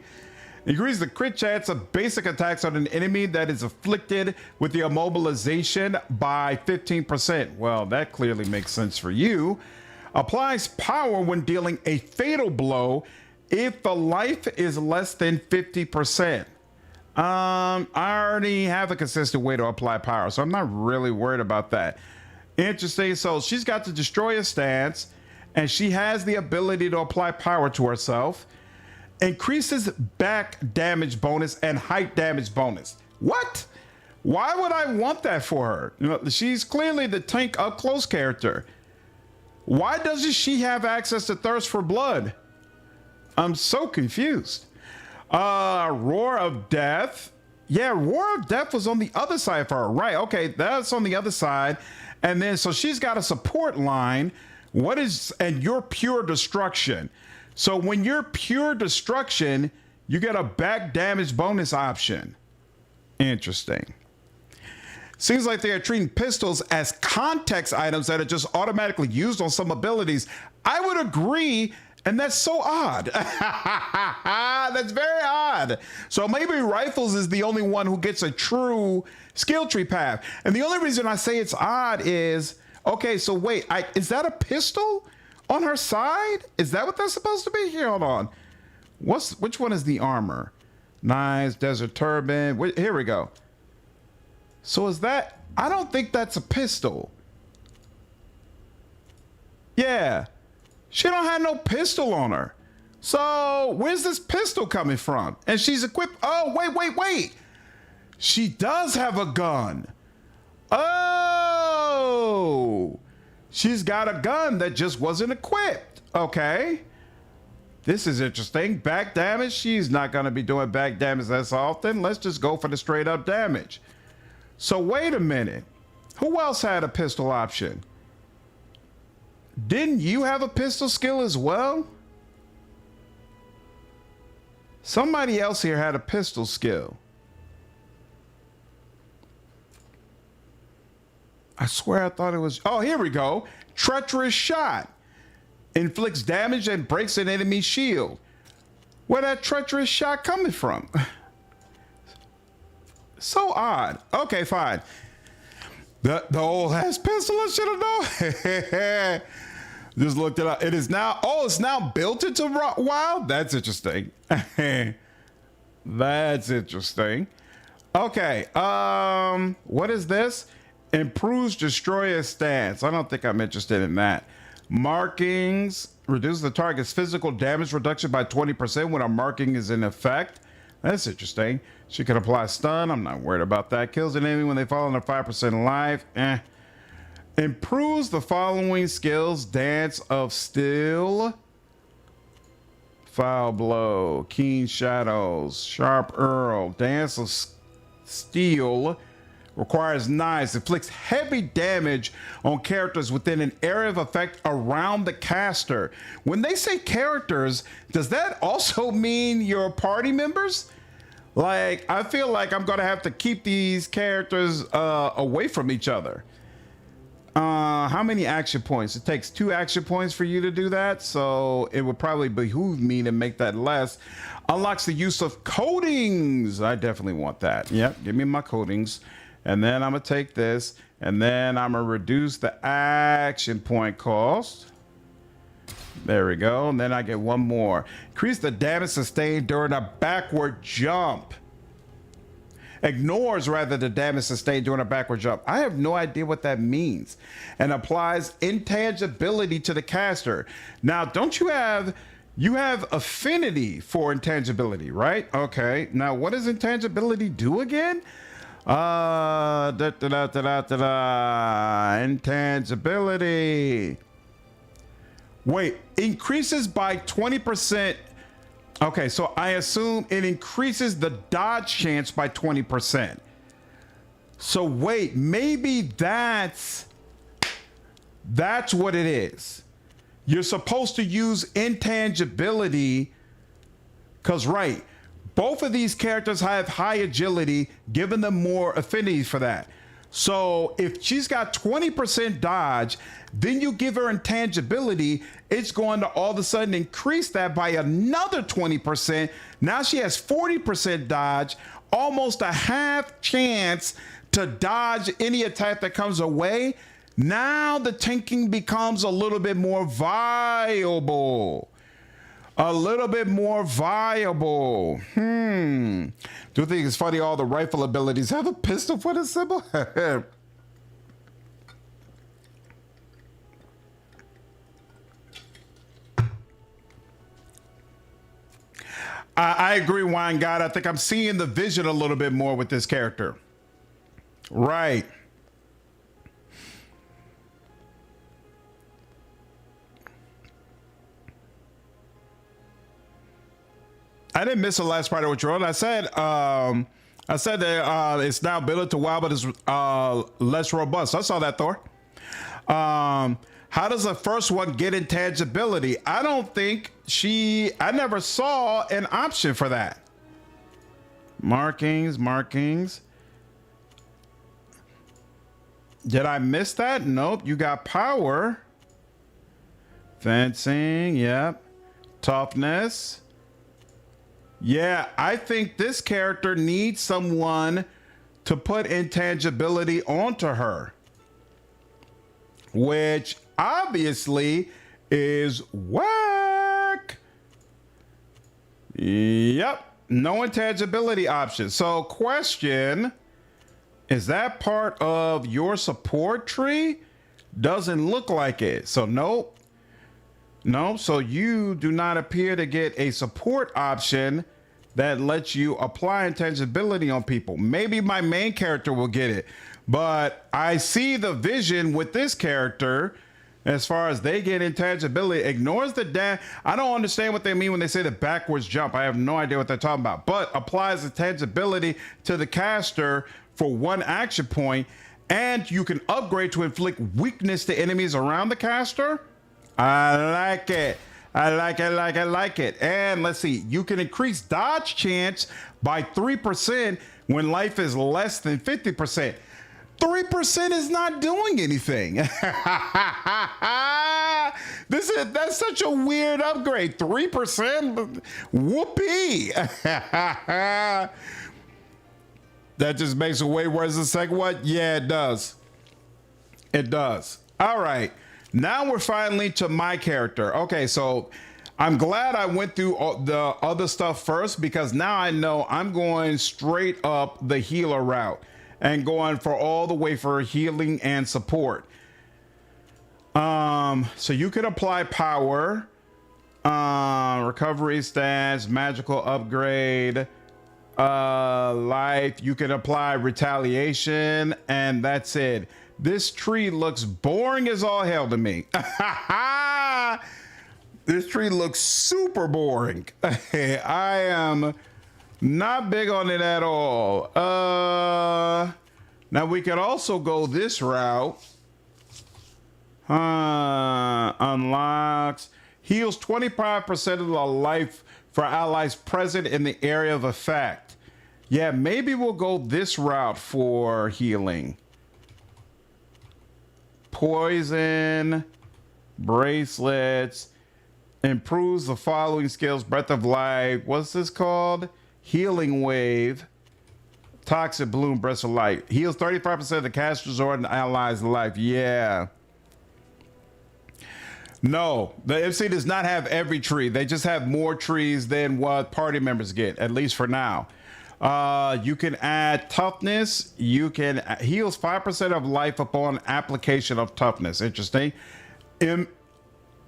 Increase the crit chance of basic attacks on an enemy that is afflicted with the immobilization by 15%. Well, that clearly makes sense for you. Applies power when dealing a fatal blow if the life is less than 50%. I already have a consistent way to apply power, so I'm not really worried about that. Interesting. So she's got the Destroyer stance, and she has the ability to apply power to herself. Increases back damage bonus and height damage bonus. What? Why would I want that for her? You know, she's clearly the tank up close character. Why doesn't she have access to Thirst for Blood? I'm so confused. Roar of Death. Yeah, Roar of Death was on the other side for her. Right, okay, that's on the other side. And then, so she's got a support line. And your Pure Destruction. So when you're Pure Destruction, you get a back damage bonus option. Interesting. Seems like they are treating pistols as context items that are just automatically used on some abilities. I would agree, and that's so odd. That's very odd. So maybe rifles is the only one who gets a true skill tree path. And the only reason I say it's odd is, okay, so wait, is that a pistol on her side? Is that what that's supposed to be? Here, hold on. Which one is the armor? Knives, Desert Turban. Here we go. So is that, I don't think that's a pistol. Yeah. She don't have no pistol on her. So where's this pistol coming from? And she's equipped. Oh, wait. She does have a gun. Oh, she's got a gun that just wasn't equipped. Okay. This is interesting. Back damage. She's not going to be doing back damage as often. Let's just go for the straight up damage. So wait a minute. Who else had a pistol option? Didn't you have a pistol skill as well? Somebody else here had a pistol skill. I swear I thought it was... Oh, here we go. Treacherous Shot. Inflicts damage and breaks an enemy's shield. Where that treacherous shot coming from? So odd. Okay, fine. The old ass pistol, I should have known. Just looked it up. It is now, it's now built into WoW? That's interesting. That's interesting. Okay, what is this? Improves Destroyer stance. I don't think I'm interested in that. Markings. Reduce the target's physical damage reduction by 20% when a marking is in effect. That's interesting. She can apply stun. I'm not worried about that. Kills an enemy when they fall under 5% life. Improves the following skills: Dance of Steel, Foul Blow, Keen Shadows, Sharp Earl. Dance of Steel requires knives, inflicts heavy damage on characters within an area of effect around the caster. When they say characters, does that also mean your party members? Like, I feel like I'm gonna have to keep these characters away from each other. How many action points? It takes 2 action points for you to do that, so it would probably behoove me to make that less. Unlocks the use of coatings. I definitely want that. Yep, give me my coatings. And then I'm gonna take this, and then I'm gonna reduce the action point cost. There we go. And then I get one more. Increase the damage sustained during a backward jump. Ignores rather the damage sustained during a backward jump. I have no idea what that means. And applies intangibility to the caster. Now, don't you have affinity for intangibility, right? Okay. Now, what does intangibility do again? Intangibility. Wait, increases by 20%. Okay, so I assume it increases the dodge chance by 20%. So wait, maybe that's what it is. You're supposed to use intangibility because, right, both of these characters have high agility, giving them more affinity for that. So if she's got 20% dodge, then you give her intangibility, it's going to all of a sudden increase that by another 20%. Now she has 40% dodge, almost a half chance to dodge any attack that comes her. Now the tanking becomes a little bit more viable. Do you think it's funny all the rifle abilities have a pistol for the symbol? I agree, Wine God. I think I'm seeing the vision a little bit more with this character. Right. I didn't miss the last part of what you wrote. I said that it's now built to WoW, but it's less robust. I saw that, Thor. How does the first one get intangibility? I don't think I never saw an option for that. Markings. Did I miss that? Nope. You got power. Fencing, yep. Toughness. Yeah, I think this character needs someone to put intangibility onto her, which obviously is whack. Yep, no intangibility option. So question, is that part of your support tree? Doesn't look like it. So nope. No, so you do not appear to get a support option that lets you apply intangibility on people. Maybe my main character will get it, but I see the vision with this character as far as they get intangibility. Ignores the I don't understand what they mean when they say the backwards jump. I have no idea what they're talking about, but applies intangibility to the caster for 1 action point, and you can upgrade to inflict weakness to enemies around the caster. I like it. I like it. And let's see, you can increase dodge chance by 3% when life is less than 50%. 3% is not doing anything. That's such a weird upgrade. 3%? Whoopee. That just makes it way worse. The second one? Yeah, it does. It does. All right. Now we're finally to my character. Okay, so I'm glad I went through the other stuff first, because now I know I'm going straight up the healer route and going for all the way for healing and support. So you could apply power, recovery stats, magical upgrade. life. You can apply retaliation, and that's it. This tree looks boring as all hell to me. This tree looks super boring. I am not big on it at all. Now we could also go this route. Unlocks. Heals 25% of the life for allies present in the area of effect. Yeah, maybe we'll go this route for healing. Poison, bracelets, improves the following skills: breath of life. What's this called? Healing wave. Toxic bloom, breath of life. Heals 35% of the caster's or an ally's life. Yeah. No, the MC does not have every tree. They just have more trees than what party members get, at least for now. You can add toughness. You can heals 5% of life upon application of toughness. Interesting.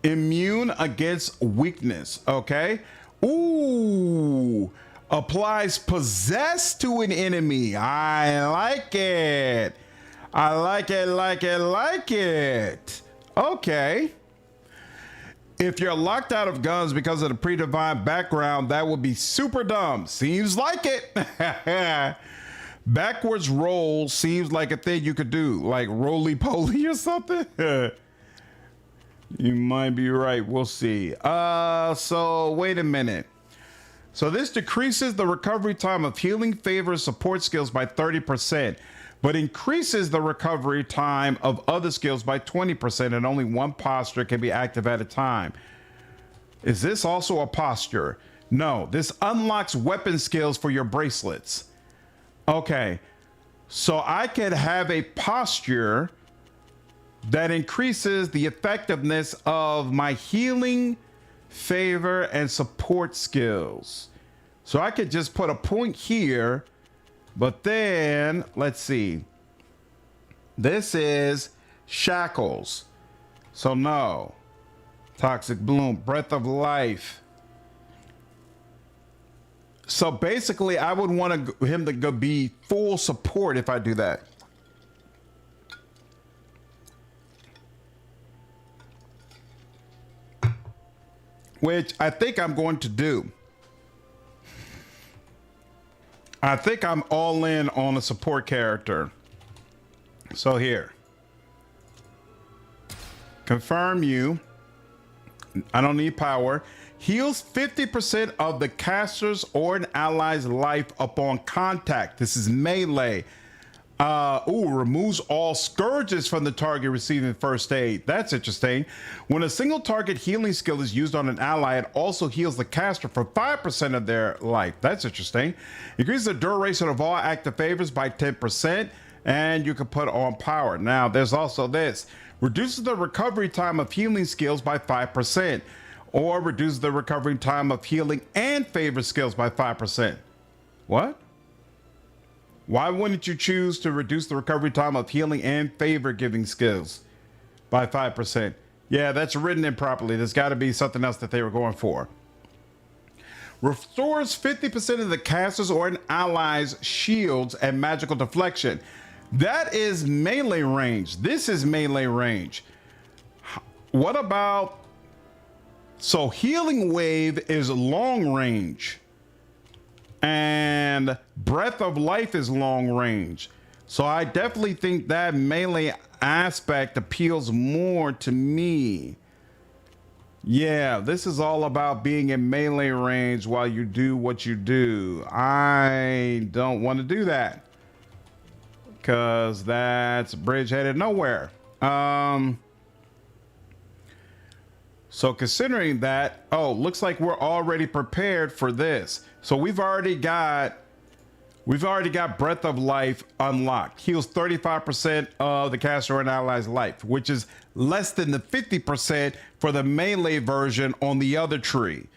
Immune against weakness. Okay. Ooh. Applies possess to an enemy. I like it. I like it. Okay. If you're locked out of guns because of the pre-defined background, that would be super dumb. Seems like it. Backwards roll seems like a thing you could do, like roly-poly or something. You might be right. We'll see. So wait a minute. So this decreases the recovery time of healing, favor, support skills by 30%, but increases the recovery time of other skills by 20%, and only one posture can be active at a time. Is this also a posture? No, this unlocks weapon skills for your bracelets. Okay, so I could have a posture that increases the effectiveness of my healing, favor, and support skills. So I could just put a point here. But then, let's see. This is shackles. So no. Toxic bloom, breath of life. So basically, I would want him to be full support if I do that. Which I think I'm going to do. I think I'm all in on a support character. So here. Confirm you. I don't need power. Heals 50% of the caster's or an ally's life upon contact. This is melee. Removes all scourges from the target receiving first aid. That's interesting. When a single target healing skill is used on an ally, it also heals the caster for 5% of their life. That's interesting. Increases the duration of all active favors by 10%, and you can put on power. Now, there's also this. Reduces the recovery time of healing skills by 5%, or reduces the recovery time of healing and favor skills by 5%. What? Why wouldn't you choose to reduce the recovery time of healing and favor giving skills by 5%? Yeah, that's written improperly. There's got to be something else that they were going for. Restores 50% of the caster's or an ally's shields and magical deflection. That is melee range. This is melee range. What about... So healing wave is long range. And breath of life is long range. So I definitely think that melee aspect appeals more to me. Yeah, this is all about being in melee range while you do what you do. I don't want to do that, because that's a bridge headed nowhere. So considering that, oh, looks like we're already prepared for this. So we've already got breath of life unlocked. Heals 35% of the caster and ally's life, which is less than the 50% for the melee version on the other tree.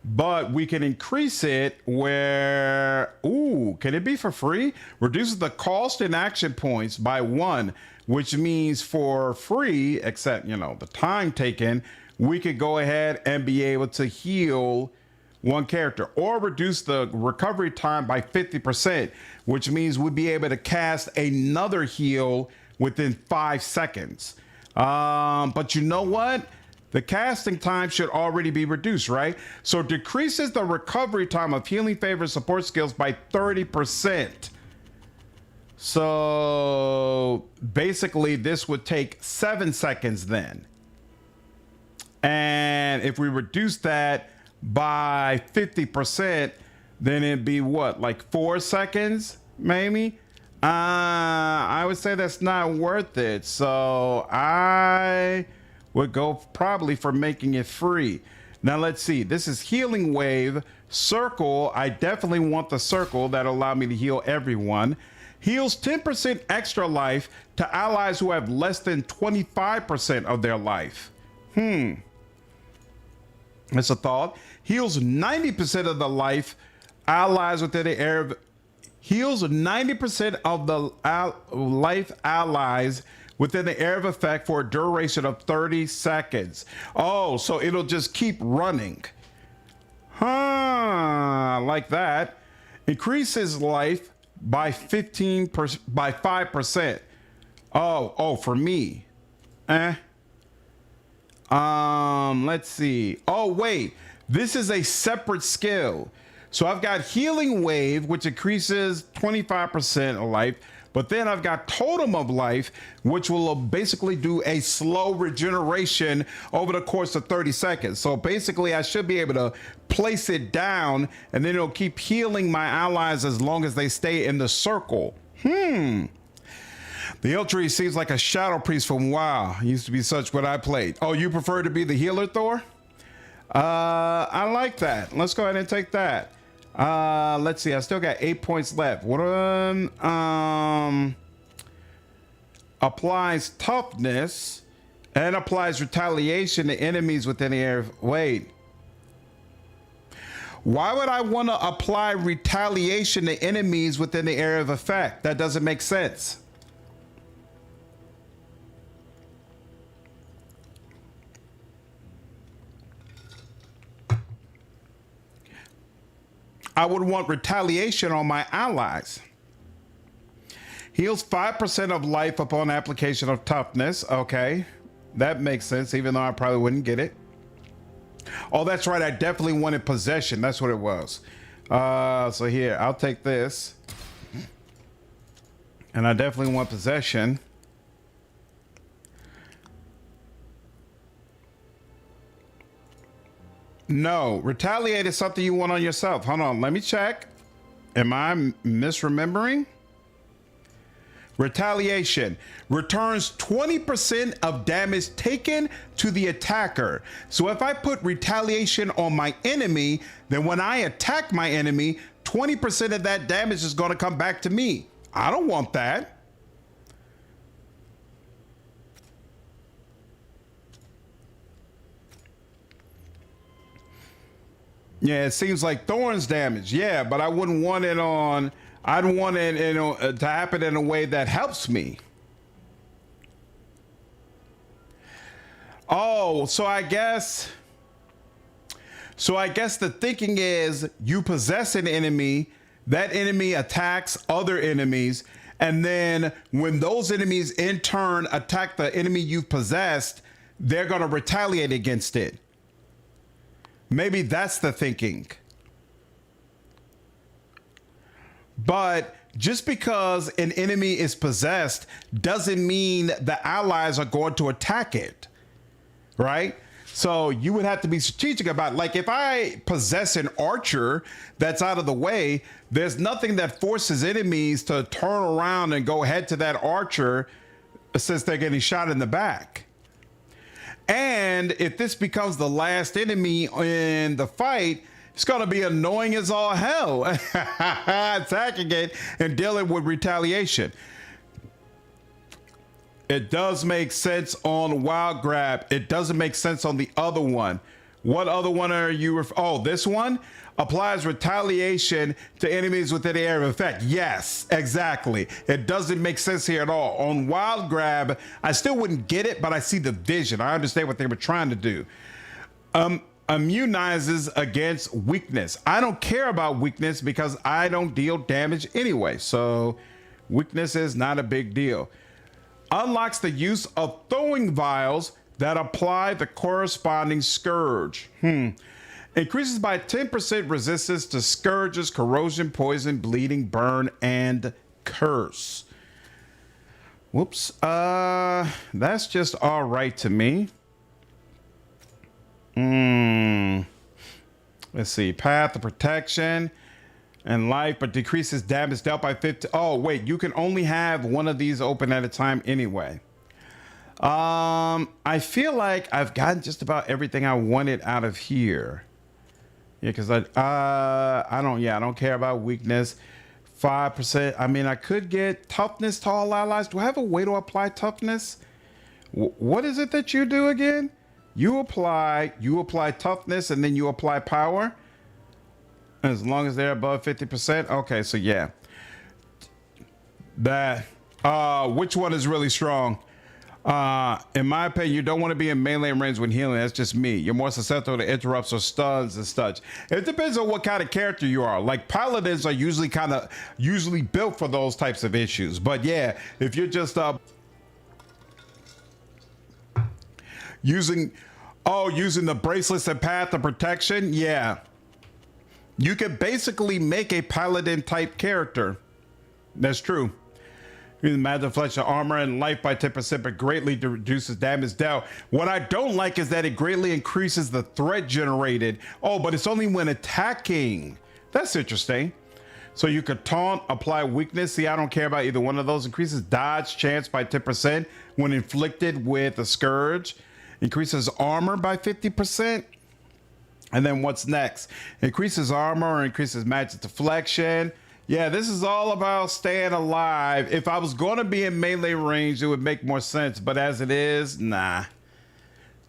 But we can increase it where, can it be for free? Reduces the cost in action points by 1, which means for free, except, the time taken, we could go ahead and be able to heal one character, or reduce the recovery time by 50%, which means we'd be able to cast another heal within 5 seconds. But you know what? The casting time should already be reduced, right? So decreases the recovery time of healing favorite support skills by 30%. So basically this would take 7 seconds then. And if we reduce that by 50%, then it'd be what, like 4 seconds, maybe? I would say that's not worth it. So I would go probably for making it free. Now let's see. This is healing wave. Circle. I definitely want the circle that'll allow me to heal everyone. Heals 10% extra life to allies who have less than 25% of their life. That's a thought. Heals 90% of the life allies within the area of... Heals 90% of the life allies within the area of effect for a duration of 30 seconds. Oh, so it'll just keep running. Like that. Increases life by 5%. Oh, for me. Let's see. Oh, wait. This is a separate skill. So I've got Healing Wave, which increases 25% of life. But then I've got Totem of Life, which will basically do a slow regeneration over the course of 30 seconds. So basically I should be able to place it down and then it'll keep healing my allies as long as they stay in the circle. The Iltree seems like a Shadow Priest from WoW. Used to be such what I played. Oh, you prefer to be the healer, Thor? I like that. Let's go ahead and take that. Let's see. I still got 8 points left. What applies toughness and applies retaliation to enemies within the area. Wait. Why would I want to apply retaliation to enemies within the area of effect? That doesn't make sense. I would want retaliation on my allies. Heals 5% of life upon application of toughness. Okay, that makes sense, even though I probably wouldn't get it. Oh, that's right. I definitely wanted possession. That's what it was. So here, I'll take this. And I definitely want possession. No, retaliate is something you want on yourself. Hold on, let me check. Am I misremembering? Retaliation returns 20% of damage taken to the attacker. So if I put retaliation on my enemy, then when I attack my enemy, 20% of that damage is going to come back to me. I don't want that. Yeah, it seems like Thorn's damage. Yeah, but I wouldn't want it on... I'd want it, you know, to happen in a way that helps me. Oh, so I guess the thinking is you possess an enemy, that enemy attacks other enemies, and then when those enemies in turn attack the enemy you've possessed, they're going to retaliate against it. Maybe that's the thinking. But just because an enemy is possessed doesn't mean the allies are going to attack it, right? So you would have to be strategic about it. Like if I possess an archer that's out of the way, there's nothing that forces enemies to turn around and go head to that archer since they're getting shot in the back. And if this becomes the last enemy in the fight, it's going to be annoying as all hell attacking it and dealing with retaliation. It does make sense on Wild Grab. It doesn't make sense on the other one. What other one are you? Oh, this one applies retaliation to enemies within the area of effect. Yes, exactly. It doesn't make sense here at all. On Wild Grab, I still wouldn't get it, but I see the vision. I understand what they were trying to do. immunizes against weakness. I don't care about weakness because I don't deal damage anyway. So weakness is not a big deal. Unlocks the use of throwing vials that apply the corresponding scourge. Increases by 10% resistance to scourges, corrosion, poison, bleeding, burn, and curse. Whoops. That's just all right to me. Let's see. Path of protection and life, but decreases damage dealt by 50. Oh, wait. You can only have one of these open at a time anyway. I feel like I've gotten just about everything I wanted out of here. Yeah, because I don't care about weakness. 5%. I mean, I could get toughness to all allies. Do I have a way to apply toughness? What is it that you do again? You apply toughness and then you apply power. As long as they're above 50%. Okay, so yeah. That which one is really strong? In my opinion, you don't want to be in melee range when healing. That's just me. You're more susceptible to interrupts or stuns and such. It depends on what kind of character you are. Like paladins are usually built for those types of issues. But yeah, if you're just using the bracelets and path of protection, yeah. You can basically make a paladin type character. That's true. Magic flesh of armor and life by 10%, but greatly reduces damage dealt. What I don't like is that it greatly increases the threat generated. Oh, but it's only when attacking. That's interesting. So you could taunt, apply weakness. See, I don't care about either one of those. Increases dodge chance by 10% when inflicted with a scourge. Increases armor by 50%. And then what's next? Increases armor or increases magic deflection. Yeah, this is all about staying alive. If I was going to be in melee range, it would make more sense. But as it is, nah.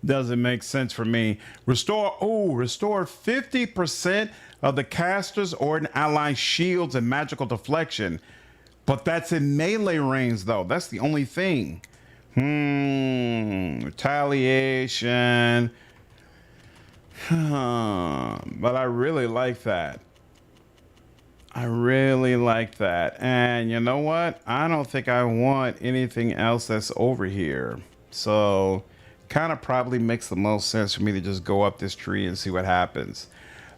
Doesn't make sense for me. Restore 50% of the caster's or an ally's shields and magical deflection. But that's in melee range, though. That's the only thing. Retaliation. But I really like that. And you know what? I don't think I want anything else that's over here. So kind of probably makes the most sense for me to just go up this tree and see what happens.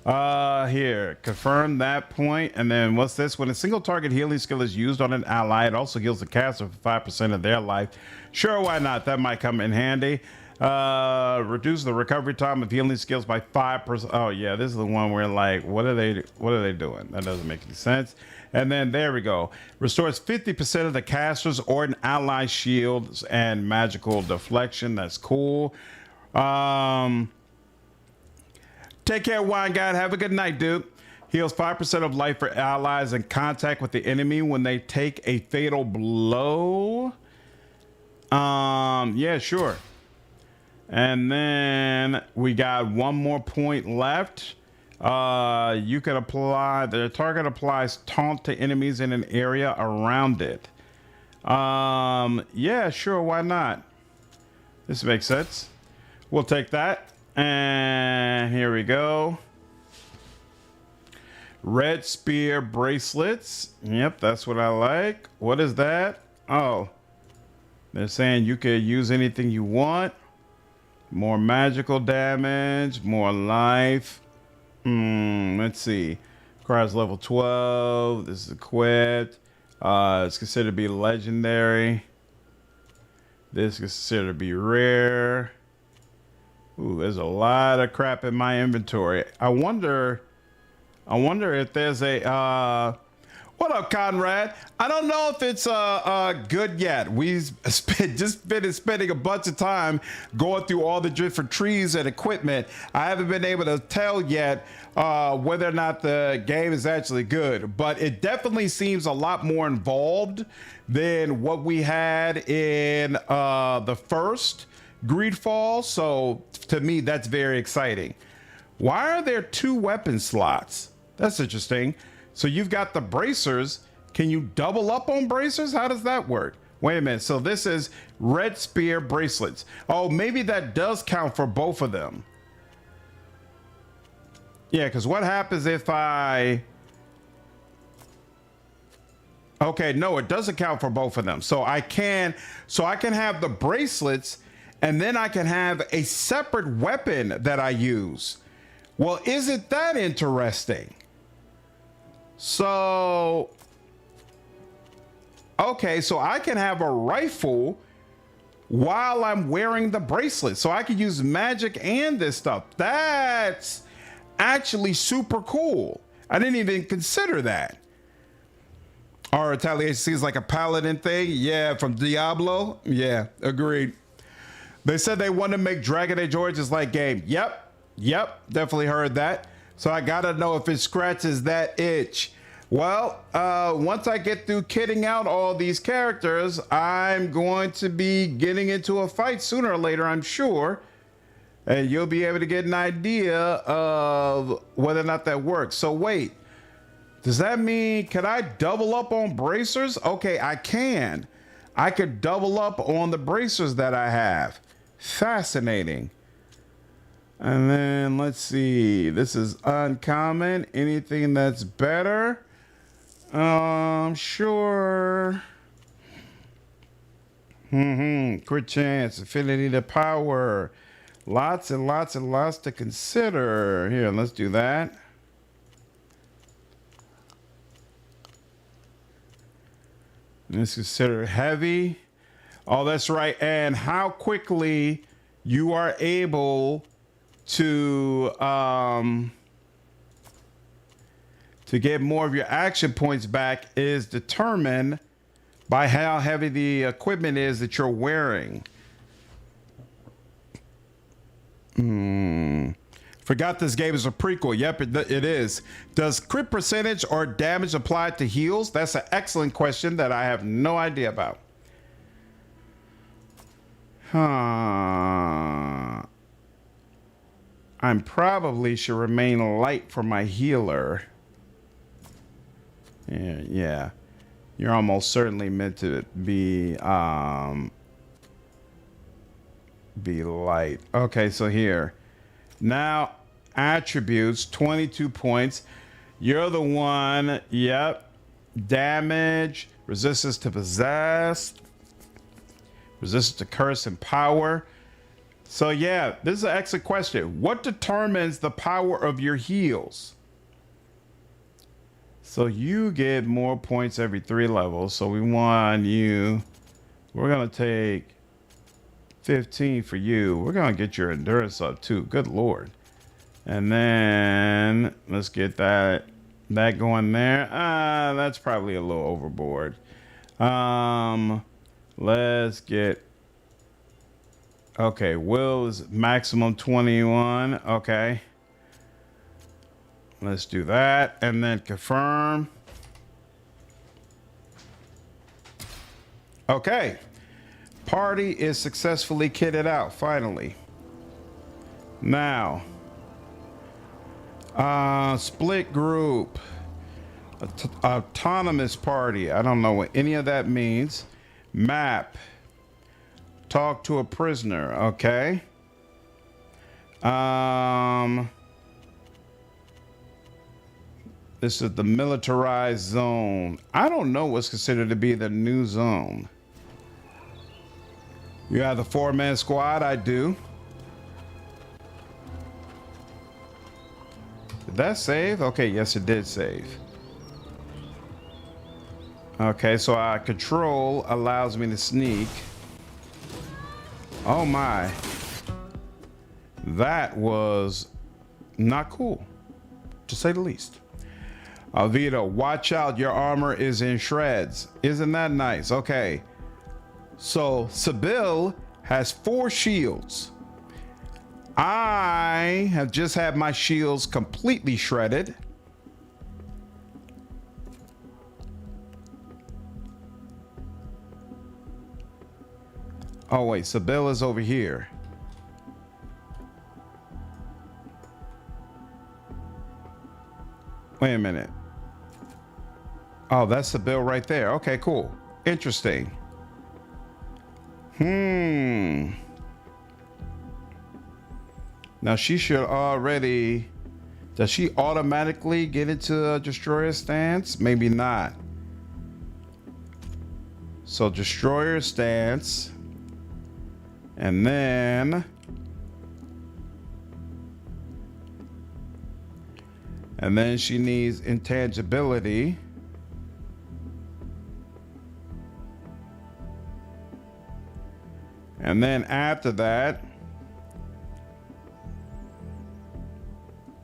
Here, confirm that point. And then what's this? When a single target healing skill is used on an ally, it also heals the caster for 5% of their life. Sure, why not? That might come in handy. Reduce the recovery time of healing skills by 5%. Oh yeah, this is the one where like, what are they doing? That doesn't make any sense. And then there we go. Restores 50% of the caster's or an ally shields and magical deflection. That's cool. Take care, Wine God. Have a good night, dude. Heals 5% of life for allies in contact with the enemy when they take a fatal blow. Yeah, sure. And then we got one more point left. You can apply, the target applies taunt to enemies in an area around it. Yeah, sure, why not? This makes sense. We'll take that. And here we go. Red spear bracelets. Yep, that's what I like. What is that? Oh, they're saying you can use anything you want. More magical damage, more life. Let's see. Requires level 12. This is equipped. It's considered to be legendary. This is considered to be rare. Ooh, there's a lot of crap in my inventory. I wonder if there's a what up, Conrad? I don't know if it's good yet. We've just been spending a bunch of time going through all the different trees and equipment. I haven't been able to tell yet whether or not the game is actually good, but it definitely seems a lot more involved than what we had in the first Greedfall. So to me, that's very exciting. Why are there 2 weapon slots? That's interesting. So you've got the bracers. Can you double up on bracers? How does that work? Wait a minute. So this is red spear bracelets. Oh, maybe that does count for both of them. Yeah, because what happens if I... Okay, no, it doesn't count for both of them. So I can have the bracelets, and then I can have a separate weapon that I use. Well, isn't that interesting? So, okay, so I can have a rifle while I'm wearing the bracelet. So I can use magic and this stuff. That's actually super cool. I didn't even consider that. Our retaliation seems like a paladin thing. Yeah, from Diablo. Yeah, agreed. They said they want to make Dragon Age Origins like game. Yep, definitely heard that. So I gotta know if it scratches that itch. Well, once I get through kitting out all these characters, I'm going to be getting into a fight sooner or later, I'm sure. And you'll be able to get an idea of whether or not that works. So wait, does that mean, can I double up on bracers? Okay, I can. I could double up on the bracers that I have. Fascinating. And then let's see, this is uncommon. Anything that's better? Sure. Crit chance, affinity to power. Lots and lots and lots to consider. Here, let's do that. Let's consider heavy. Oh, that's right. And how quickly you are able to get more of your action points back is determined by how heavy the equipment is that you're wearing. Forgot this game is a prequel. Yep, it is. Does crit percentage or damage apply to heals? That's an excellent question that I have no idea about. I probably should remain light for my healer. Yeah. You're almost certainly meant to be light. Okay, so here. Now, attributes, 22 points. You're the one, yep. Damage, resistance to possess, resistance to curse and power. So yeah, this is an excellent question. What determines the power of your heals? So you get more points every 3 levels. So we want you, we're gonna take 15 for you. We're gonna get your endurance up too. Good Lord. And then let's get that going there. That's probably a little overboard. Let's get, okay, will is maximum 21. Okay. Let's do that and then confirm. Okay. Party is successfully kitted out, finally. Now, split group, autonomous party. I don't know what any of that means. Map, talk to a prisoner. Okay. This is the militarized zone. I don't know what's considered to be the new zone. You have the 4-man squad. I do. Did that save? Okay, yes, it did save. Okay, so our control allows me to sneak. Oh my. That was not cool, to say the least. Alvita, watch out, your armor is in shreds. Isn't that nice? Okay. So Sibyl has 4 shields. I have just had my shields completely shredded. Oh wait, Sibyl is over here. Wait a minute. Oh, that's the bill right there. Okay, cool. Interesting. Now she should already Does she automatically get into a destroyer stance? Maybe not. So destroyer stance. And then she needs intangibility. And then after that,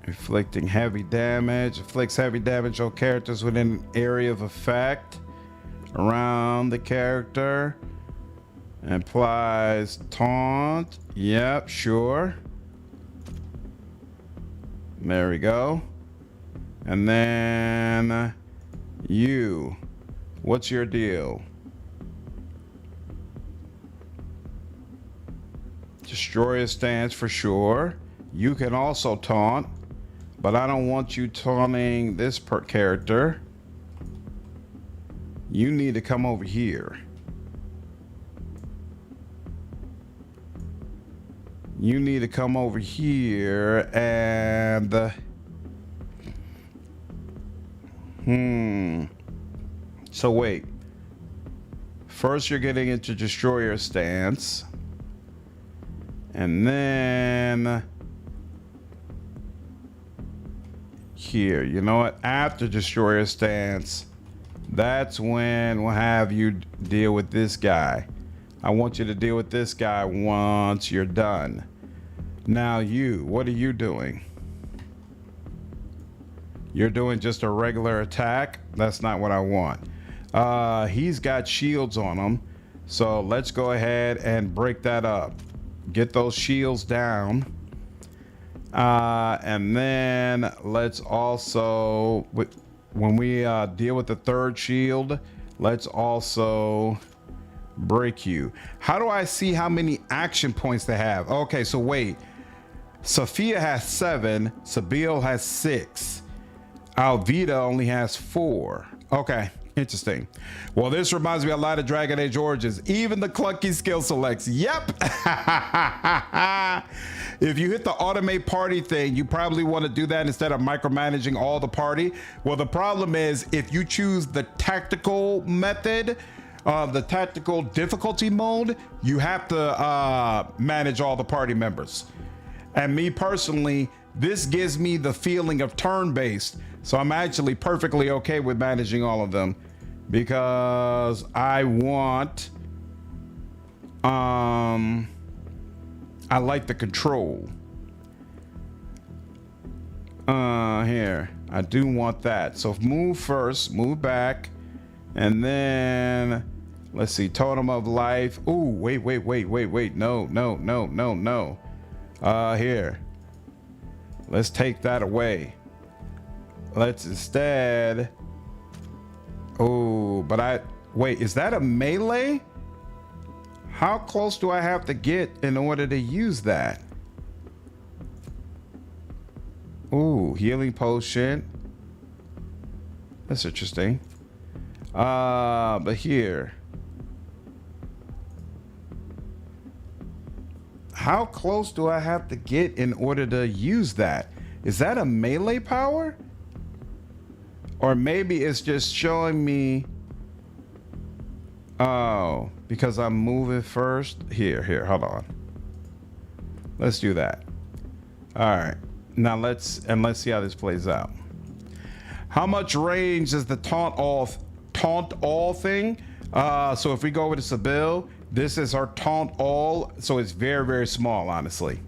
inflicting heavy damage. Inflicts heavy damage on characters within an area of effect around the character. Implies taunt. Yep, sure. There we go. And then you. What's your deal? Destroyer stance for sure. You can also taunt, but I don't want you taunting this character. You need to come over here. You need to come over here and so wait. First you're getting into destroyer stance. And then here, you know what? After destroyer stance, that's when we'll have you deal with this guy. I want you to deal with this guy once you're done. Now you, what are you doing? You're doing just a regular attack? That's not what I want. He's got shields on him. So let's go ahead and break that up. Get those shields down. And then let's also, when we deal with the third shield, let's also break you. How do I see how many action points they have? Okay, so wait. Sophia has 7. Sabil has 6. Alvida only has 4. Okay, interesting. Well, this reminds me a lot of Dragon Age Origins. Even the clunky skill selects. Yep. If you hit the automate party thing, you probably want to do that instead of micromanaging all the party. Well, the problem is if you choose the tactical method, the tactical difficulty mode, you have to manage all the party members. And me personally, this gives me the feeling of turn-based. So I'm actually perfectly okay with managing all of them because I want, I like the control. Here, I do want that. So move first, move back, and then let's see, totem of life. Ooh, wait. No. Here. Let's take that away. Let's instead. Oh, but wait, is that a melee? How close do I have to get in order to use that? Ooh, healing potion. That's interesting. But here. How close do I have to get in order to use that? Is that a melee power? Or maybe it's just showing me. Oh, because I'm moving first. Here, hold on. Let's do that. All right. Now let's see how this plays out. How much range is the taunt all thing? So if we go over to Sabil, this is our taunt all, so it's very, very small, honestly.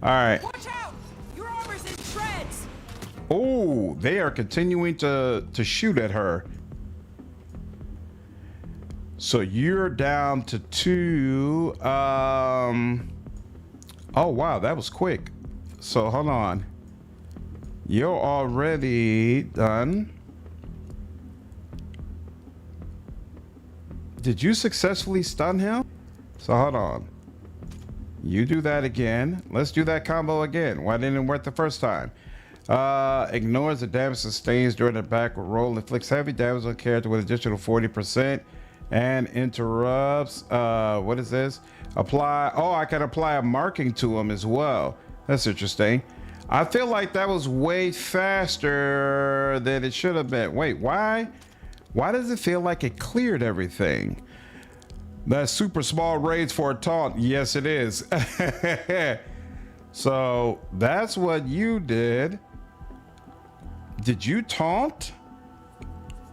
All right. Watch out! Your armor's in shreds. Oh, they are continuing to shoot at her. So you're down to 2. Oh wow, that was quick. So hold on. You're already done. Did you successfully stun him? So hold on. You do that again. Let's do that combo again. Why didn't it work the first time? Ignores the damage sustained during the backward roll. Inflicts heavy damage on character with additional 40%. And interrupts. What is this? Apply. Oh, I can apply a marking to him as well. That's interesting. I feel like that was way faster than it should have been. Wait, why? Why does it feel like it cleared everything? That's super small raids for a taunt. Yes, it is. So that's what you did. Did you taunt?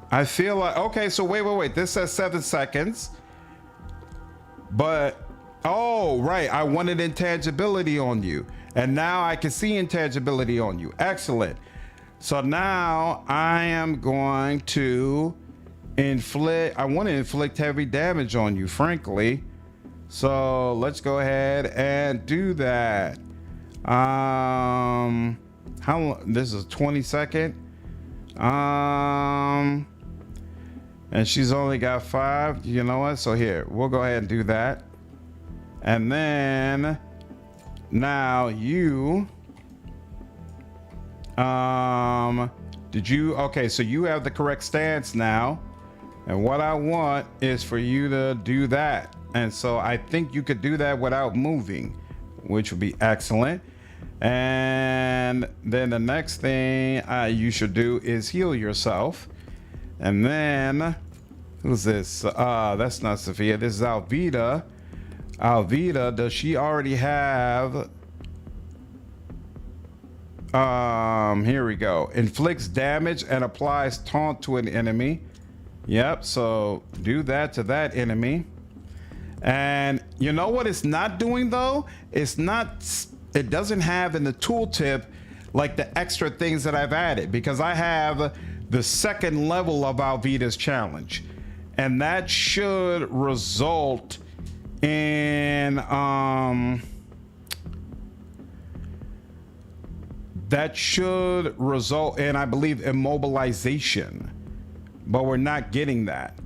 I feel like, okay, so wait. This says 7 seconds. But, oh, right. I wanted intangibility on you. And now I can see intangibility on you. Excellent. So now I am going to I want to inflict heavy damage on you, frankly. So let's go ahead and do that. This is 20-second. And she's only got 5. You know what? So here, we'll go ahead and do that. And then now you okay, so you have the correct stance now. And what I want is for you to do that. And so I think you could do that without moving, which would be excellent. And then the next thing you should do is heal yourself. And then, who's this? That's not Sophia. This is Alvida. Alvida, does she already have... here we go. Inflicts damage and applies taunt to an enemy. Yep, so do that to that enemy. And you know what it's not doing though? It doesn't have in the tooltip like the extra things that I've added, because I have the second level of Alvida's challenge. And that should result in I believe, immobilization. But we're not getting that.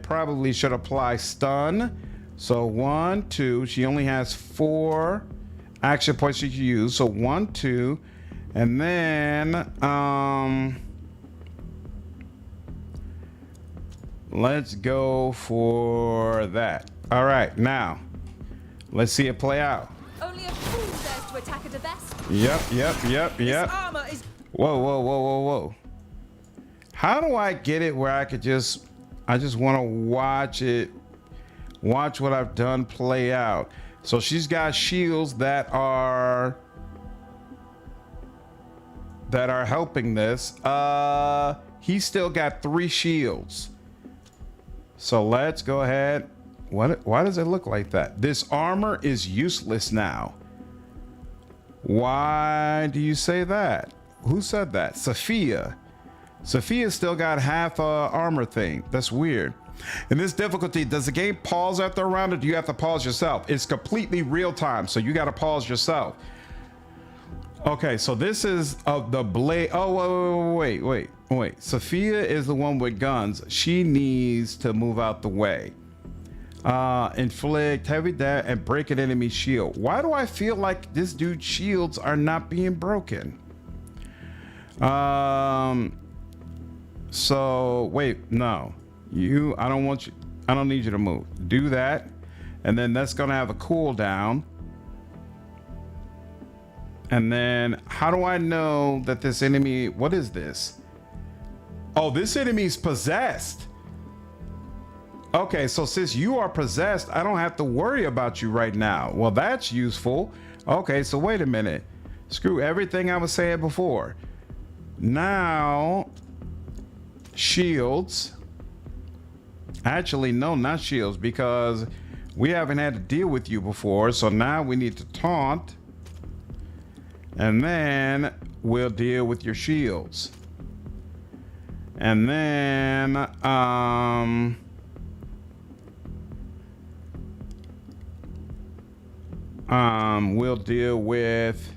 Probably should apply stun. So 1, 2, she only has 4 action points she can use. So 1, 2, and then let's go for that. All right, now let's see it play out. Only a fool dares to attack a vest. Yep. This armor is... Whoa. How do I get it where I just want to watch what I've done play out? So she's got shields that are helping this. He's still got 3 shields. So let's go ahead. Why does it look like that? This armor is useless now. Why do you say that? Who said that? Sophia. Sophia's still got half a armor thing. That's weird. In this difficulty, does the game pause after a round, or do you have to pause yourself? It's completely real time, so you got to pause yourself. Okay, so this is the blade. Oh, wait. Sophia is the one with guns. She needs to move out the way. Inflict heavy damage and break an enemy shield. Why do I feel like this dude's shields are not being broken? So wait, no, I don't need you to move. Do that, and then that's gonna have a cooldown. And then how do I know that this enemy, what is this? Oh, this enemy's possessed. Okay, so since you are possessed, I don't have to worry about you right now. Well, that's useful. Okay, so wait a minute. Screw everything I was saying before. Now, shields. Actually, no, not shields, because we haven't had to deal with you before. So now we need to taunt. And then we'll deal with your shields. And then, we'll deal with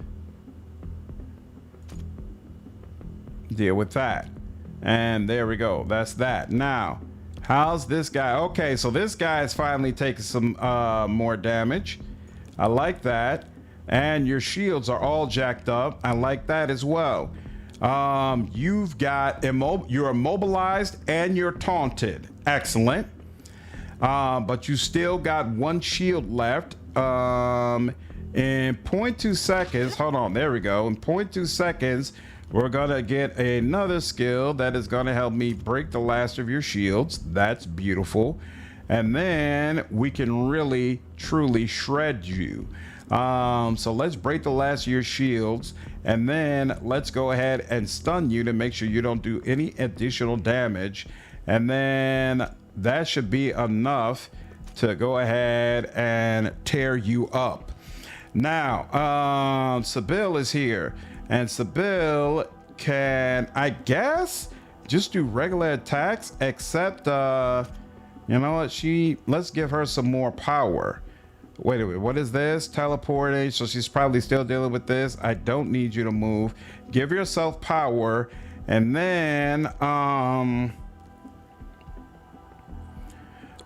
that. And there we go. That's that. Now, how's this guy? Okay, so this guy is finally taking some more damage. I like that. And your shields are all jacked up. I like that as well. You've got you're immobilized and you're taunted. Excellent. But you still got 1 shield left. In 0.2 seconds, hold on, there we go. In 0.2 seconds, we're gonna get another skill that is gonna help me break the last of your shields. That's beautiful. And then we can really, truly shred you. So let's break the last of your shields, and then let's go ahead and stun you to make sure you don't do any additional damage. And then that should be enough to go ahead and tear you up. Now, Sybil is here, and Sybil can, I guess, just do regular attacks, except, you know what, let's give her some more power. Wait a minute, what is this? Teleporting, so she's probably still dealing with this. I don't need you to move. Give yourself power, and then,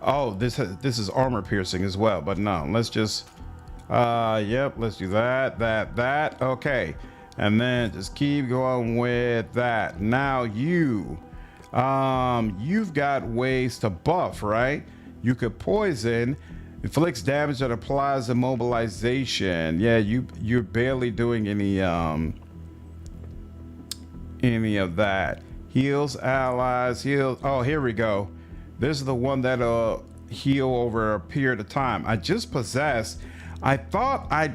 oh, this is armor piercing as well, but no, let's just, yep, let's do that, okay. And then just keep going with that. Now you've got ways to buff, right? You could poison, inflicts damage that applies immobilization. Yeah, you're barely doing any of that. Heals allies, heals. Oh, here we go. This is the one that'll heal over a period of time. I just possessed. I thought I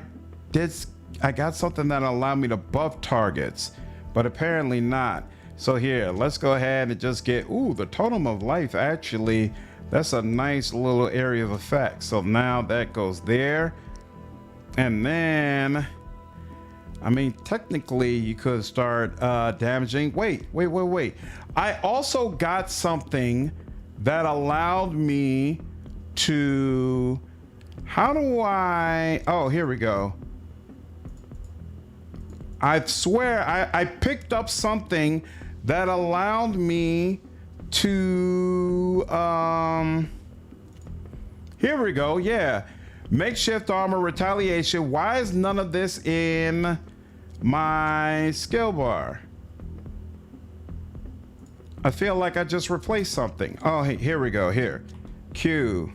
got something that allowed me to buff targets, but apparently not. So here, let's go ahead and just get, ooh, the totem of life. Actually, that's a nice little area of effect. So now that goes there. And then, I mean, technically you could start damaging. Wait. I also got something that allowed me to, how do I, oh, here we go. I swear I picked up something that allowed me to, here we go, yeah. Makeshift armor, retaliation. Why is none of this in my skill bar? I feel like I just replaced something. Oh, hey, here we go, here. Q,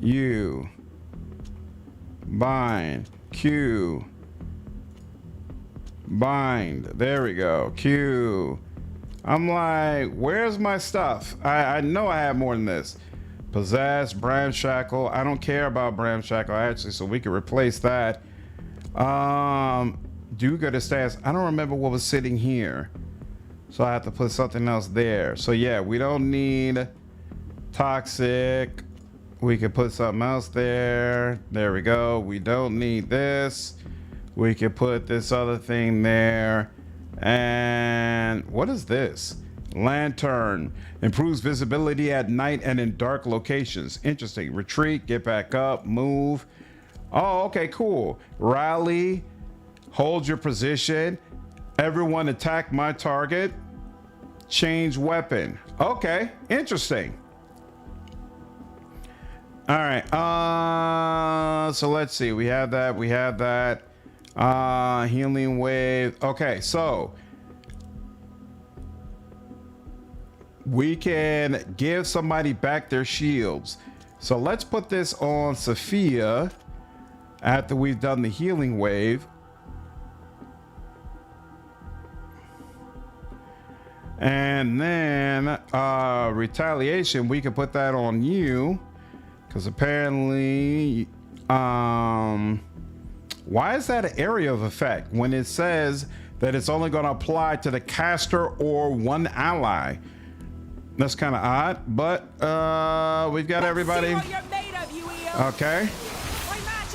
U, bind, Q, bind. There we go, Q. I'm like, where's my stuff? I know I have more than this. Possess, Bramshackle. I don't care about Bramshackle actually, so we can replace that. Do good at stats. I don't remember what was sitting here, so I have to put something else there. So yeah, we don't need toxic. We can put something else there. There we go. We don't need this. We can put this other thing there. And what is this? Lantern. Improves visibility at night and in dark locations. Interesting. Retreat, get back up, move. Oh, okay, cool. Rally, hold your position. Everyone attack my target. Change weapon. Okay, interesting. All right, so let's see. We have that. Healing wave. Okay, so we can give somebody back their shields. So let's put this on Sophia after we've done the healing wave. And then retaliation, we can put that on you, because apparently why is that an area of effect when it says that it's only going to apply to the caster or one ally? That's kind of odd, but we've got everybody. Okay.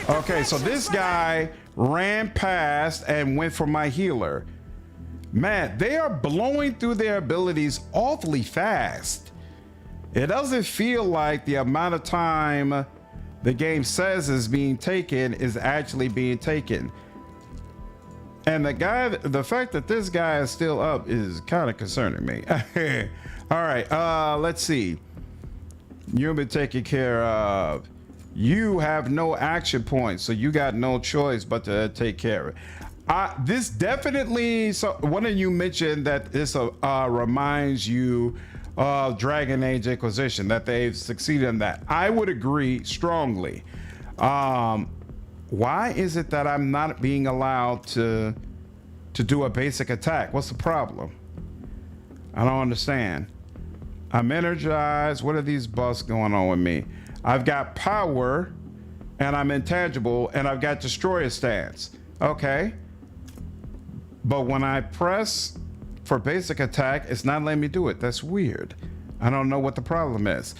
Okay, so this guy ran past and went for my healer. Man, they are blowing through their abilities awfully fast. It doesn't feel like the amount of time the game says is being taken is actually being taken. And the fact that this guy is still up is kind of concerning me. All right, let's see. You've been taken care of. You have no action points, so you got no choice but to take care of it. This definitely, so one of you mentioned that this reminds you of Dragon Age Inquisition, that they've succeeded in that. I would agree strongly. Why is it that I'm not being allowed to do a basic attack? What's the problem? I don't understand. I'm energized. What are these buffs going on with me? I've got power and I'm intangible and I've got destroyer stance. Okay. But when I press for basic attack, it's not letting me do it. That's weird. I don't know what the problem is.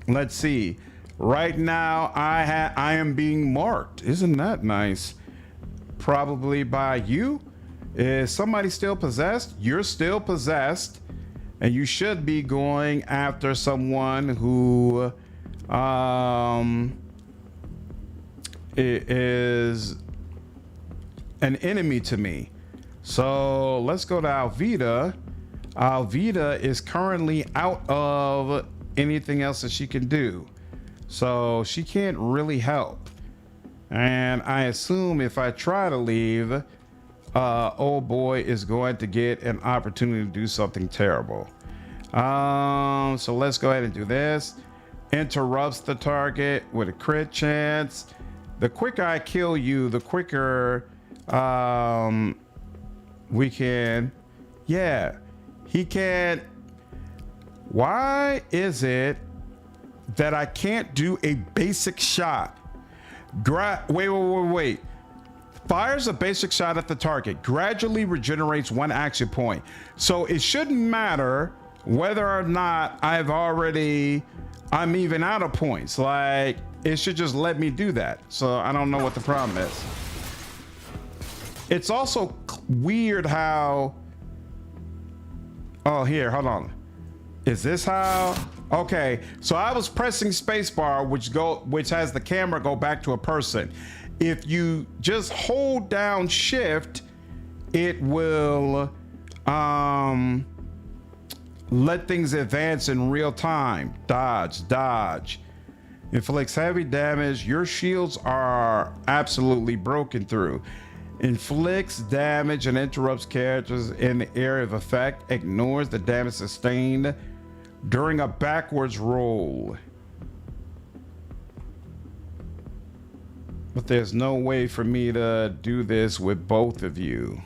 Let's see. Right now, I am being marked. Isn't that nice? Probably by you. Is somebody still possessed? You're still possessed, and you should be going after someone who is an enemy to me. So let's go to Alvita. Alvita is currently out of anything else that she can do, so she can't really help. And I assume if I try to leave, old boy is going to get an opportunity to do something terrible. So let's go ahead and do this. Interrupts the target with a crit chance. The quicker I kill you, the quicker we can. Yeah, he can't. Why is it that I can't do a basic shot? Wait. Fires a basic shot at the target, gradually regenerates 1 action point. So it shouldn't matter whether or not I'm even out of points. Like, it should just let me do that. So I don't know what the problem is. It's also weird how, oh, here, hold on. Is this how? Okay, so I was pressing spacebar, which has the camera go back to a person. If you just hold down shift, it will let things advance in real time. Dodge. Inflicts heavy damage. Your shields are absolutely broken through. Inflicts damage and interrupts characters in the area of effect. Ignores the damage sustained during a backwards roll. But there's no way for me to do this with both of you.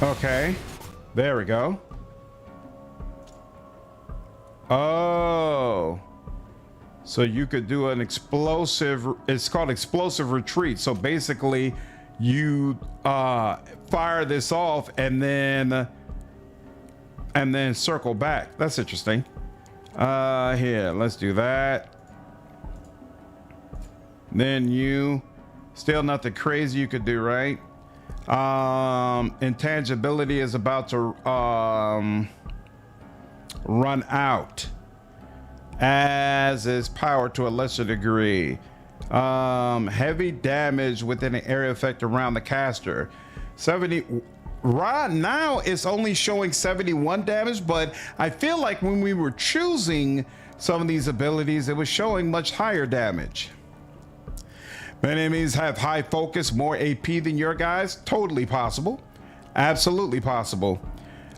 Okay, there we go. Oh, so you could do an explosive, it's called explosive retreat. So basically you fire this off and then circle back. That's interesting. Here, let's do that. Then you, still nothing crazy you could do, right? Intangibility is about to run out, as is power to a lesser degree. Heavy damage within an area effect around the caster. 70. Right now it's only showing 71 damage, but I feel like when we were choosing some of these abilities, it was showing much higher damage. Many enemies have high focus, more AP than your guys. Totally possible. Absolutely possible.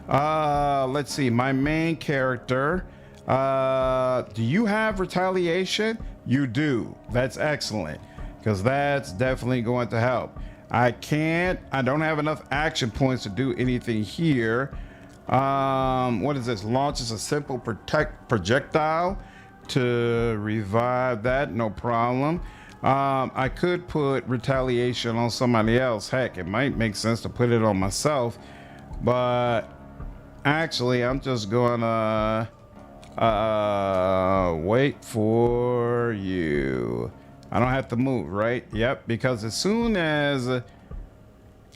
Let's see, my main character. Do you have retaliation? You do. That's excellent, because that's definitely going to help. I don't have enough action points to do anything here. What is this? Launches a simple projectile to revive that. No problem. I could put retaliation on somebody else. Heck, it might make sense to put it on myself, but actually I'm just gonna wait for you. I don't have to move, right? Yep, because as soon as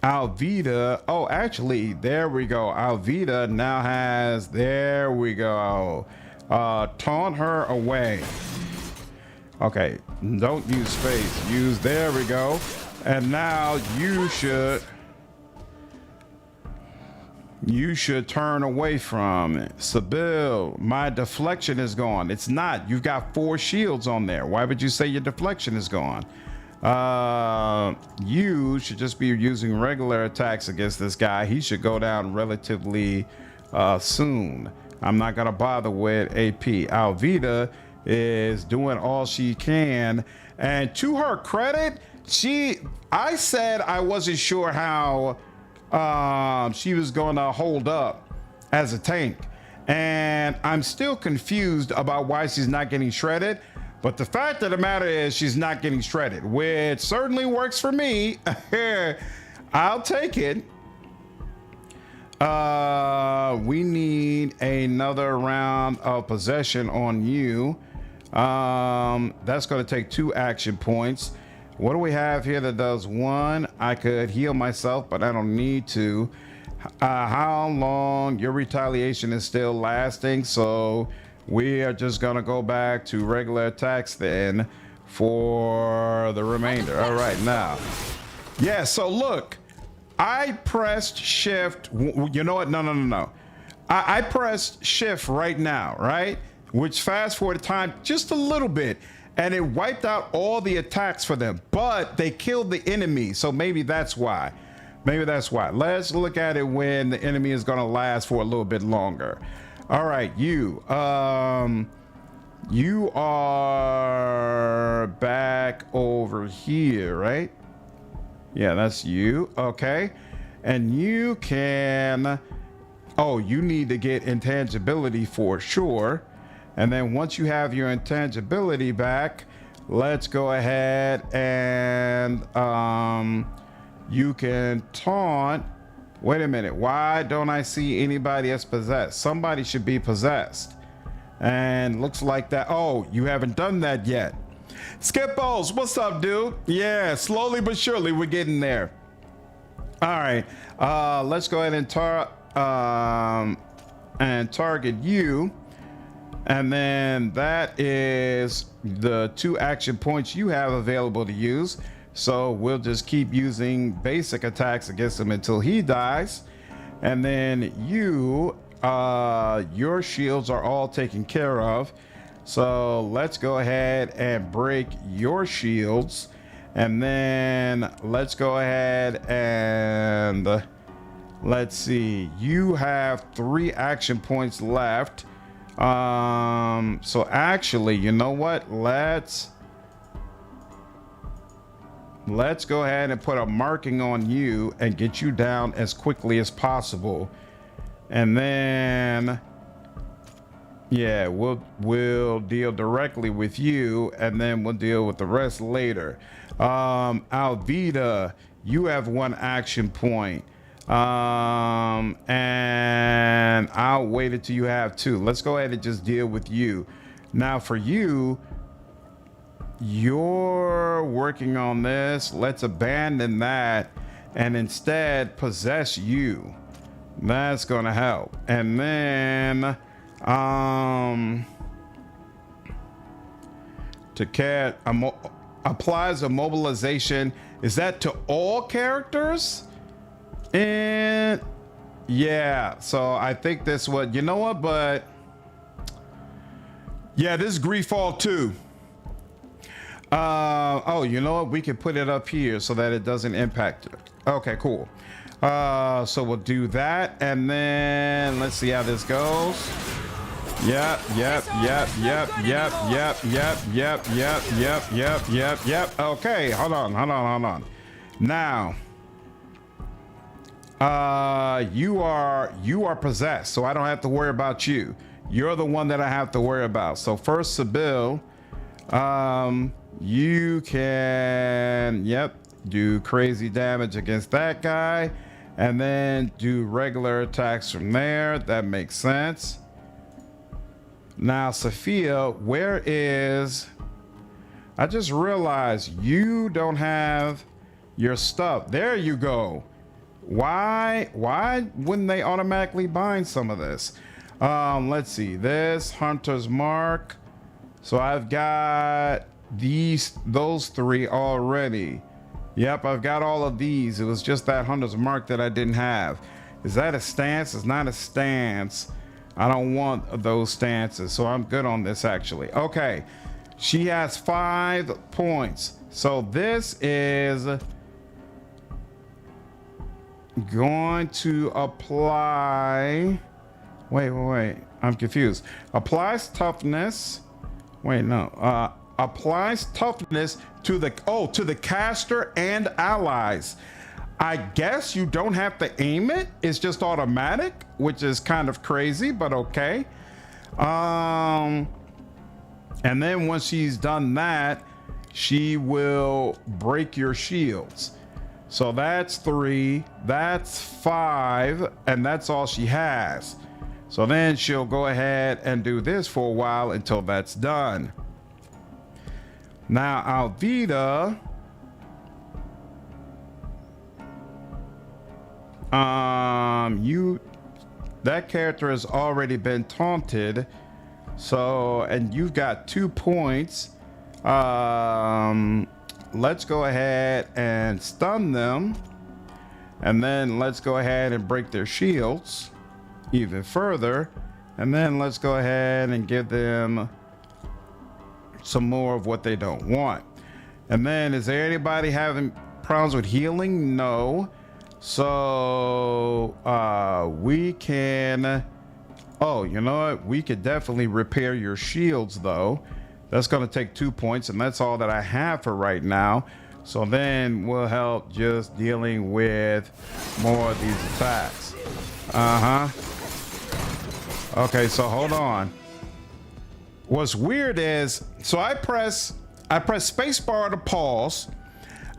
Alvita, oh, actually, there we go. Alvita now has, there we go. Taunt her away. Okay, don't use space. Use, there we go. And now you should turn away from it. Sybil, my deflection is gone. It's not. You've got 4 shields on there. Why would you say your deflection is gone? You should just be using regular attacks against this guy. He should go down relatively soon. I'm not gonna bother with AP. Alvida is doing all she can, and to her credit, I said I wasn't sure how she was gonna hold up as a tank, and I'm still confused about why she's not getting shredded. But the fact of the matter is she's not getting shredded, which certainly works for me. I'll take it. We need another round of possession on you. That's going to take 2 action points. What do we have here that does 1? I could heal myself, but I don't need to. How long? Your retaliation is still lasting, so we are just going to go back to regular attacks then for the remainder. All right, now. Yeah, so look. I pressed shift. You know what? No. I pressed shift right now, right? Which fast forward time just a little bit, and it wiped out all the attacks for them, but they killed the enemy. So maybe that's why. Let's look at it when the enemy is going to last for a little bit longer. All right, you are back over here, right? Yeah, that's you. Okay. And you can, you need to get intangibility for sure. And then once you have your intangibility back, let's go ahead and you can taunt. Wait a minute. Why don't I see anybody as possessed? Somebody should be possessed. And looks like that. Oh, you haven't done that yet. Skippos, what's up, dude? Yeah, slowly but surely we're getting there. All right, let's go ahead and target you, and then that is the 2 action points you have available to use. So we'll just keep using basic attacks against him until he dies, and then you, your shields are all taken care of. So let's go ahead and break your shields. And then let's go ahead and let's see. You have 3 action points left. So actually, you know what? Let's go ahead and put a marking on you and get you down as quickly as possible. And then yeah, we'll deal directly with you, and then we'll deal with the rest later. Alvida, you have 1 action point. And I'll wait until you have 2. Let's go ahead and just deal with you. Now for you, you're working on this. Let's abandon that and instead possess you. That's gonna help. And then to cat applies a mobilization. Is that to all characters? And yeah, so I think this would, you know what, but yeah, this is Greedfall 2. Oh, you know what, we can put it up here so that it doesn't impact it. Okay, cool. So we'll do that, and then let's see how this goes. Yep. Okay, hold on. Now, you are possessed, so I don't have to worry about you. You're the one that I have to worry about. So first, Sibyl, you can, do crazy damage against that guy, and then do regular attacks from there. That makes sense. Now, Sophia, where is... I just realized you don't have your stuff. There you go. Why wouldn't they automatically bind some of this? Let's see. This Hunter's Mark. So I've got those 3 already. Yep, I've got all of these. It was just that Hunter's Mark that I didn't have. Is that a stance? It's not a stance. I don't want those stances, so I'm good on this actually. Okay, she has 5 points. So this is going to apply Wait. I'm confused. Applies toughness. Wait, no. Applies toughness to the caster and allies. I guess you don't have to aim it. It's just automatic, which is kind of crazy, but okay. And then once she's done that, she will break your shields. So that's 3, that's 5, and that's all she has. So then she'll go ahead and do this for a while until that's done. Now, Alvida, that character has already been taunted. So, and you've got 2 points. Let's go ahead and stun them. And then let's go ahead and break their shields even further. And then let's go ahead and give them some more of what they don't want. And then, is there anybody having problems with healing? No. So we can, oh, you know what? We could definitely repair your shields though. That's going to take 2 points, and that's all that I have for right now. So then we'll help just dealing with more of these attacks. Okay, so hold on. What's weird is, so I press spacebar to pause,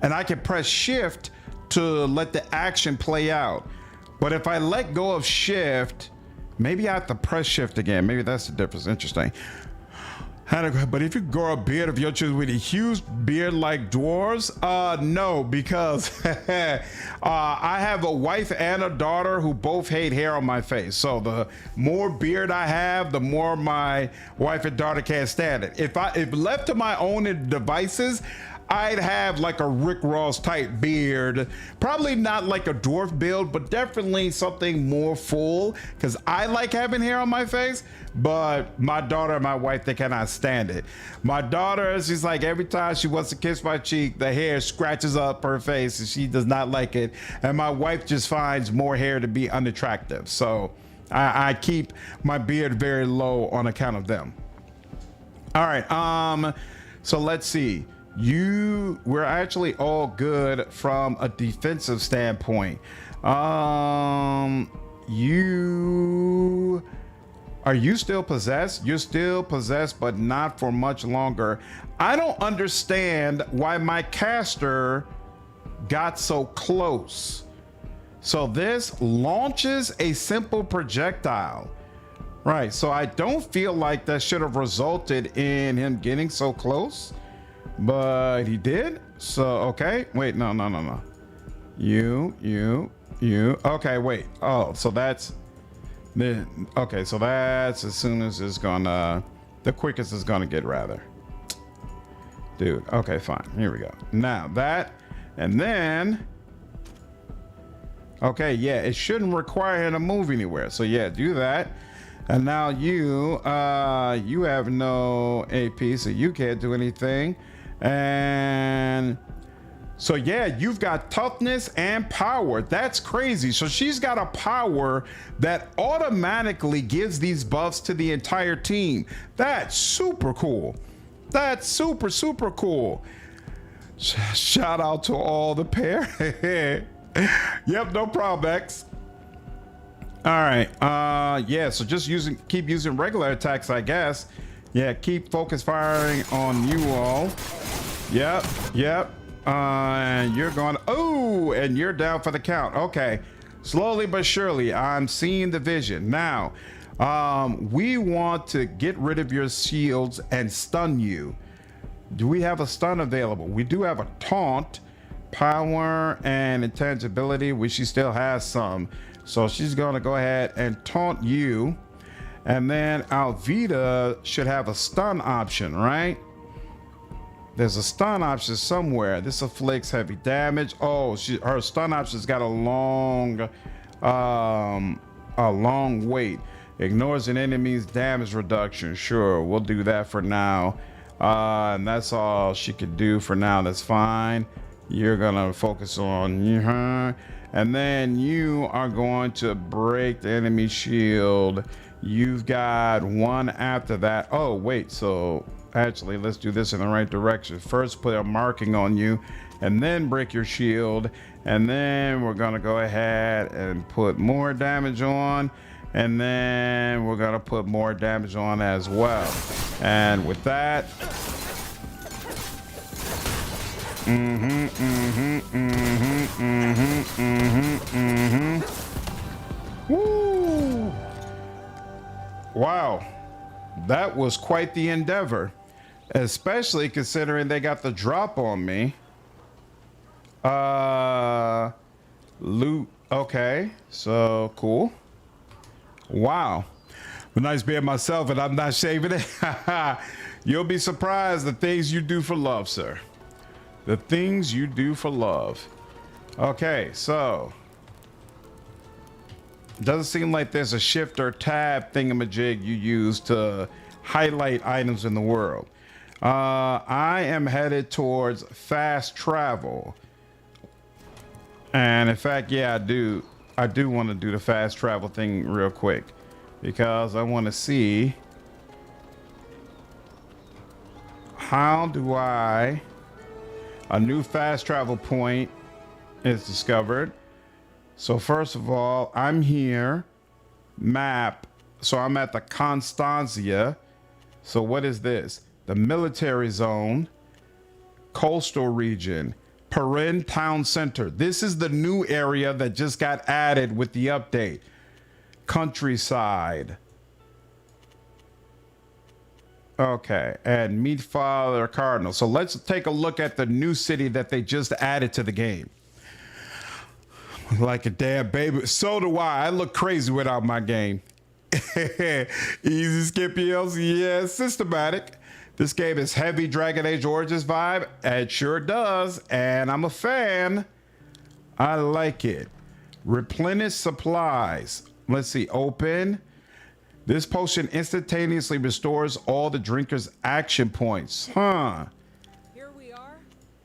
and I can press shift to let the action play out. But if I let go of shift, maybe I have to press shift again. Maybe that's the difference. Interesting. But if you grow a beard of your choice with a huge beard like dwarves, no, because I have a wife and a daughter who both hate hair on my face. So the more beard I have, the more my wife and daughter can't stand it. If left to my own devices, I'd have like a Rick Ross type beard. Probably not like a dwarf build, but definitely something more full, because I like having hair on my face. But my daughter and my wife, they cannot stand it. My daughter, she's like, every time she wants to kiss my cheek, the hair scratches up her face and she does not like it. And my wife just finds more hair to be unattractive. So I keep my beard very low on account of them. All right, so let's see. We're actually all good from a defensive standpoint. Are you still possessed? You're still possessed, but not for much longer. I don't understand why my caster got so close. So this launches a simple projectile. Right, so I don't feel like that should have resulted in him getting so close, but he did. So, okay, wait, no. You. Okay, wait. Oh, so that's... Okay, so that's as soon as it's gonna, the quickest it's gonna get, rather. Dude, okay, fine. Here we go. Now that, and then, okay, yeah, it shouldn't require him to move anywhere. So yeah, do that. And now you have no AP, so you can't do anything. And so yeah, you've got toughness and power. That's crazy. So she's got a power that automatically gives these buffs to the entire team. That's super cool. That's super, super cool. Shout out to all the pair. Yep, no problem, X. All right, yeah, so just keep using regular attacks, I guess. Yeah, keep focus firing on you all. Yep. And you're going, oh, and you're down for the count. Okay, slowly but surely, I'm seeing the vision. Now, we want to get rid of your shields and stun you. Do we have a stun available? We do have a taunt, power, and intangibility, which she still has some. So she's gonna go ahead and taunt you. And then Alvida should have a stun option, right? There's a stun option somewhere. This afflicts heavy damage. Oh, her stun option's got a long wait. Ignores an enemy's damage reduction. Sure, we'll do that for now. And that's all she could do for now. That's fine. You're gonna focus on her, and then you are going to break the enemy shield. You've got one after that. Oh wait, so actually let's do this in the right direction. First put a marking on you, and then break your shield, and then we're gonna go ahead and put more damage on, and then we're gonna put more damage on as well. And with that, woo! Wow, that was quite the endeavor, especially considering they got the drop on me. Loot. Okay, so cool. Wow, nice being myself, and I'm not shaving it. You'll be surprised the things you do for love, sir. The things you do for love. Okay, so doesn't seem like there's a shift or tab thingamajig you use to highlight items in the world. I am headed towards fast travel, and in fact, yeah, I do want to do the fast travel thing real quick because I want to see how do I. A new fast travel point is discovered. So first of all, I'm here, map. So I'm at the Constantia. So what is this? The military zone, coastal region, Perrin town center. This is the new area that just got added with the update. Countryside. Okay, and meet Father Cardinal. So let's take a look at the new city that they just added to the game. Like a damn baby. So do I. I look crazy without my game. Easy skip yells. Yeah, systematic. This game is heavy Dragon Age Origins vibe. It sure does. And I'm a fan. I like it. Replenish supplies. Let's see. Open. This potion instantaneously restores all the drinker's action points. Huh. Here we are,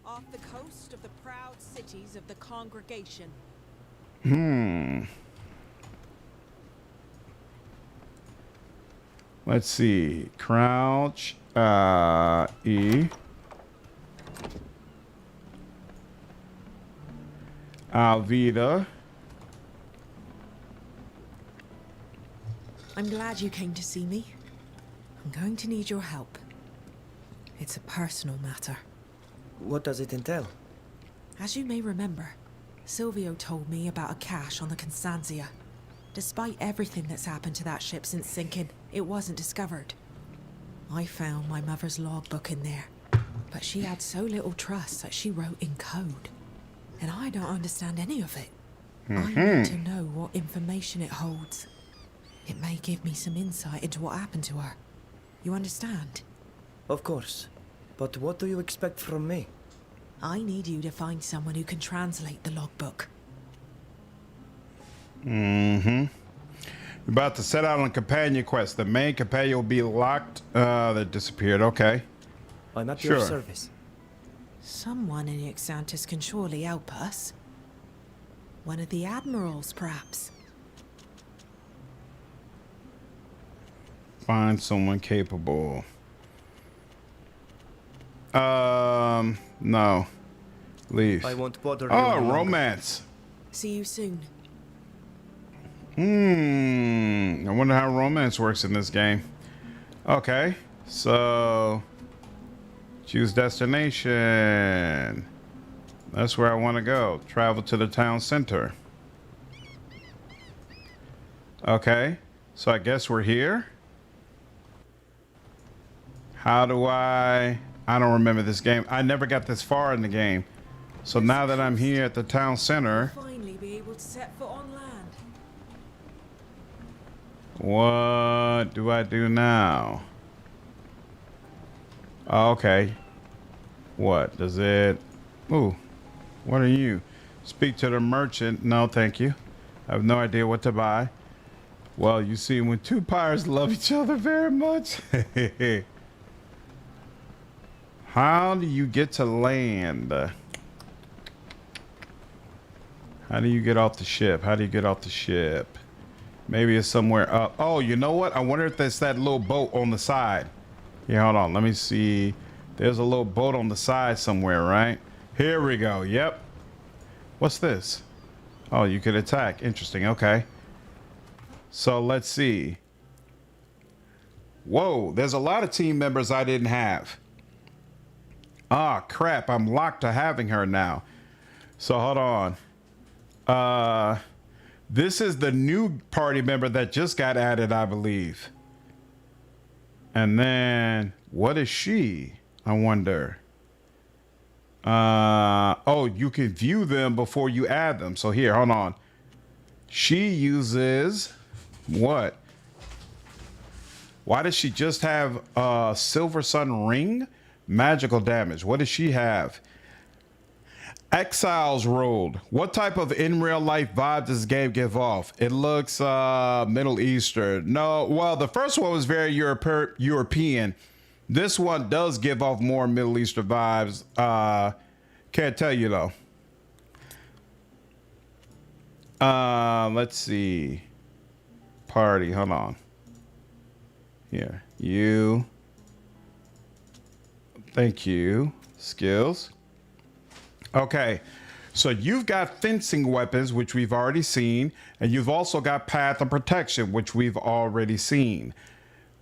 off the coast of the proud cities of the congregation. Let's see. Crouch. E. Alvida. I'm glad you came to see me. I'm going to need your help. It's a personal matter. What does it entail? As you may remember, Silvio told me about a cache on the Constantia. Despite everything that's happened to that ship since sinking, it wasn't discovered. I found my mother's logbook in there, but she had so little trust that she wrote in code. And I don't understand any of it. I need to know what information it holds. It may give me some insight into what happened to her. You understand? Of course. But what do you expect from me? I need you to find someone who can translate the logbook. You're about to set out on a companion quest. The main companion will be locked. That disappeared. Okay. I'm at Sure. your service. Someone in Ixantis can surely help us. One of the admirals, perhaps. Find someone capable. No. Leave. I won't bother you. Oh, any longer. romance. See you soon. I wonder how romance works in this game. Okay, so choose destination. That's where I want to go. Travel to the town center. Okay, so I guess we're here. How do I don't remember this game. I never got this far in the game. So now that I'm here at the town center, Finally be able to set foot on land. what do I do now? Oh, okay. What does it? Ooh, what are you? Speak to the merchant. No, thank you. I have no idea what to buy. Well, you see, when two pirates love each other very much. How do you get to land? How do you get off the ship? How do you get off the ship? Maybe it's somewhere up. Oh, you know what? I wonder if there's that little boat on the side. Yeah, hold on. Let me see. There's a little boat on the side somewhere, right? Here we go. Yep. What's this? Oh, you could attack. Interesting. Okay. So let's see. Whoa, there's a lot of team members I didn't have. Ah, crap. I'm locked to having her now. So hold on. This is the new party member that just got added, I believe. And then what is she? I wonder. Oh, you can view them before you add them. So here, hold on. She uses what? Why does she just have a Silver Sun ring? Magical damage. What does she have? Exiles rolled. What type of in real life vibe does this game give off? It looks Middle Eastern. No, well, the first one was very European. This one does give off more Middle Eastern vibes. Can't tell you though. Let's see. Party, hold on. Here, you. Thank you. Skills. Okay, so you've got fencing weapons, which we've already seen, and you've also got path of protection, which we've already seen.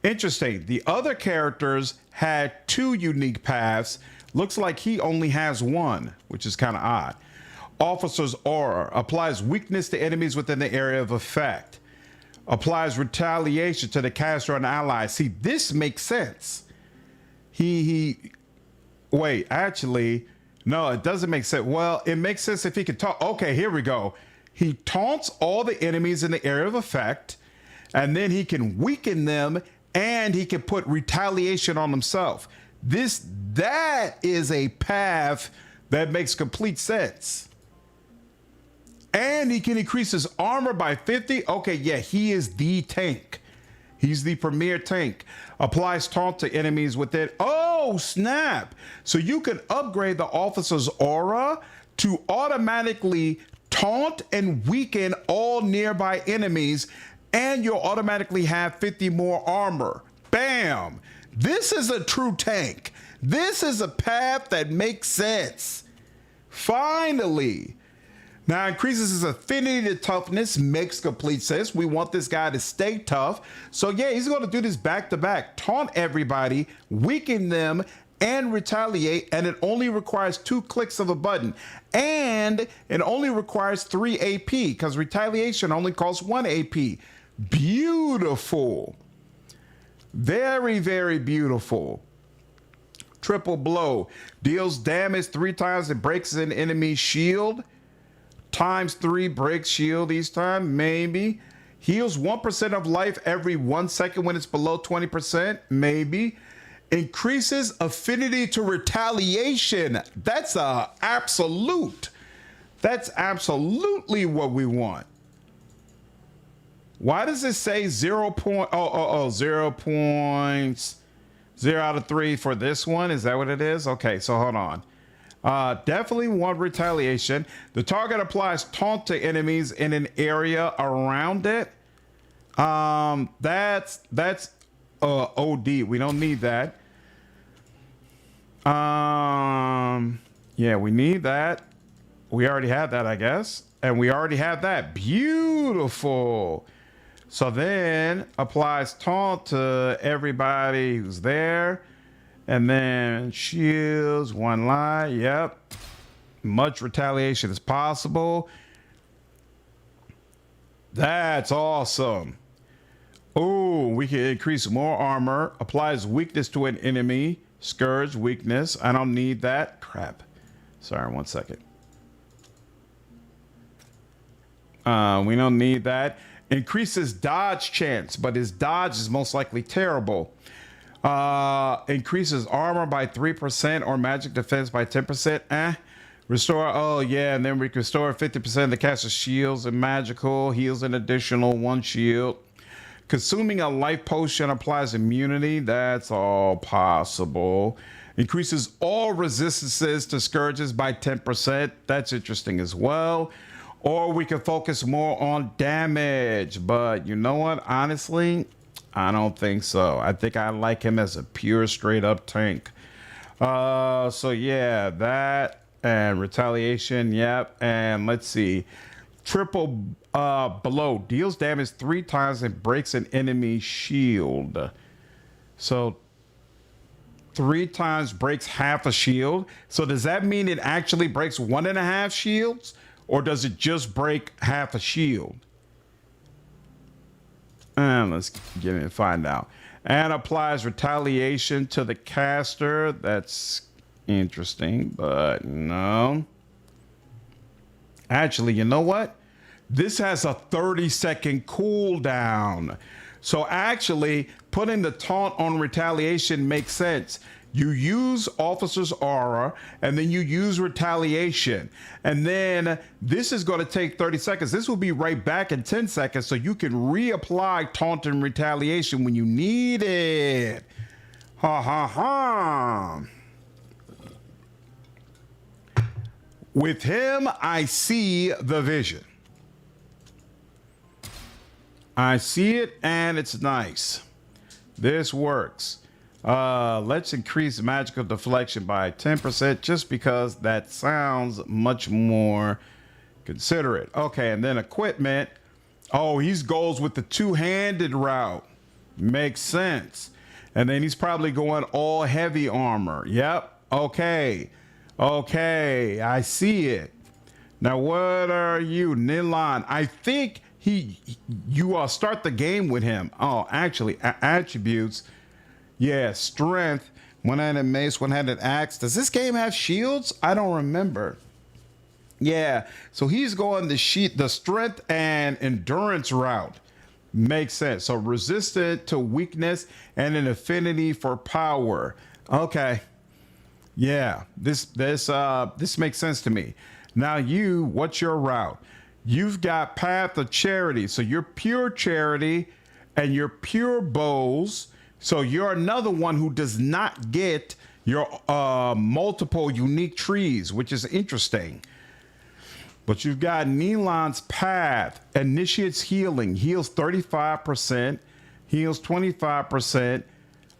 Interesting. The other characters had 2 unique paths. Looks like he only has 1, which is kind of odd. Officer's Aura applies weakness to enemies within the area of effect. Applies retaliation to the caster and ally. See, this makes sense. Wait, actually, no, it doesn't make sense. Well, it makes sense if he could talk. Okay, here we go. He taunts all the enemies in the area of effect, and then he can weaken them, and he can put retaliation on himself. That is a path that makes complete sense. And he can increase his armor by 50. Okay, yeah, he is the tank. He's the premier tank. Applies taunt to enemies with it. Oh, snap. So you can upgrade the officer's aura to automatically taunt and weaken all nearby enemies, and you'll automatically have 50 more armor. Bam. This is a true tank. This is a path that makes sense. Finally. Now, increases his affinity to toughness, makes complete sense. We want this guy to stay tough. So yeah, he's going to do this back to back. Taunt everybody, weaken them, and retaliate. And it only requires 2 clicks of a button. And it only requires 3 AP because retaliation only costs 1 AP. Beautiful. Very, very beautiful. Triple blow. Deals damage 3 times and breaks an enemy's shield. Times 3 breaks shield each time, maybe. Heals 1% of life every 1 second when it's below 20%, maybe. Increases affinity to retaliation. That's a absolute. That's absolutely what we want. Why does it say 0 points, 0 out of 3 for this one? Is that what it is? Okay, so hold on. Definitely want retaliation. The target applies taunt to enemies in an area around it. That's OD. We don't need that. Yeah, we need that. We already have that, I guess. And we already have that. Beautiful. So then applies taunt to everybody who's there. And then shields, 1 lie. Yep. Much retaliation as possible. That's awesome. Oh, we can increase more armor. Applies weakness to an enemy. Scourge, weakness. I don't need that. Crap. Sorry, 1 second. We don't need that. Increases dodge chance, but his dodge is most likely terrible. Increases armor by 3% or magic defense by 10%. Restore, oh yeah, and then we can restore 50% of the caster's shields and magical. Heals an additional 1 shield. Consuming a life potion applies immunity. That's all possible. Increases all resistances to scourges by 10%. That's interesting as well. or we can focus more on damage. But you know what? Honestly, I don't think so. I think I like him as a pure straight up tank. So yeah, that and retaliation. Yep. And let's see. Triple below deals damage 3 times and breaks an enemy shield. So 3 times breaks half a shield. So does that mean it actually breaks 1.5 shields, or does it just break half a shield? And let's get in and find out. And applies retaliation to the caster. That's interesting, but no. Actually, you know what? This has a 30-second cooldown. So actually, putting the taunt on retaliation makes sense. You use Officer's Aura, and then you use retaliation. And then this is going to take 30 seconds. This will be right back in 10 seconds, so you can reapply taunt and retaliation when you need it. Ha ha ha. With him, I see the vision. I see it, and it's nice. This works. Let's increase magical deflection by 10% just because that sounds much more considerate. Okay, and then equipment. Oh, he goes with the two-handed route. Makes sense. And then he's probably going all heavy armor. Yep. Okay. Okay, I see it. Now, what are you, Nilan? I think you start the game with him. Oh, actually, attributes. Yeah, strength, one-handed mace, one-handed axe. Does this game have shields? I don't remember. Yeah, so he's going the strength and endurance route. Makes sense. So resistant to weakness and an affinity for power. Okay. Yeah, this makes sense to me. Now what's your route? You've got Path of Charity. So you're pure charity and you're pure bows. So you're another one who does not get your multiple unique trees, which is interesting. But you've got Nilan's Path, initiates healing, heals 35%, heals 25%,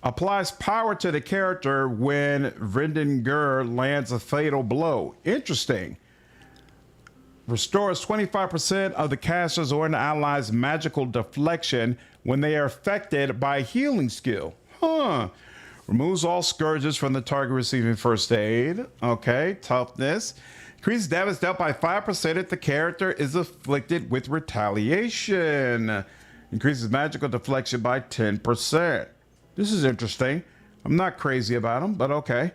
applies power to the character when Vrindanger lands a fatal blow. Interesting. Restores 25% of the caster's or an ally's magical deflection when they are affected by a healing skill. Huh. Removes all scourges from the target receiving first aid. Okay. Toughness. Increases damage dealt by 5% if the character is afflicted with retaliation. Increases magical deflection by 10%. This is interesting. I'm not crazy about him, but okay.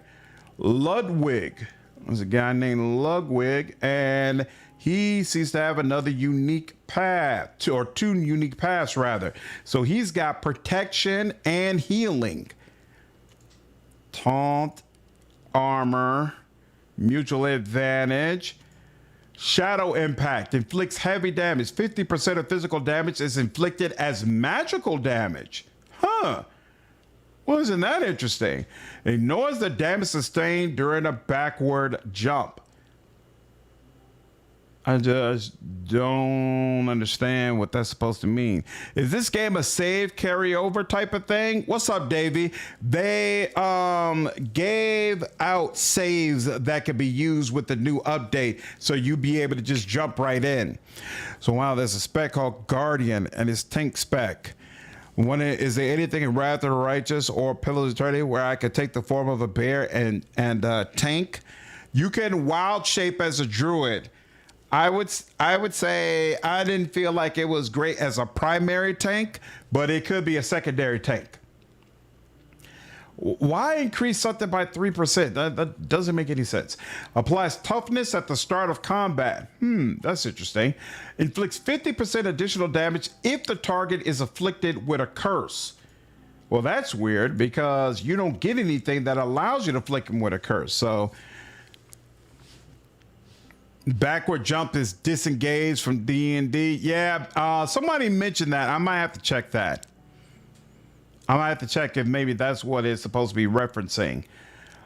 Ludwig. There's a guy named Ludwig, and he seems to have another unique path, or 2 unique paths rather. So he's got protection and healing. Taunt, armor, mutual advantage. Shadow impact inflicts heavy damage. 50% of physical damage is inflicted as magical damage. Huh. Well, isn't that interesting? Ignores the damage sustained during a backward jump. I just don't understand what that's supposed to mean. Is this game a save carryover type of thing? What's up, Davey? They gave out saves that could be used with the new update, so you'd be able to just jump right in. So wow, there's a spec called Guardian, and it's tank spec. Is there anything in Wrath of the Righteous or Pillars of Eternity where I could take the form of a bear and tank? You can wild shape as a druid. I would say I didn't feel like it was great as a primary tank, but it could be a secondary tank. Why increase something by 3%? That doesn't make any sense. Applies toughness at the start of combat. That's interesting. Inflicts 50% additional damage if the target is afflicted with a curse. Well, that's weird because you don't get anything that allows you to afflict him with a curse. So backward jump is disengaged from D&D. Yeah, somebody mentioned that. I might have to check that. I might have to check if maybe that's what it's supposed to be referencing.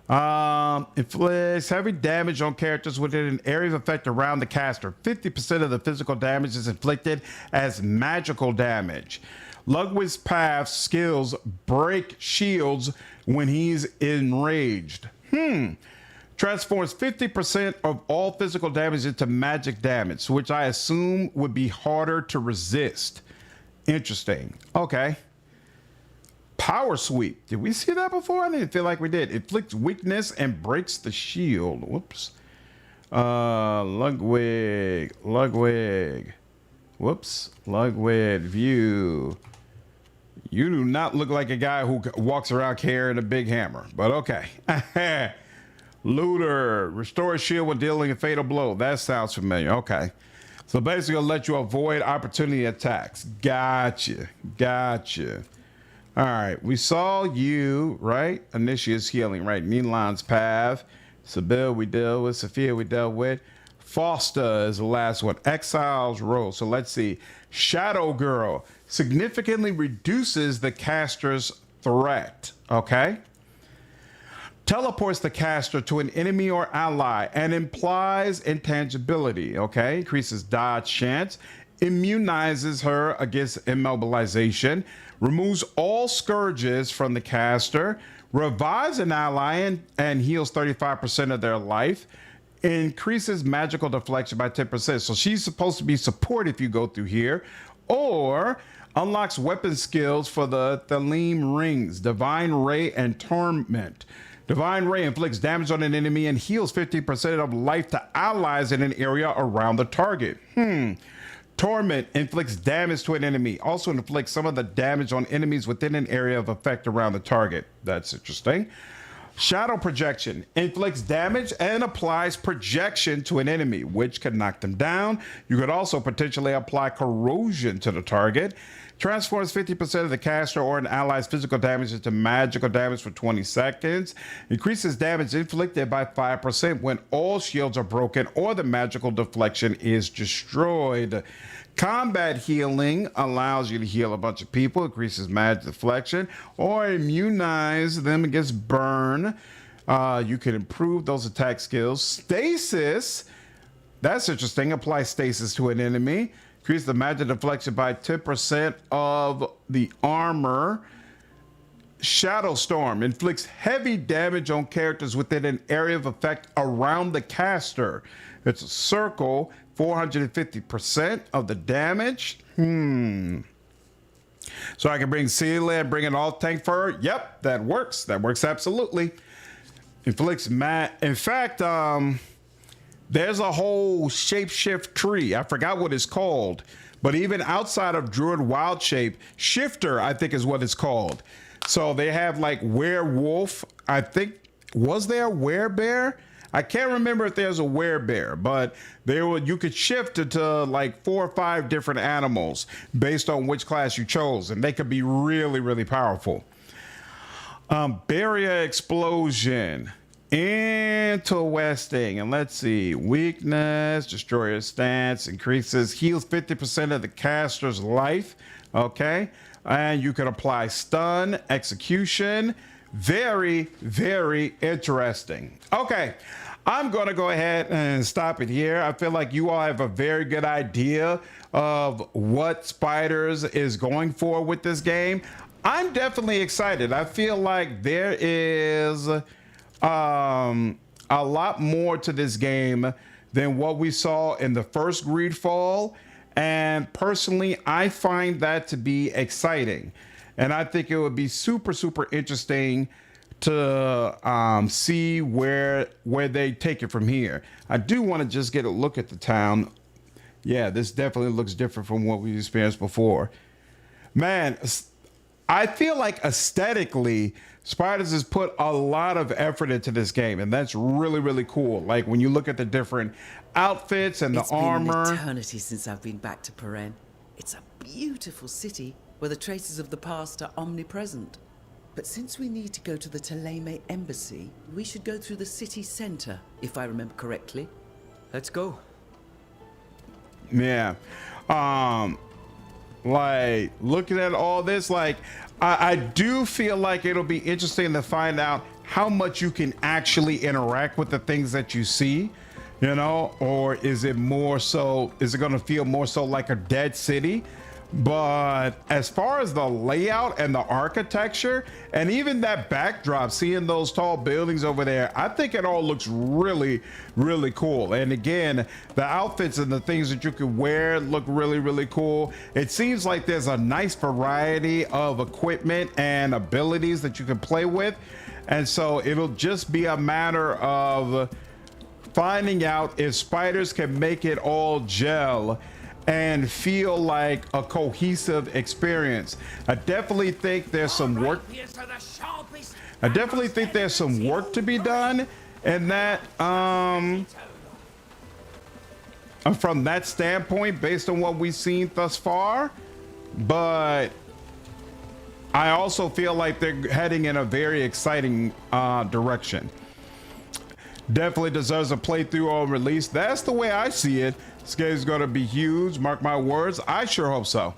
Inflicts heavy damage on characters within an area of effect around the caster. 50% of the physical damage is inflicted as magical damage. Ludwig's path skills break shields when he's enraged. Transforms 50% of all physical damage into magic damage, which I assume would be harder to resist. Interesting. Okay. Power sweep. Did we see that before? I didn't feel like we did. Inflicts weakness and breaks the shield. Whoops. Ludwig. Whoops. Ludwig view. You do not look like a guy who walks around carrying a big hammer, but okay. Looter. Restore shield when dealing a fatal blow. That sounds familiar. Okay. So basically, it'll let you avoid opportunity attacks. Gotcha. All right, we saw you, right? Initia's healing, right? Nilan's path. Sybil we dealt with. Sophia we dealt with. Foster is the last one. Exile's role. So let's see. Shadow Girl significantly reduces the caster's threat. Okay. Teleports the caster to an enemy or ally and implies intangibility. Okay. Increases dodge chance. Immunizes her against immobilization. Removes all scourges from the caster, revives an ally and heals 35% of their life, increases magical deflection by 10%. So she's supposed to be support if you go through here, or unlocks weapon skills for the Thalim rings, Divine Ray and Torment. Divine Ray inflicts damage on an enemy and heals 50% of life to allies in an area around the target. Torment inflicts damage to an enemy. Also inflicts some of the damage on enemies within an area of effect around the target. That's interesting. Shadow Projection inflicts damage and applies projection to an enemy, which can knock them down. You could also potentially apply corrosion to the target. Transforms 50% of the caster or an ally's physical damage into magical damage for 20 seconds. Increases damage inflicted by 5% when all shields are broken or the magical deflection is destroyed. Combat healing allows you to heal a bunch of people, increases magic deflection, or immunize them against burn. You can improve those attack skills. Stasis, that's interesting. Apply stasis to an enemy. Increase the magic deflection by 10% of the armor. Shadow Storm inflicts heavy damage on characters within an area of effect around the caster. It's a circle, 450% of the damage. So I can bring Celia and bring an alt tank for her. Yep, that works. That works absolutely. Inflicts in fact, there's a whole shapeshift tree. I forgot what it's called. But even outside of Druid Wild Shape, Shifter, I think is what it's called. So they have like werewolf. I think, was there a werebear? I can't remember if there's a werebear, but you could shift it to like 4 or 5 different animals based on which class you chose. And they could be really, really powerful. Barrier Explosion. Interesting. And let's see. Weakness, Destroyer Stance, increases, heals 50% of the caster's life. Okay. And you can apply stun, execution. Very, very interesting. Okay. I'm going to go ahead and stop it here. I feel like you all have a very good idea of what Spiders is going for with this game. I'm definitely excited. I feel like there is a lot more to this game than what we saw in the first Greedfall. And personally, I find that to be exciting. And I think it would be super, super interesting to see where they take it from here. I do want to just get a look at the town. Yeah, this definitely looks different from what we've experienced before. Man, I feel like aesthetically, Spiders has put a lot of effort into this game, and that's really, really cool. Like when you look at the different outfits and the armor. It's been an eternity since I've been back to Peren. It's a beautiful city where the traces of the past are omnipresent. But since we need to go to the Teleme embassy, we should go through the city center, if I remember correctly. Let's go. Yeah. like looking at all this, like I do feel like it'll be interesting to find out how much you can actually interact with the things that you see, you know, or is it more so, is it going to feel more so like a dead city? But as far as the layout and the architecture and even that backdrop, seeing those tall buildings over there, I think it all looks really, really cool. And again, the outfits and the things that you can wear look really, really cool. It seems like there's a nice variety of equipment and abilities that you can play with. And so it'll just be a matter of finding out if spiders can make it all gel and feel like a cohesive experience. I definitely think there's some work. I definitely think there's some work to be done, and that from that standpoint, based on what we've seen thus far. But I also feel like they're heading in a very exciting direction. Definitely deserves a playthrough or release. That's the way I see it. This game's going to be huge. Mark my words. I sure hope so.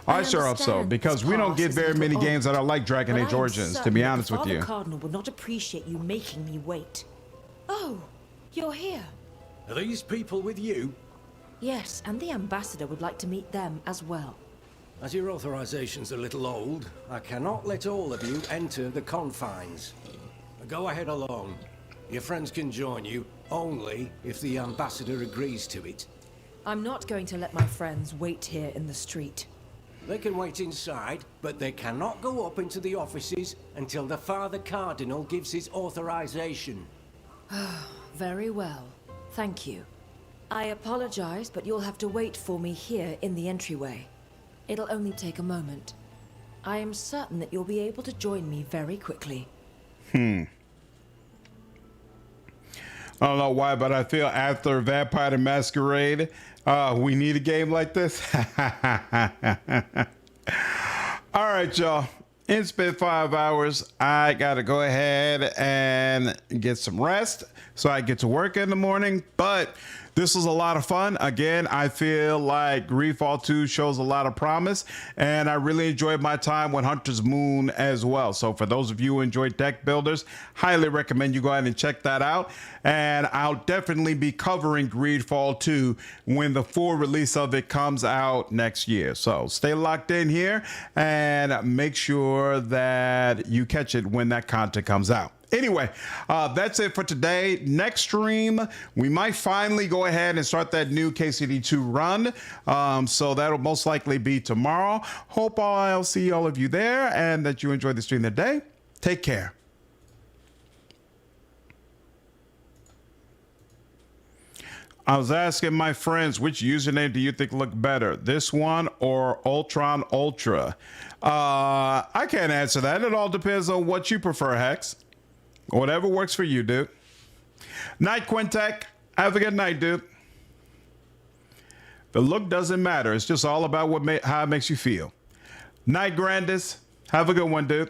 I sure hope so, because we don't get very many games that are like Dragon Age Origins, to be honest with you. The Cardinal would not appreciate you making me wait. Oh, you're here. Are these people with you? Yes, and the ambassador would like to meet them as well. As your authorization's a little old, I cannot let all of you enter the confines. Go ahead alone. Your friends can join you only if the ambassador agrees to it. I'm not going to let my friends wait here in the street. They can wait inside, but they cannot go up into the offices until the Father Cardinal gives his authorization. Very well. Thank you. I apologize, but you'll have to wait for me here in the entryway. It'll only take a moment. I am certain that you'll be able to join me very quickly. I don't know why, but I feel after Vampire the Masquerade, we need a game like this. All right, y'all. It's been 5 hours. I got to go ahead and get some rest so I get to work in the morning. But this was a lot of fun. Again, I feel like Greedfall 2 shows a lot of promise, and I really enjoyed my time with Hunter's Moon as well. So for those of you who enjoy deck builders, highly recommend you go ahead and check that out. And I'll definitely be covering Greedfall 2 when the full release of it comes out next year. So stay locked in here and make sure that you catch it when that content comes out. Anyway, that's it for today. Next stream, we might finally go ahead and start that new KCD2 run. So that'll most likely be tomorrow. Hope I'll see all of you there and that you enjoy the stream today. Take care. I was asking my friends, which username do you think looked better, this one or Ultron Ultra? I can't answer that. It all depends on what you prefer, Hex. Whatever works for you, dude. Night, Quintek. Have a good night, dude. The look doesn't matter. It's just all about how it makes you feel. Night, Grandis. Have a good one, dude.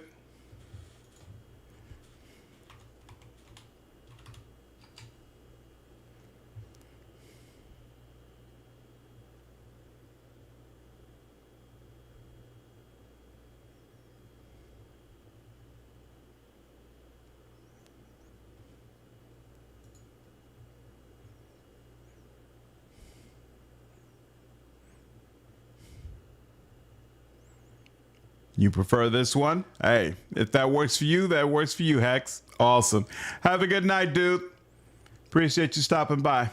You prefer this one? Hey, if that works for you, that works for you, Hex. Awesome. Have a good night, dude. Appreciate you stopping by.